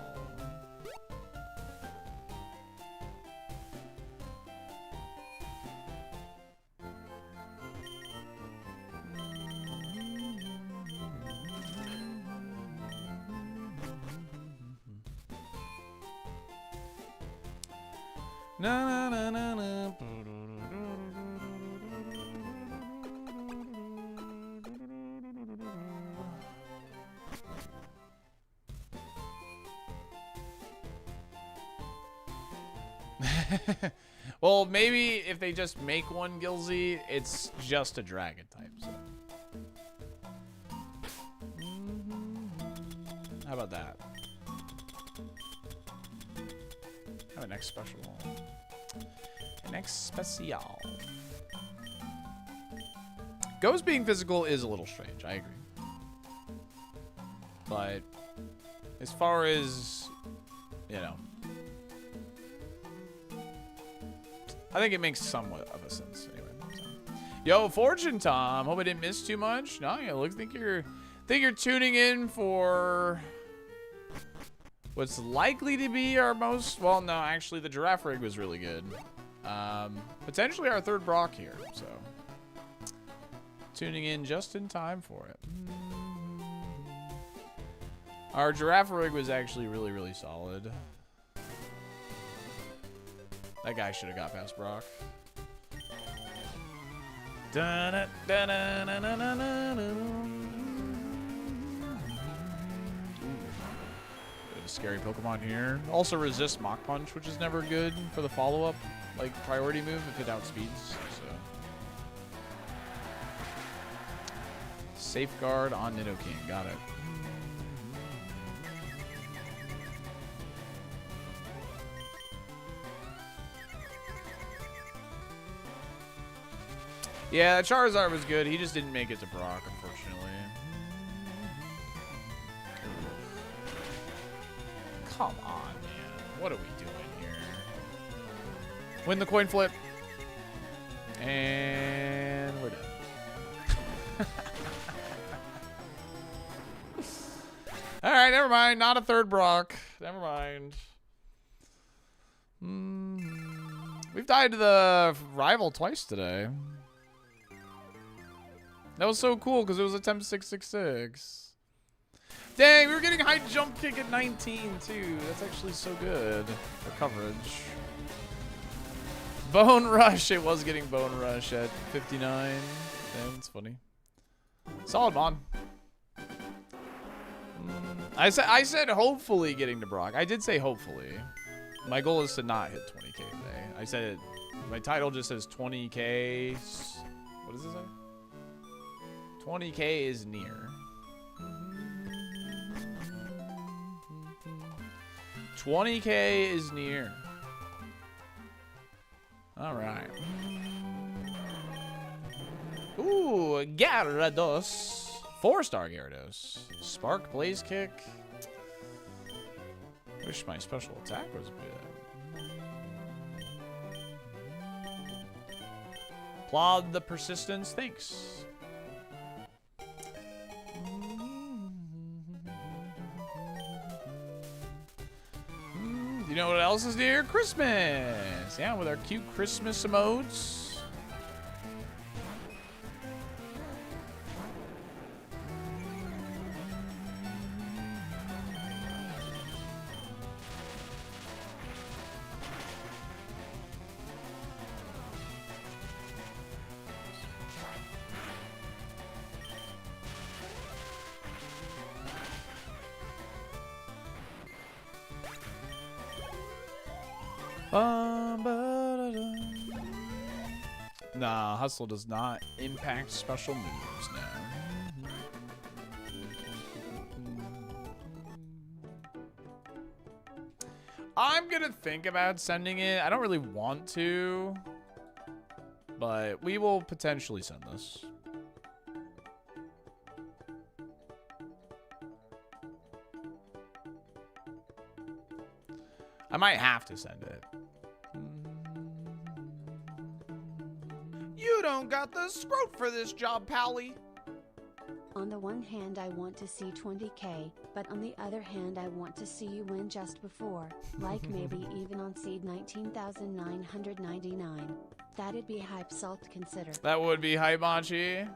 Na na na na na. Well, maybe if they just make one Gilzy, it's just a dragon type. So. How about that? Have a next special. Next special. Ghost being physical is a little strange. I agree. But as far as, you know, I think it makes somewhat of a sense anyway. So. Yo, Fortune Tom, hope I didn't miss too much. No, yeah, think you're tuning in for what's likely to be our most, well, no, actually the giraffe rig was really good. Potentially our third Brock here, so tuning in just in time for it. Our giraffe rig was actually really, really solid. That guy should have got past Brock. A scary Pokemon here. Also resist Mach Punch, which is never good for the follow-up, like priority move if it outspeeds. So Safeguard on Nidoking. Got it. Yeah, Charizard was good. He just didn't make it to Brock, unfortunately. Come on, man. What are we doing here? Win the coin flip. And we're done. Alright, never mind. Not a third Brock. Never mind. We've died to the rival twice today. That was so cool because it was attempt 666. Dang, we were getting high jump kick at 19 too. That's actually so good for coverage. Bone Rush. It was getting Bone Rush at 59. Dang, that's funny. Solid Mon. I said hopefully getting to Brock. I did say hopefully. My goal is to not hit 20k today. I said my title just says 20k. What does it say? 20k is near. 20k is near. All right. Ooh, Gyarados. 4-star Gyarados. Spark, Blaze Kick. Wish my special attack was good. Plod the Persistence. Thanks. You know what else is near? Christmas. Yeah, with our cute Christmas emotes. Nah, Hustle does not impact special moves now. I'm gonna think about sending it. I don't really want to, but we will potentially send this. I might have to send it. You don't got the scrote for this job, Pally. On the 1 one hand I want to see 20k, but on the other hand I want to see you win just before, like maybe even on seed 19,999. That'd be hype, Salt consider. That would be hype, Machi.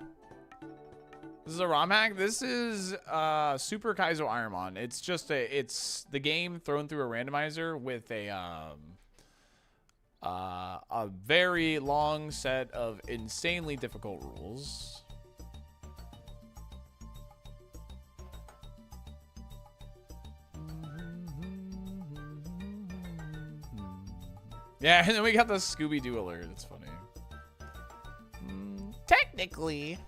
This is a ROM hack. This is Super Kaizo Ironmon. It's just it's the game thrown through a randomizer with a very long set of insanely difficult rules. Yeah, and then we got the Scooby-Doo alert. It's funny. Technically.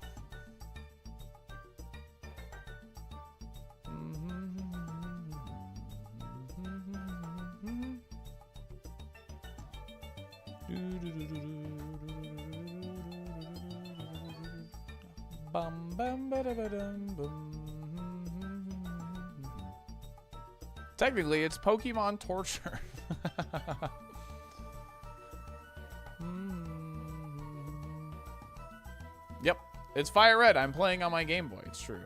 Technically, it's Pokemon torture. Yep, it's Fire Red. I'm playing on my Game Boy. It's true.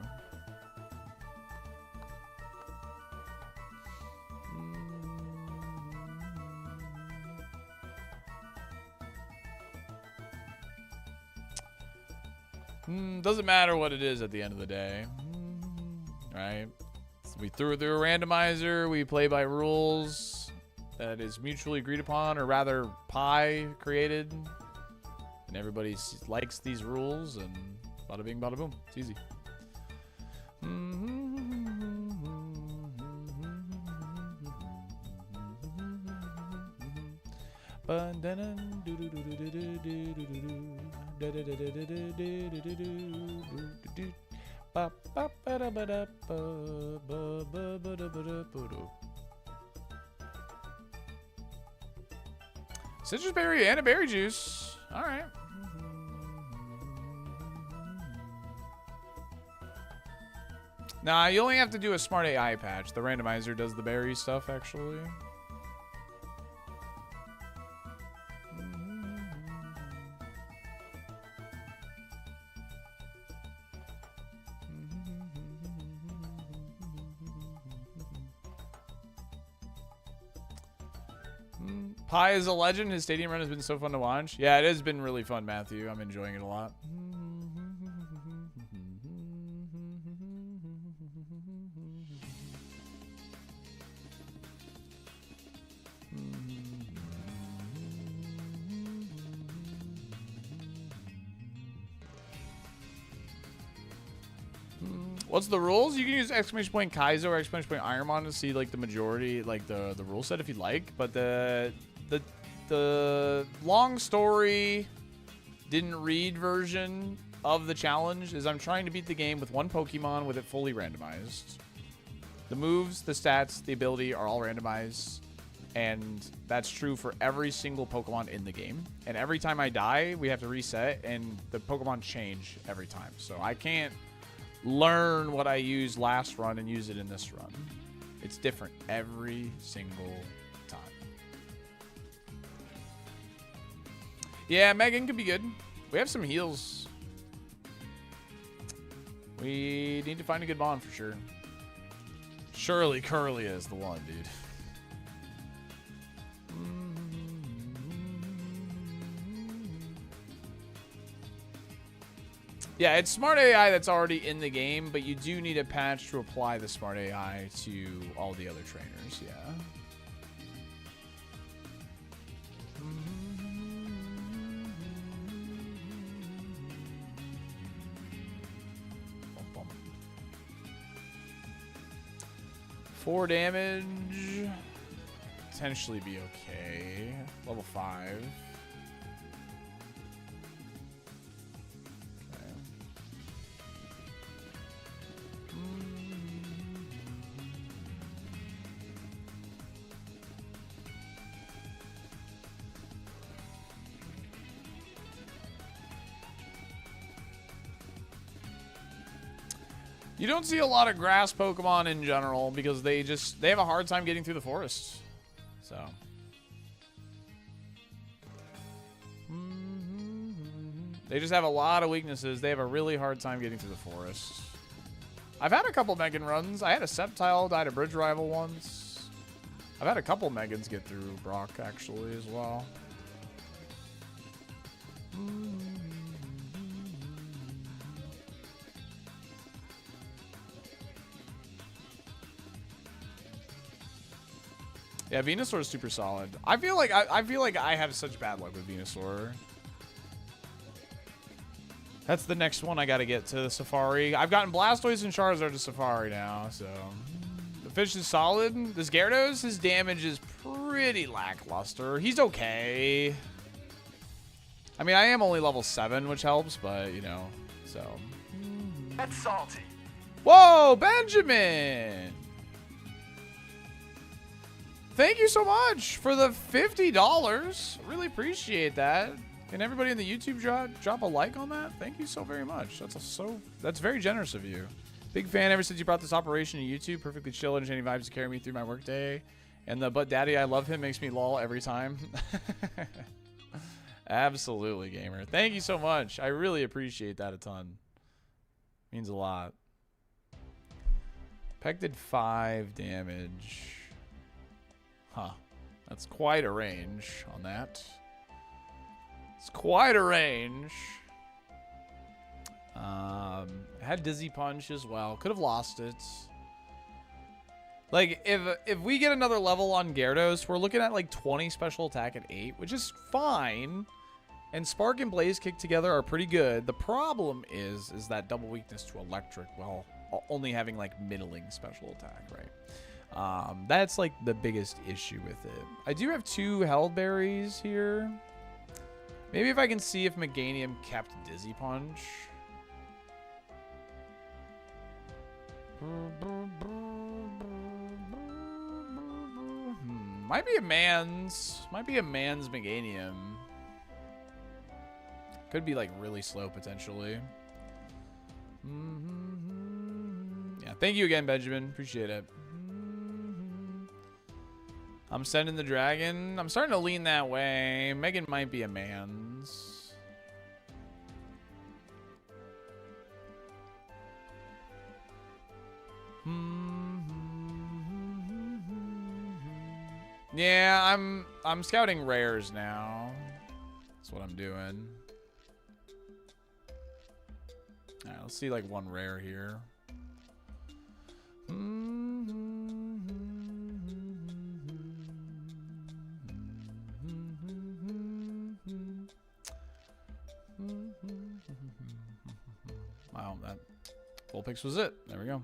Doesn't matter what it is at the end of the day. Right? So we threw it through a randomizer. We play by rules that is mutually agreed upon, or rather Pi created. And everybody likes these rules, and bada bing, bada boom. It's easy. Citrus berry and a berry juice. All right. Nah, you only have to do a smart AI patch. The randomizer does the berry stuff, actually. Pi is a legend. His stadium run has been so fun to watch. Yeah, it has been really fun, Matthew. I'm enjoying it a lot. What's the rules? You can use exclamation point Kaizo or exclamation point Ironmon to see like the majority, like the rule set if you'd like. But the long story, didn't read version of the challenge is I'm trying to beat the game with one Pokemon with it fully randomized. The moves, the stats, the ability are all randomized. And that's true for every single Pokemon in the game. And every time I die, we have to reset, and the Pokemon change every time. So I can't learn what I used last run and use it in this run. It's different every single time. Yeah, Megan could be good. We have some heals. We need to find a good bond for sure. Surely Curly is the one, dude. Yeah, it's smart AI that's already in the game, but you do need a patch to apply the smart AI to all the other trainers, yeah. Bum, bum. 4 damage. Potentially be okay. Level 5. You don't see a lot of grass Pokemon in general because they have a hard time getting through the forest. So. They just have a lot of weaknesses. They have a really hard time getting through the forest. I've had a couple Megan runs. I had a Sceptile, died a Bridge Rival once. I've had a couple Megans get through Brock, actually, as well. Yeah, Venusaur is super solid. I feel like I have such bad luck with Venusaur. That's the next one I got to get to the Safari. I've gotten Blastoise and Charizard to Safari now, so the fish is solid. This Gyarados, his damage is pretty lackluster. He's okay. I mean, I am only level 7, which helps, but you know, so. That's salty. Whoa, Benjamin! Thank you so much for the $50. Really appreciate that. Can everybody in the YouTube drop a like on that? Thank you so very much. That's very generous of you. Big fan ever since you brought this operation to YouTube. Perfectly chill, entertaining vibes to carry me through my workday. And the "But Daddy, I love him" makes me lol every time. Absolutely, gamer. Thank you so much. I really appreciate that a ton. Means a lot. Peck did 5 damage. Huh. That's quite a range on that. It's quite a range. Had Dizzy Punch as well. Could have lost it. Like, if we get another level on Gyarados, we're looking at like 20 special attack at 8, which is fine. And Spark and Blaze Kick together are pretty good. The problem is that double weakness to Electric, while only having like middling special attack, right? That's like the biggest issue with it. I do have 2 Held Berries here. Maybe if I can see if Meganium kept Dizzy Punch. Might be a man's Meganium. Could be like really slow potentially. Yeah, thank you again, Benjamin. Appreciate it. I'm sending the dragon. I'm starting to lean that way. Megan might be a man's. Yeah, I'm scouting rares now. That's what I'm doing. All right, let's see like one rare here. Wow, that full picks was it. There we go.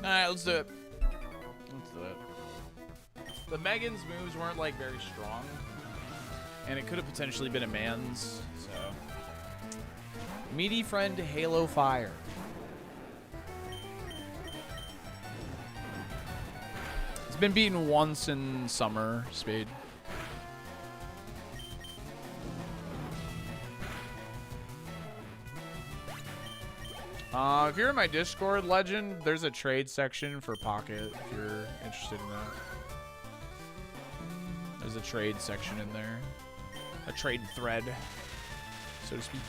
Alright, let's do it. Let's do it. The Megan's moves weren't like very strong, and it could have potentially been a man's, so. Meaty Friend Halo Fire. It's been beaten once in summer, Spade. If you're in my Discord, Legend, there's a trade section for Pocket if you're interested in that. There's a trade section in there. A trade thread, so to speak.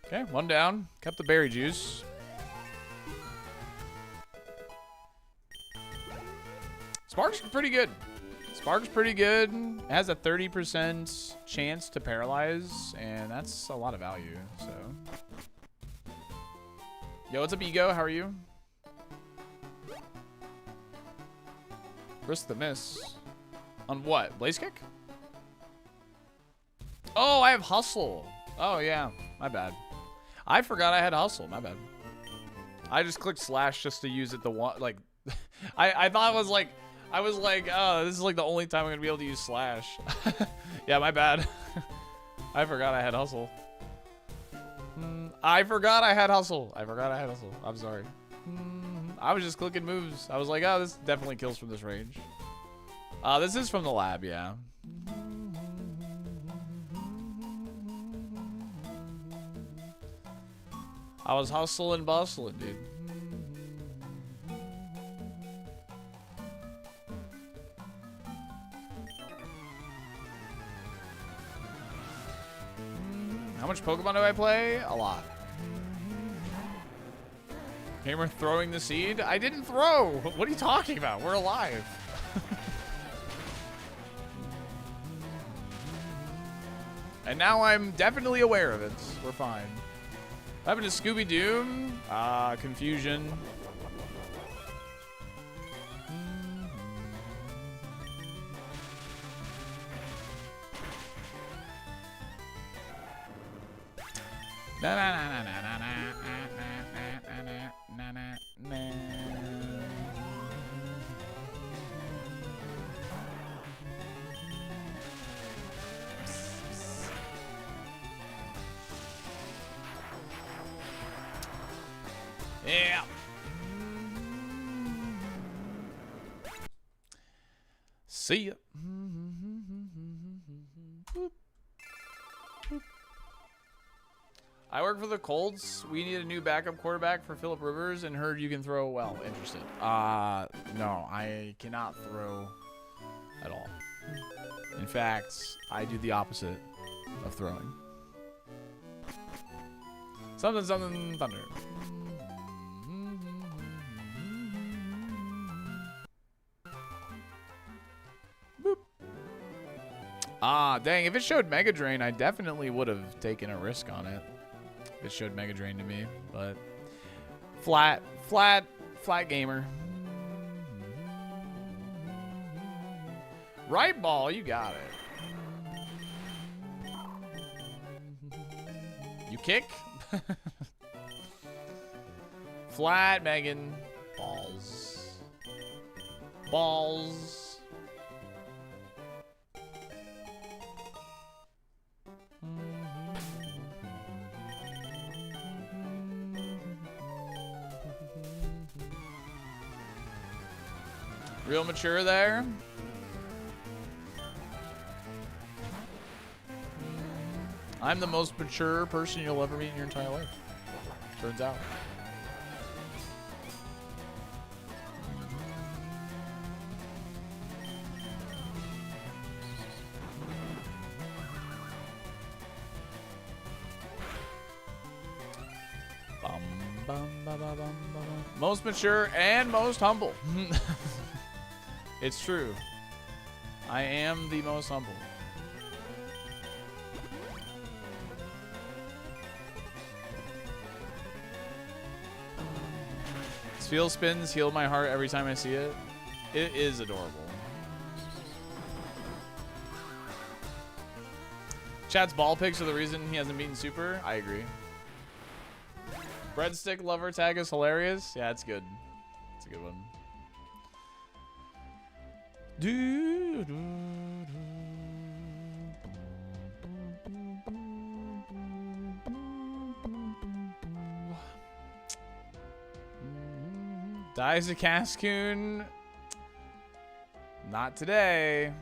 Okay, one down. Kept the berry juice. Spark's pretty good. Spark's pretty good. It has a 30% chance to paralyze, and that's a lot of value, so. Yo, what's up, Ego? How are you? Risk the miss. On what? Blaze Kick? Oh, I have Hustle. Oh, yeah. My bad. I forgot I had Hustle. My bad. I just clicked slash just to use it the one, like, I thought it was like, I was like, oh, this is like the only time I'm gonna be able to use slash. Yeah, my bad. I forgot I had hustle. I forgot I had hustle. I'm sorry. I was just clicking moves. I was like, oh, this definitely kills from this range. This is from the lab, yeah. I was hustling, bustling, dude. How much Pokemon do I play? A lot. Gamer throwing the seed? I didn't throw! What are you talking about? We're alive. And now I'm definitely aware of it. We're fine. What happened to Scooby-Doo? Confusion. Na na na na na na na na na na. Yeah. See ya. I work for the Colts. We need a new backup quarterback for Phillip Rivers and heard you can throw well. Interested. No, I cannot throw at all. In fact, I do the opposite of throwing. Something, something, thunder. Boop. Dang, if it showed Mega Drain, I definitely would have taken a risk on it. If it showed Mega Drain to me, but flat gamer. Right ball, you got it. You kick? Flat, Megan. Balls. Balls. Real mature there. I'm the most mature person you'll ever meet in your entire life. Turns out. Bum, bum, ba, ba, bum, ba, bum. Most mature and most humble. It's true. I am the most humble. Feel spins heal my heart every time I see it. It is adorable. Chad's ball picks are the reason he hasn't beaten Super. I agree. Breadstick lover tag is hilarious. Yeah, it's good. It's a good one. Do, do, do. Dies a Cascoon. Not today.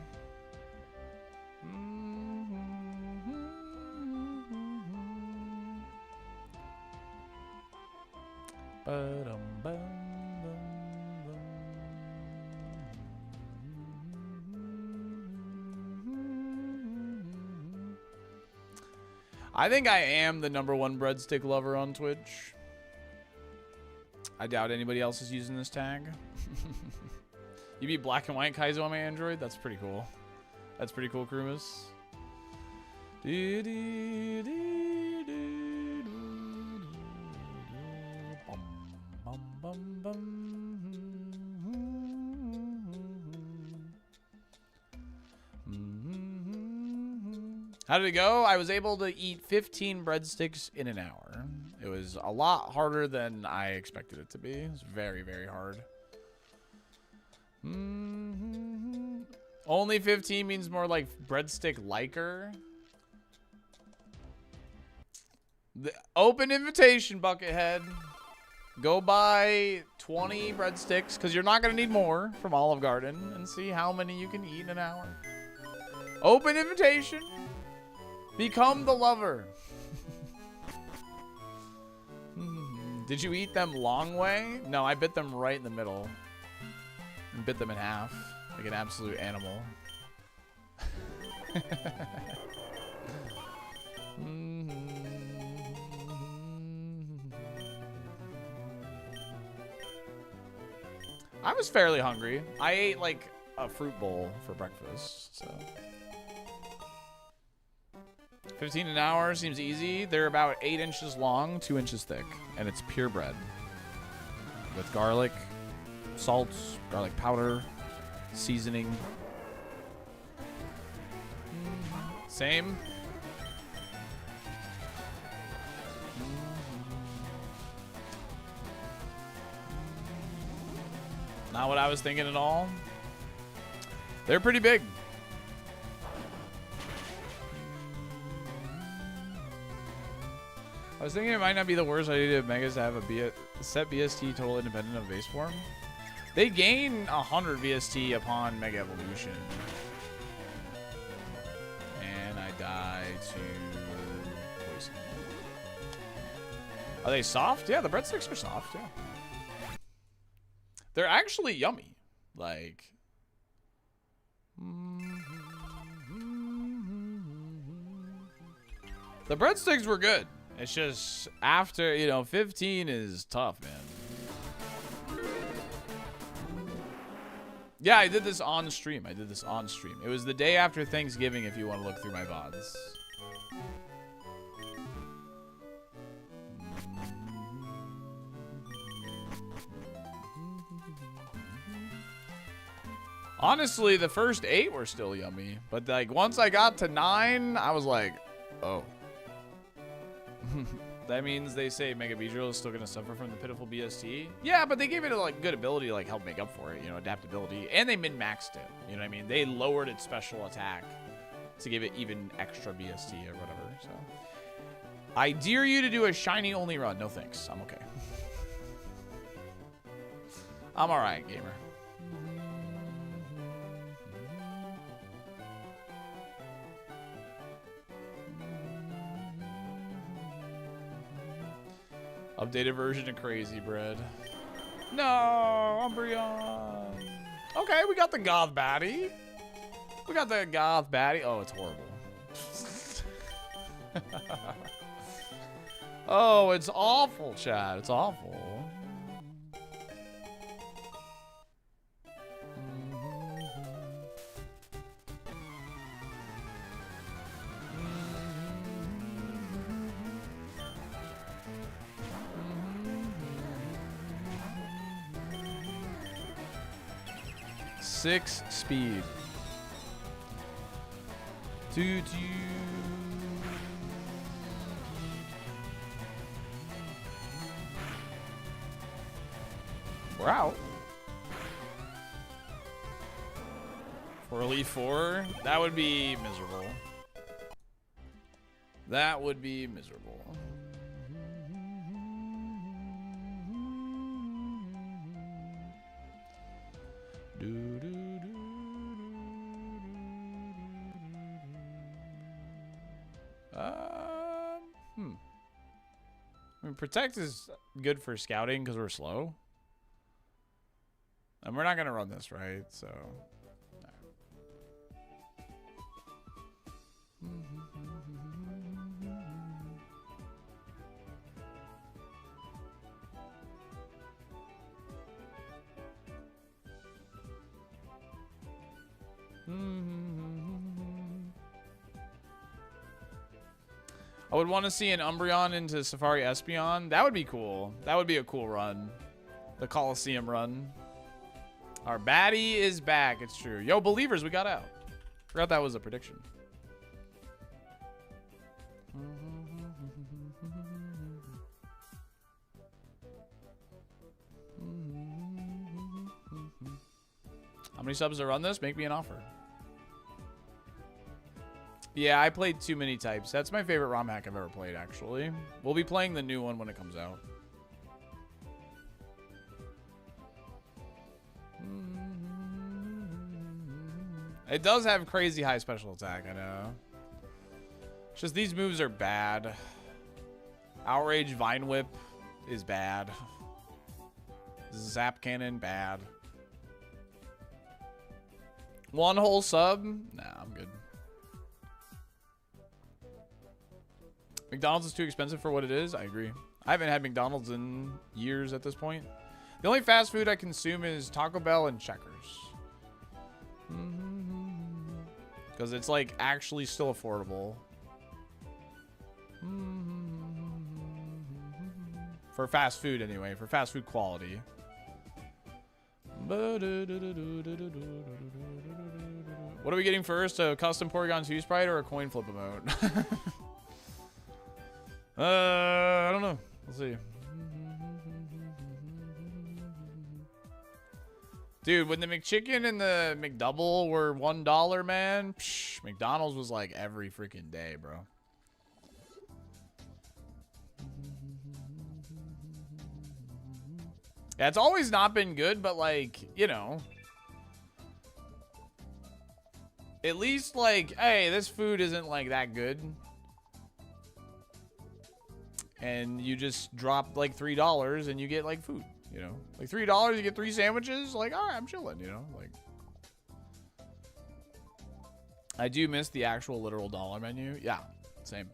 I think I am the #1 breadstick lover on Twitch. I doubt anybody else is using this tag. You beat Black and White Kaizo on my Android? That's pretty cool. That's pretty cool, Krumas. How did it go? I was able to eat 15 breadsticks in an hour. It was a lot harder than I expected it to be. It was very, very hard. Only 15 means more like breadstick liker. The open invitation, Buckethead. Go buy 20 breadsticks, because you're not going to need more from Olive Garden, and see how many you can eat in an hour. Open invitation. Become the lover. Did you eat them long way? No, I bit them right in the middle. And bit them in half. Like an absolute animal. I was fairly hungry. I ate like a fruit bowl for breakfast, so. 15 an hour seems easy. They're about 8 inches long, 2 inches thick, and it's pure bread. With garlic, salt, garlic powder, seasoning. Same. Not what I was thinking at all. They're pretty big. I was thinking it might not be the worst idea of Megas to have a set BST total independent of base form. They gain 100 BST upon Mega Evolution. And I die to poison. Are they soft? Yeah, the breadsticks are soft, yeah. They're actually yummy. Like... The breadsticks were good. It's just after, you know, 15 is tough, man. Yeah, I did this on stream. It was the day after Thanksgiving, if you want to look through my VODs. Honestly, the first 8 were still yummy. But, like, once I got to 9, I was like, oh. That means they say Mega Beedrill is still going to suffer from the pitiful BST. Yeah, but they gave it a like good ability to like help make up for it, you know, adaptability. And they min-maxed it, you know what I mean? They lowered its special attack to give it even extra BST or whatever, so. I dare you to do a shiny only run. No thanks, I'm okay. I'm alright, gamer. Updated version of Crazy Bread. No, Umbreon. Okay, we got the Goth Baddie. Oh, it's horrible. Oh, it's awful, Chad. It's awful. Six speed. We're out. For Elite 4, that would be miserable. That would be miserable. I mean, Protect is good for scouting because we're slow. And we're not going to run this, right? So... I would want to see an Umbreon into Safari Espeon. That would be cool. That would be a cool run. The Coliseum run. Our baddie is back. It's true. Yo, believers, we got out. Forgot that was a prediction. How many subs to run this? Make me an offer. Yeah, I played too many types. That's my favorite ROM hack I've ever played, actually. We'll be playing the new one when it comes out. It does have crazy high special attack, I know. It's just these moves are bad. Outrage Vine Whip is bad. Zap Cannon, bad. One whole sub? Nah, I'm good. McDonald's is too expensive for what it is. I agree. I haven't had McDonald's in years at this point. The only fast food I consume is Taco Bell and Checkers. Because it's like actually still affordable. For fast food anyway. For fast food quality. What are we getting first? A custom Porygon 2 sprite or a coin flip emote? I don't know. We'll see. Dude, when the McChicken and the McDouble were $1, man, psh, McDonald's was like every freaking day, bro. Yeah, it's always not been good, but like, you know, at least like, hey, this food isn't like that good. And you just drop like $3 and you get like food, you know, like $3, you get 3 sandwiches. Like, all right, I'm chilling, you know, like I do miss the actual literal dollar menu. Yeah, same.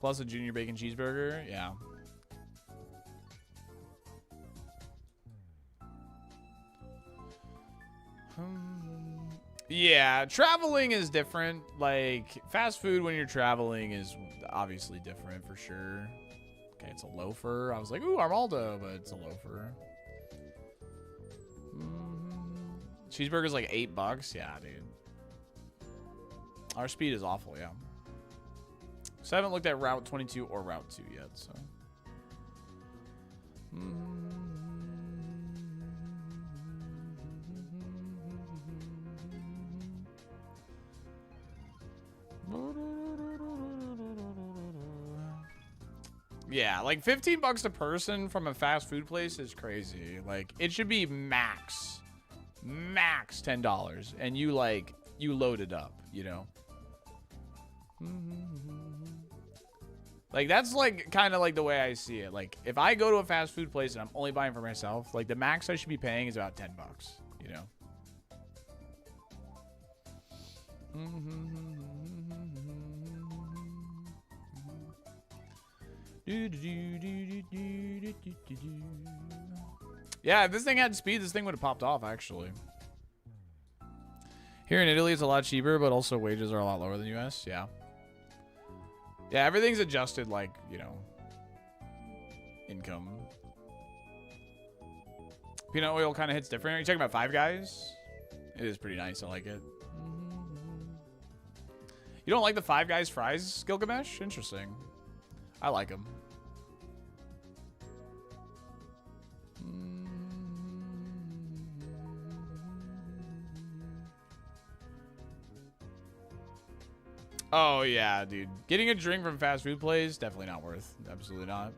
Plus a junior bacon cheeseburger. Yeah. Yeah, traveling is different. Like, fast food when you're traveling is obviously different for sure. Okay, it's a loafer. I was like, ooh, Armaldo, but it's a loafer. Cheeseburger's like $8. Yeah, dude. Our speed is awful, yeah. So I haven't looked at Route 22 or Route 2 yet, so. Yeah, like $15 a person from a fast food place is crazy. Like, it should be max $10, and you like, you load it up, you know? Like, that's like kind of like the way I see it. Like, if I go to a fast food place and I'm only buying for myself, like the max I should be paying is about $10, you know? Yeah, if this thing had speed, this thing would have popped off, actually. Here in Italy, it's a lot cheaper, but also wages are a lot lower than US. Yeah. Yeah, everything's adjusted like, you know, income. Peanut oil kind of hits different. Are you talking about Five Guys? It is pretty nice. I like it. You don't like the Five Guys fries, Gilgamesh? Interesting. I like them. Oh, yeah, dude. Getting a drink from fast food place, definitely not worth. Absolutely not.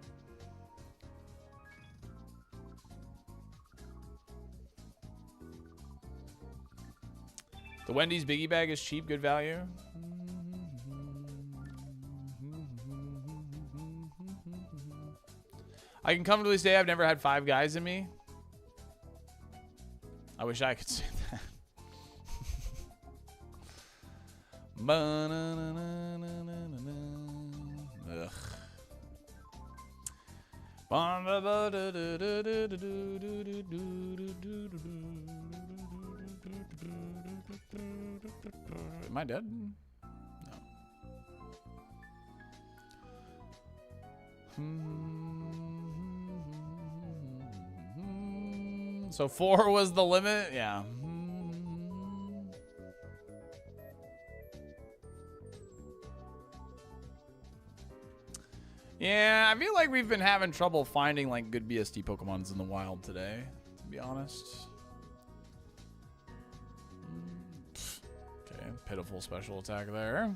The Wendy's Biggie Bag is cheap, good value. I can comfortably say I've never had Five Guys in me. I wish I could say that. Ugh. Am I dead? No. So 4 was the limit? Yeah. Yeah, I feel like we've been having trouble finding like good BSD Pokemons in the wild today, to be honest. Okay, pitiful special attack there.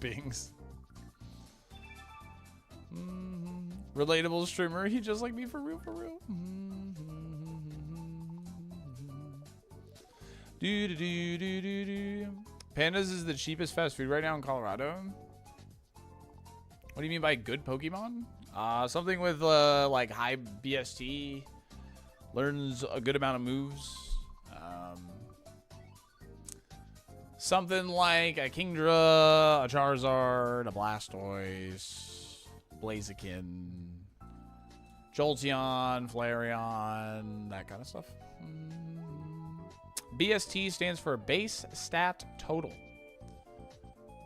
Bings. Relatable streamer. He just like me for real, for real. Pandas is the cheapest fast food right now in Colorado. What do you mean by good Pokemon? Something with like high BST, learns a good amount of moves. Something like a Kingdra, a Charizard, a Blastoise, Blaziken, Jolteon, Flareon, that kind of stuff. BST stands for base stat total.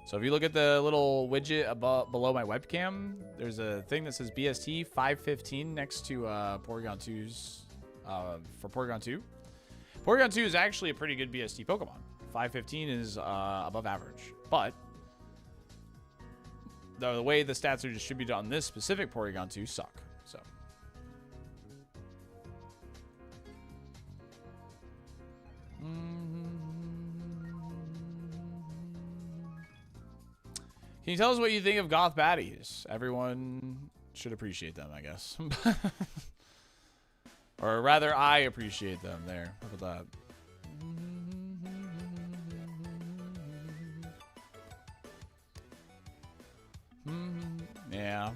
So if you look at the little widget above, below my webcam, there's a thing that says BST 515 next to Porygon 2's for Porygon 2. Porygon 2 is actually a pretty good BST Pokemon. 515 is above average, but the way the stats are distributed on this specific Porygon 2 suck. So can you tell us what you think of goth baddies? Everyone should appreciate them, I guess. Or rather, I appreciate them. There. How about that? Yeah.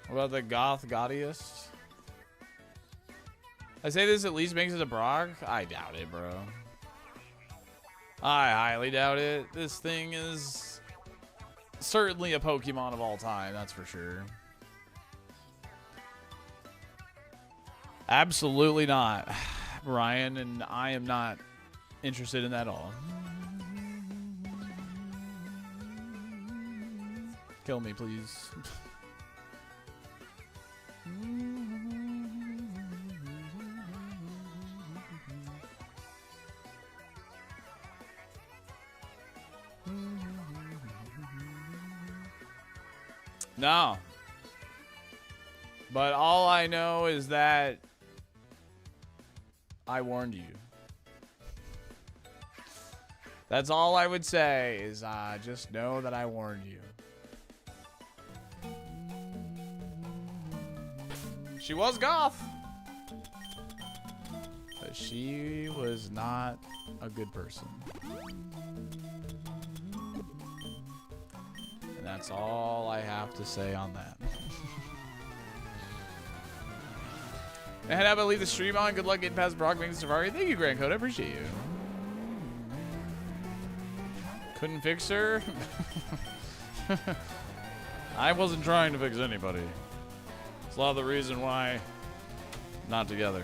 What about the goth gaudiest? I say this at least makes it a Brock. I doubt it, bro. I highly doubt it. This thing is certainly a Pokemon of all time, that's for sure. Absolutely not, Ryan, and I am not interested in that at all. Kill me, please. No. But all I know is that I warned you. That's all I would say is just know that I warned you. She was goth. But she was not a good person. And that's all I have to say on that. And head out and leave the stream on. Good luck getting past Brock making Safari. Thank you, Grand Code. I appreciate you. Couldn't fix her? I wasn't trying to fix anybody. It's a lot of the reason why not together.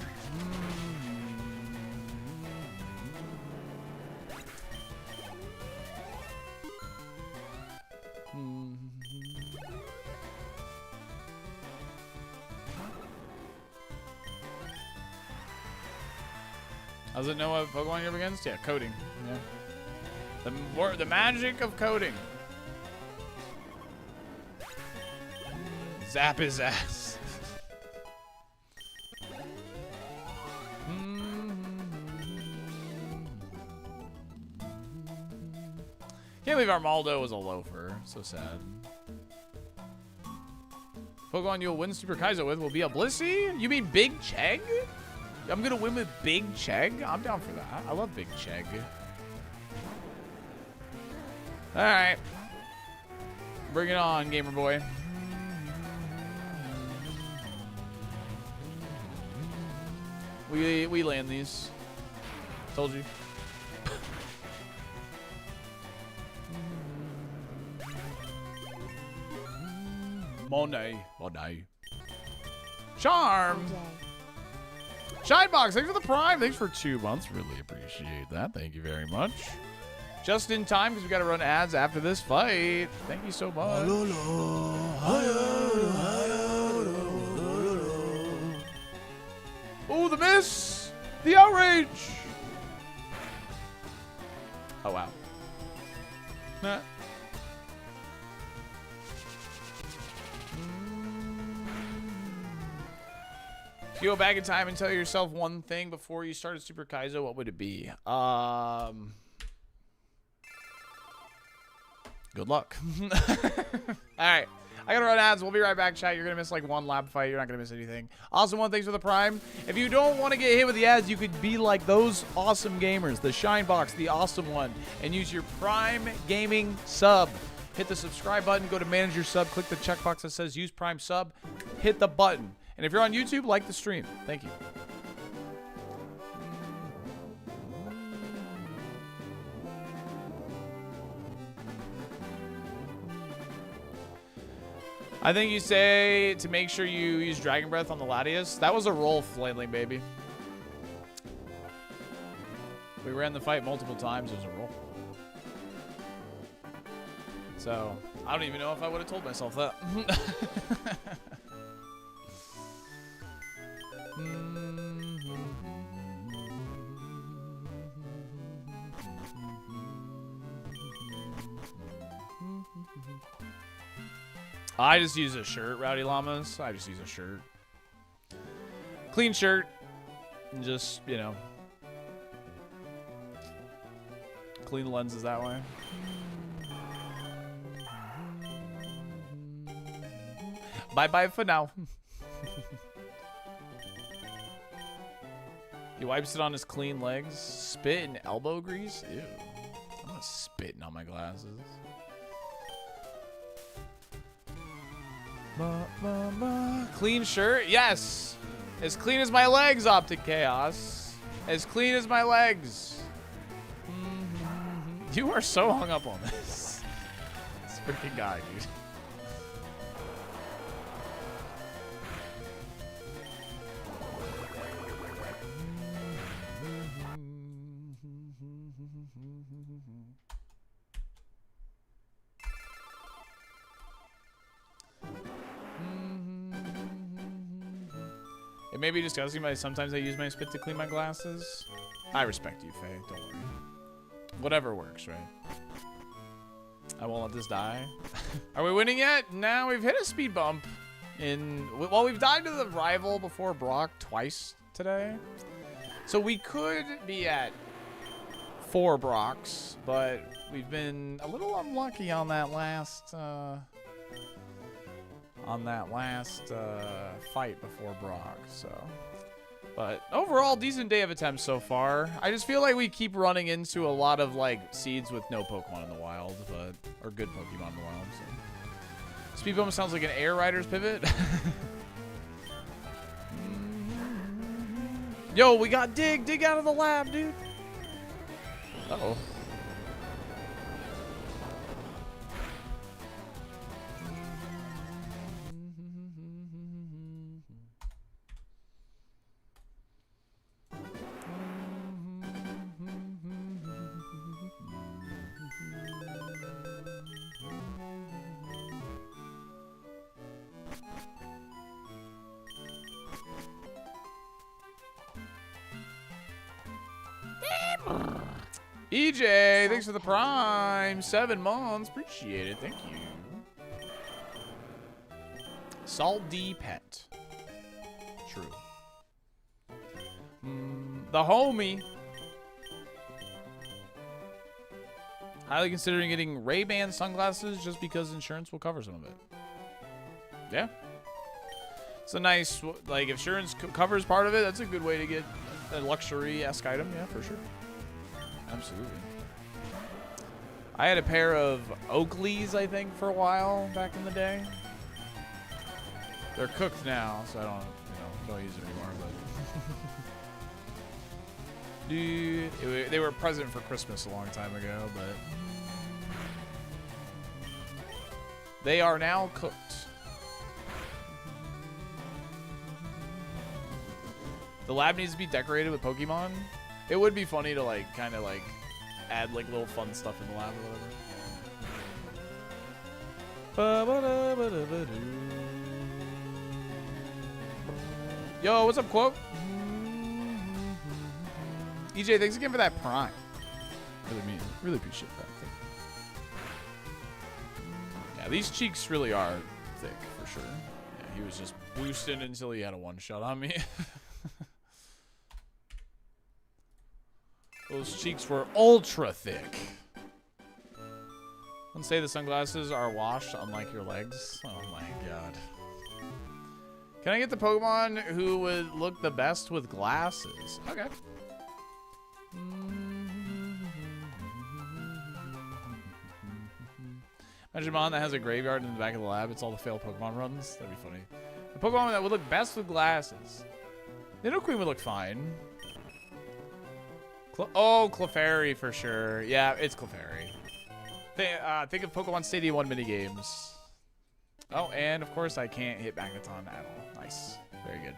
Does it know what Pokemon you're up against? Yeah, coding. Yeah. The magic of coding. Zap his ass. Can't believe Armaldo was a loafer. So sad. Pokemon you'll win Super Kaizo with will be a Blissey? You mean Big Chegg? I'm gonna win with Big Chegg? I'm down for that. I love Big Chegg. Alright. Bring it on, gamer boy. We land these. Told you. Monet. Charm. Shinebox, thanks for the Prime. Thanks for 2 months. Really appreciate that. Thank you very much. Just in time because we got to run ads after this fight. Thank you so much. Oh, the miss. The outrage. Oh, wow. Nah. If you go back in time and tell yourself one thing before you started Super Kaizo, what would it be? Good luck. Alright. I gotta run ads. We'll be right back, chat. You're gonna miss like one lab fight. You're not gonna miss anything. Awesome one. Thanks for the Prime. If you don't want to get hit with the ads, you could be like those awesome gamers, the Shine Box, the awesome one, and use your Prime Gaming sub. Hit the subscribe button. Go to manage your sub. Click the checkbox that says use Prime sub. Hit the button. And if you're on YouTube, like the stream. Thank you. I think you say to make sure you use Dragon Breath on the Latias. That was a roll, flailing baby. We ran the fight multiple times. It was a roll. So, I don't even know if I would have told myself that. I just use a shirt, Rowdy Llamas. I just use a shirt. Clean shirt. And just, you know. Clean the lenses that way. Bye-bye for now. He wipes it on his clean legs. Spit and elbow grease? Ew. I'm not spitting on my glasses. Clean shirt? Yes. As clean as my legs, Optic Chaos. As clean as my legs. You are so hung up on this. This freaking guy, dude. It may be disgusting, but sometimes I use my spit to clean my glasses. I respect you, Faye. Don't worry. Whatever works, right? I won't let this die. Are we winning yet? No, we've hit a speed bump. Well, we've died to the rival before Brock twice today. So we could be at 4 Brocks, but we've been a little unlucky on that last... fight before Brock, so. But overall, decent day of attempts so far. I just feel like we keep running into a lot of like seeds with no Pokemon in the wild, or good Pokemon in the wild. So. Speed bump sounds like an Air Rider's pivot. Yo, we got Dig out of the lab, dude. Uh-oh. EJ, thanks for the Prime. 7 months. Appreciate it. Thank you. Salty Pet. True. The homie. Highly considering getting Ray-Ban sunglasses just because insurance will cover some of it. Yeah. It's a nice, like, if insurance covers part of it, that's a good way to get a luxury-esque item. Yeah, for sure. Absolutely. I had a pair of Oakleys, I think, for a while back in the day. They're cooked now, so I don't use it anymore. But dude, they were a present for Christmas a long time ago, but they are now cooked. The lab needs to be decorated with Pokemon. It would be funny to like kind of like add like little fun stuff in the lab or whatever. Yo, what's up, Quote? EJ, thanks again for that Prime. Really appreciate that. Yeah, these cheeks really are thick for sure. Yeah, he was just boosting until he had a one shot on me. Those cheeks were ultra thick. Don't say the sunglasses are washed, unlike your legs. Oh my god. Can I get the Pokemon who would look the best with glasses? Okay. Imagine a Mon that has a graveyard in the back of the lab. It's all the failed Pokemon runs. That'd be funny. The Pokemon that would look best with glasses. Nidoqueen would look fine. Oh, Clefairy for sure. Yeah, it's Clefairy. Think of Pokemon Stadium 1 minigames. Oh, and of course I can't hit Magneton at all. Nice. Very good.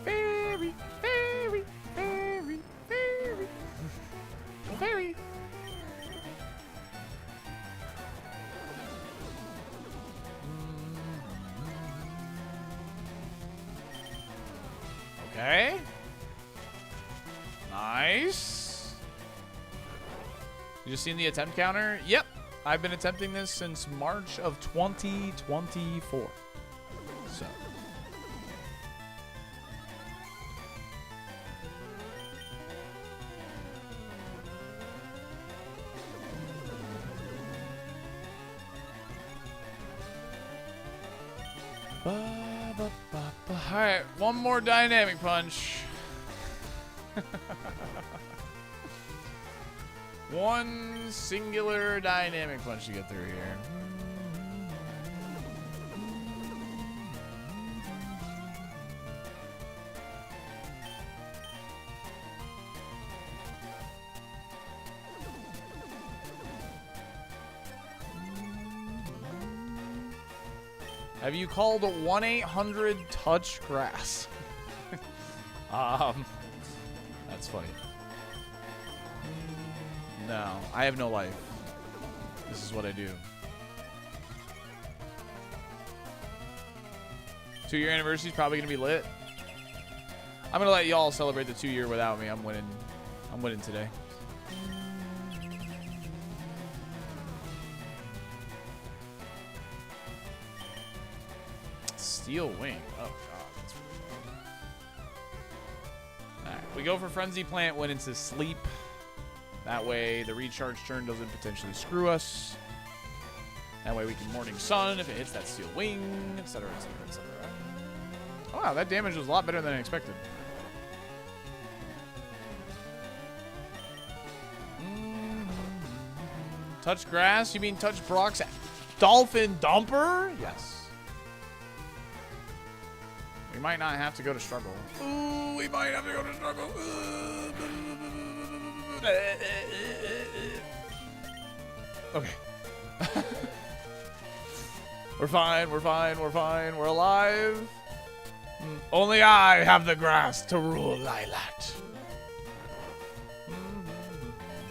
Fairy, fairy, fairy, fairy. Fairy. Okay. Nice. You just seen the attempt counter? Yep. I've been attempting this since March of 2024. So. Alright, one more dynamic punch. One singular dynamic punch to get through here. Have you called 1-800 Touch-Grass? That's funny. No, I have no life. This is what I do. 2-year anniversary is probably gonna be lit. I'm gonna let y'all celebrate the 2-year without me. I'm winning. I'm winning today. Steel Wing. Oh god, that's really bad. Alright, we go for Frenzy Plant when it's asleep. That way the recharge turn doesn't potentially screw us. That way we can Morning Sun if it hits that Steel Wing, etc, etc, etc. Oh wow, that damage was a lot better than I expected. Touch Grass? You mean touch Brock's Dolphin Dumper? Yes. We might not have to go to struggle. Ooh, we might have to go to struggle. Okay. We're fine, we're fine, we're fine. We're alive. Only I have the grass to rule Lilat.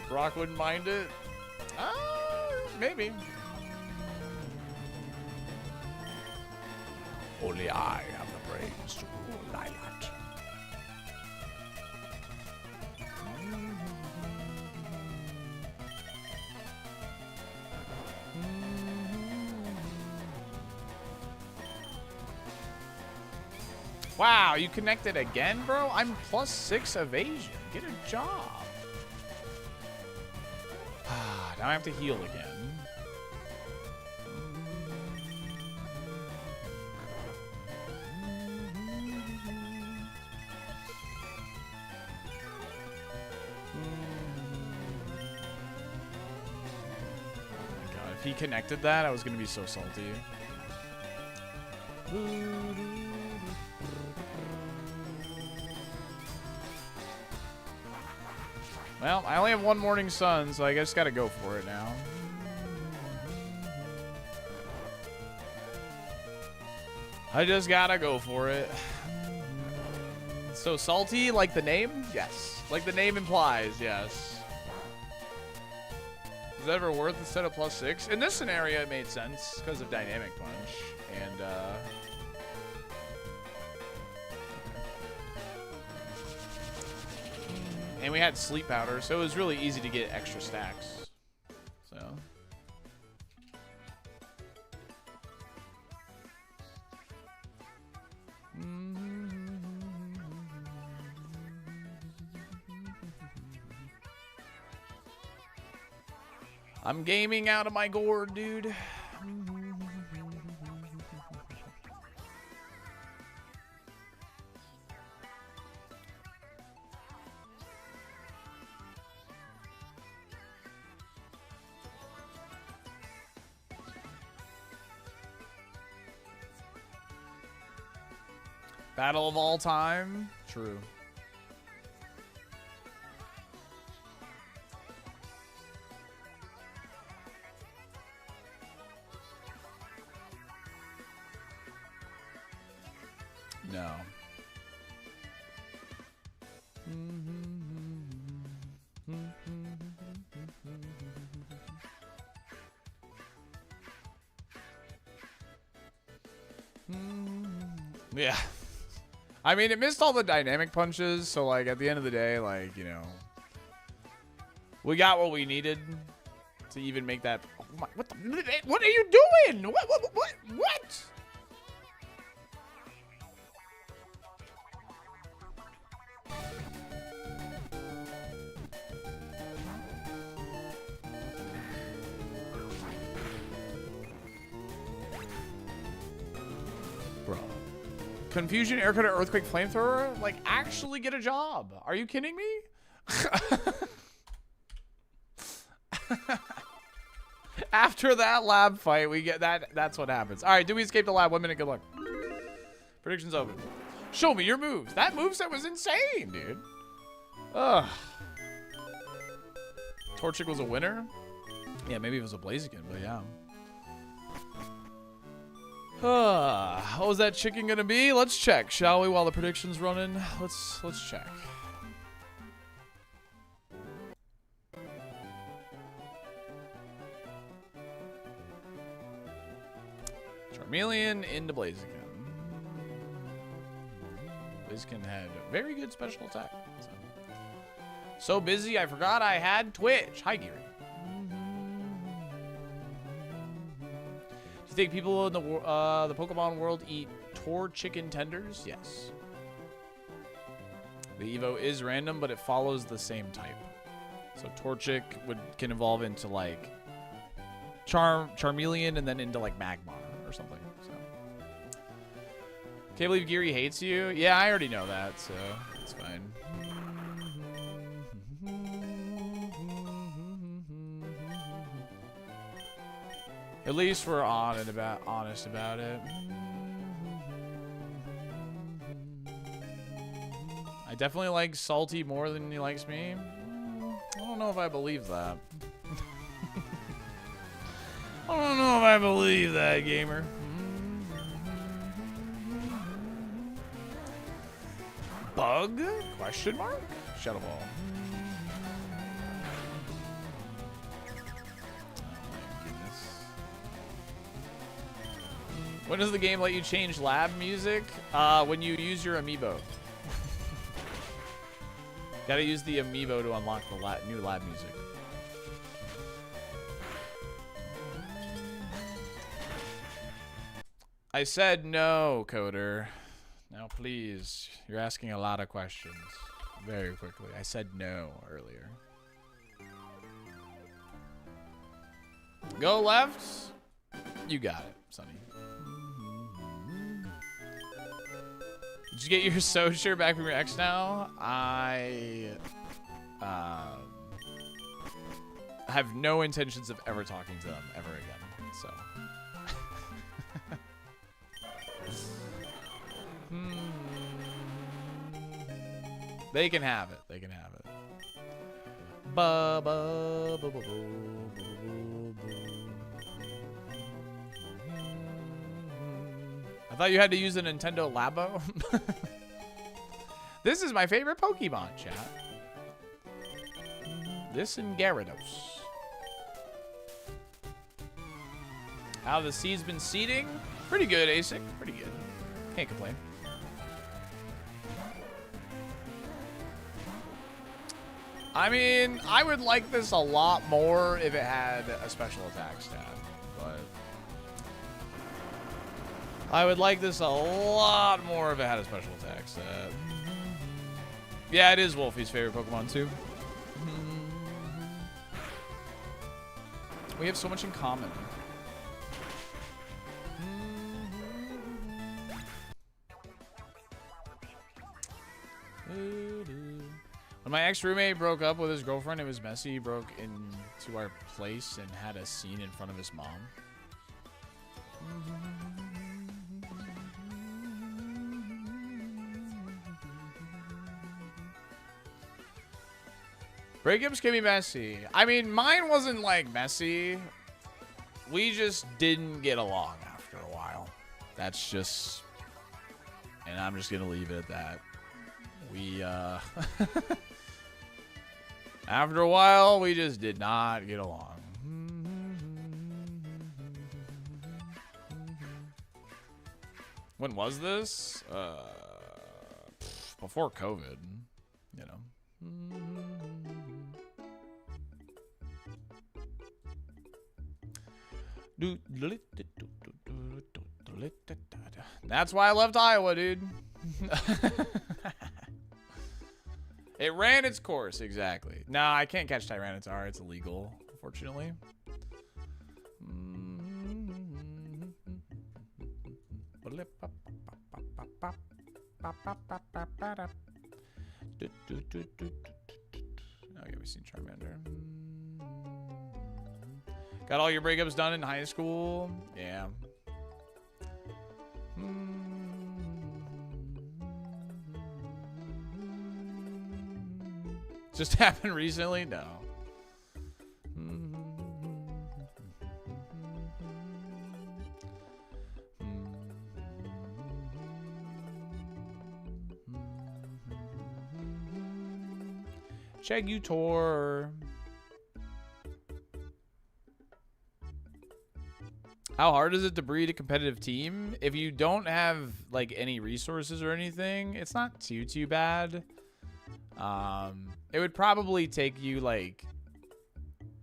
Brock wouldn't mind it. Maybe. Only I have the brains to rule Lilat. Wow, you connected again, bro? I'm +6 evasion. Get a job. Now I have to heal again. If he connected that, I was gonna be so salty. Well, I only have one Morning Sun, so I just gotta go for it now. I just gotta go for it. So salty, like the name? Yes. Like the name implies, yes. Is that ever worth a set of +6? In this scenario, it made sense because of Dynamic Punch. And we had Sleep Powder, so it was really easy to get extra stacks. So. I'm gaming out of my gourd, dude. Battle of all time? True. No. Yeah. I mean, it missed all the dynamic punches, so, like, at the end of the day, like, you know, we got what we needed to even make that. Oh my, what are you doing? What? Bro. Confusion, air cutter, earthquake, flamethrower? Like, actually get a job. Are you kidding me? After that lab fight, we get that. That's what happens. All right, do we escape the lab? 1 minute, good luck. Predictions open. Show me your moves. That moveset was insane, dude. Ugh. Torchic was a winner? Yeah, maybe it was a Blaziken, but yeah. What was that chicken gonna be? Let's check, shall we? While the prediction's running, let's check. Charmeleon into Blaziken. Blaziken had a very good special attack. So busy, I forgot I had Twitch. Hi, Geary. Do you think people in the Pokemon world eat Tor chicken tenders? Yes. The Evo is random, but it follows the same type. So Torchic can evolve into like Charmeleon and then into like Magmar or something. So can't believe Geary hates you. Yeah, I already know that, so it's fine. At least we're honest about it. I definitely like Salty more than he likes me. I don't know if I believe that. I don't know if I believe that, gamer. Bug? Question mark? Shadow Ball. When does the game let you change lab music? When you use your amiibo. Gotta use the amiibo to unlock the new lab music. I said no, Coder. Now, please. You're asking a lot of questions very quickly. I said no earlier. Go left. You got it, Sonny. Did you get your Socher back from your ex now? I have no intentions of ever talking to them ever again, so. They can have it. They can have it. Ba ba ba ba ba. I thought you had to use a Nintendo Labo. This is my favorite Pokemon, chat. This and Gyarados. How the seed's been seeding? Pretty good, ASIC. Pretty good. Can't complain. I mean, I would like this a lot more if it had a special attack stat, but I would like this a lot more if it had a special attack stat. Yeah, it is Wolfie's favorite Pokemon too. We have so much in common. When my ex-roommate broke up with his girlfriend, it was messy. He broke into our place and had a scene in front of his mom. Breakups can be messy. I mean, mine wasn't like messy. We just didn't get along after a while. That's just, and I'm just gonna leave it at that. We after a while, we just did not get along. When was this? Before COVID, you know. That's why I left Iowa, dude. It ran its course, exactly. No, I can't catch Tyranitar. It's illegal, unfortunately. Okay, we've seen Charmander. Got all your breakups done in high school? Yeah. Just happened recently? No. Chegutor. How hard is it to breed a competitive team? If you don't have like any resources or anything, it's not too bad. It would probably take you like,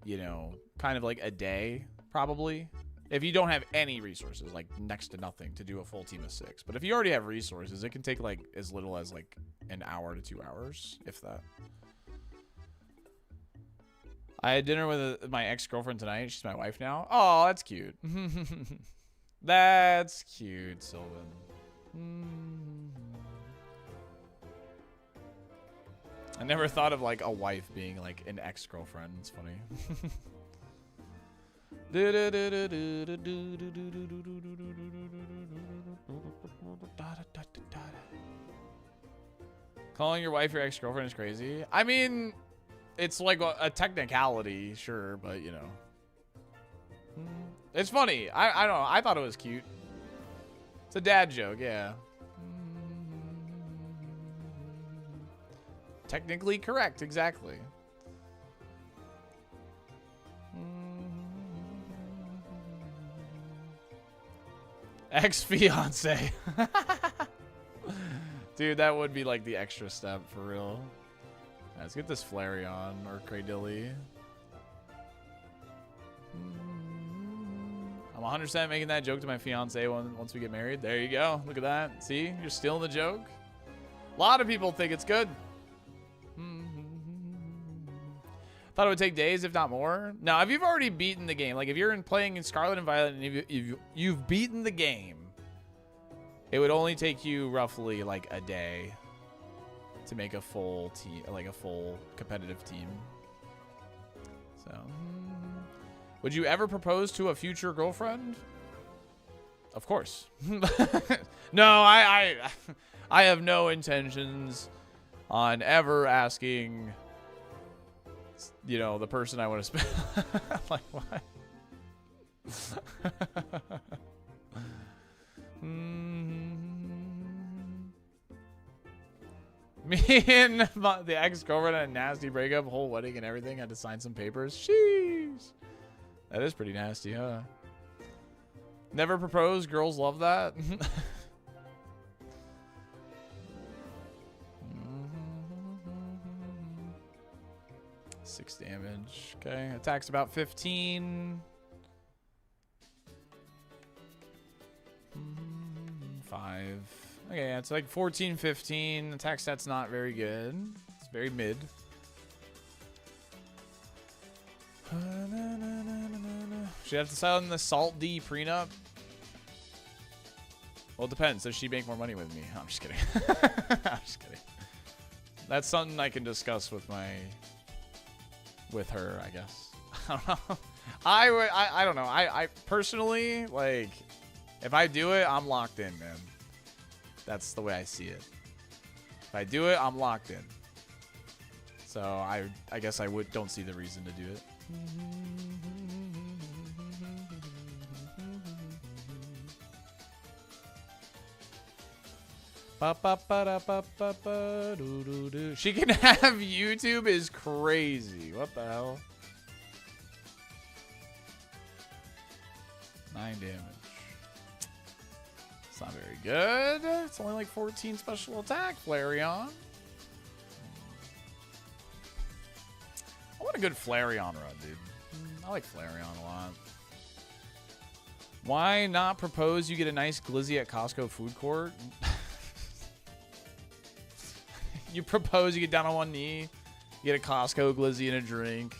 you know, kind of like a day, probably. If you don't have any resources, like next to nothing to do a full team of 6. But if you already have resources, it can take like as little as like an hour to 2 hours, if that. I had dinner with my ex-girlfriend tonight. She's my wife now. Oh, that's cute. That's cute, Sylvan. I never thought of like a wife being like an ex-girlfriend. It's funny. Calling your wife your ex-girlfriend is crazy. I mean, it's like a technicality, sure, but you know. It's funny. I don't know. I thought it was cute. It's a dad joke, yeah. Technically correct, exactly. Ex-fiance. Dude, that would be like the extra step for real. Let's get this Flareon or Cradilly. I'm 100% making that joke to my fiance once we get married. There you go. Look at that. See? You're stealing the joke. A lot of people think it's good. Thought it would take days, if not more. Now, if you've already beaten the game, like if you're playing in Scarlet and Violet and you've beaten the game, it would only take you roughly like a day to make a full team, like a full competitive team. So, would you ever propose to a future girlfriend? Of course. No, I have no intentions on ever asking, you know, the person I want to spend. Like, what? Me and the ex-girlfriend had a nasty breakup, whole wedding and everything. Had to sign some papers. Sheesh. That is pretty nasty, huh? Never propose. Girls love that. 6 damage. Okay. Attack's about 15. 5. Okay, yeah, it's like 14, 15. Attack stat's not very good. It's very mid. She have to sign the Salt D prenup. Well, it depends. Does she make more money with me? I'm just kidding. I'm just kidding. That's something I can discuss with her, I guess. I don't know. I don't know. I personally, like, if I do it, I'm locked in, man. That's the way I see it. If I do it, I'm locked in. So I guess I don't see the reason to do it. She can have YouTube is crazy. What the hell? 9 damage. It's not very good. It's only like 14 special attack, Flareon. I want a good Flareon run, dude. I like Flareon a lot. Why not propose you get a nice glizzy at Costco food court? You propose, you get down on one knee, you get a Costco glizzy and a drink.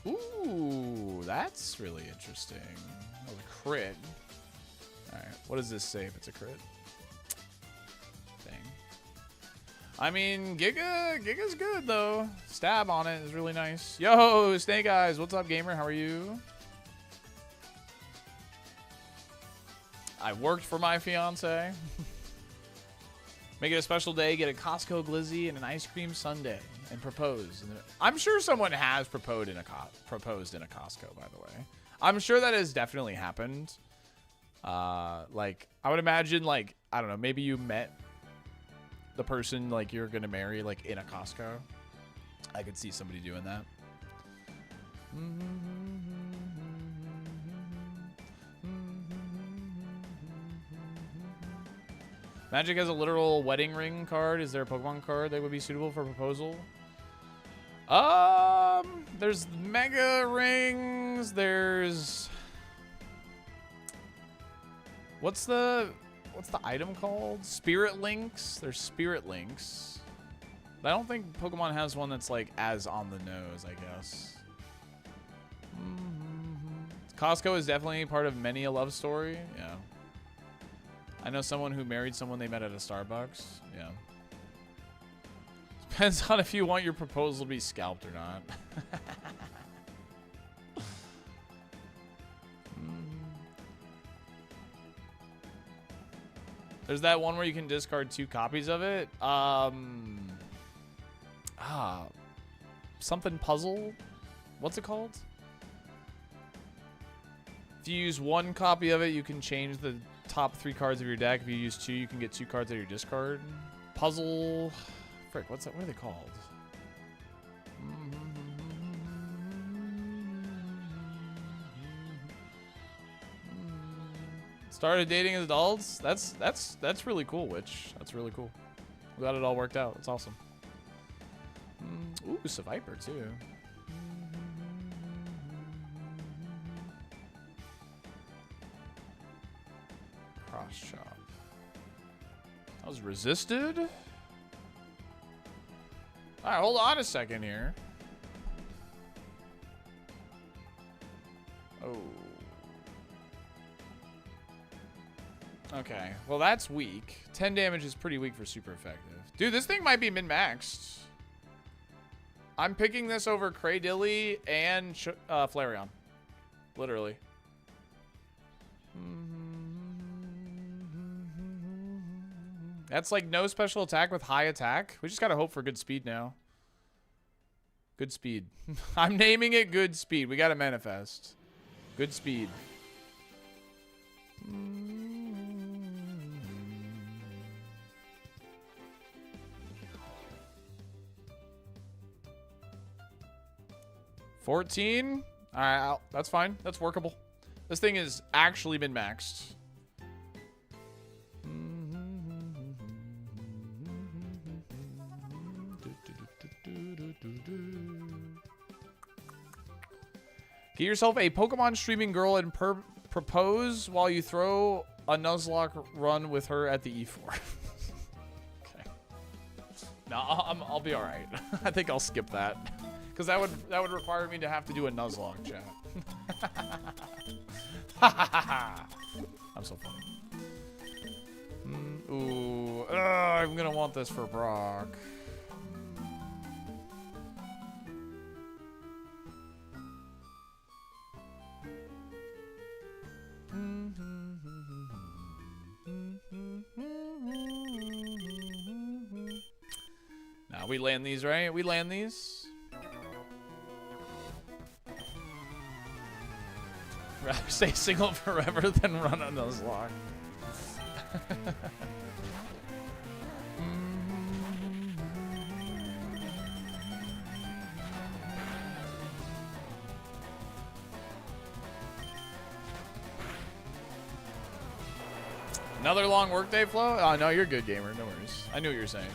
Ooh, that's really interesting. That was a crit. Alright, what does this say if it's a crit? Dang. I mean, Giga's good, though. Stab on it is really nice. Yo, Snake Eyes, what's up, gamer? How are you? I worked for my fiance. Make it a special day, get a Costco glizzy and an ice cream sundae, and propose. And I'm sure someone has proposed in a Costco, by the way. I'm sure that has definitely happened. Like, I would imagine, like, I don't know, maybe you met the person, like, you're gonna marry, like, in a Costco. I could see somebody doing that. Magic has a literal wedding ring card. Is there a Pokemon card that would be suitable for a proposal? There's Mega Rings. There's... What's the item called? Spirit Links. There's Spirit Links. I don't think Pokemon has one that's like as on the nose, I guess. Costco is definitely part of many a love story. Yeah. I know someone who married someone they met at a Starbucks. Yeah. Depends on if you want your proposal to be scalped or not. There's that one where you can discard 2 copies of it. Something puzzle? What's it called? If you use 1 copy of it, you can change the top 3 cards of your deck. If you use 2, you can get 2 cards out of your discard. Puzzle. Frick, what's that? What are they called? Started dating as adults? That's really cool, Witch. That's really cool. Glad it all worked out. It's awesome. Ooh, Seviper too. Cross chop. That was resisted? Alright, hold on a second here. Oh. Okay, well that's weak. 10 damage is pretty weak for super effective. Dude, this thing might be min-maxed. I'm picking this over Cradilly and Flareon. Literally. That's like no special attack with high attack. We just gotta hope for good speed now. Good speed. I'm naming it good speed. We gotta manifest. Good speed. $14? All right, that's fine. That's workable. This thing has actually been maxed. Get yourself a Pokemon streaming girl and propose while you throw a Nuzlocke run with her at the E4. Okay. No, I'll be all right. I think I'll skip that. Because that would require me to have to do a Nuzlocke chat. I'm so funny. Ooh, I'm gonna want this for Brock. Now we land these, right? We land these. Rather stay single forever than run on those lock. Another long workday, Flo? Oh, no, you're good, gamer. No worries. I knew what you were saying.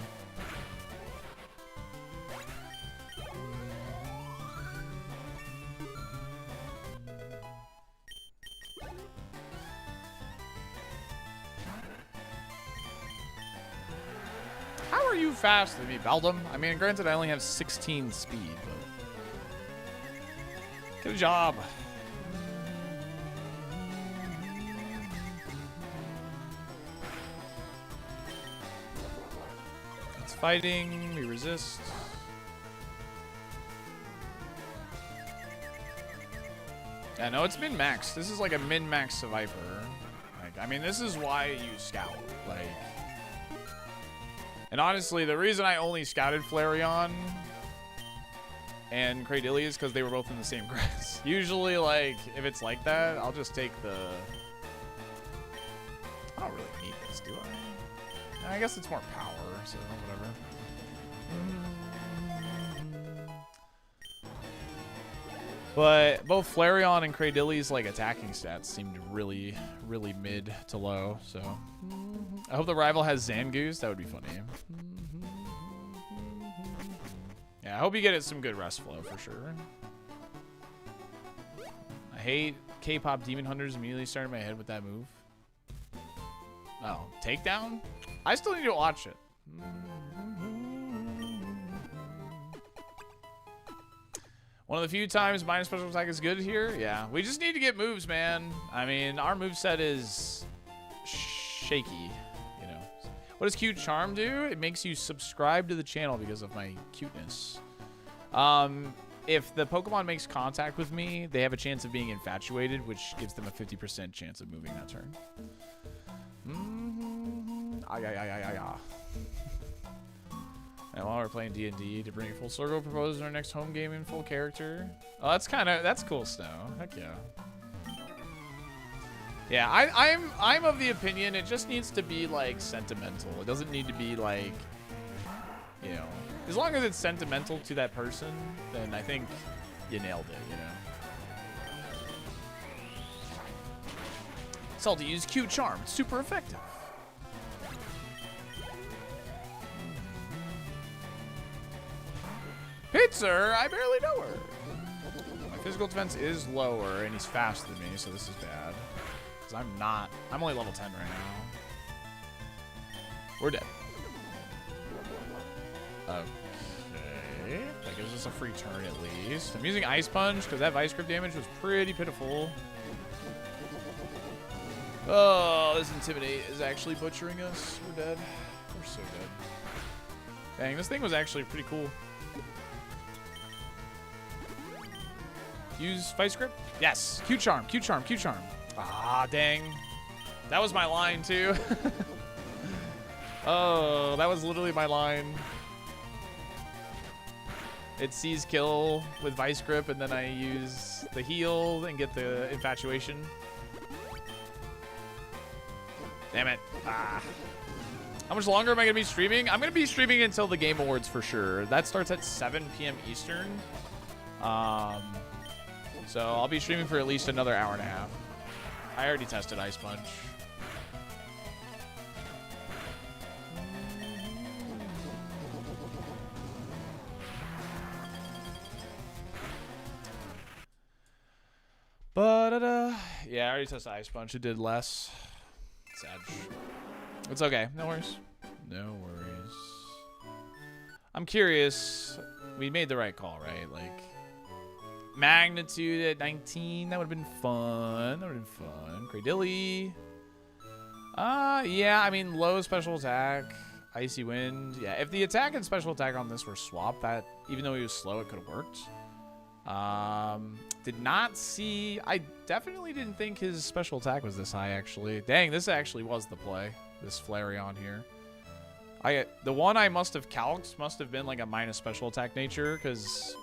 How are you faster than me, Baldum? I mean, granted, I only have 16 speed, but... Good job. It's fighting. We resist. Yeah, no, it's min-max. This is like a min-max Viper. Like, I mean, this is why you scout. Like... And honestly, the reason I only scouted Flareon and Cradilly is because they were both in the same grass. Usually, like, if it's like that, I'll just take the... I don't really need this, do I? I guess it's more power, so whatever. But both Flareon and Cradilly's, like, attacking stats seemed really, really mid to low, so... I hope the rival has Zangoose. That would be funny. Yeah, I hope you get some good rest flow for sure. I hate K-pop Demon Hunters immediately started my head with that move. Oh, takedown? I still need to watch it. One of the few times minus special attack is good here. Yeah, we just need to get moves, man. I mean, our moveset is shaky. What does Cute Charm do? It makes you subscribe to the channel because of my cuteness. If the Pokemon makes contact with me, they have a chance of being infatuated, which gives them a 50% chance of moving that turn. And while we're playing D&D, to bring it full circle, propose in our next home game in full character. Oh, that's cool, Snow. Heck yeah. Yeah, I'm of the opinion it just needs to be like sentimental. It doesn't need to be like, you know, as long as it's sentimental to that person, then I think you nailed it, you know. Salty use Cute Charm. It's super effective. Pizza, I barely know her. My physical defense is lower, and he's faster than me, so this is bad. I'm only level 10 right now. We're dead. Okay. That gives us a free turn at least. I'm using Ice Punch because that Vice Grip damage was pretty pitiful. Oh, this Intimidate is actually butchering us. We're dead. We're so dead. Dang, this thing was actually pretty cool. Use Vice Grip? Yes. Cute Charm, Cute Charm, Cute Charm. Ah, dang. That was my line, too. Oh, that was literally my line. It sees kill with Vice Grip, and then I use the heal and get the infatuation. Damn it. Ah. How much longer am I going to be streaming? I'm going to be streaming until the Game Awards for sure. That starts at 7 p.m. Eastern. So I'll be streaming for at least another hour and a half. I already tested Ice Punch. Yeah, I already tested Ice Punch. It did less. Sad. It's okay. No worries. No worries. I'm curious. We made the right call, right? Like, magnitude at 19. That would have been fun. That would have been fun. Cradilly. Yeah, I mean, low special attack. Icy Wind. Yeah, if the attack and special attack on this were swapped, that, even though he was slow, it could have worked. Did not see. I definitely didn't think his special attack was this high, actually. Dang, this actually was the play. This Flareon here. The one I must have calced must have been like a minus special attack nature, because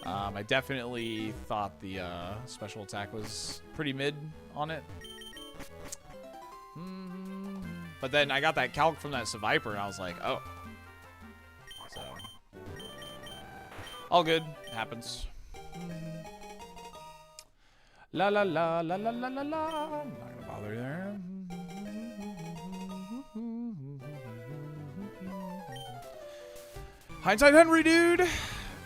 I definitely thought the special attack was pretty mid on it. But then I got that calc from that Seviper, and I was like, oh. So, all good. It happens. La la la la la la la la. I'm not gonna bother there. Hindsight Henry, dude.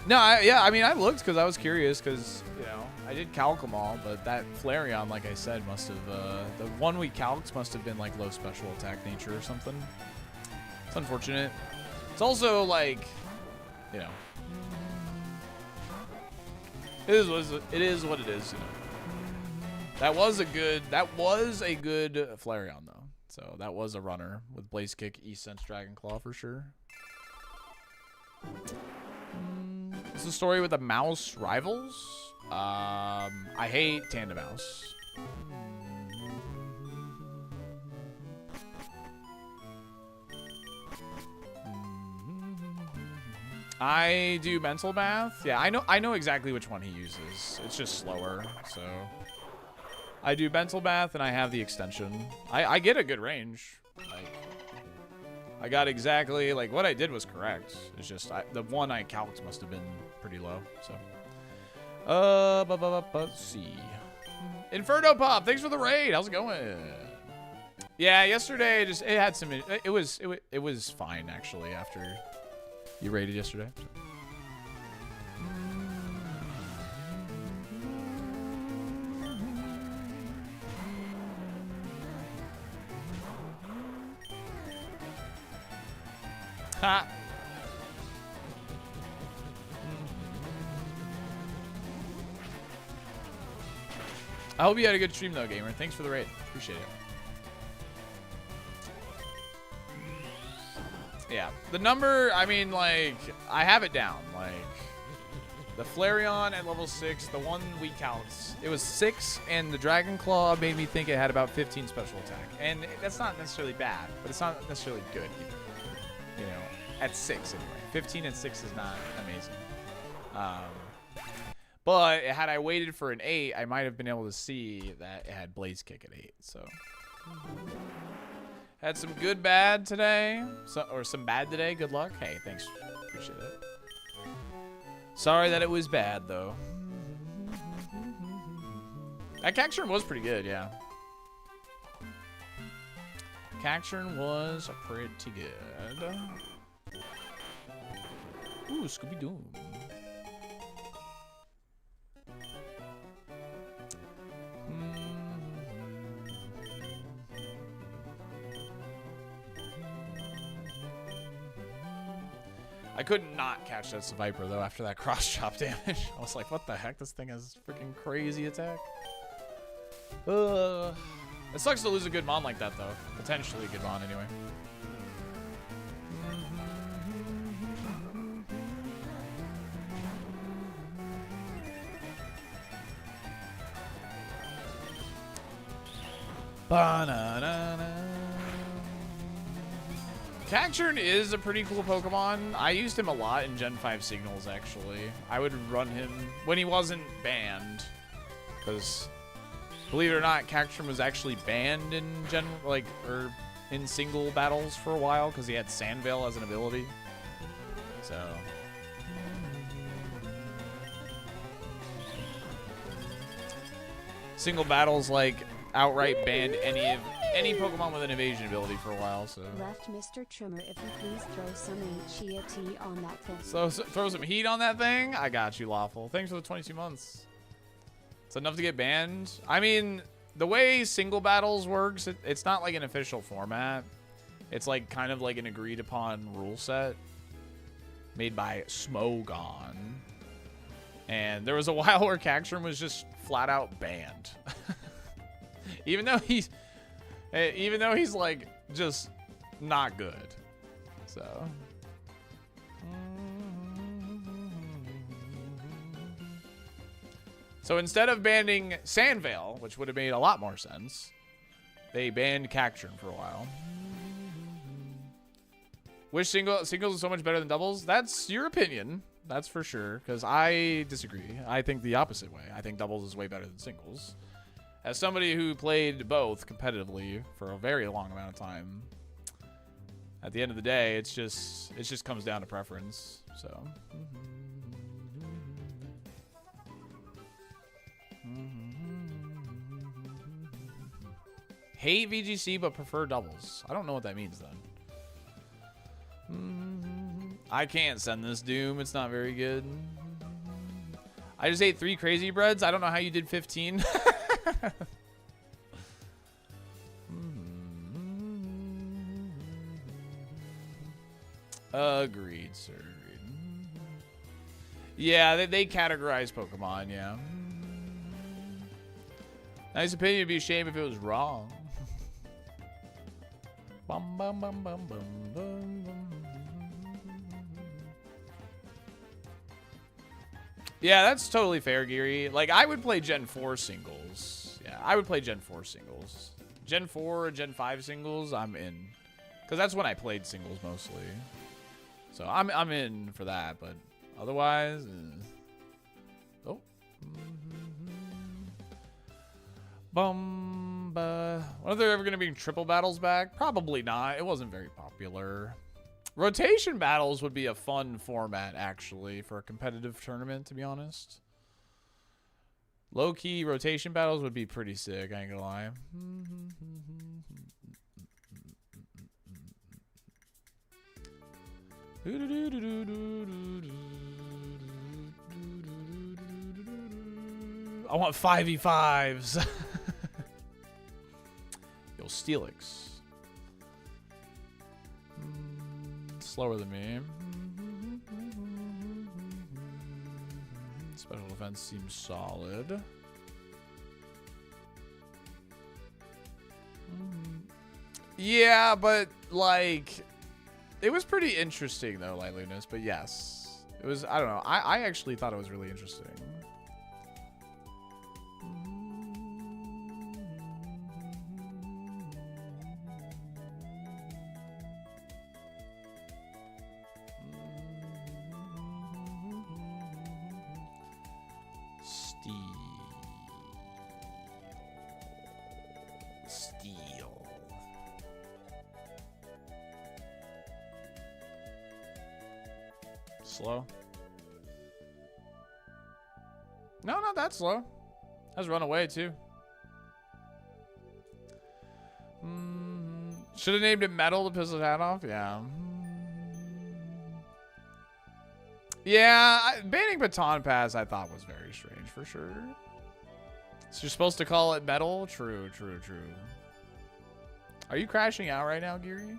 No, yeah, I mean, I looked because I was curious because, you know, I did calc them all, but that Flareon, like I said, must have, the one we calced must have been like low special attack nature or something. It's unfortunate. It's also like, you know, it is what it is, you know. That was a good Flareon though. So that was a runner with Blaze Kick, E-Sense, Dragon Claw for sure. What's the story with the mouse rivals? I hate Tandem Mouse. I do mental math. Yeah, I know exactly which one he uses. It's just slower, so I do mental math and I have the extension. I get a good range. Like, I got exactly, like, what I did was correct. It's just the one I calced must have been pretty low. So, let's see. Inferno Pop, thanks for the raid. How's it going? Yeah, yesterday it had some. It was fine actually after you raided yesterday. Ha! I hope you had a good stream though, gamer. Thanks for the raid. Appreciate it. Yeah, the number, I mean, like, I have it down. Like, the Flareon at level 6, the one we calced, it was 6, and the Dragon Claw made me think it had about 15 special attack. And that's not necessarily bad, but it's not necessarily good either. You know, at 6 anyway. 15 and 6 is not amazing. But had I waited for an 8, I might have been able to see that it had Blaze Kick at 8. So had some good bad today, or some bad today. Good luck. Hey, thanks. Appreciate it. Sorry that it was bad though. That Cacturn was pretty good, yeah. Cacturn was pretty good. Ooh, Scooby-Doo. I couldn't not catch that Viper though after that cross chop damage. I was like, what the heck? This thing has freaking crazy attack. It sucks to lose a good Mon like that though. Potentially a good Mon anyway. Ba-na-na-na. Cacturn is a pretty cool Pokemon. I used him a lot in Gen 5 Signals, actually. I would run him when he wasn't banned. Because Believe it or not, Cacturn was actually banned in in single battles for a while because he had Sandveil as an ability. So. Single battles outright banned any Pokemon with an evasion ability for a while. So. Left Mr. Trimmer, if you please throw some HEAT on that thing. So throw some heat on that thing. I got you, Lawful. Thanks for the 22 months. It's enough to get banned. I mean, the way single battles works, it's not like an official format. It's kind of like an agreed upon rule set made by Smogon. And there was a while where Cacturn was just flat out banned. even though he's just not good. So instead of banning Sandveil, which would have made a lot more sense, they banned Cacturn for a while. Wish singles is so much better than doubles? That's your opinion. That's for sure, because I disagree. I think the opposite way. I think doubles is way better than singles. As somebody who played both competitively for a very long amount of time, at the end of the day, it just comes down to preference. So. Hate VGC but prefer doubles. I don't know what that means then. I can't send this, Doom. It's not very good. I just ate 3 crazy breads. I don't know how you did 15. Agreed, sir. Yeah, they categorize Pokemon, yeah. Nice opinion. It'd be a shame if it was wrong. Bum, bum, bum, bum, bum, bum, bum. Yeah, that's totally fair, Geary. I would play Gen 4 singles. Yeah, I would play Gen 4 singles. Gen 4 or Gen 5 singles, I'm in. Because that's when I played singles mostly. So I'm in for that, but otherwise... Oh. Are there ever going to be triple battles back? Probably not. It wasn't very popular. Rotation battles would be a fun format, actually, for a competitive tournament, to be honest. Low-key rotation battles would be pretty sick, I ain't gonna lie. I want 5v5s. Yo, Steelix. Slower than me. Special defense seems solid. Yeah, but it was pretty interesting though, Lightlunus. But yes, it was. I don't know. I actually thought it was really interesting. Slow. No, not that slow. Has run away too. Should have named it Metal to piss his hat off. Yeah. Yeah, banning Baton Pass I thought was very strange for sure. So you're supposed to call it Metal? True, true, true. Are you crashing out right now, Geary?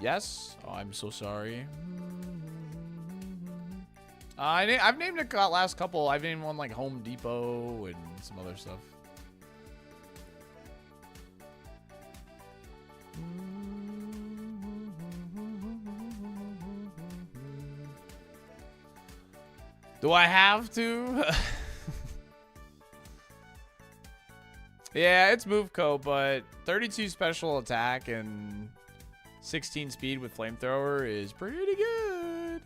Yes. Oh, I'm so sorry. I've named the last couple. I've named one like Home Depot and some other stuff. Do I have to? Yeah, it's move co, but 32 special attack and 16 speed with flamethrower is pretty good.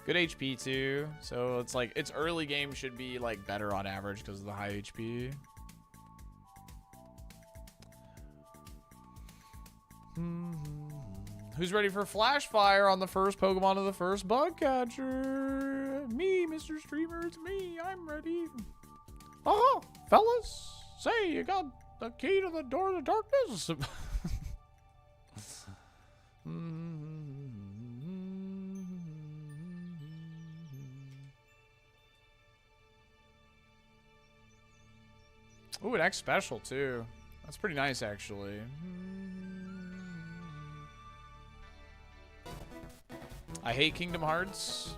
Good HP too. So it's like its early game should be like better on average because of the high HP. Who's ready for flash fire on the first Pokemon of the first bug catcher? Me, Mr. Streamer, it's me. I'm ready. Oh, fellas, say you got the key to the door of the darkness. Ooh, an X special too. That's pretty nice, actually. I hate Kingdom Hearts.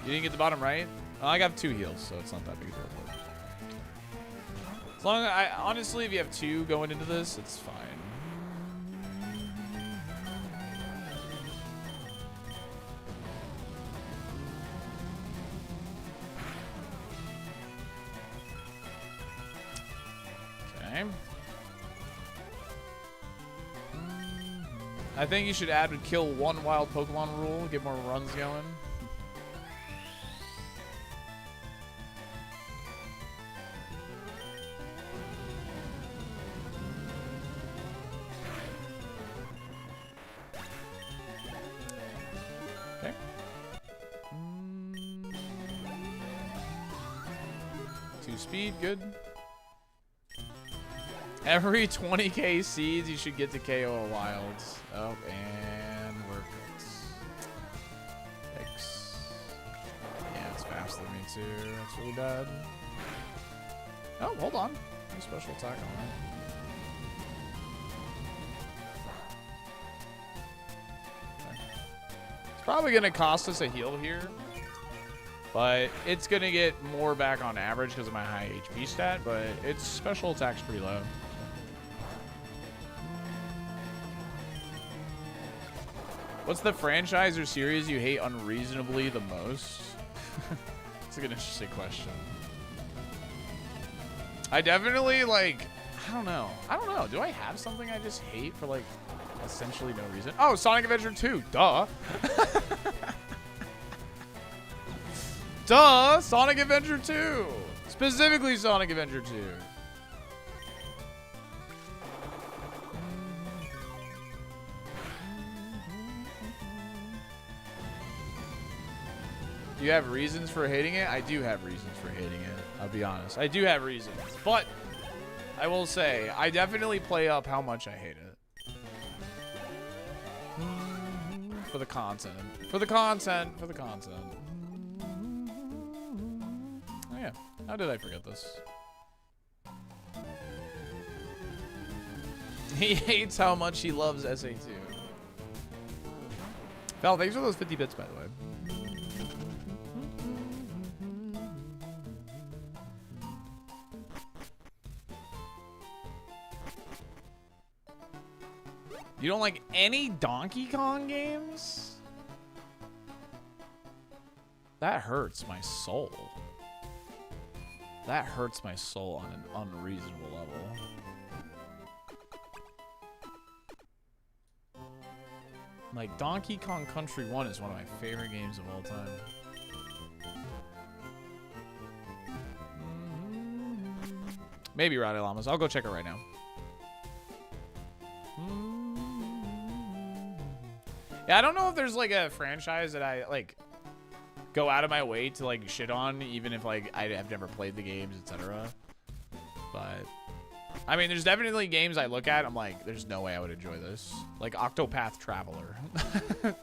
You didn't get the bottom right? Oh, I got 2 heals, so it's not that big a deal. As long as honestly, if you have 2 going into this, it's fine. Okay. I think you should add would kill 1 wild Pokemon rule, get more runs going. Okay. 2 speed, good. Every 20k seeds, you should get to KO a wild. Oh, and we're good. X. Yeah, it's faster than me too. That's really bad. Oh, hold on. No special attack on that. Okay. It's probably gonna cost us a heal here, but it's gonna get more back on average because of my high HP stat. But its special attack's pretty low. What's the franchise or series you hate unreasonably the most? It's a good, interesting question. I definitely, like, I don't know. Do I have something I just hate for, like, essentially no reason? Oh, Sonic Adventure 2. Duh. Duh. Sonic Adventure 2. Specifically Sonic Adventure 2. Do you have reasons for hating it? I do have reasons for hating it. I'll be honest. I do have reasons. But I will say, I definitely play up how much I hate it. For the content. For the content. For the content. Oh yeah. How did I forget this? He hates how much he loves SA2. Val, thanks for those 50 bits, by the way. You don't like any Donkey Kong games? That hurts my soul. That hurts my soul on an unreasonable level. Like, Donkey Kong Country 1 is one of my favorite games of all time. Maybe Rowdy Llamas. I'll go check it right now. Yeah, I don't know if there's like a franchise that I like go out of my way to like shit on, even if like I have never played the games, etc. But I mean, there's definitely games I look at, I'm like, there's no way I would enjoy this. Like Octopath Traveler.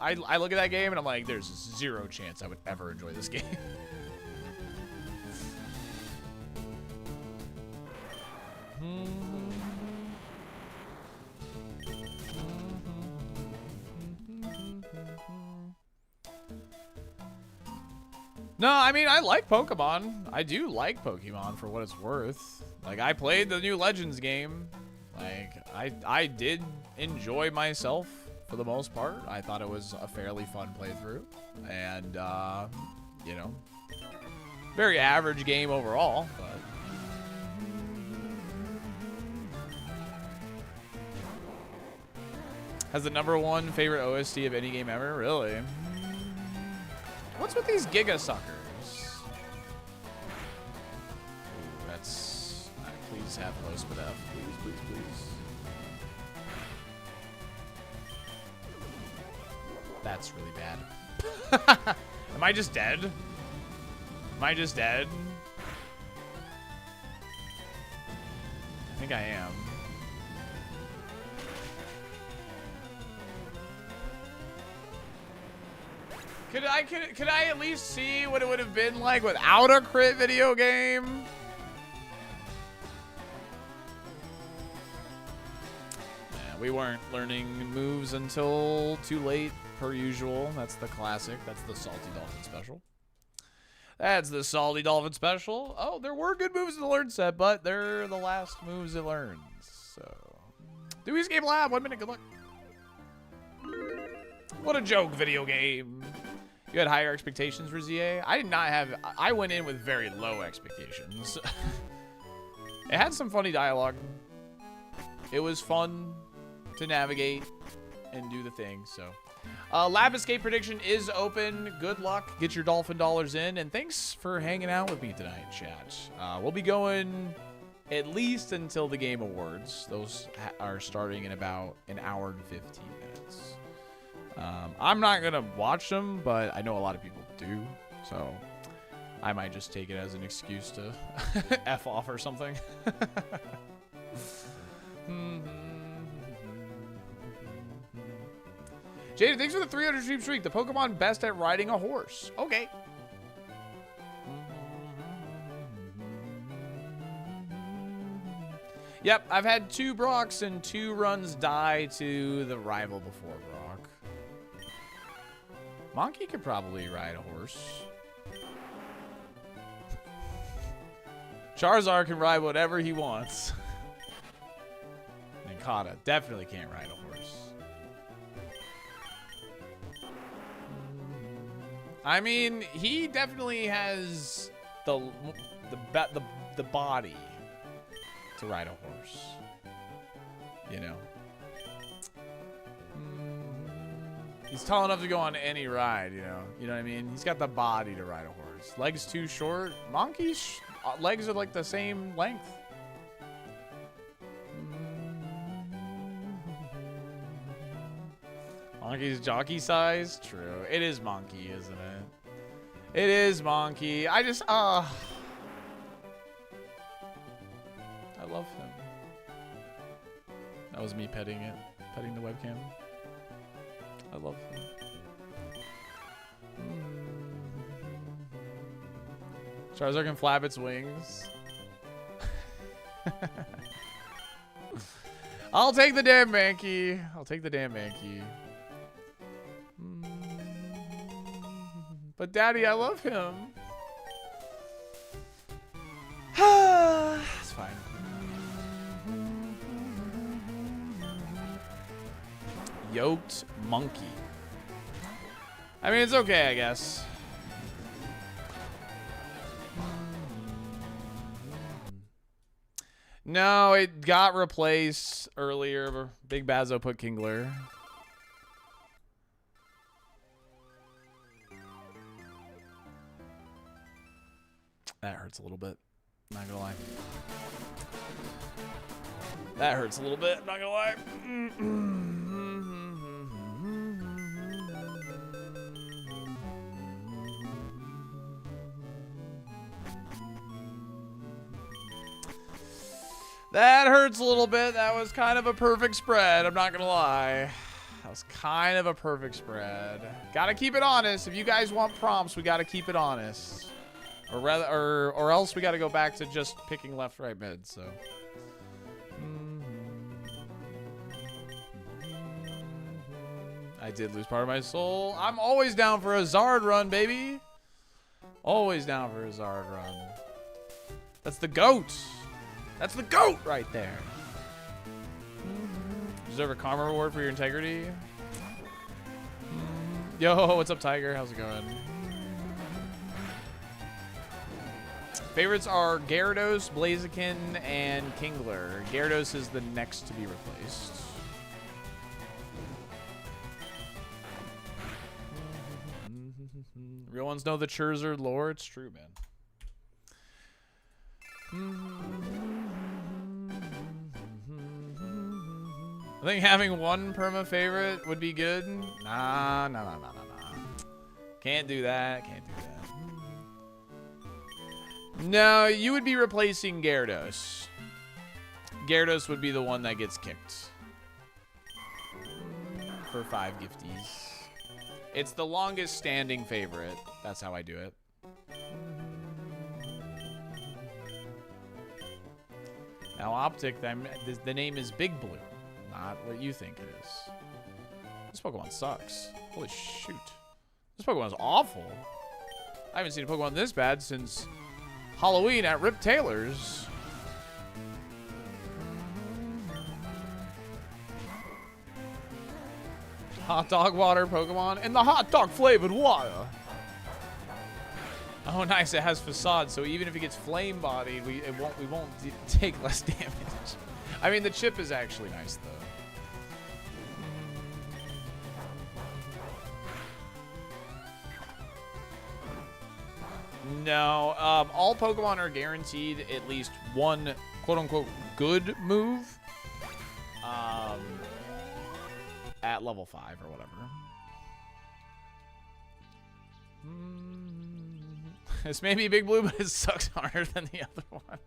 I look at that game and I'm like, there's 0 chance I would ever enjoy this game. No, I mean, I like Pokemon. I do like Pokemon for what it's worth. Like, I played the new Legends game. Like, I did enjoy myself for the most part. I thought it was a fairly fun playthrough. And, you know, Very average game overall, but. Has the #1 favorite OST of any game ever? Really? What's with these Giga suckers? Ooh, that's... please have low spit F. Please, please, please. That's really bad. Am I just dead? Am I just dead? I think I am. Could I at least see what it would have been like without a crit video game? Yeah, we weren't learning moves until too late, per usual. That's the classic. That's the SaltyDolphin special. That's the SaltyDolphin special. Oh, there were good moves in the learn set, but they're the last moves it learns. So, do Escape Lab. 1 minute. Good luck. What a joke, video game. You had higher expectations for ZA? I did not have... I went in with very low expectations. It had some funny dialogue. It was fun to navigate and do the thing, so... Lab Escape prediction is open. Good luck. Get your Dolphin dollars in. And thanks for hanging out with me tonight, chat. We'll be going at least until the Game Awards. Those are starting in about an hour and 15 minutes. I'm not going to watch them, but I know a lot of people do. So I might just take it as an excuse to F off or something. Jada, thanks for the 300 stream streak. The Pokemon best at riding a horse. Okay. Yep, I've had 2 Brocks and 2 runs die to the rival before Brock. Monkey could probably ride a horse. Charizard can ride whatever he wants. And Kata definitely can't ride a horse. I mean, he definitely has the body to ride a horse. You know. He's tall enough to go on any ride, you know. You know what I mean? He's got the body to ride a horse. Legs too short. Monkey's legs are like the same length. Monkey's jockey size? True. It is Monkey, isn't it? It is Monkey. I just, I love him. That was me petting it. Petting the webcam. I love him. Charizard can flap its wings. I'll take the damn Mankey. I'll take the damn Mankey. But Daddy, I love him. It's fine. Yoked monkey. I mean, it's okay, I guess. No, it got replaced earlier. Big Bazo put Kingler. That hurts a little bit. Not gonna lie. That hurts a little bit. Not gonna lie. That hurts a little bit. That was kind of a perfect spread. I'm not gonna lie. That was kind of a perfect spread. Gotta keep it honest. If you guys want prompts, we gotta keep it honest. Or rather, or else we gotta go back to just picking left, right, mid. So. I did lose part of my soul. I'm always down for a Zard run, baby. Always down for a Zard run. That's the GOAT. That's the GOAT right there. Deserve a karma reward for your integrity. Yo, what's up, Tiger? How's it going? Favorites are Gyarados, Blaziken, and Kingler. Gyarados is the next to be replaced. Real ones know the Charizard lore. It's true, man. I think having one perma favorite would be good. Nah. Can't do that. Can't do that. No, you would be replacing Gyarados. Gyarados would be the one that gets kicked. For 5 gifties. It's the longest standing favorite. That's how I do it. Now, Optic, the name is Big Blue. Not what you think it is. This Pokemon sucks. Holy shoot. This Pokemon is awful. I haven't seen a Pokemon this bad since Halloween at Rip Taylor's. Hot dog water Pokemon and the hot dog flavored water. Oh, nice. It has facade, so even if it gets flame bodied, we won't take less damage. I mean, the chip is actually nice though. No, all Pokemon are guaranteed at least one quote-unquote good move at level 5 or whatever. This may be Big Blue, but it sucks harder than the other one.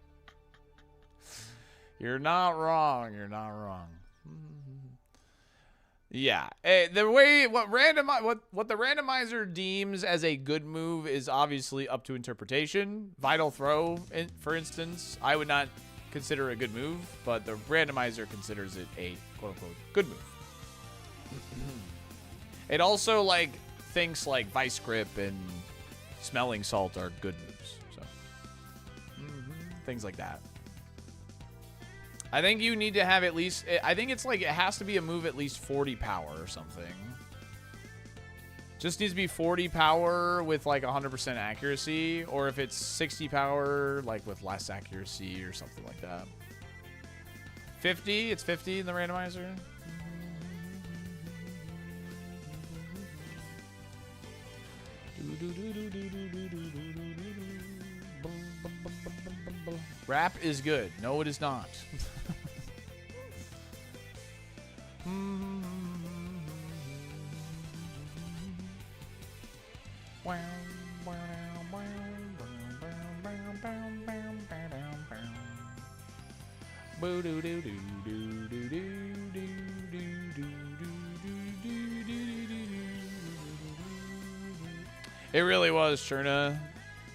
You're not wrong. You're not wrong. Yeah, the way what the randomizer deems as a good move is obviously up to interpretation. Vital Throw, for instance, I would not consider a good move, but the randomizer considers it a quote-unquote good move. It also like thinks like Vice Grip and Smelling Salt are good moves, so things like that. I think you need to have at least, I think it's like it has to be a move at least 40 power or something. Just needs to be 40 power with like 100% accuracy, or if it's 60 power like with less accuracy or something like that. 50, it's 50 in the randomizer. Rap is good. No, it is not. It really was, Cherna.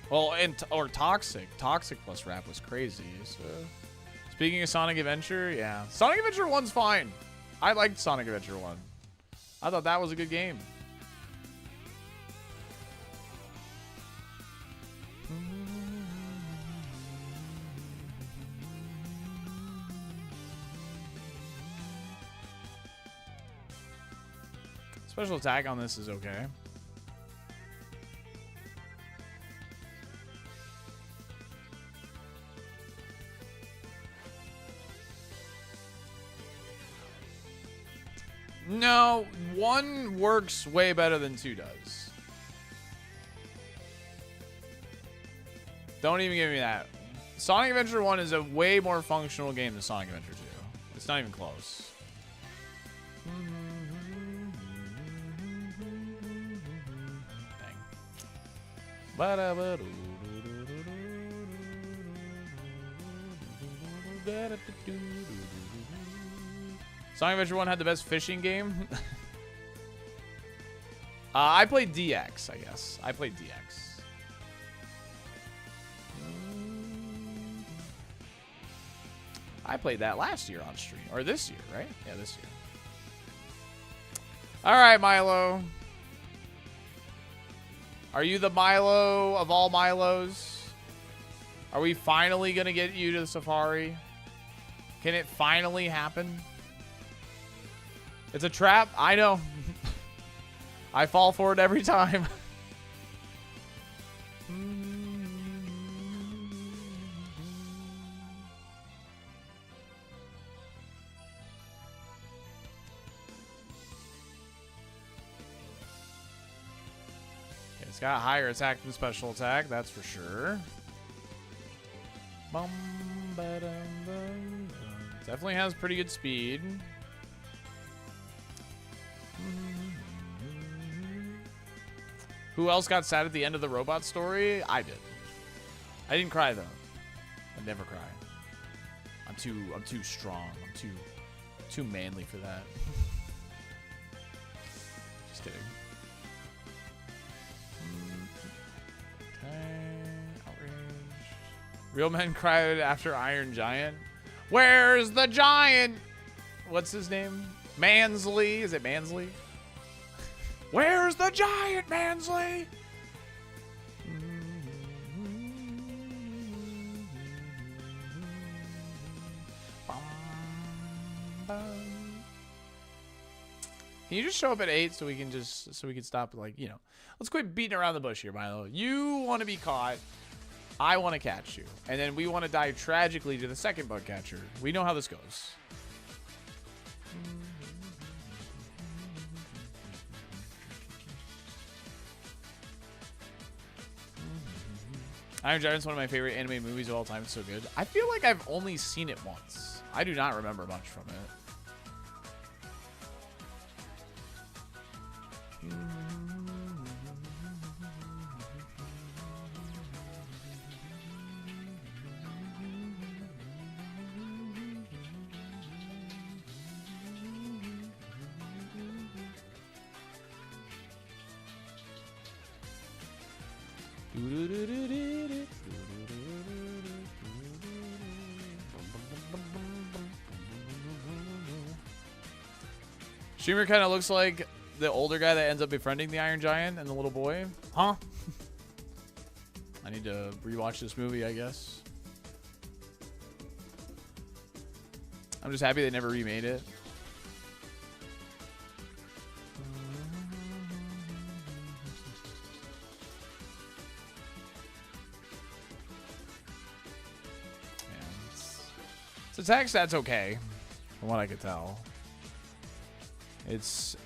Well, or Toxic. Toxic plus Rap was crazy. So, speaking of Sonic Adventure, yeah. Sonic Adventure 1's fine. I liked Sonic Adventure 1. I thought that was a good game. Special attack on this is okay. No, 1 works way better than 2 does. Don't even give me that. Sonic Adventure 1 is a way more functional game than Sonic Adventure 2. It's not even close. Dang. Sonic Adventure 1 had the best fishing game. I played DX, I guess. I played DX. I played that last year on stream. Or this year, right? Yeah, this year. Alright, Milo. Are you the Milo of all Milos? Are we finally going to get you to the Safari? Can it finally happen? It's a trap. I know. I fall for it every time. It's got higher attack than special attack, that's for sure. Bum, ba-dum, bum, bum. Definitely has pretty good speed. Who else got sad at the end of the robot story? I did. I didn't cry though. I never cry. I'm too strong. I'm too manly for that. Just kidding. Okay. Outraged. Real men cried after Iron Giant. Where's the giant? What's his name? Mansley. Is it Mansley? Where's the giant, Mansley? Can you just show up at 8 so we can stop, like, you know, let's quit beating around the bush here, Milo. You want to be caught. I want to catch you. And then we want to die tragically to the second bug catcher. We know how this goes. Iron Giant's one of my favorite anime movies of all time. It's so good. I feel like I've only seen it once. I do not remember much from it. Streamer kind of looks like the older guy that ends up befriending the Iron Giant and the little boy. Huh? I need to rewatch this movie, I guess. I'm just happy they never remade it. Its attack stat's okay, from what I could tell. It's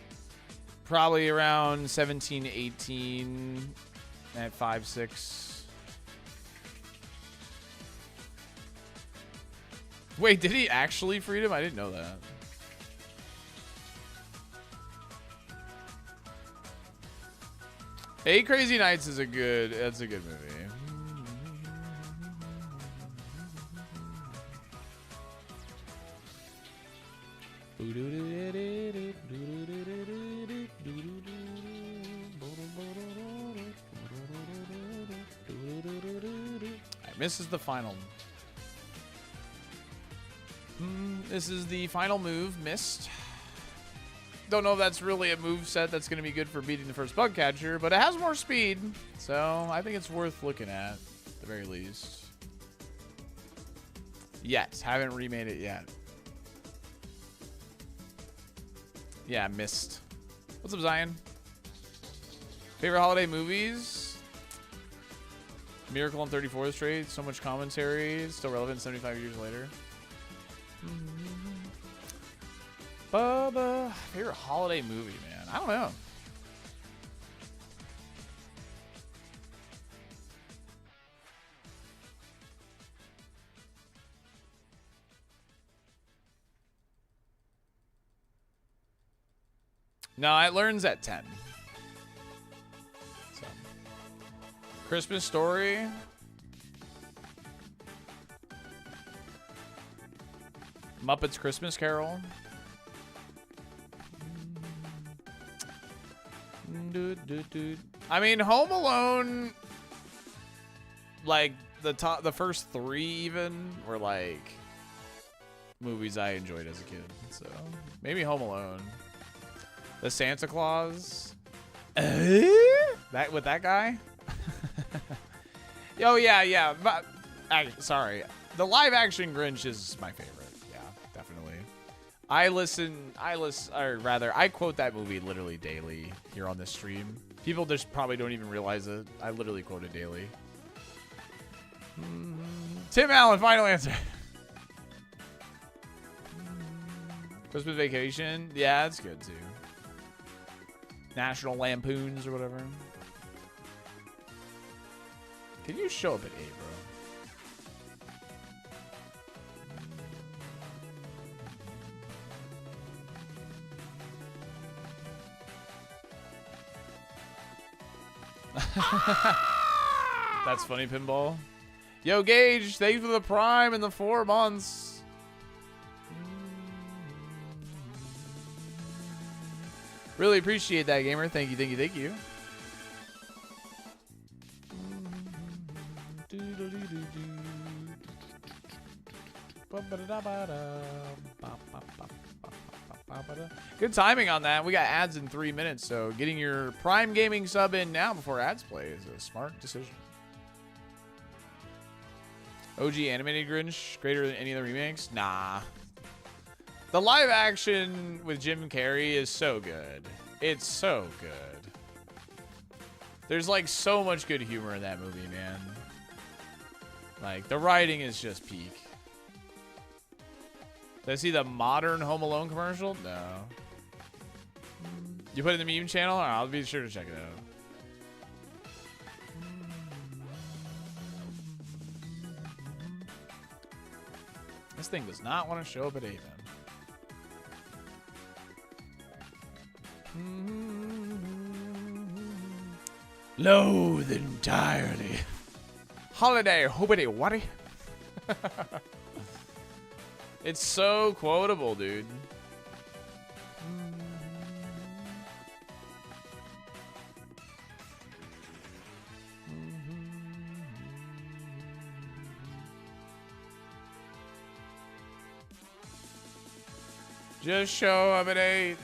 probably around 17, 18 at 5'6". Wait, did he actually freed him? I didn't know that. Eight Crazy Nights is that's a good movie. Misses the final. This is the final move. Missed. Don't know if that's really a move set that's going to be good for beating the first bug catcher, but it has more speed, so I think it's worth looking at the very least. Yes, haven't remade it yet. Yeah, missed. What's up, Zion? Favorite holiday movies? Miracle on 34th Street. So much commentary. Still relevant 75 years later. Bubba. Favorite holiday movie, man. I don't know. No, it learns at 10. So. Christmas Story. Muppets Christmas Carol. I mean, Home Alone, like the first three even were like movies I enjoyed as a kid. So maybe Home Alone. The Santa Claus. That with that guy? Oh yeah. But, sorry. The live action Grinch is my favorite. Yeah, definitely. I quote that movie literally daily here on this stream. People just probably don't even realize it. I literally quote it daily. Tim Allen, final answer. Christmas Vacation. Yeah, that's good too. National Lampoons or whatever. Can you show up at 8, bro? That's funny, Pinball. Yo, Gage, thank you for the Prime and the 4 months. Really appreciate that, gamer. Thank you, thank you, thank you. Good timing on that. We got ads in 3 minutes, so getting your Prime Gaming sub in now before ads play is a smart decision. OG animated Grinch, greater than any of the remakes? Nah. The live action with Jim Carrey is so good. It's so good. There's like so much good humor in that movie, man. Like, the writing is just peak. Did I see the modern Home Alone commercial? No. You put it in the meme channel? I'll be sure to check it out. This thing does not want to show up at 8, man. Loathe entirely. Holiday, hoobity waddy. It's so quotable, dude. Just show up at 8.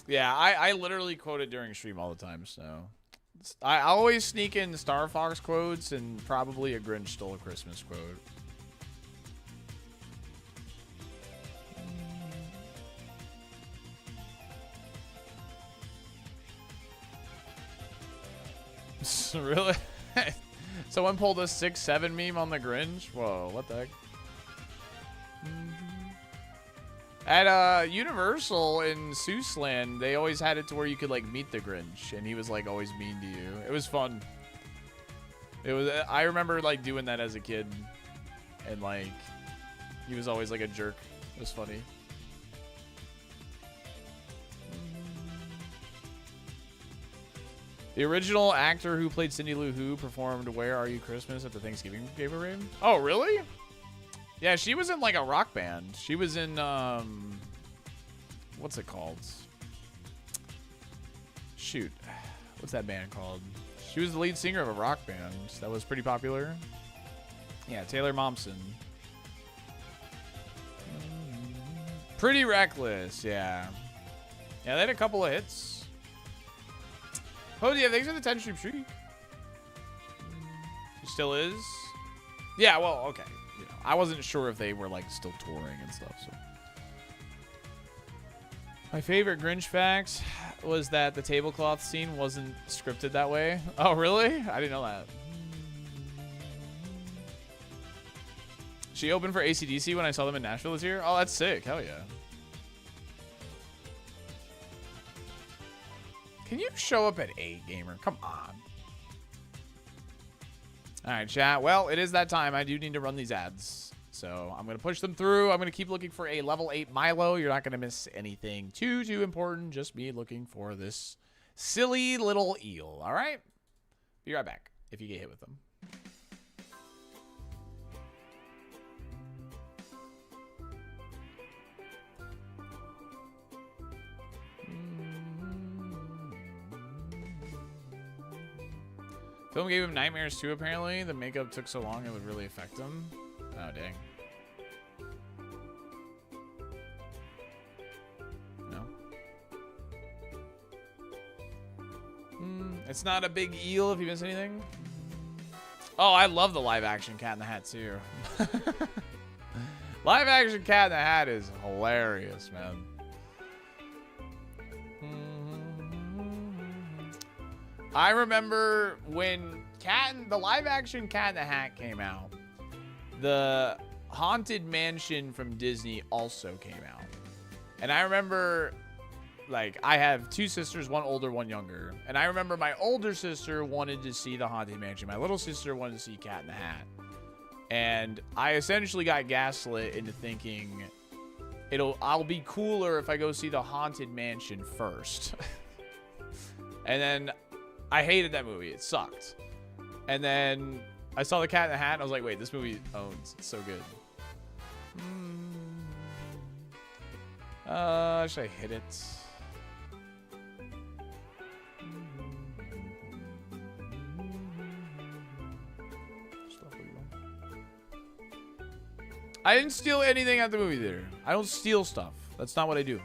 Yeah, I literally quote it during stream all the time, so. I always sneak in Star Fox quotes and probably a Grinch Stole a Christmas quote. Really? Someone pulled a 6-7 meme on the Grinch? Whoa, what the heck? At Universal in Seussland, they always had it to where you could like meet the Grinch, and he was like always mean to you. It was fun. It was. I remember like doing that as a kid, and like he was always like a jerk. It was funny. The original actor who played Cindy Lou Who performed "Where Are You Christmas" at the Thanksgiving parade. Oh, really? Yeah, she was in like a rock band. She was in what's it called? Shoot, what's that band called? She was the lead singer of a rock band that was pretty popular. Yeah, Taylor Momsen. Pretty Reckless, yeah. Yeah, they had a couple of hits. Oh, yeah, thanks for the 10 stream streak. She still is? Yeah, well, okay. You know, I wasn't sure if they were, like, still touring and stuff, so. My favorite Grinch fact was that the tablecloth scene wasn't scripted that way. Oh, really? I didn't know that. She opened for AC/DC when I saw them in Nashville this year? Oh, that's sick. Hell yeah. Can you show up at 8, gamer? Come on. All right, chat. Well, it is that time. I do need to run these ads. So I'm going to push them through. I'm going to keep looking for a level 8 Milo. You're not going to miss anything too important. Just me looking for this silly little eel. All right? Be right back if you get hit with them. Film gave him nightmares too, apparently. The makeup took so long it would really affect him. Oh, dang. No? It's not a big eel if you miss anything. Oh, I love the live action Cat in the Hat too. Live action Cat in the Hat is hilarious, man. I remember when the live action Cat in the Hat came out, Haunted Mansion from Disney also came out. And I remember, like, I have 2 sisters, one older, one younger. And I remember my older sister wanted to see the Haunted Mansion. My little sister wanted to see Cat in the Hat. And I essentially got gaslit into thinking I'll be cooler if I go see the Haunted Mansion first. And then I hated that movie. It sucked. And then I saw the Cat in the Hat and I was like, wait, this movie owns. It's so good. Should I hit it? I didn't steal anything at the movie theater. I don't steal stuff. That's not what I do.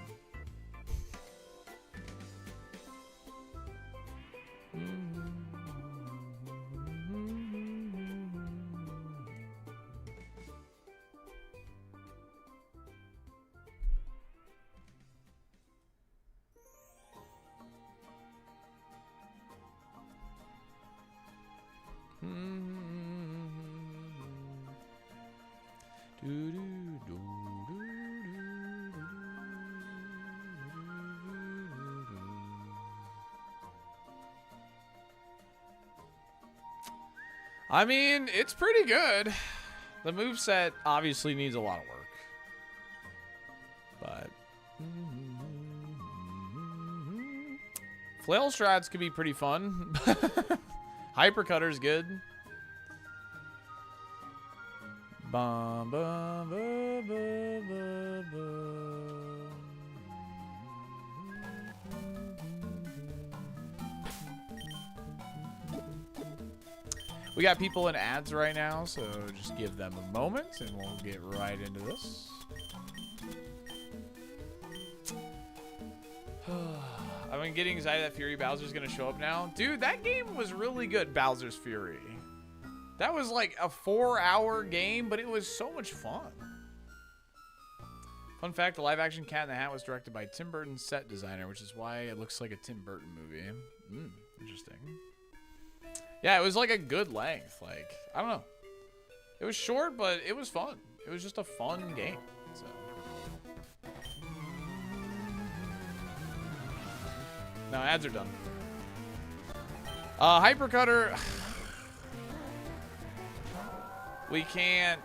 I mean, it's pretty good. The moveset obviously needs a lot of work. But flail strats could be pretty fun. Hypercutter's good. Bum, bum, bum, bum, bum, bum. We got people in ads right now, so just give them a moment and we'll get right into this. I've been getting excited that Fury Bowser's gonna show up now. Dude, that game was really good, Bowser's Fury. That was like a 4-hour game, but it was so much fun. Fun fact, the live-action Cat in the Hat was directed by Tim Burton's set designer, which is why it looks like a Tim Burton movie. Interesting. Yeah, it was like a good length. Like, I don't know. It was short, but it was fun. It was just a fun game. So. No, ads are done. Hypercutter. We can't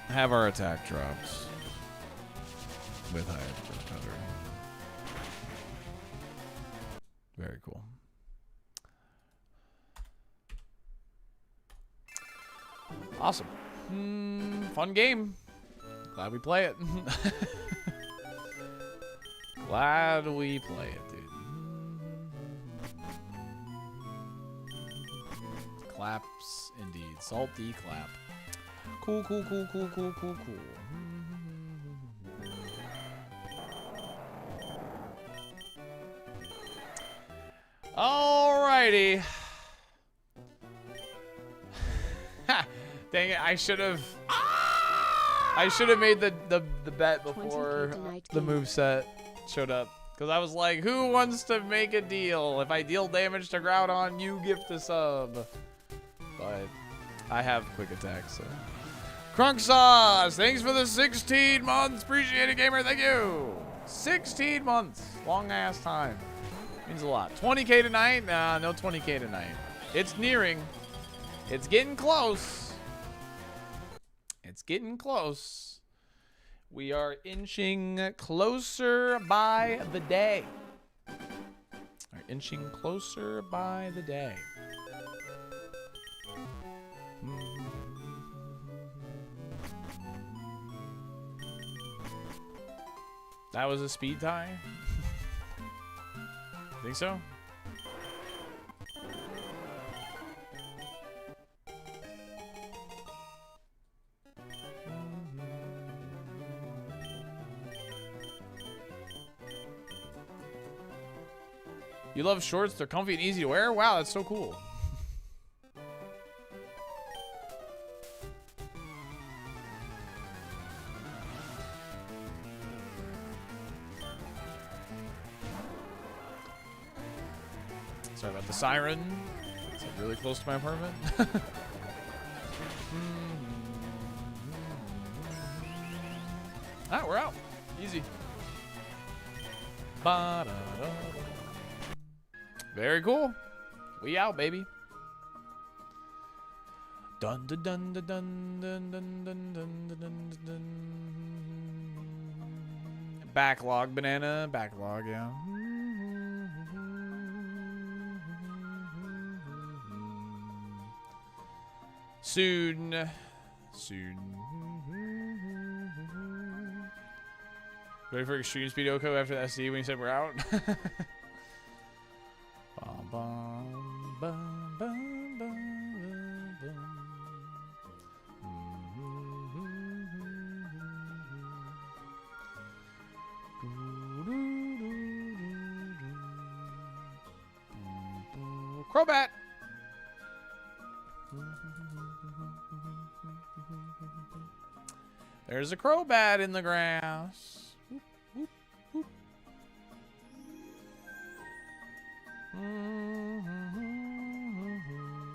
have our attack drops with Hypercutter. Very cool. Awesome. Fun game. Glad we play it. Glad we play it, dude. Claps indeed. Salty clap. Cool, cool, cool, cool, cool, cool, cool. Alrighty. Dang it, I should have made the bet before the moveset showed up. Because I was like, who wants to make a deal? If I deal damage to Groudon, you gift a sub. But I have quick attack, so. Crunk Sauce, thanks for the 16 months. Appreciate it, gamer. Thank you. 16 months. Long ass time. Means a lot. 20K tonight? Nah, no 20K tonight. It's nearing. It's getting close. It's getting close. We are inching closer by the day. Are inching closer by the day. That was a speed tie? Think so? You love shorts? They're comfy and easy to wear? Wow, that's so cool. Sorry about the siren. It's like really close to my apartment. Alright, we're out. Easy. Ba-da-da-da. Very cool. We out, baby. Dun dun dun dun dun dun dun dun dun dun dun. Backlog, banana. Backlog, yeah. Soon. Soon. Ready for extreme speed Oko after the SD when you said we're out? Bum, bum, bum, bum, bum, bum. Crobat! There's a Crobat in the grass. Whoop, whoop, whoop.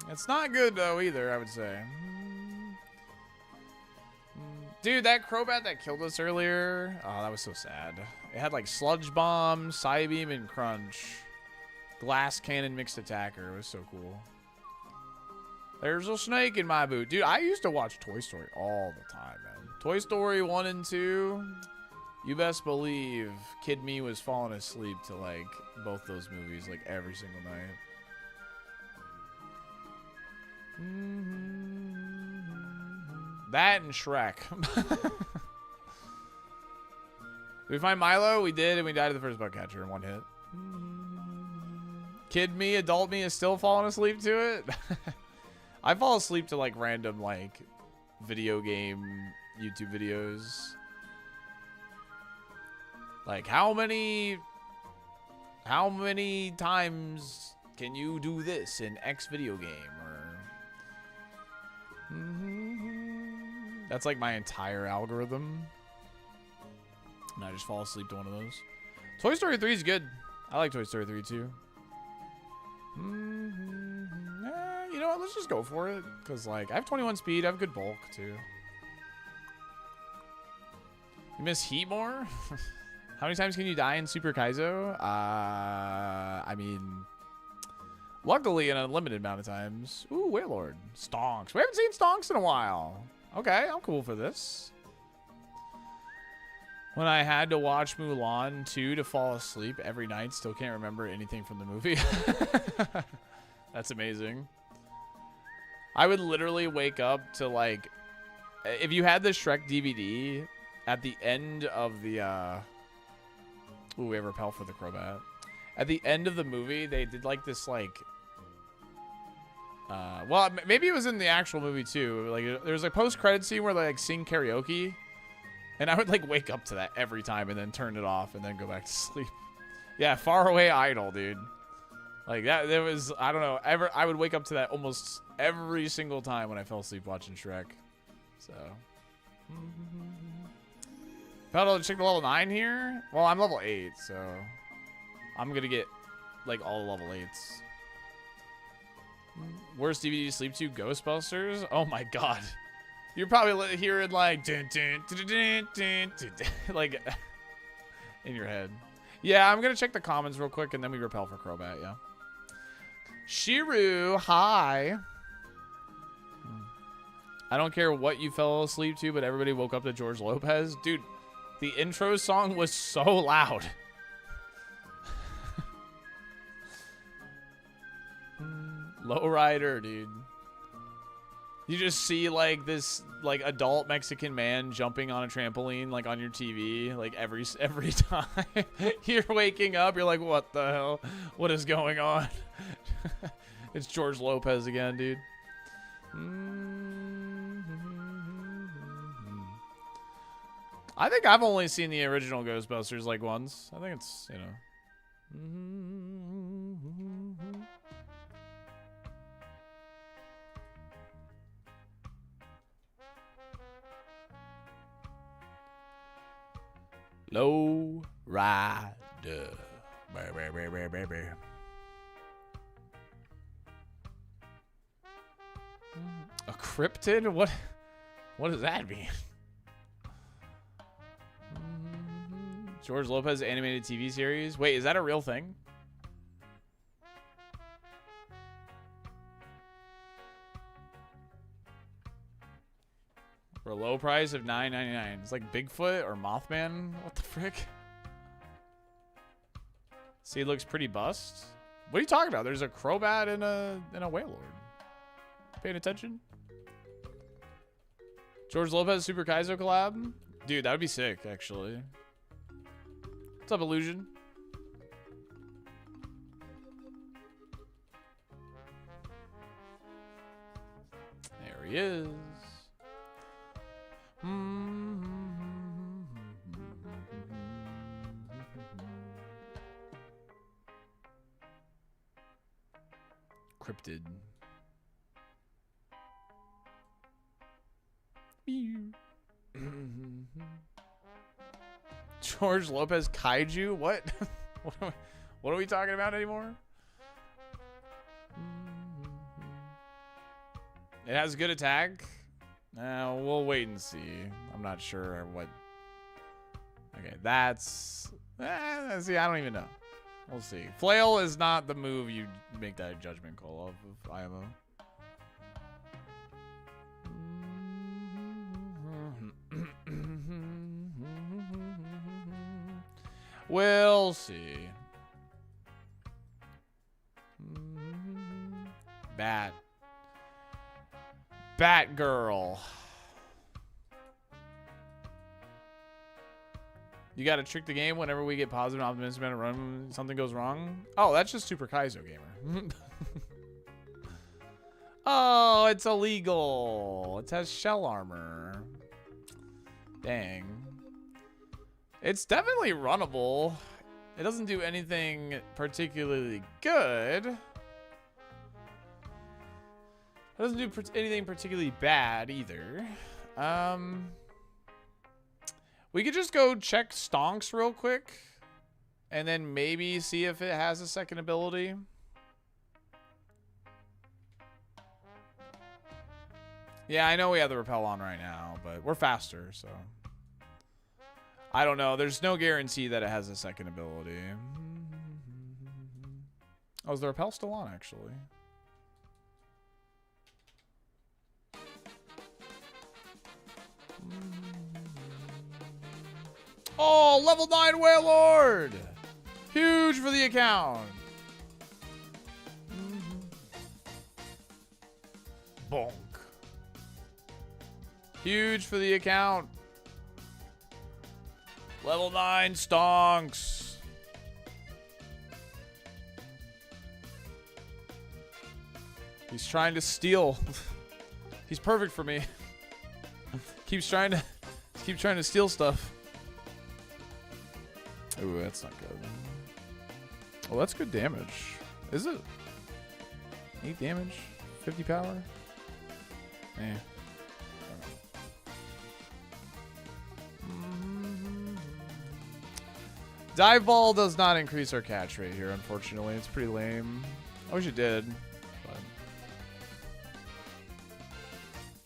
It's not good though either, I would say. Dude, that Crobat that killed us earlier, oh, that was so sad. It had like Sludge Bomb, Psybeam, and Crunch. Glass Cannon mixed attacker. It was so cool. There's a snake in my boot. Dude, I used to watch Toy Story all the time, man. Toy Story 1 and 2. You best believe Kid Me was falling asleep to like both those movies like every single night. That and Shrek. Did we find Milo? We did, and we died to the first bug catcher in one hit. Kid Me, adult me is still falling asleep to it. I fall asleep to like random like video game YouTube videos. Like how many times can you do this in X video game? Or that's like my entire algorithm. And I just fall asleep to one of those. Toy Story 3 is good. I like Toy Story 3 too. You know what? Let's just go for it. Because, like, I have 21 speed. I have good bulk, too. You miss Heat more? How many times can you die in Super Kaizo? I mean, luckily an unlimited amount of times. Ooh, Warlord. Stonks. We haven't seen Stonks in a while. Okay, I'm cool for this. When I had to watch Mulan 2 to fall asleep every night, still can't remember anything from the movie. That's amazing. I would literally wake up to like, if you had the Shrek DVD at the end of the, ooh, we have repel for the Crobat. At the end of the movie, they did like this like, well, maybe it was in the actual movie too. Like there was a post-credit scene where they like sing karaoke. And I would like wake up to that every time and then turn it off and then go back to sleep. Yeah, Faraway Idol, dude. Like that, there was, I don't know, I would wake up to that almost every single time when I fell asleep watching Shrek. So. Pedal, check the level 9 here. Well, I'm level 8, so I'm gonna get like all the level 8s. Worst DVD to sleep to? Ghostbusters? Oh my god. You're probably hearing like dun, dun, dun, dun, dun, dun, dun, like in your head. Yeah, I'm gonna check the comments real quick and then we repel for Crobat. Yeah. Shiru, hi. I don't care what you fell asleep to, but everybody woke up to George Lopez, dude. The intro song was so loud. Lowrider, dude. You just see like this like adult Mexican man jumping on a trampoline like on your TV like every time you're waking up, you're like, what the hell? What is going on? It's George Lopez again, dude. I think I've only seen the original Ghostbusters like once. I think it's, you know. Low rider. Baby. A cryptid? What does that mean? George Lopez animated TV series. Wait, is that a real thing? For a low price of $9.99. It's like Bigfoot or Mothman. What the frick? See, it looks pretty bust. What are you talking about? There's a Crobat and a Wailord. Paying attention? George Lopez Super Kaizo collab? Dude, that would be sick, actually. What's up, Illusion? There he is. Cryptid. George Lopez Kaiju? What? What are we talking about anymore? It has good attack. We'll wait and see. I'm not sure what. Okay, that's. See, I don't even know. We'll see. Flail is not the move you make that judgment call of IMO. We'll see. Batgirl. You gotta trick the game whenever we get positive optimism about a run, something goes wrong. Oh, that's just Super Kaizo Gamer. Oh, it's illegal. It has shell armor. Dang. It's definitely runnable. It doesn't do anything particularly good. It doesn't do anything particularly bad either. We could just go check Stonks real quick. And then maybe see if it has a second ability. Yeah, I know we have the repel on right now, but we're faster, so. I don't know. There's no guarantee that it has a second ability. Oh, is the repel still on, actually? Oh, level 9 Wailord! Huge for the account. Bonk. Huge for the account. Level 9 Stonks. He's trying to steal. He's perfect for me. Keeps trying to steal stuff. Ooh, that's not good. Oh, that's good damage. Is it? 8 damage? 50 power? Eh. Dive Ball does not increase our catch rate here, unfortunately. It's pretty lame. I wish it did. But.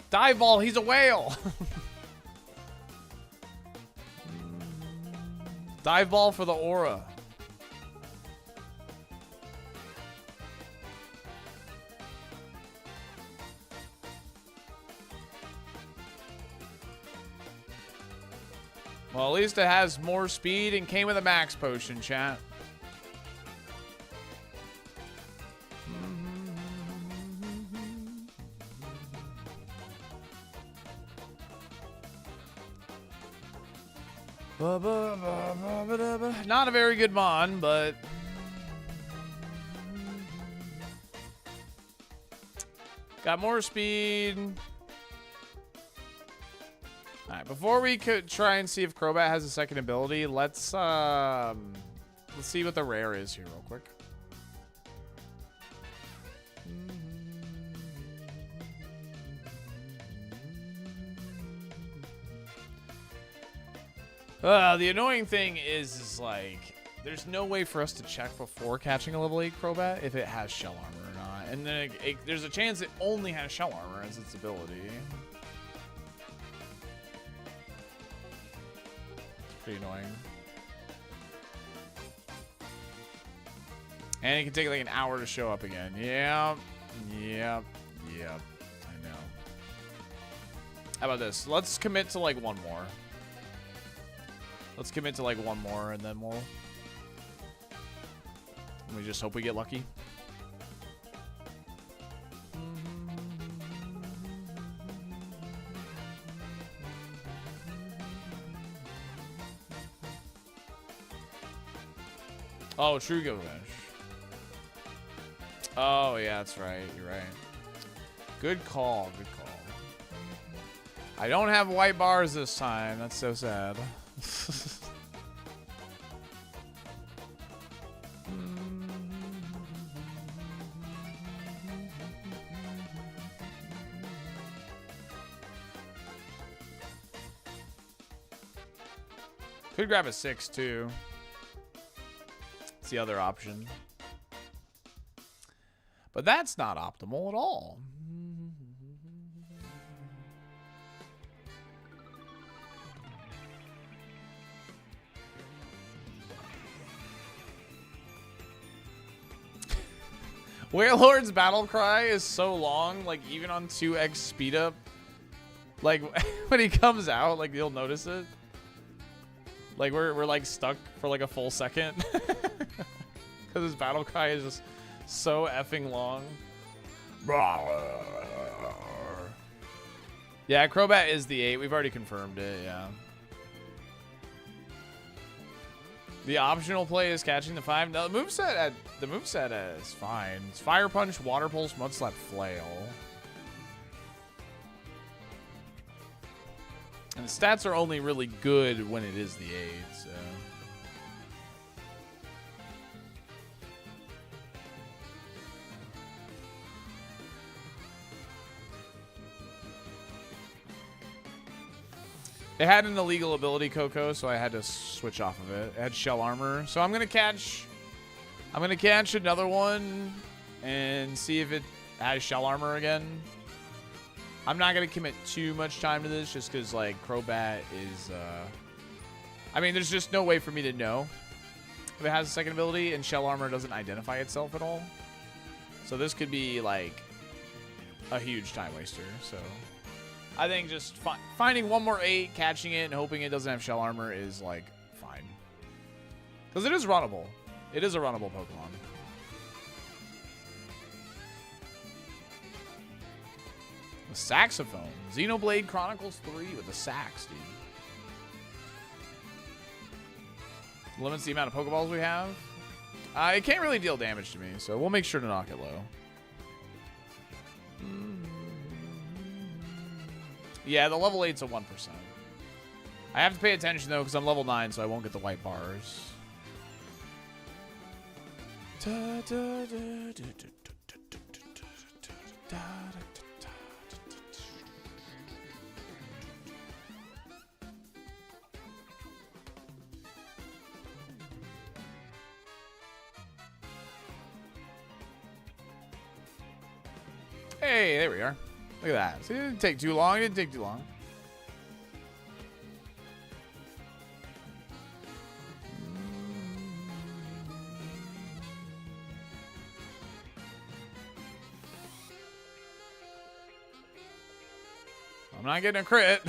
Dive Ball, he's a whale! Dive Ball for the aura. Well, at least it has more speed and came with a max potion, chat. Not a very good mon, but got more speed. All right, before we could try and see if Crobat has a second ability, let's see what the rare is here real quick. The annoying thing is like, there's no way for us to check before catching a level 8 Crobat if it has shell armor or not. And then there's a chance it only has shell armor as its ability. It's pretty annoying. And it can take like an hour to show up again. Yep. Yep. Yep. I know. How about this? Let's commit to like one more. Let's commit to like one more and then we just hope we get lucky. Oh, True Gilgamesh. Oh, yeah, that's right. You're right. Good call. Good call. I don't have white bars this time. That's so sad. Could grab a 6 too. It's the other option. But that's not optimal at all. Warlord's battle cry is so long, like even on 2x speed up. Like when he comes out, like you'll notice it. Like we're like stuck for like a full second. Because his battle cry is just so effing long. Yeah, Crobat is the 8. We've already confirmed it, yeah. The optional play is catching the 5. No, the moveset is fine. It's Fire Punch, Water Pulse, Mud Slap, Flail. And the stats are only really good when it is the 8, so. It had an illegal ability, Coco, so I had to switch off of it. It had Shell Armor. So I'm gonna catch another one and see if it has Shell Armor again. I'm not gonna commit too much time to this just because like Crobat is I mean there's just no way for me to know if it has a second ability, and Shell Armor doesn't identify itself at all. So this could be like a huge time waster, so I think just finding one more 8, catching it, and hoping it doesn't have Shell Armor is, like, fine. Because it is runnable. It is a runnable Pokemon. The Saxophone. Xenoblade Chronicles 3 with the sax, dude. Limits the amount of Pokeballs we have. It can't really deal damage to me, so we'll make sure to knock it low. Yeah, the level 8's a 1%. I have to pay attention, though, because I'm level 9, so I won't get the white bars. Hey, there we are. Look at that. See, it didn't take too long. It didn't take too long. I'm not getting a crit.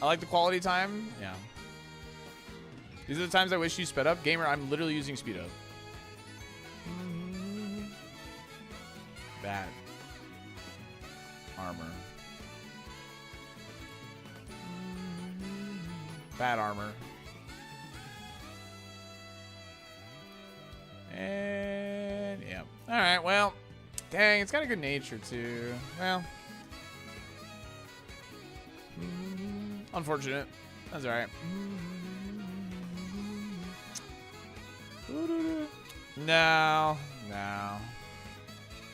I like the quality time. Yeah. These are the times I wish you sped up. Gamer, I'm literally using speed up. Bad armor. Bad armor. And yeah. All right. Well, dang, it's got a good nature too. Well, unfortunate. That's all right. No.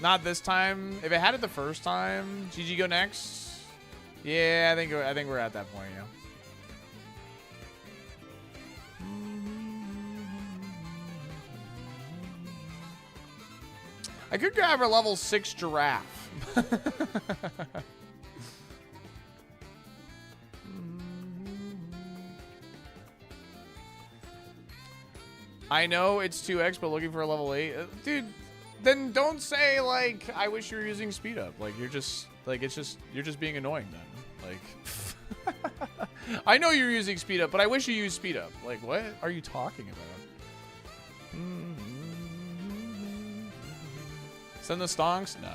Not this time. If it had it the first time, GG go next. Yeah, I think we're at that point, yeah. I could grab a level 6 giraffe. I know it's 2x, but looking for a level 8. Dude, then don't say, like, I wish you were using speed up. Like, you're just, like, you're just being annoying then. Like, I know you're using speed up, but I wish you used speed up. Like, what are you talking about? Send the stonks? No.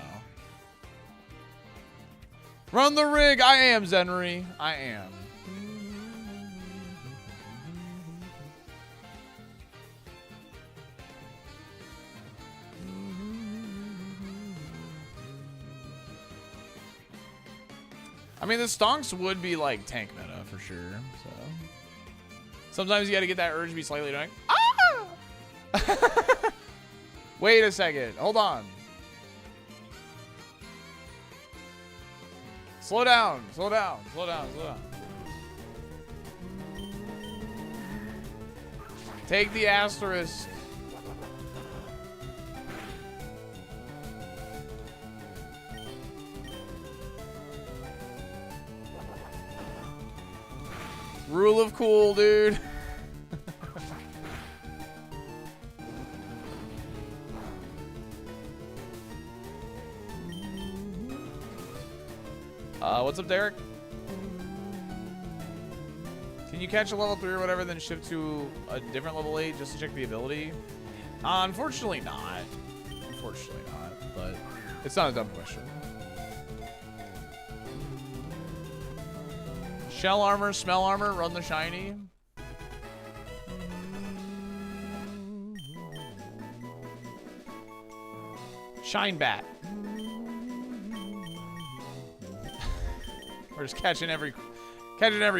Run the rig! I am, Zenry. I am. I mean, the stonks would be like tank meta for sure. So sometimes you got to get that urge to be slightly annoying. Ah! Wait a second. Hold on. Slow down. Slow down. Slow down. Slow down. Take the asterisk. Rule of cool, dude. What's up, Derek? Can you catch a level 3 or whatever, then shift to a different level 8 just to check the ability? Unfortunately not. Unfortunately not, but it's not a dumb question. Shell armor, smell armor, run the shiny. Shine bat. We're just catching every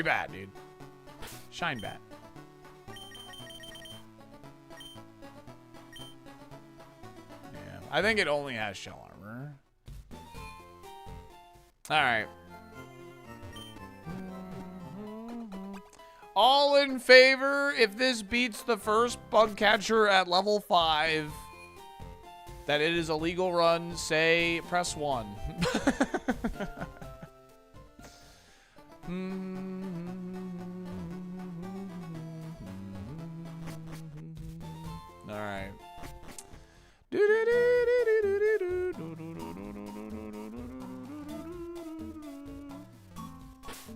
bat, dude. Shine bat. Yeah, I think it only has shell armor. All right. All in favor, if this beats the first bug catcher at level 5, that it is a legal run, say press 1. All right.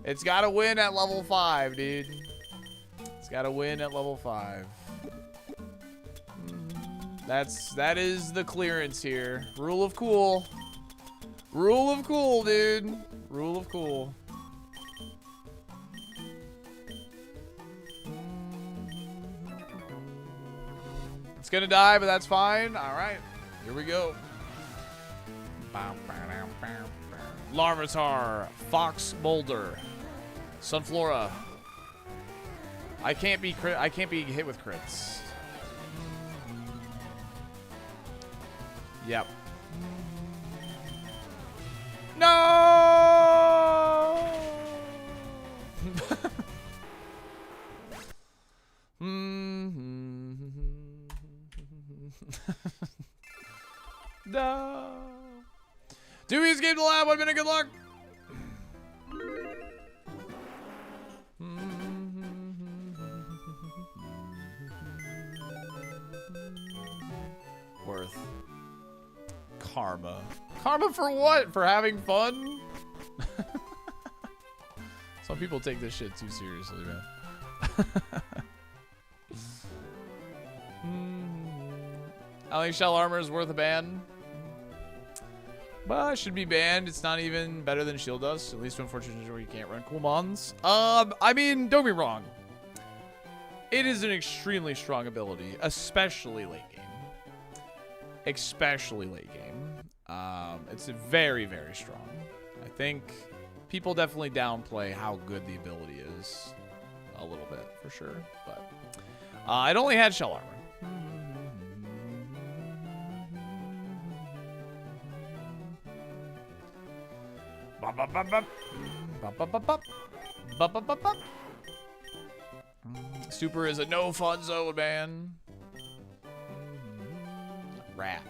It's got to win at level 5, dude. It's got to win at level 5. That is the clearance here. Rule of cool. Rule of cool, dude. Rule of cool. It's gonna die, but that's fine. All right, here we go. Larvitar, Fox Boulder, Sunflora. I can't be hit with crits. Yep. No. No. Dewey escaped the lab. 1 minute. Good luck. Worth. Karma. Karma for what? For having fun? Some people take this shit too seriously, man. I think shell armor is worth a ban. Well, it should be banned. It's not even better than shield does. At least unfortunately where you can't run cool mons. I mean, don't be wrong. It is an extremely strong ability, especially late game. Especially late game. It's very, very strong. I think people definitely downplay how good the ability is a little bit, for sure. But it only had shell armor. Super is a no fun zone, man. Rat.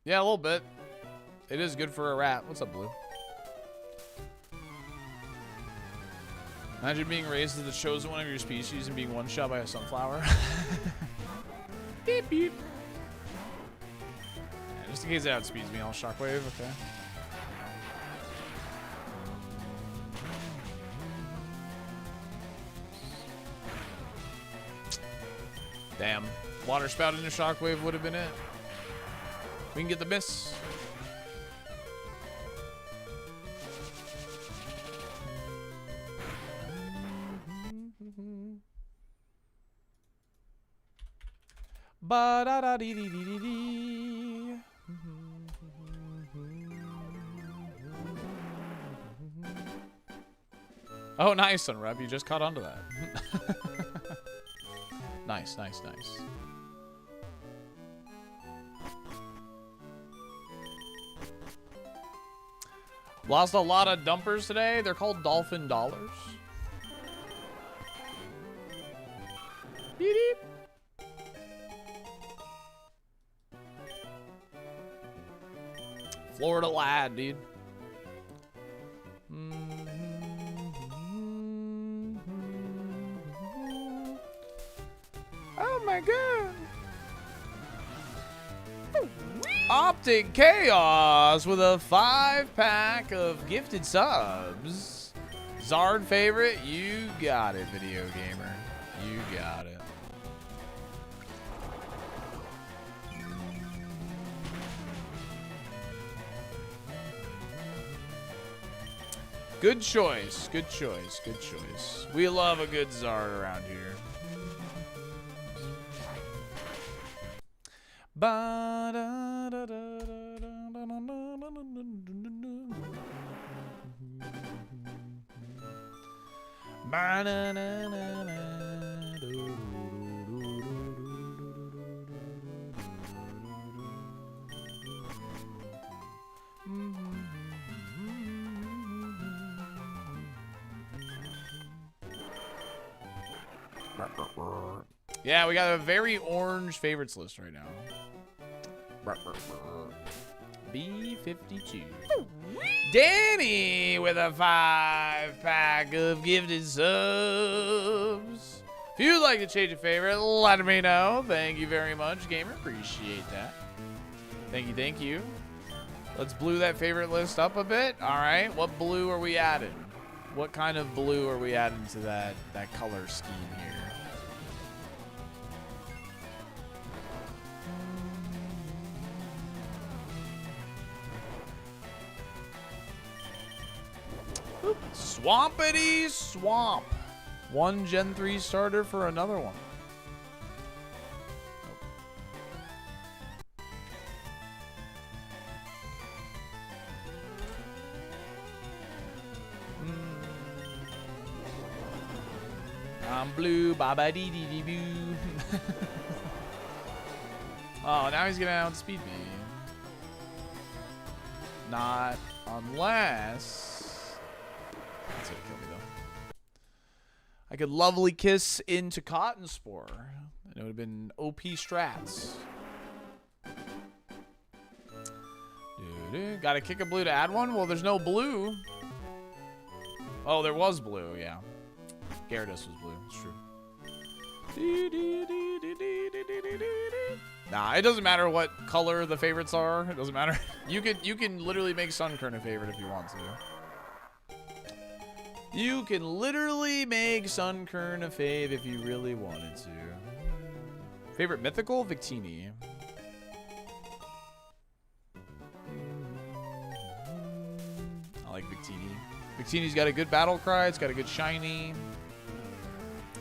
Yeah, a little bit. It is good for a rat. What's up, Blue? Imagine being raised as the chosen one of your species and being one-shot by a sunflower. Beep, beep. Yeah, just in case it outspeeds me, I'll shockwave, okay. Damn. Water spout into shockwave would have been it. We can get the miss. Ba-da-da-dee-dee-dee-dee-dee. Oh, nice, Sunrep. You just caught onto that. Nice, nice, nice. Lost a lot of dumpers today. They're called dolphin dollars. Beep, beep. Florida lad, dude. Oh my god. Optic Chaos with a 5-pack of gifted subs. Zard favorite, you got it, video gamer. You got it. Good choice, good choice, good choice. We love a good Zard around here. Yeah, we got a very orange favorites list right now. B52. Danny with a 5-pack of gifted subs. If you'd like to change a favorite, let me know. Thank you very much, gamer. Appreciate that. Thank you, thank you. Let's blue that favorite list up a bit. All right, what blue are we adding? What kind of blue are we adding to that color scheme here? Swampity Swamp. One Gen 3 starter for another one. I'm blue, baba dee dee dee boo. Oh, now he's gonna outspeed me. Not unless. That's gonna kill me though. I could lovely kiss into Cotton Spore. And it would have been OP strats. Gotta kick a blue to add one? Well, there's no blue. Oh, there was blue, yeah. Gyarados was blue, it's true. Nah, it doesn't matter what color the favorites are. It doesn't matter. You can literally make Sunkern a favorite if you want to. You can literally make Sunkern a fave if you really wanted to. Favorite mythical? Victini. I like Victini. Victini's got a good battle cry. It's got a good shiny.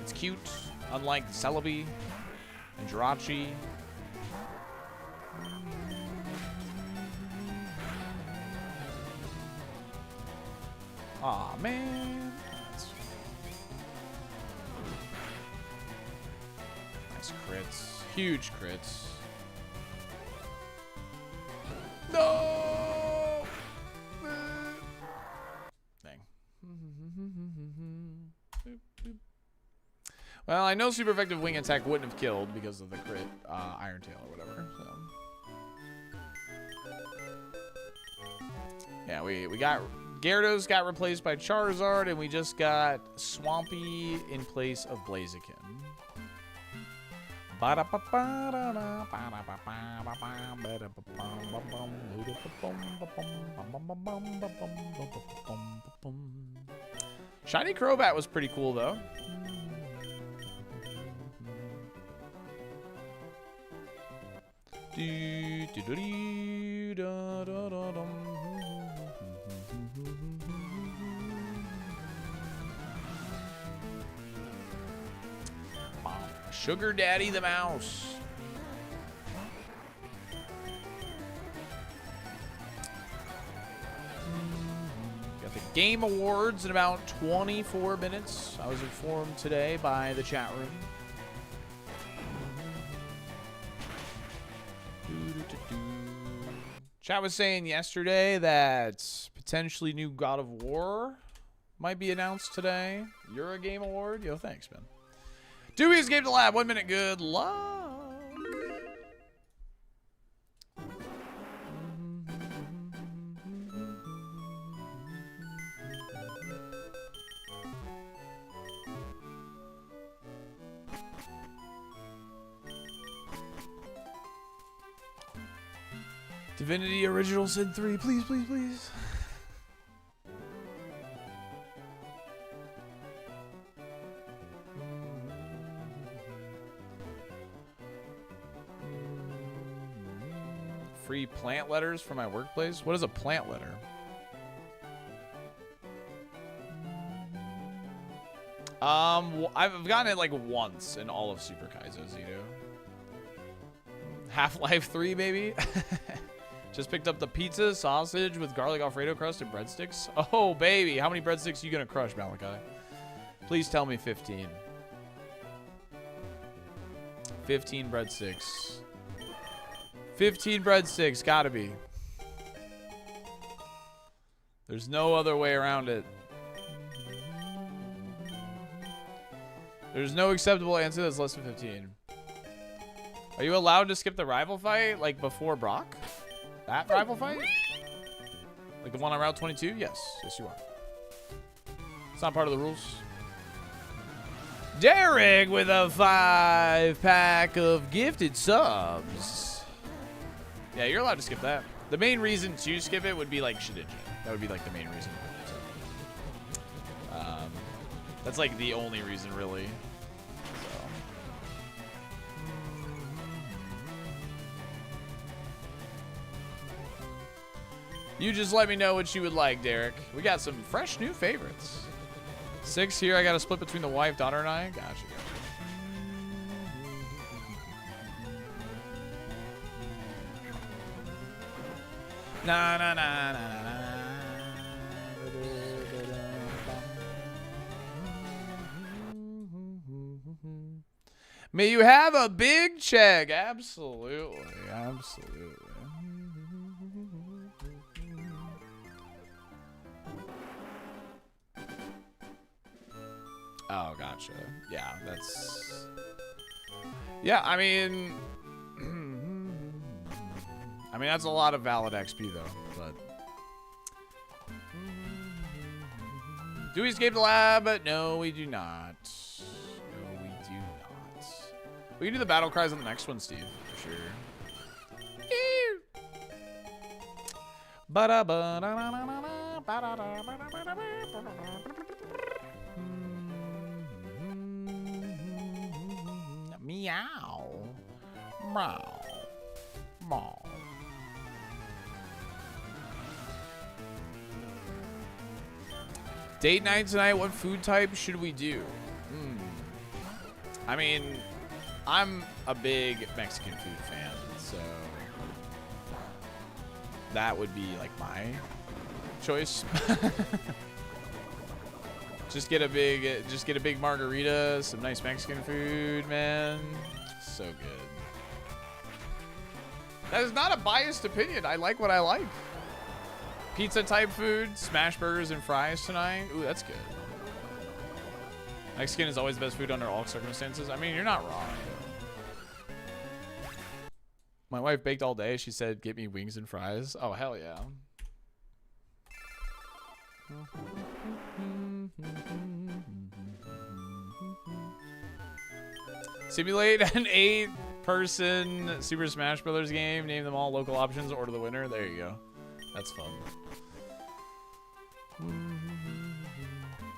It's cute. Unlike Celebi and Jirachi. Aw, man. Nice crits. Huge crits. No! Dang. Well, I know super effective wing attack wouldn't have killed because of the crit Iron Tail or whatever. So. Yeah, we got Gyarados got replaced by Charizard, and we just got Swampy in place of Blaziken. Shiny Crobat was pretty cool, though. Sugar Daddy the Mouse. Got the Game Awards in about 24 minutes. I was informed today by the chat room. Chat was saying yesterday that potentially new God of War might be announced today. You're a Game Award? Yo, thanks, man. Dewey's Game to Lab. 1 minute. Good luck. Divinity Original Sin 3. Please, please, please. Free plant letters for my workplace? What is a plant letter? I've gotten it like once in all of Super Kaizo Zito. Half-Life 3, baby. Just picked up the pizza, sausage with garlic Alfredo crust and breadsticks. Oh, baby. How many breadsticks are you going to crush, Malachi? Please tell me 15. 15 breadsticks. 15 breadsticks, gotta be. There's no other way around it. There's no acceptable answer that's less than 15. Are you allowed to skip the rival fight, like before Brock? That rival fight? Like the one on Route 22? Yes. Yes, you are. It's not part of the rules. Derek with a 5-pack of gifted subs. Yeah, you're allowed to skip that. The main reason to skip it would be like Shedinja. That would be like the main reason. That's like the only reason, really. So. You just let me know what you would like, Derek. We got some fresh new favorites. 6 here. I got to split between the wife, daughter, and I. Gotcha. Na na na na na na. May you have a big check. Absolutely. Absolutely. Oh, gotcha. Yeah, that's... Yeah, I mean, that's a lot of valid XP, though, but... Do we escape the lab? But no, we do not. No, we do not. We can do the battle cries on the next one, Steve, for sure. Meow. Meow. Meow. Date night tonight. What food type should we do? I mean, I'm a big Mexican food fan, so that would be like my choice. Just get a big margarita, some nice Mexican food, man. So good. That is not a biased opinion. I like what I like. Pizza type food, smash burgers and fries tonight. Ooh, that's good. Mexican is always the best food under all circumstances. I mean, you're not wrong. My wife baked all day. She said, get me wings and fries. Oh, hell yeah. Simulate an 8-person Super Smash Brothers game. Name them all, local options, order the winner. There you go. That's fun.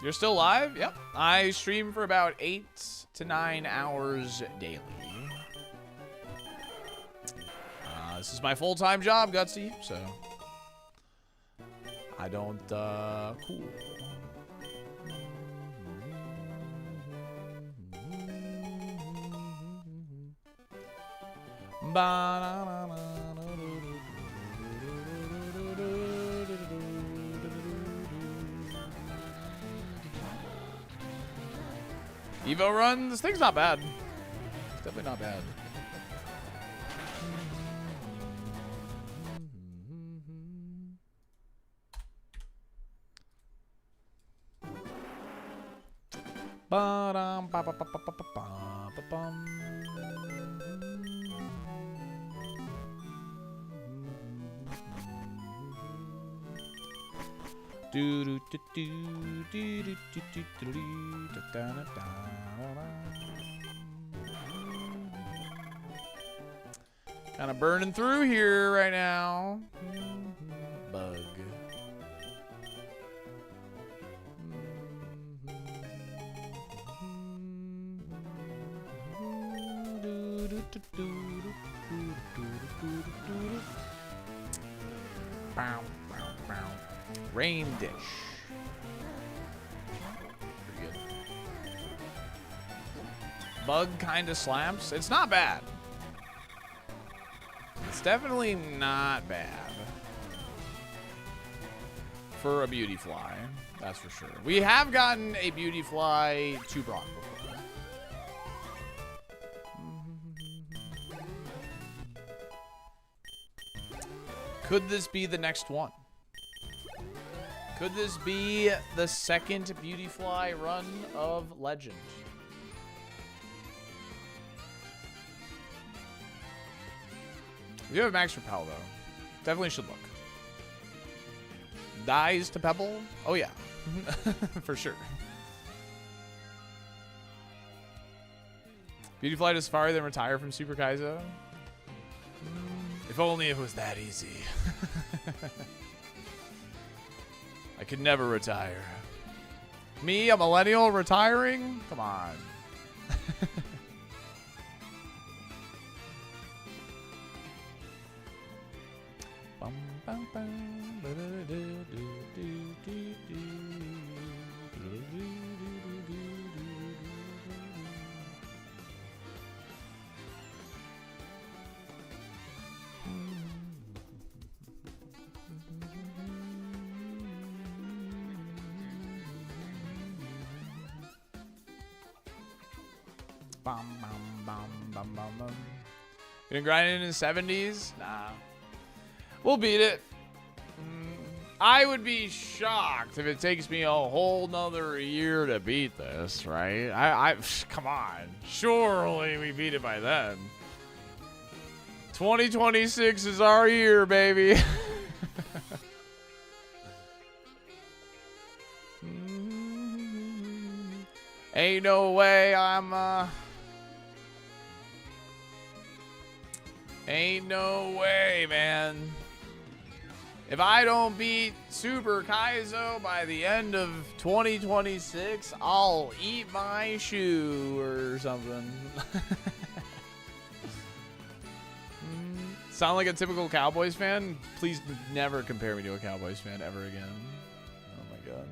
You're still live? Yep. I stream for about 8 to 9 hours daily. This is my full-time job, Gutsy, so I don't, cool. Evo run, this thing's not bad. It's definitely not bad. Ba-dum, ba-ba-ba-ba-ba-ba-ba-bum. Do do do do do do do do do do da da da da. Kind of burning through here right now. Bug. Bow, bow, bow. Rain dish. Pretty good. Bug kind of slaps. It's not bad. It's definitely not bad. For a beauty fly, that's for sure. We have gotten a beauty fly to Brock before. Could this be the next one? Could this be the second beauty fly run of Legend? You have max repel though. Definitely should look. Dies to Pebble? Oh yeah. For sure. Beauty fly to Safari, then retire from Super Kaizo? If only it was that easy. I could never retire. Me, a millennial, retiring? Come on. Bum, bum, bum, bum, bum, bum, bum, bum. Gonna grind it in the 70s? Nah. We'll beat it. I would be shocked if it takes me a whole nother year to beat this, right? Come on. Surely we beat it by then. 2026 is our year, baby. Ain't no way ain't no way, man. If I don't beat Super Kaizo by the end of 2026, I'll eat my shoe or something. Sound like a typical Cowboys fan? Please never compare me to a Cowboys fan ever again. Oh my god.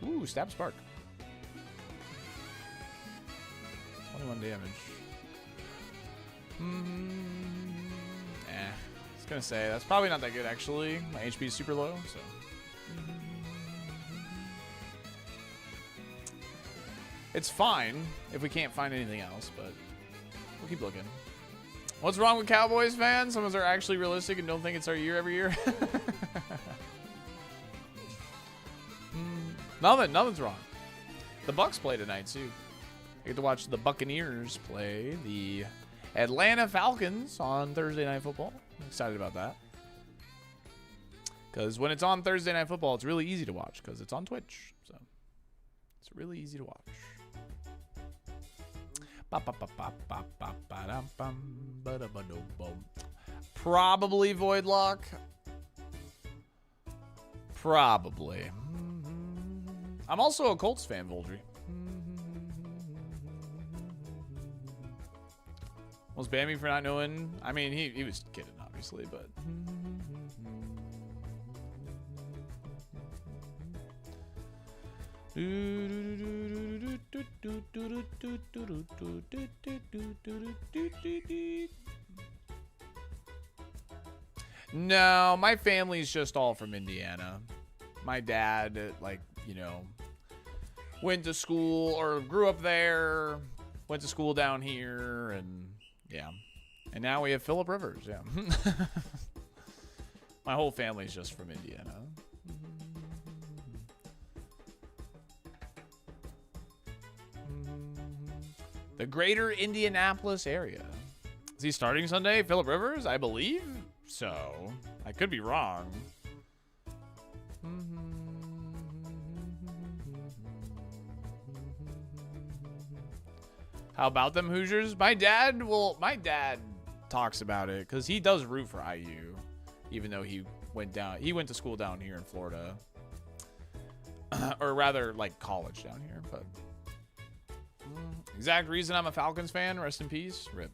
Ooh, stab spark. 21 damage. Gonna say that's probably not that good actually. My HP is super low, so it's fine if we can't find anything else, but we'll keep looking. What's wrong with Cowboys fans? Some of us are actually realistic and don't think it's our year every year. Nothing's wrong. The Bucks play tonight too. I get to watch the Buccaneers play the Atlanta Falcons on Thursday Night Football. I'm excited about that. Because when it's on Thursday Night Football, it's really easy to watch because it's on Twitch. So it's really easy to watch. Probably Voidlock. Probably. I'm also a Colts fan, Voldry. Was Bambi for not knowing? I mean, he was kidding, obviously, but. No, my family's just all from Indiana. My dad, like, you know, went to school or grew up there, went to school down here, and yeah. And now we have Phillip Rivers, yeah. My whole family's just from Indiana. The greater Indianapolis area. Is he starting Sunday? Phillip Rivers? I believe so. I could be wrong. How about them Hoosiers? My dad talks about it because he does root for IU, even though he went to school down here in Florida. Or rather, like, college down here, but exact reason I'm a Falcons fan. Rest in peace. Rip.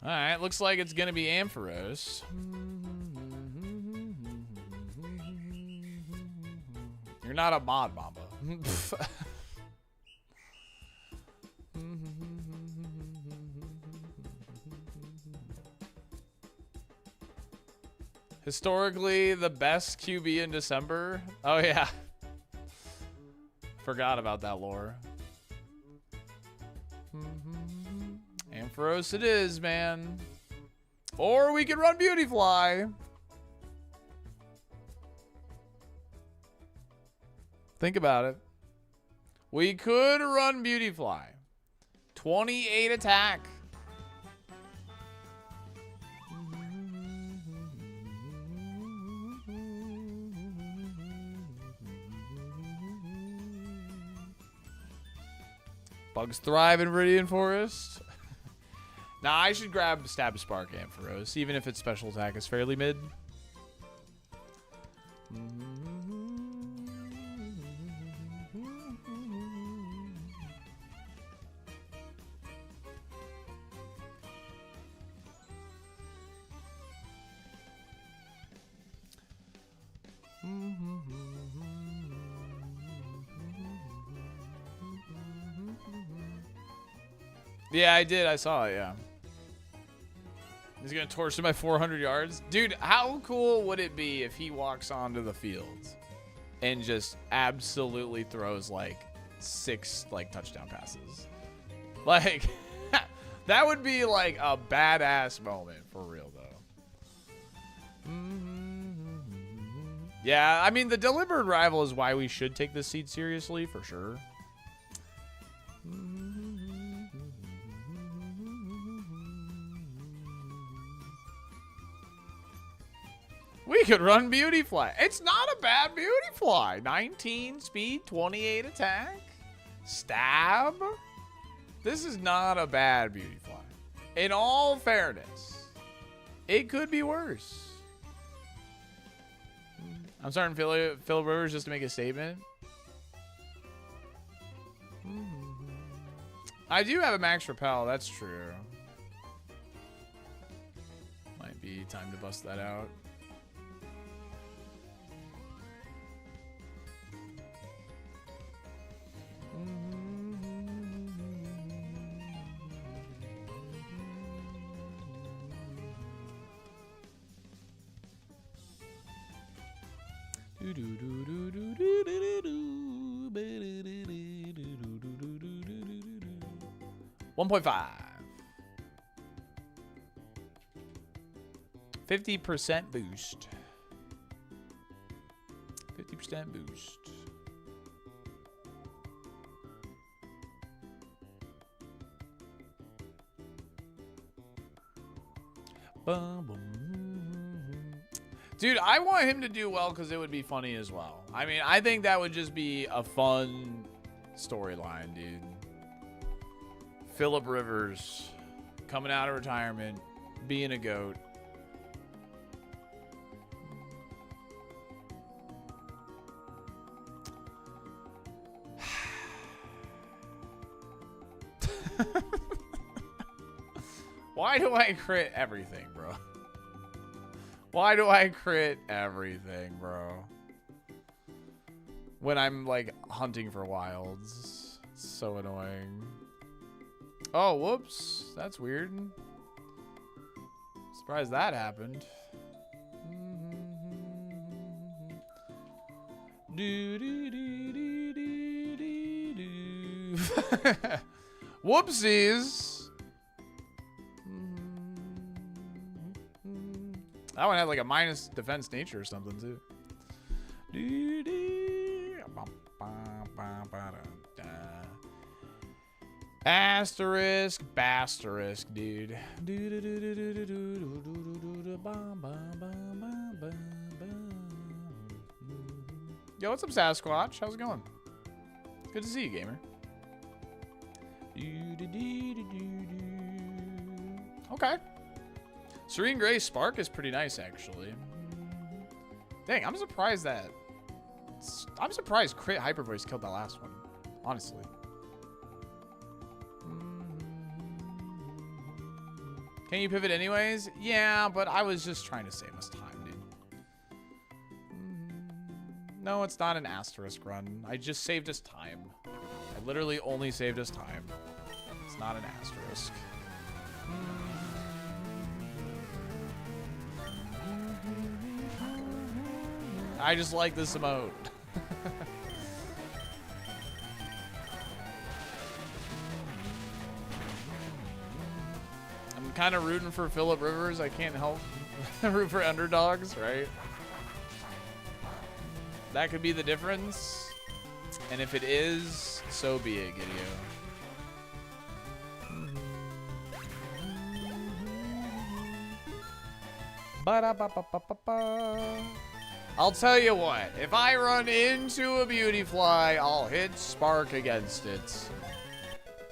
All right, looks like it's gonna be Ampharos. You're not a mod, Mamba. Historically, the best QB in December. Oh yeah. Forgot about that lore. Ampharos it is, man. Or we could run Beautyfly. Think about it. We could run Beautyfly. 28 attack. Bugs thrive in Viridian Forest. Nah, I should grab Stab Spark Ampharos, even if its special attack is fairly mid. Yeah, I did. I saw it, yeah. He's going to torch him by 400 yards. Dude, how cool would it be if he walks onto the field and just absolutely throws, like, 6, like, touchdown passes? Like, that would be, like, a badass moment for real, though. Yeah, I mean, the deliberate rival is why we should take this seed seriously, for sure. We could run Beautyfly. It's not a bad Beautyfly. 19 speed, 28 attack, stab. This is not a bad Beautyfly. In all fairness, it could be worse. I'm starting Phillip Rivers just to make a statement. I do have a max repel. That's true. Might be time to bust that out. $1.5. 50% boost. 50% boost. Dude, I want him to do well because it would be funny as well. I mean, I think that would just be a fun storyline, dude. Phillip Rivers coming out of retirement, being a GOAT. Why do I crit everything, bro? Why do I crit everything, bro? When I'm, like, hunting for wilds. It's so annoying. Oh, whoops. That's weird. Surprised that happened. Do, do, do, do, do, do, do. Whoopsies. That one had like a minus defense nature or something too. Asterisk, basterisk, dude. Yo, what's up, Sasquatch? How's it going? Good to see you, gamer. Okay. Serene Gray Spark is pretty nice, actually. Dang, I'm surprised that... I'm surprised Crit Hyper Voice killed that last one. Honestly. Can you pivot anyways? Yeah, but I was just trying to save us time, dude. No, it's not an asterisk run. I just saved us time. I literally only saved us time. It's not an asterisk. I just like this emote. I'm kind of rooting for Phillip Rivers. I can't help root for underdogs, right? That could be the difference. And if it is, so be it, Gideon. Ba-da-ba-ba-ba-ba-ba. I'll tell you what, if I run into a beauty fly, I'll hit Spark against it.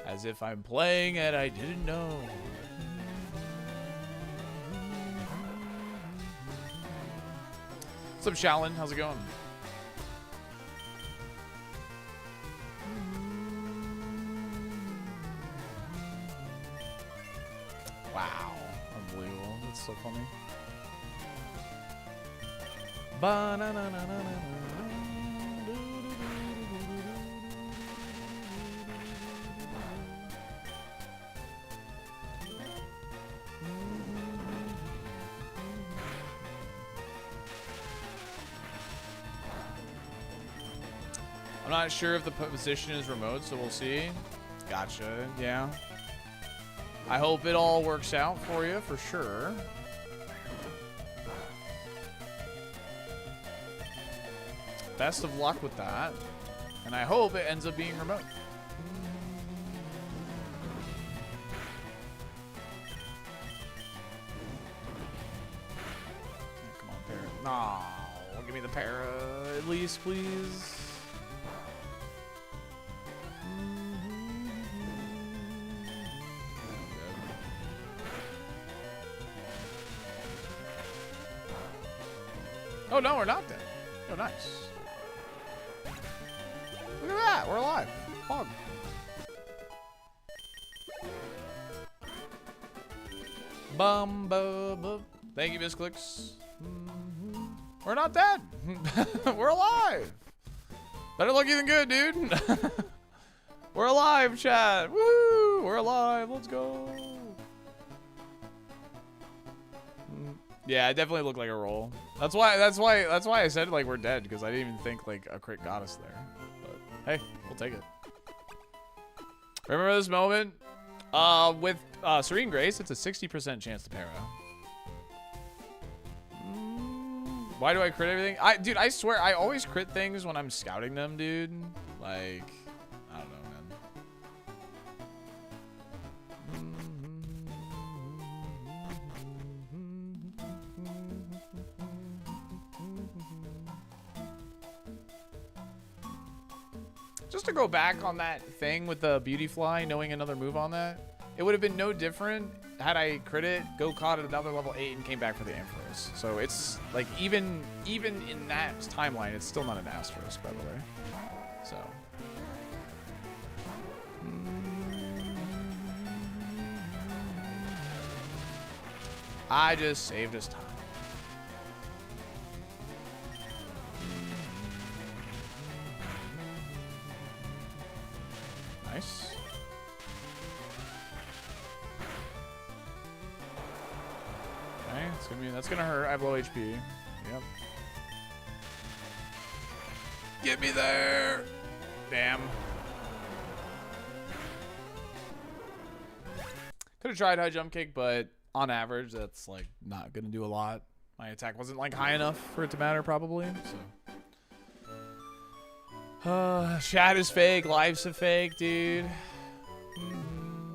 As if I'm playing and I didn't know. What's up, Shaolin? How's it going? Wow, unbelievable. That's so funny. I'm not sure if the position is remote, so we'll see. Gotcha, yeah. I hope it all works out for you, for sure. Best of luck with that. And I hope it ends up being remote. Come on, para. No, give me the para at least, please. Oh no, we're not dead. Oh, nice. Look at that, we're alive. Fog. Bum, bum, bum. Thank you, Miss Clicks. We're not dead. We're alive. Better lucky than good, dude. We're alive, chat. Woo! We're alive. Let's go. Yeah, it definitely looked like a roll. That's why I said like we're dead, because I didn't even think like a crit got us there. But hey, we'll take it. Remember this moment? With Serene Grace, it's a 60% chance to para. Why do I crit everything? Dude, I swear I always crit things when I'm scouting them, dude. Like, I don't know, man. Just to go back on that thing with the Beauty Fly, knowing another move on that, it would have been no different had I crit it, go caught at another level 8, and came back for the Ampharos. So it's like even in that timeline, it's still not an asterisk, by the way. So. I just saved us time. Nice. Okay, that's gonna hurt. I have low HP. Yep. Get me there. Damn. Could have tried high jump kick, but on average, that's like not gonna do a lot. My attack wasn't like high enough for it to matter, probably. So. Chat is fake. Life's a fake, dude.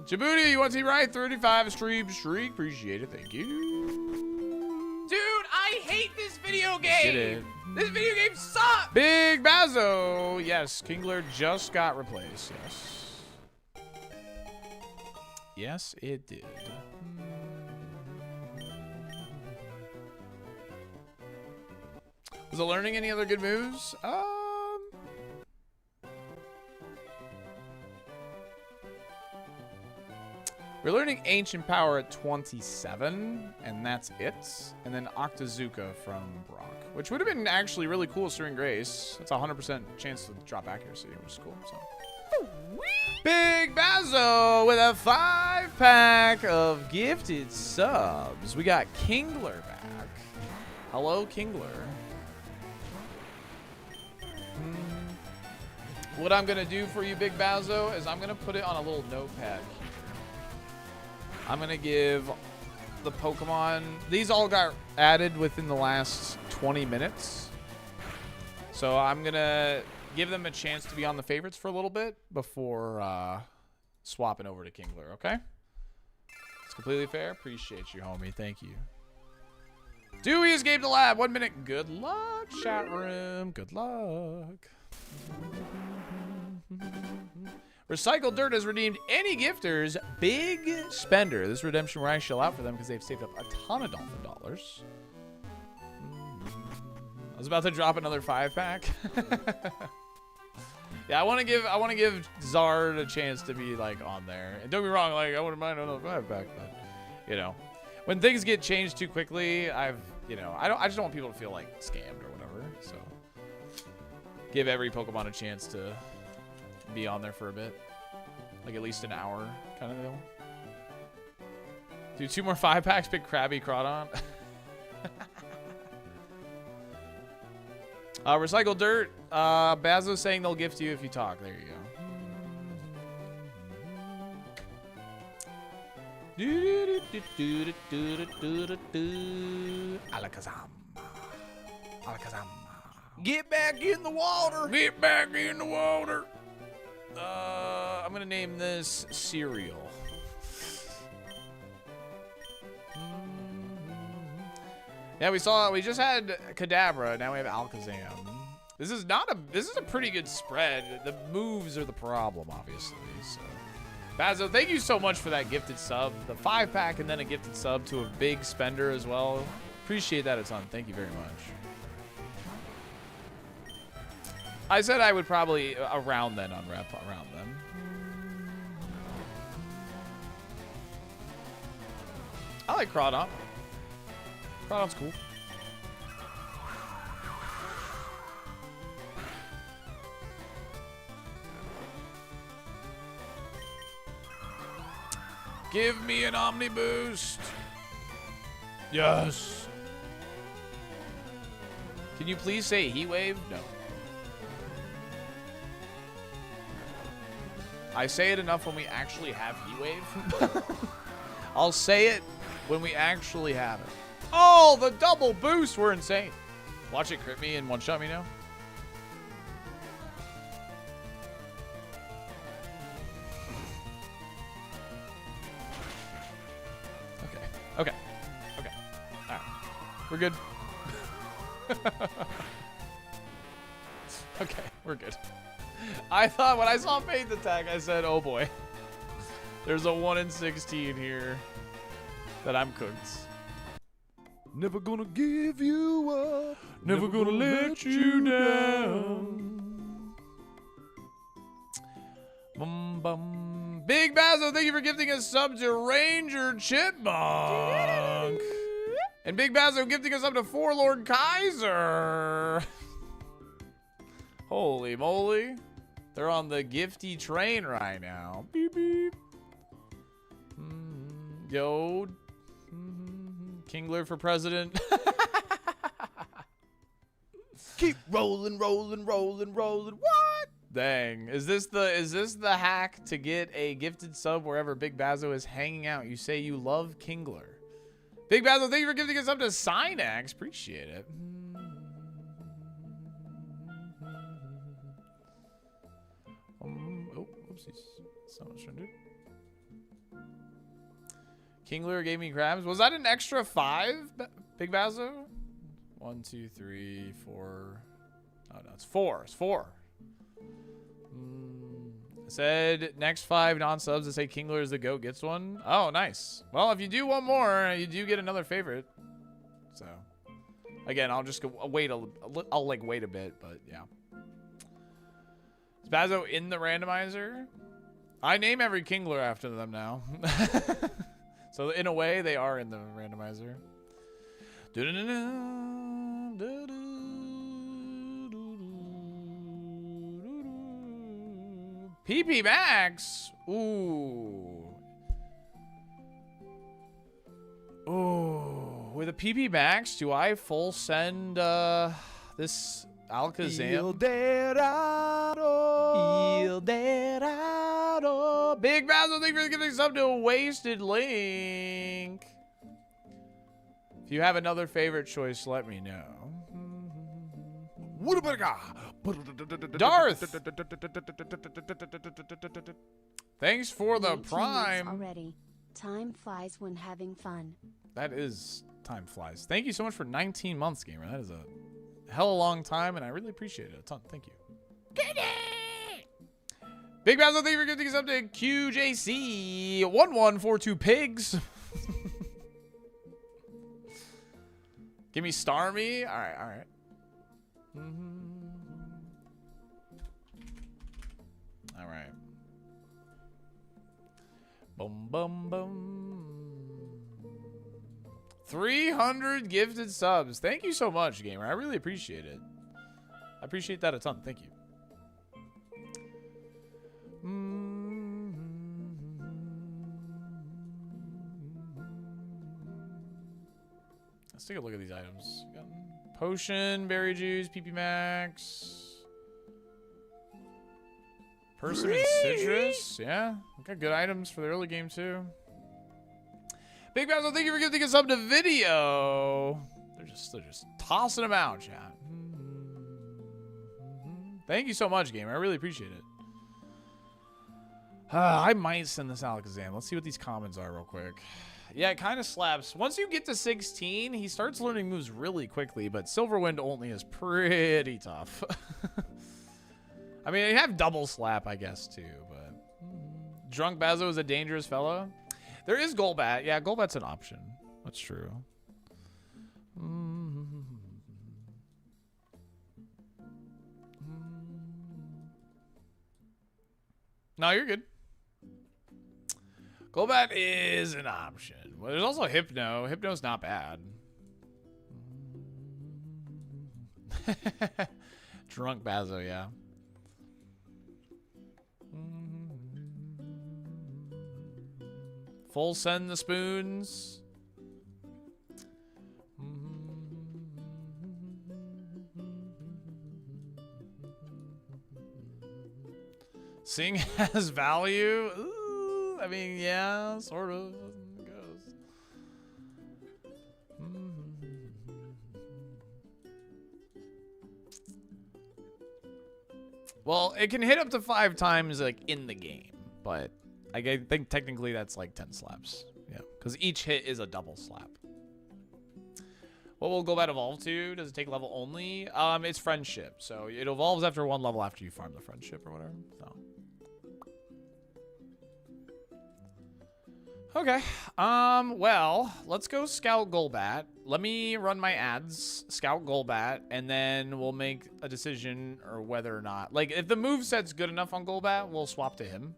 Djibouti, you want to see right? 35 streak. Appreciate it. Thank you. Dude, I hate this video game. Get it. This video game sucks. Big Bazo. Yes, Kingler just got replaced. Yes. Yes, it did. Was it learning any other good moves? We're learning Ancient Power at 27, and that's it. And then Octazuka from Brock, which would have been actually really cool during Grace. It's a 100% chance to drop accuracy, which is cool. So. Big Bazo with a 5-pack of gifted subs. We got Kingler back. Hello, Kingler. What I'm going to do for you, Big Bazo, is I'm going to put it on a little notepad here. I'm going to give the Pokemon... These all got added within the last 20 minutes. So I'm going to give them a chance to be on the favorites for a little bit before swapping over to Kingler, okay? It's completely fair. Appreciate you, homie. Thank you. Dewey escaped the lab. 1 minute. Good luck, chat room. Good luck. Recycled Dirt has redeemed any gifters big spender. This redemption where I shell out for them because they've saved up a ton of dolphin dollars. I was about to drop another 5-pack. Yeah, I want to give Zard a chance to be like on there. And don't be wrong, like I wouldn't mind another 5-pack, but you know, when things get changed too quickly, I just don't want people to feel like scammed or whatever. So give every Pokemon a chance to be on there for a bit, like at least an hour kind of deal. Do 2 more 5-packs, pick Krabby Crawdon. Recycled Dirt. Bazo's saying they'll gift you if you talk. There you go. Alakazam. Get back in the water. Get back in the water. I'm gonna name this Cereal. Yeah, we just had Kadabra, now we have Alakazam. This is a pretty good spread. The moves are the problem, obviously. So Bazo, thank you so much for that gifted sub. The 5-pack and then a gifted sub to a big spender as well. Appreciate that a ton. Thank you very much. I said I would probably around then unwrap around then. I like Crawdon. Crawdon's cool. Give me an Omni Boost. Yes. Can you please say Heat Wave? No. I say it enough when we actually have Heat Wave. I'll say it when we actually have it. Oh, the double boosts were insane. Watch it crit me and one-shot me now. Okay. All right. We're good. Okay, we're good. I thought when I saw Faith Attack, I said, oh boy. There's a 1 in 16 here that I'm cooked. Never gonna give you up. Never gonna let you down. Bum, bum. Big Basil, thank you for gifting a sub to Ranger Chipmunk. And Big Basil gifting us up to Forlord Kaiser. Holy moly. They're on the gifty train right now. Beep, beep. Yo. Kingler for president. Keep rolling, rolling, rolling, rolling. What? Dang. Is this the hack to get a gifted sub wherever Big Bazo is hanging out? You say you love Kingler. Big Bazo, thank you for gifting us up to Synax. Appreciate it. Oh, oopsies. That's not what I was trying to do. Kingler gave me crabs. Was that an extra 5, Big Bazo? 1, 2, 3, 4. Oh, no, it's 4. It's 4. I said next 5 non-subs that say Kingler is the GOAT gets one. Oh, nice. Well, if you do one more, you do get another favorite. So, again, I'll just go wait I'll like wait a bit, but yeah. Is Bazo in the randomizer? I name every Kingler after them now. So in a way, they are in the randomizer. PP Max. Ooh. Ooh. With a PP Max, do I full send this Alakazam? Big Basil, thank you for giving sub to a Wasted Link. If you have another favorite choice, let me know. Darth. Thanks for the 19 months prime. already. Time flies when having fun. That is time flies. Thank you so much for 19 months, gamer. That is a hell of a long time, and I really appreciate it a ton. Thank you. Big Basil, thank you for giving us up to QJC1142 pigs. Give me Starmie. All right, all right. All right. Boom, boom, boom. 300 gifted subs. Thank you so much, gamer. I really appreciate it. I appreciate that a ton. Thank you. Let's take a look at these items. Got potion, berry juice, PP Max, persimmon citrus. Yeah, we got good items for the early game too. Big Basil, thank you for giving us up to video. They're just tossing them out, chat. Thank you so much, gamer. I really appreciate it. I might send this Alakazam. Let's see what these commons are real quick. Yeah, it kind of slaps. Once you get to 16, he starts learning moves really quickly, but Silverwind only is pretty tough. I mean, you have double slap, I guess, too, but Drunk Bazo is a dangerous fellow. There is Golbat. Yeah, Golbat's an option. That's true. No, you're good. Golbat is an option. Well, there's also Hypno. Hypno's not bad. Drunk Bazo, yeah. Full send the spoons. Sing has value. Ooh, I mean, yeah, sort of. It goes. Well, it can hit up to 5 times, like, in the game, but I think technically that's like 10 slaps. Yeah, because each hit is a double slap. What will Golbat evolve to? Does it take level only? It's friendship. So it evolves after 1 level after you farm the friendship or whatever. So. Okay. Well, let's go scout Golbat. Let me run my ads, scout Golbat, and then we'll make a decision or whether or not. Like, if the moveset's good enough on Golbat, we'll swap to him.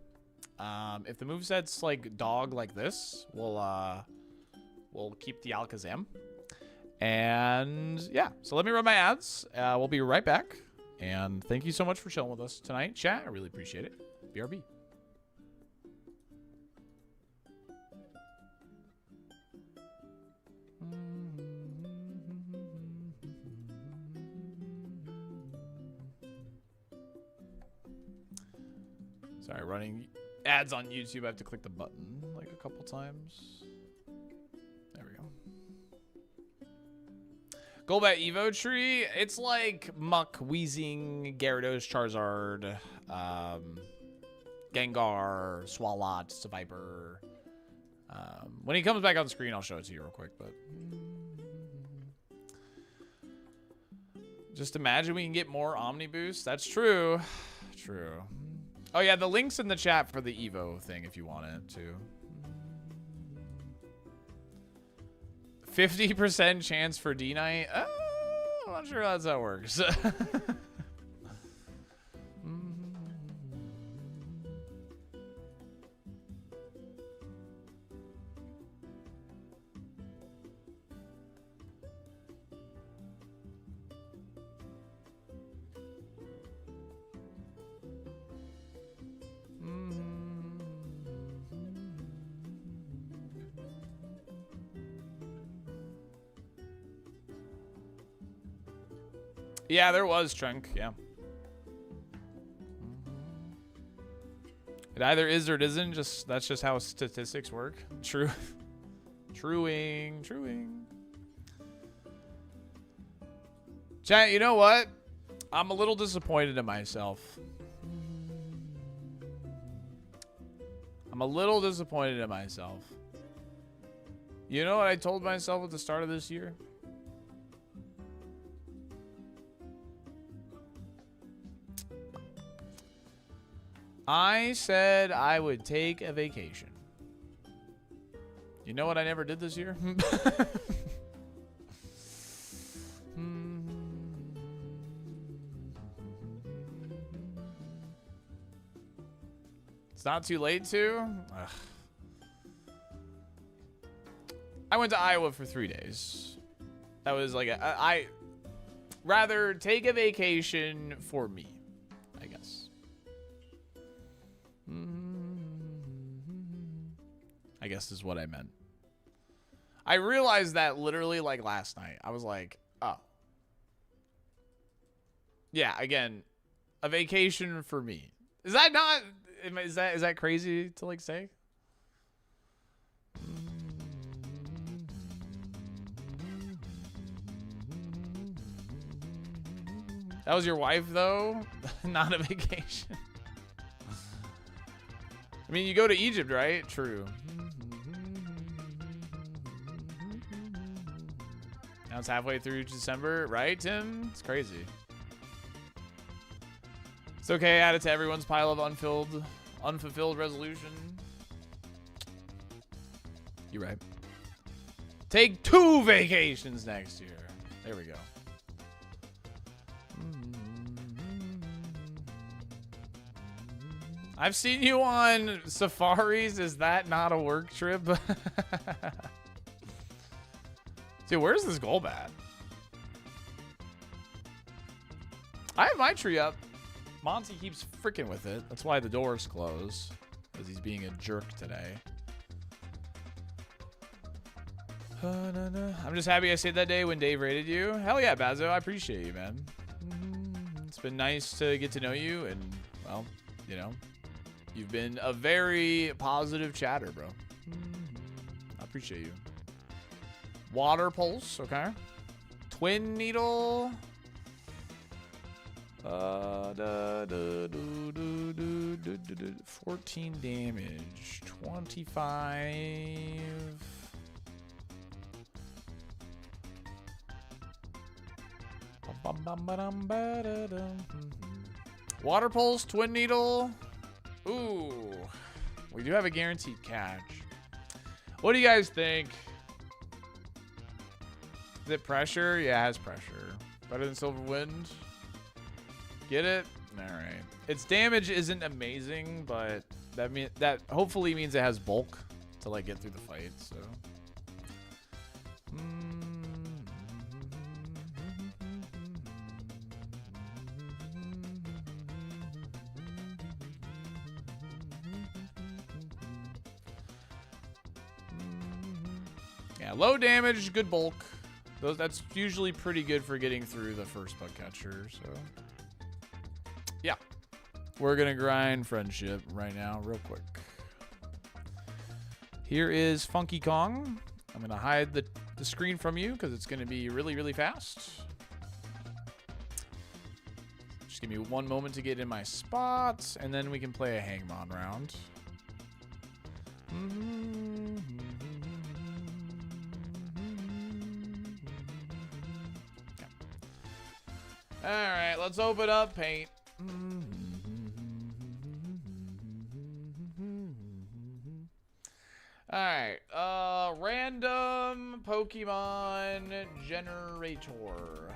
If the moveset's like dog like this, we'll keep the Alakazam. And yeah, so let me run my ads. We'll be right back. And thank you so much for chilling with us tonight, chat. I really appreciate it. BRB. Sorry, running ads on YouTube. I have to click the button like a couple times. There we go. Golbat Evo tree. It's like Muck, Weezing, Gyarados, Charizard, Gengar, Swalot, Seviper. When he comes back on screen, I'll show it to you real quick. But just imagine we can get more Omni Boost. That's true. True. Oh yeah, the link's in the chat for the Evo thing if you want it too. 50% chance for D-Knight? I'm not sure that's how it works. Yeah, there was Trunk, yeah. It either is or it isn't, that's just how statistics work. True. Truing. Chat, you know what? I'm a little disappointed in myself. You know what I told myself at the start of this year? I said I would take a vacation. You know what I never did this year? It's not too late to? Ugh. I went to Iowa for 3 days. That was like I rather take a vacation for me, I guess. I guess is what I meant. I realized that literally like last night. I was like, oh. Yeah, again, a vacation for me. Is that not, is that crazy to like say? That was your wife though? Not a vacation. I mean, you go to Egypt, right? True. Now it's halfway through December, right, Tim? It's crazy. It's okay, add it to everyone's pile of unfulfilled resolution. You're right. Take 2 vacations next year. There we go. I've seen you on safaris. Is that not a work trip? Dude, where's this Golbat? I have my tree up. Monty keeps freaking with it. That's why the door's closed. Because he's being a jerk today. I'm just happy I stayed that day when Dave rated you. Hell yeah, Bazo. I appreciate you, man. It's been nice to get to know you. And, well, you know, you've been a very positive chatter, bro. I appreciate you. Water Pulse, okay. Twin Needle. 14 damage. 25. Water Pulse, Twin Needle. Ooh. We do have a guaranteed catch. What do you guys think? Is it pressure? Yeah, it has pressure. Better than Silver Wind. Get it? Alright. Its damage isn't amazing, but that hopefully means it has bulk to like get through the fight, so. Yeah, low damage, good bulk. That's usually pretty good for getting through the first bug catcher, so. Yeah. We're gonna grind friendship right now, real quick. Here is Funky Kong. I'm gonna hide the screen from you because it's gonna be really, really fast. Just give me one moment to get in my spot, and then we can play a Hangmon round. All right, let's open up paint. All right, random Pokemon generator.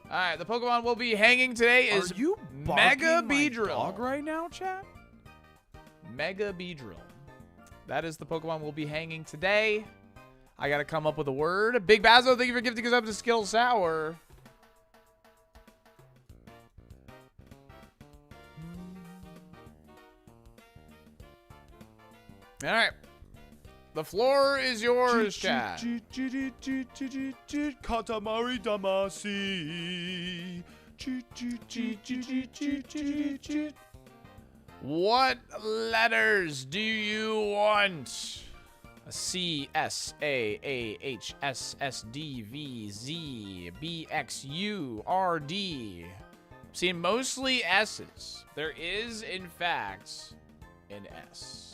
All right, the Pokemon we'll be hanging today is Mega Beedrill. Dog right now, chat? Mega Beedrill. That is the Pokemon we'll be hanging today. I gotta come up with a word. Big Bazo, thank you for gifting us up to Skill Sour. All right. The floor is yours, chat. Katamari Damacy. What letters do you want? A C, S, A, H, S, S, D, V, Z, B, X, U, R, D. Seeing mostly S's. There is, in fact, an S.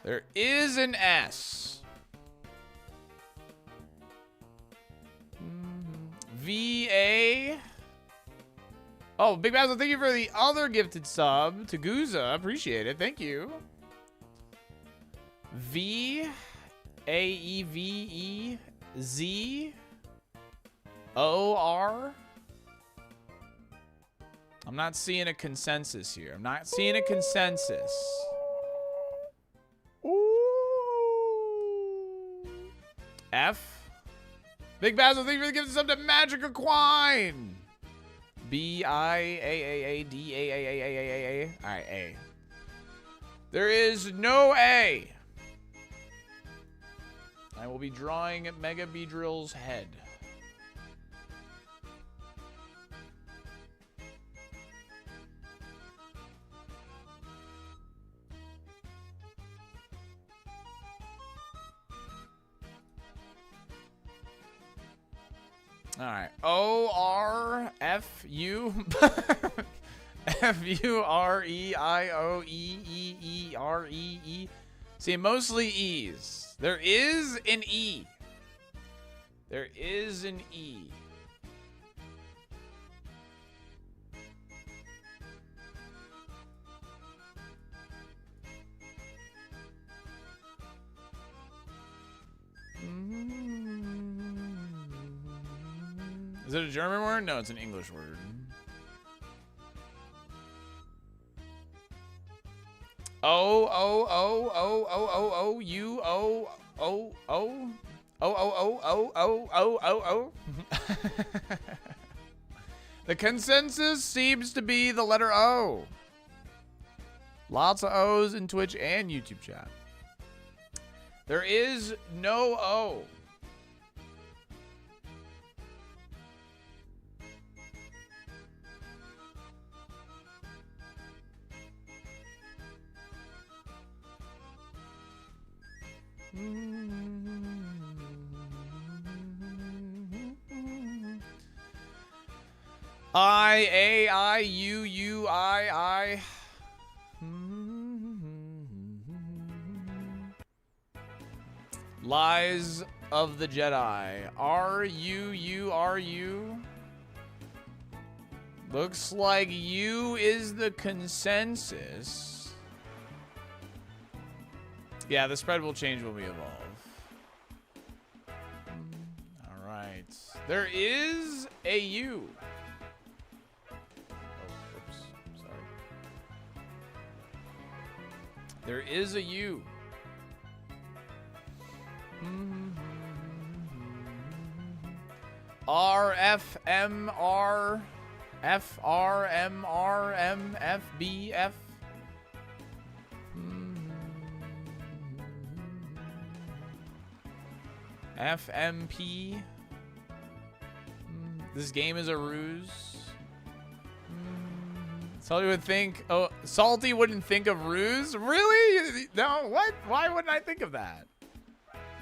There is an S. V-A. Oh, Big Basil, thank you for the other gifted sub to Guza. Appreciate it. Thank you. V-A-E-V-E-Z-O-R. I'm not seeing a consensus here. I'm not seeing a consensus. F. Big Basil, thank you for the gifted sub to Magic Equine. B-I-A-A-A-D-A-A-A-A-A-A. All right, A. There is no A. I will be drawing Mega Beedrill's head. All right. O-R-F-U. F-U-R-E-I-O-E-E-E-R-E-E. See, mostly E's. There is an E. There is an E. Is it a German word? No, it's an English word. O-O-O-O-O-O-U-O-O-O-O-O-O-O-O-O. The consensus seems to be the letter O. Lots of O's in Twitch and YouTube chat. There is no O. I, A, I, U, U, I, I. Lies of the Jedi. Are you? Looks like you is the consensus. Yeah, the spread will change when we evolve. All right. There is a U. Oh, oops. Sorry. There is a U. R F M R F R M R M F B F. F M P. This game is a ruse. Salty would think. Oh, Salty wouldn't think of ruse? Really? No. What? Why wouldn't I think of that?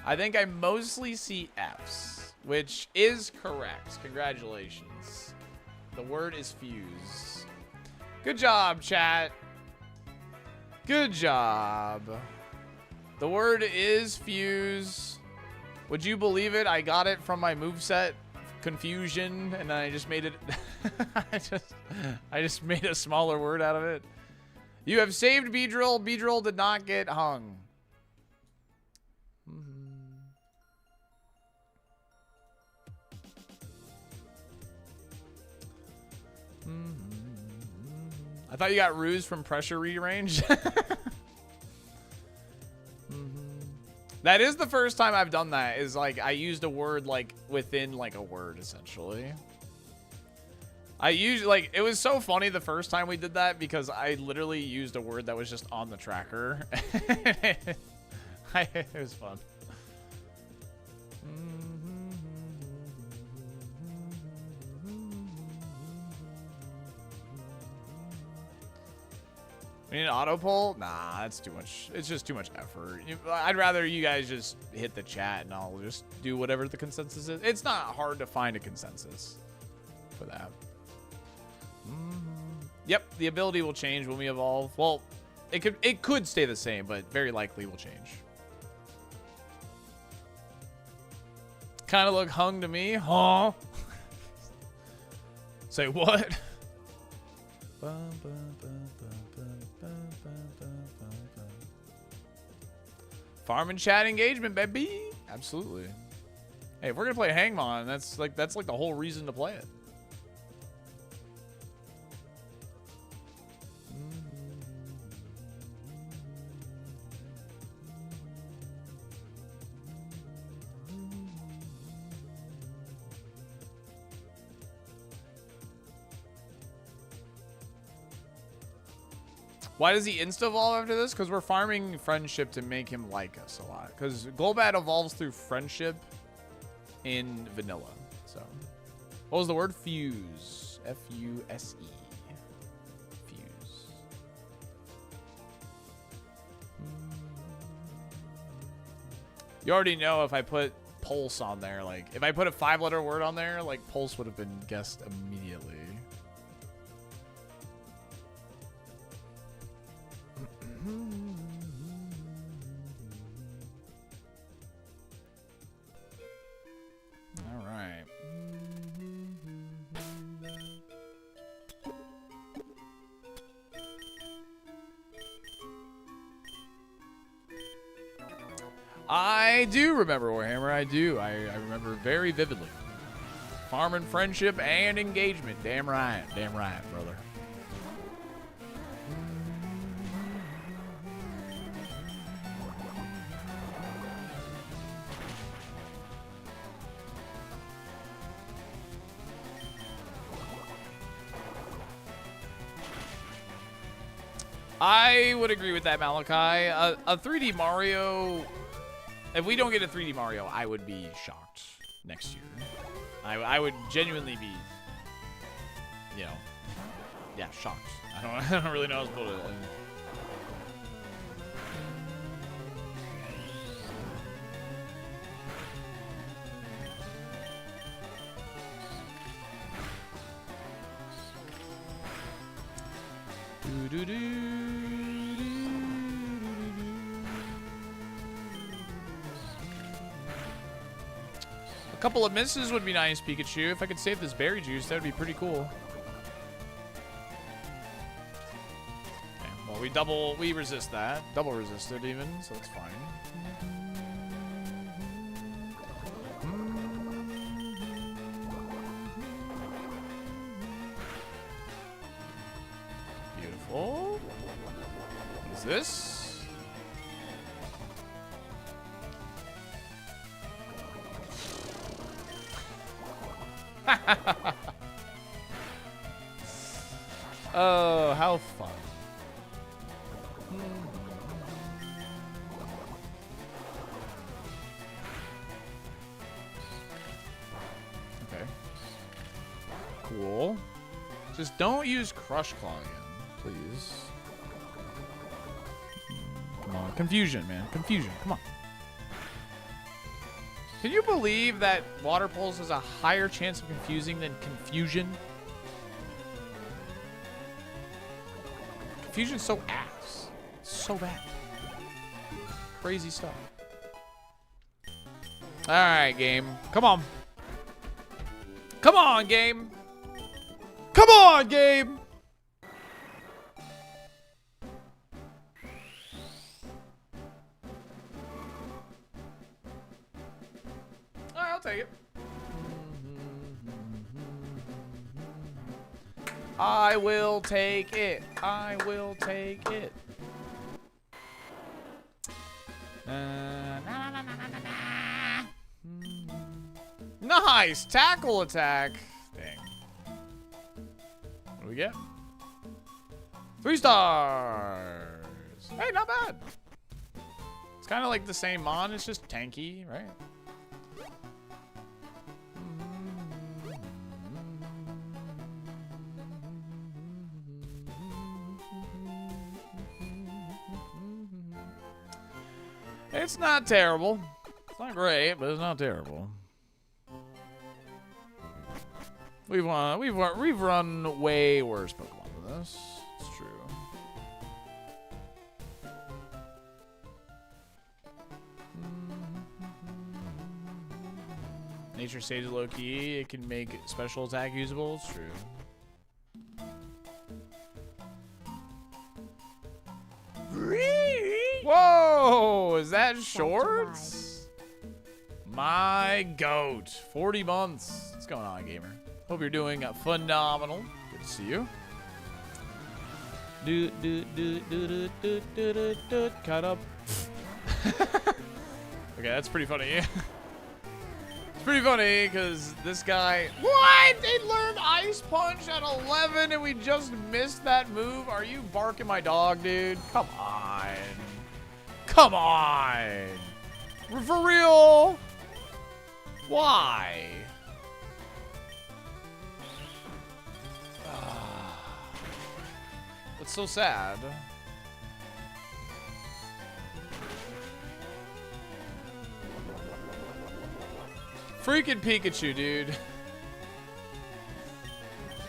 I think I mostly see F's, which is correct. Congratulations. The word is fuse. Good job, chat. Good job. The word is fuse. Would you believe it? I got it from my moveset confusion, and I just made it. I just made a smaller word out of it. You have saved Beedrill. Beedrill did not get hung. I thought you got ruse from pressure rearrange. That is the first time I've done that. Is like I used a word like within like a word essentially. I usually like it was so funny the first time we did that because I literally used a word that was just on the tracker. It was fun. We need an auto poll? Nah, that's too much. It's just too much effort. I'd rather you guys just hit the chat and I'll just do whatever the consensus is. It's not hard to find a consensus for that. Yep, the ability will change when we evolve. Well, it could stay the same, but very likely will change. Kind of look hung to me, huh? Say what? Farm and chat engagement, baby. Absolutely. Hey, if we're gonna play Hangmon, that's like the whole reason to play it. Why does he insta-evolve after this? Because we're farming friendship to make him like us a lot. Because Golbat evolves through friendship in vanilla. So, what was the word? Fuse. F-U-S-E. Fuse. You already know if I put pulse on there, like, if I put a 5-letter word on there, like, pulse would have been guessed immediately. All right. I do remember Warhammer. I do. I remember very vividly. Farm and friendship and engagement. Damn right. Damn right, brother. I would agree with that, Malachi. A 3D Mario... If we don't get a 3D Mario, I would be shocked next year. I would genuinely be, you know, yeah, shocked. I don't really know how to put it. A couple of misses would be nice, Pikachu. If I could save this berry juice, that would be pretty cool. Okay, well, we resist that. Double resisted even, so that's fine. Beautiful. What is this? Oh, how fun. Okay. Cool. Just don't use Crush Claw again, please. Come on. Confusion, man. Confusion. Come on. Can you believe that Water Pulse has a higher chance of confusing than Confusion? Confusion's so ass. It's so bad. Crazy stuff. Alright, game. Come on. Come on, game. Come on, game. Alright, I'll take it. I will take it. I will take it. Nice tackle attack. Dang. What do we get? 3 stars. Hey, not bad. It's kind of like the same Mon. It's just tanky, right? It's not terrible. It's not great, but it's not terrible. We've run way worse Pokemon than this. It's true. Nature Sage is low key. It can make special attack usable. It's true. Whoa! Is that shorts? My goat. 40 months. What's going on, gamer? Hope you're doing phenomenal. Good to see you. Cut up. Okay, that's pretty funny. It's pretty funny because this guy. What? They learned Ice Punch at 11 and we just missed that move? Are you barking my dog, dude? Come on. Come on. For real? Why? That's so sad. Freaking Pikachu, dude.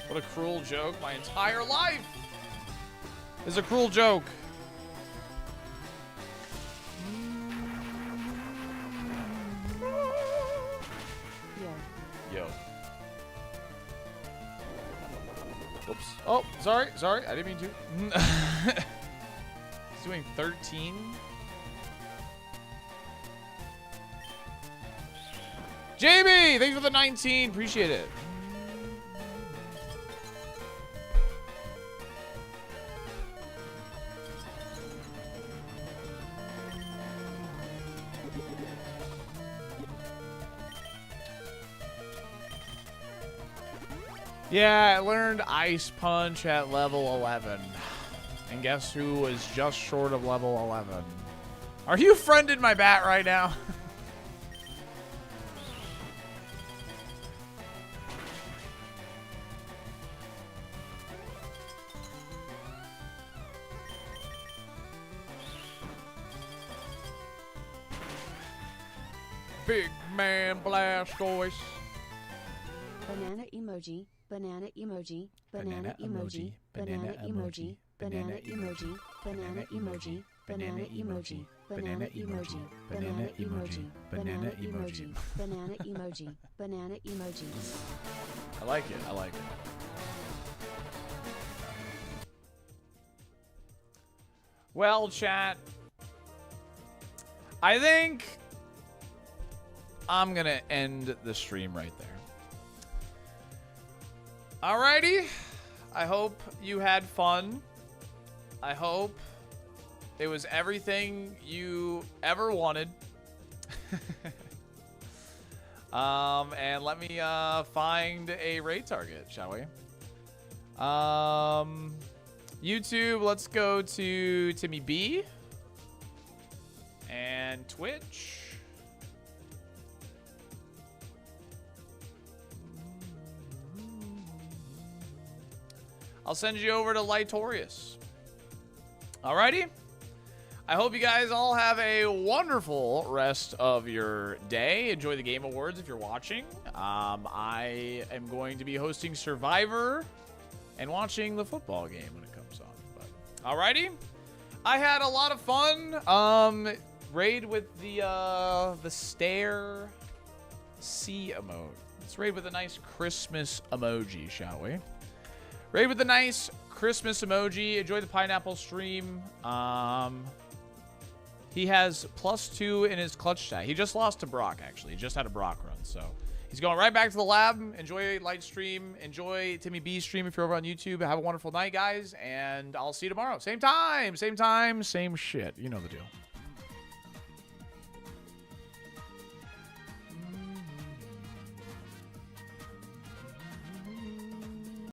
What a cruel joke. My entire life is a cruel joke. Yo. Oops. Oh, sorry. I didn't mean to. He's doing 13. Jamie, thanks for the 19. Appreciate it. Yeah, I learned Ice Punch at level 11. And guess who was just short of level 11? Are you friending my bat right now? Big man Blastoise. Banana emoji, banana emoji, banana emoji, banana emoji, banana emoji, banana emoji, banana emoji, banana emoji, banana emoji, banana emoji, banana emoji, banana emoji. I like it. I like it. Well, chat, I think I'm gonna end the stream right there. Alrighty. I hope you had fun. I hope it was everything you ever wanted. And let me find a raid target, shall we? YouTube, let's go to Timmy B. And Twitch. I'll send you over to Lightorious. Alrighty. I hope you guys all have a wonderful rest of your day. Enjoy the Game Awards if you're watching. I am going to be hosting Survivor and watching the football game when it comes on. But alrighty. I had a lot of fun. Raid with the stare C emote. Let's raid with a nice Christmas emoji, shall we? Raid with a nice Christmas emoji. Enjoy the pineapple stream. He has +2 in his clutch stat. He just lost to Brock, actually. He just had a Brock run, so he's going right back to the lab. Enjoy light stream. Enjoy Timmy B's stream if you're over on YouTube. Have a wonderful night, guys, and I'll see you tomorrow. Same time, same shit. You know the deal.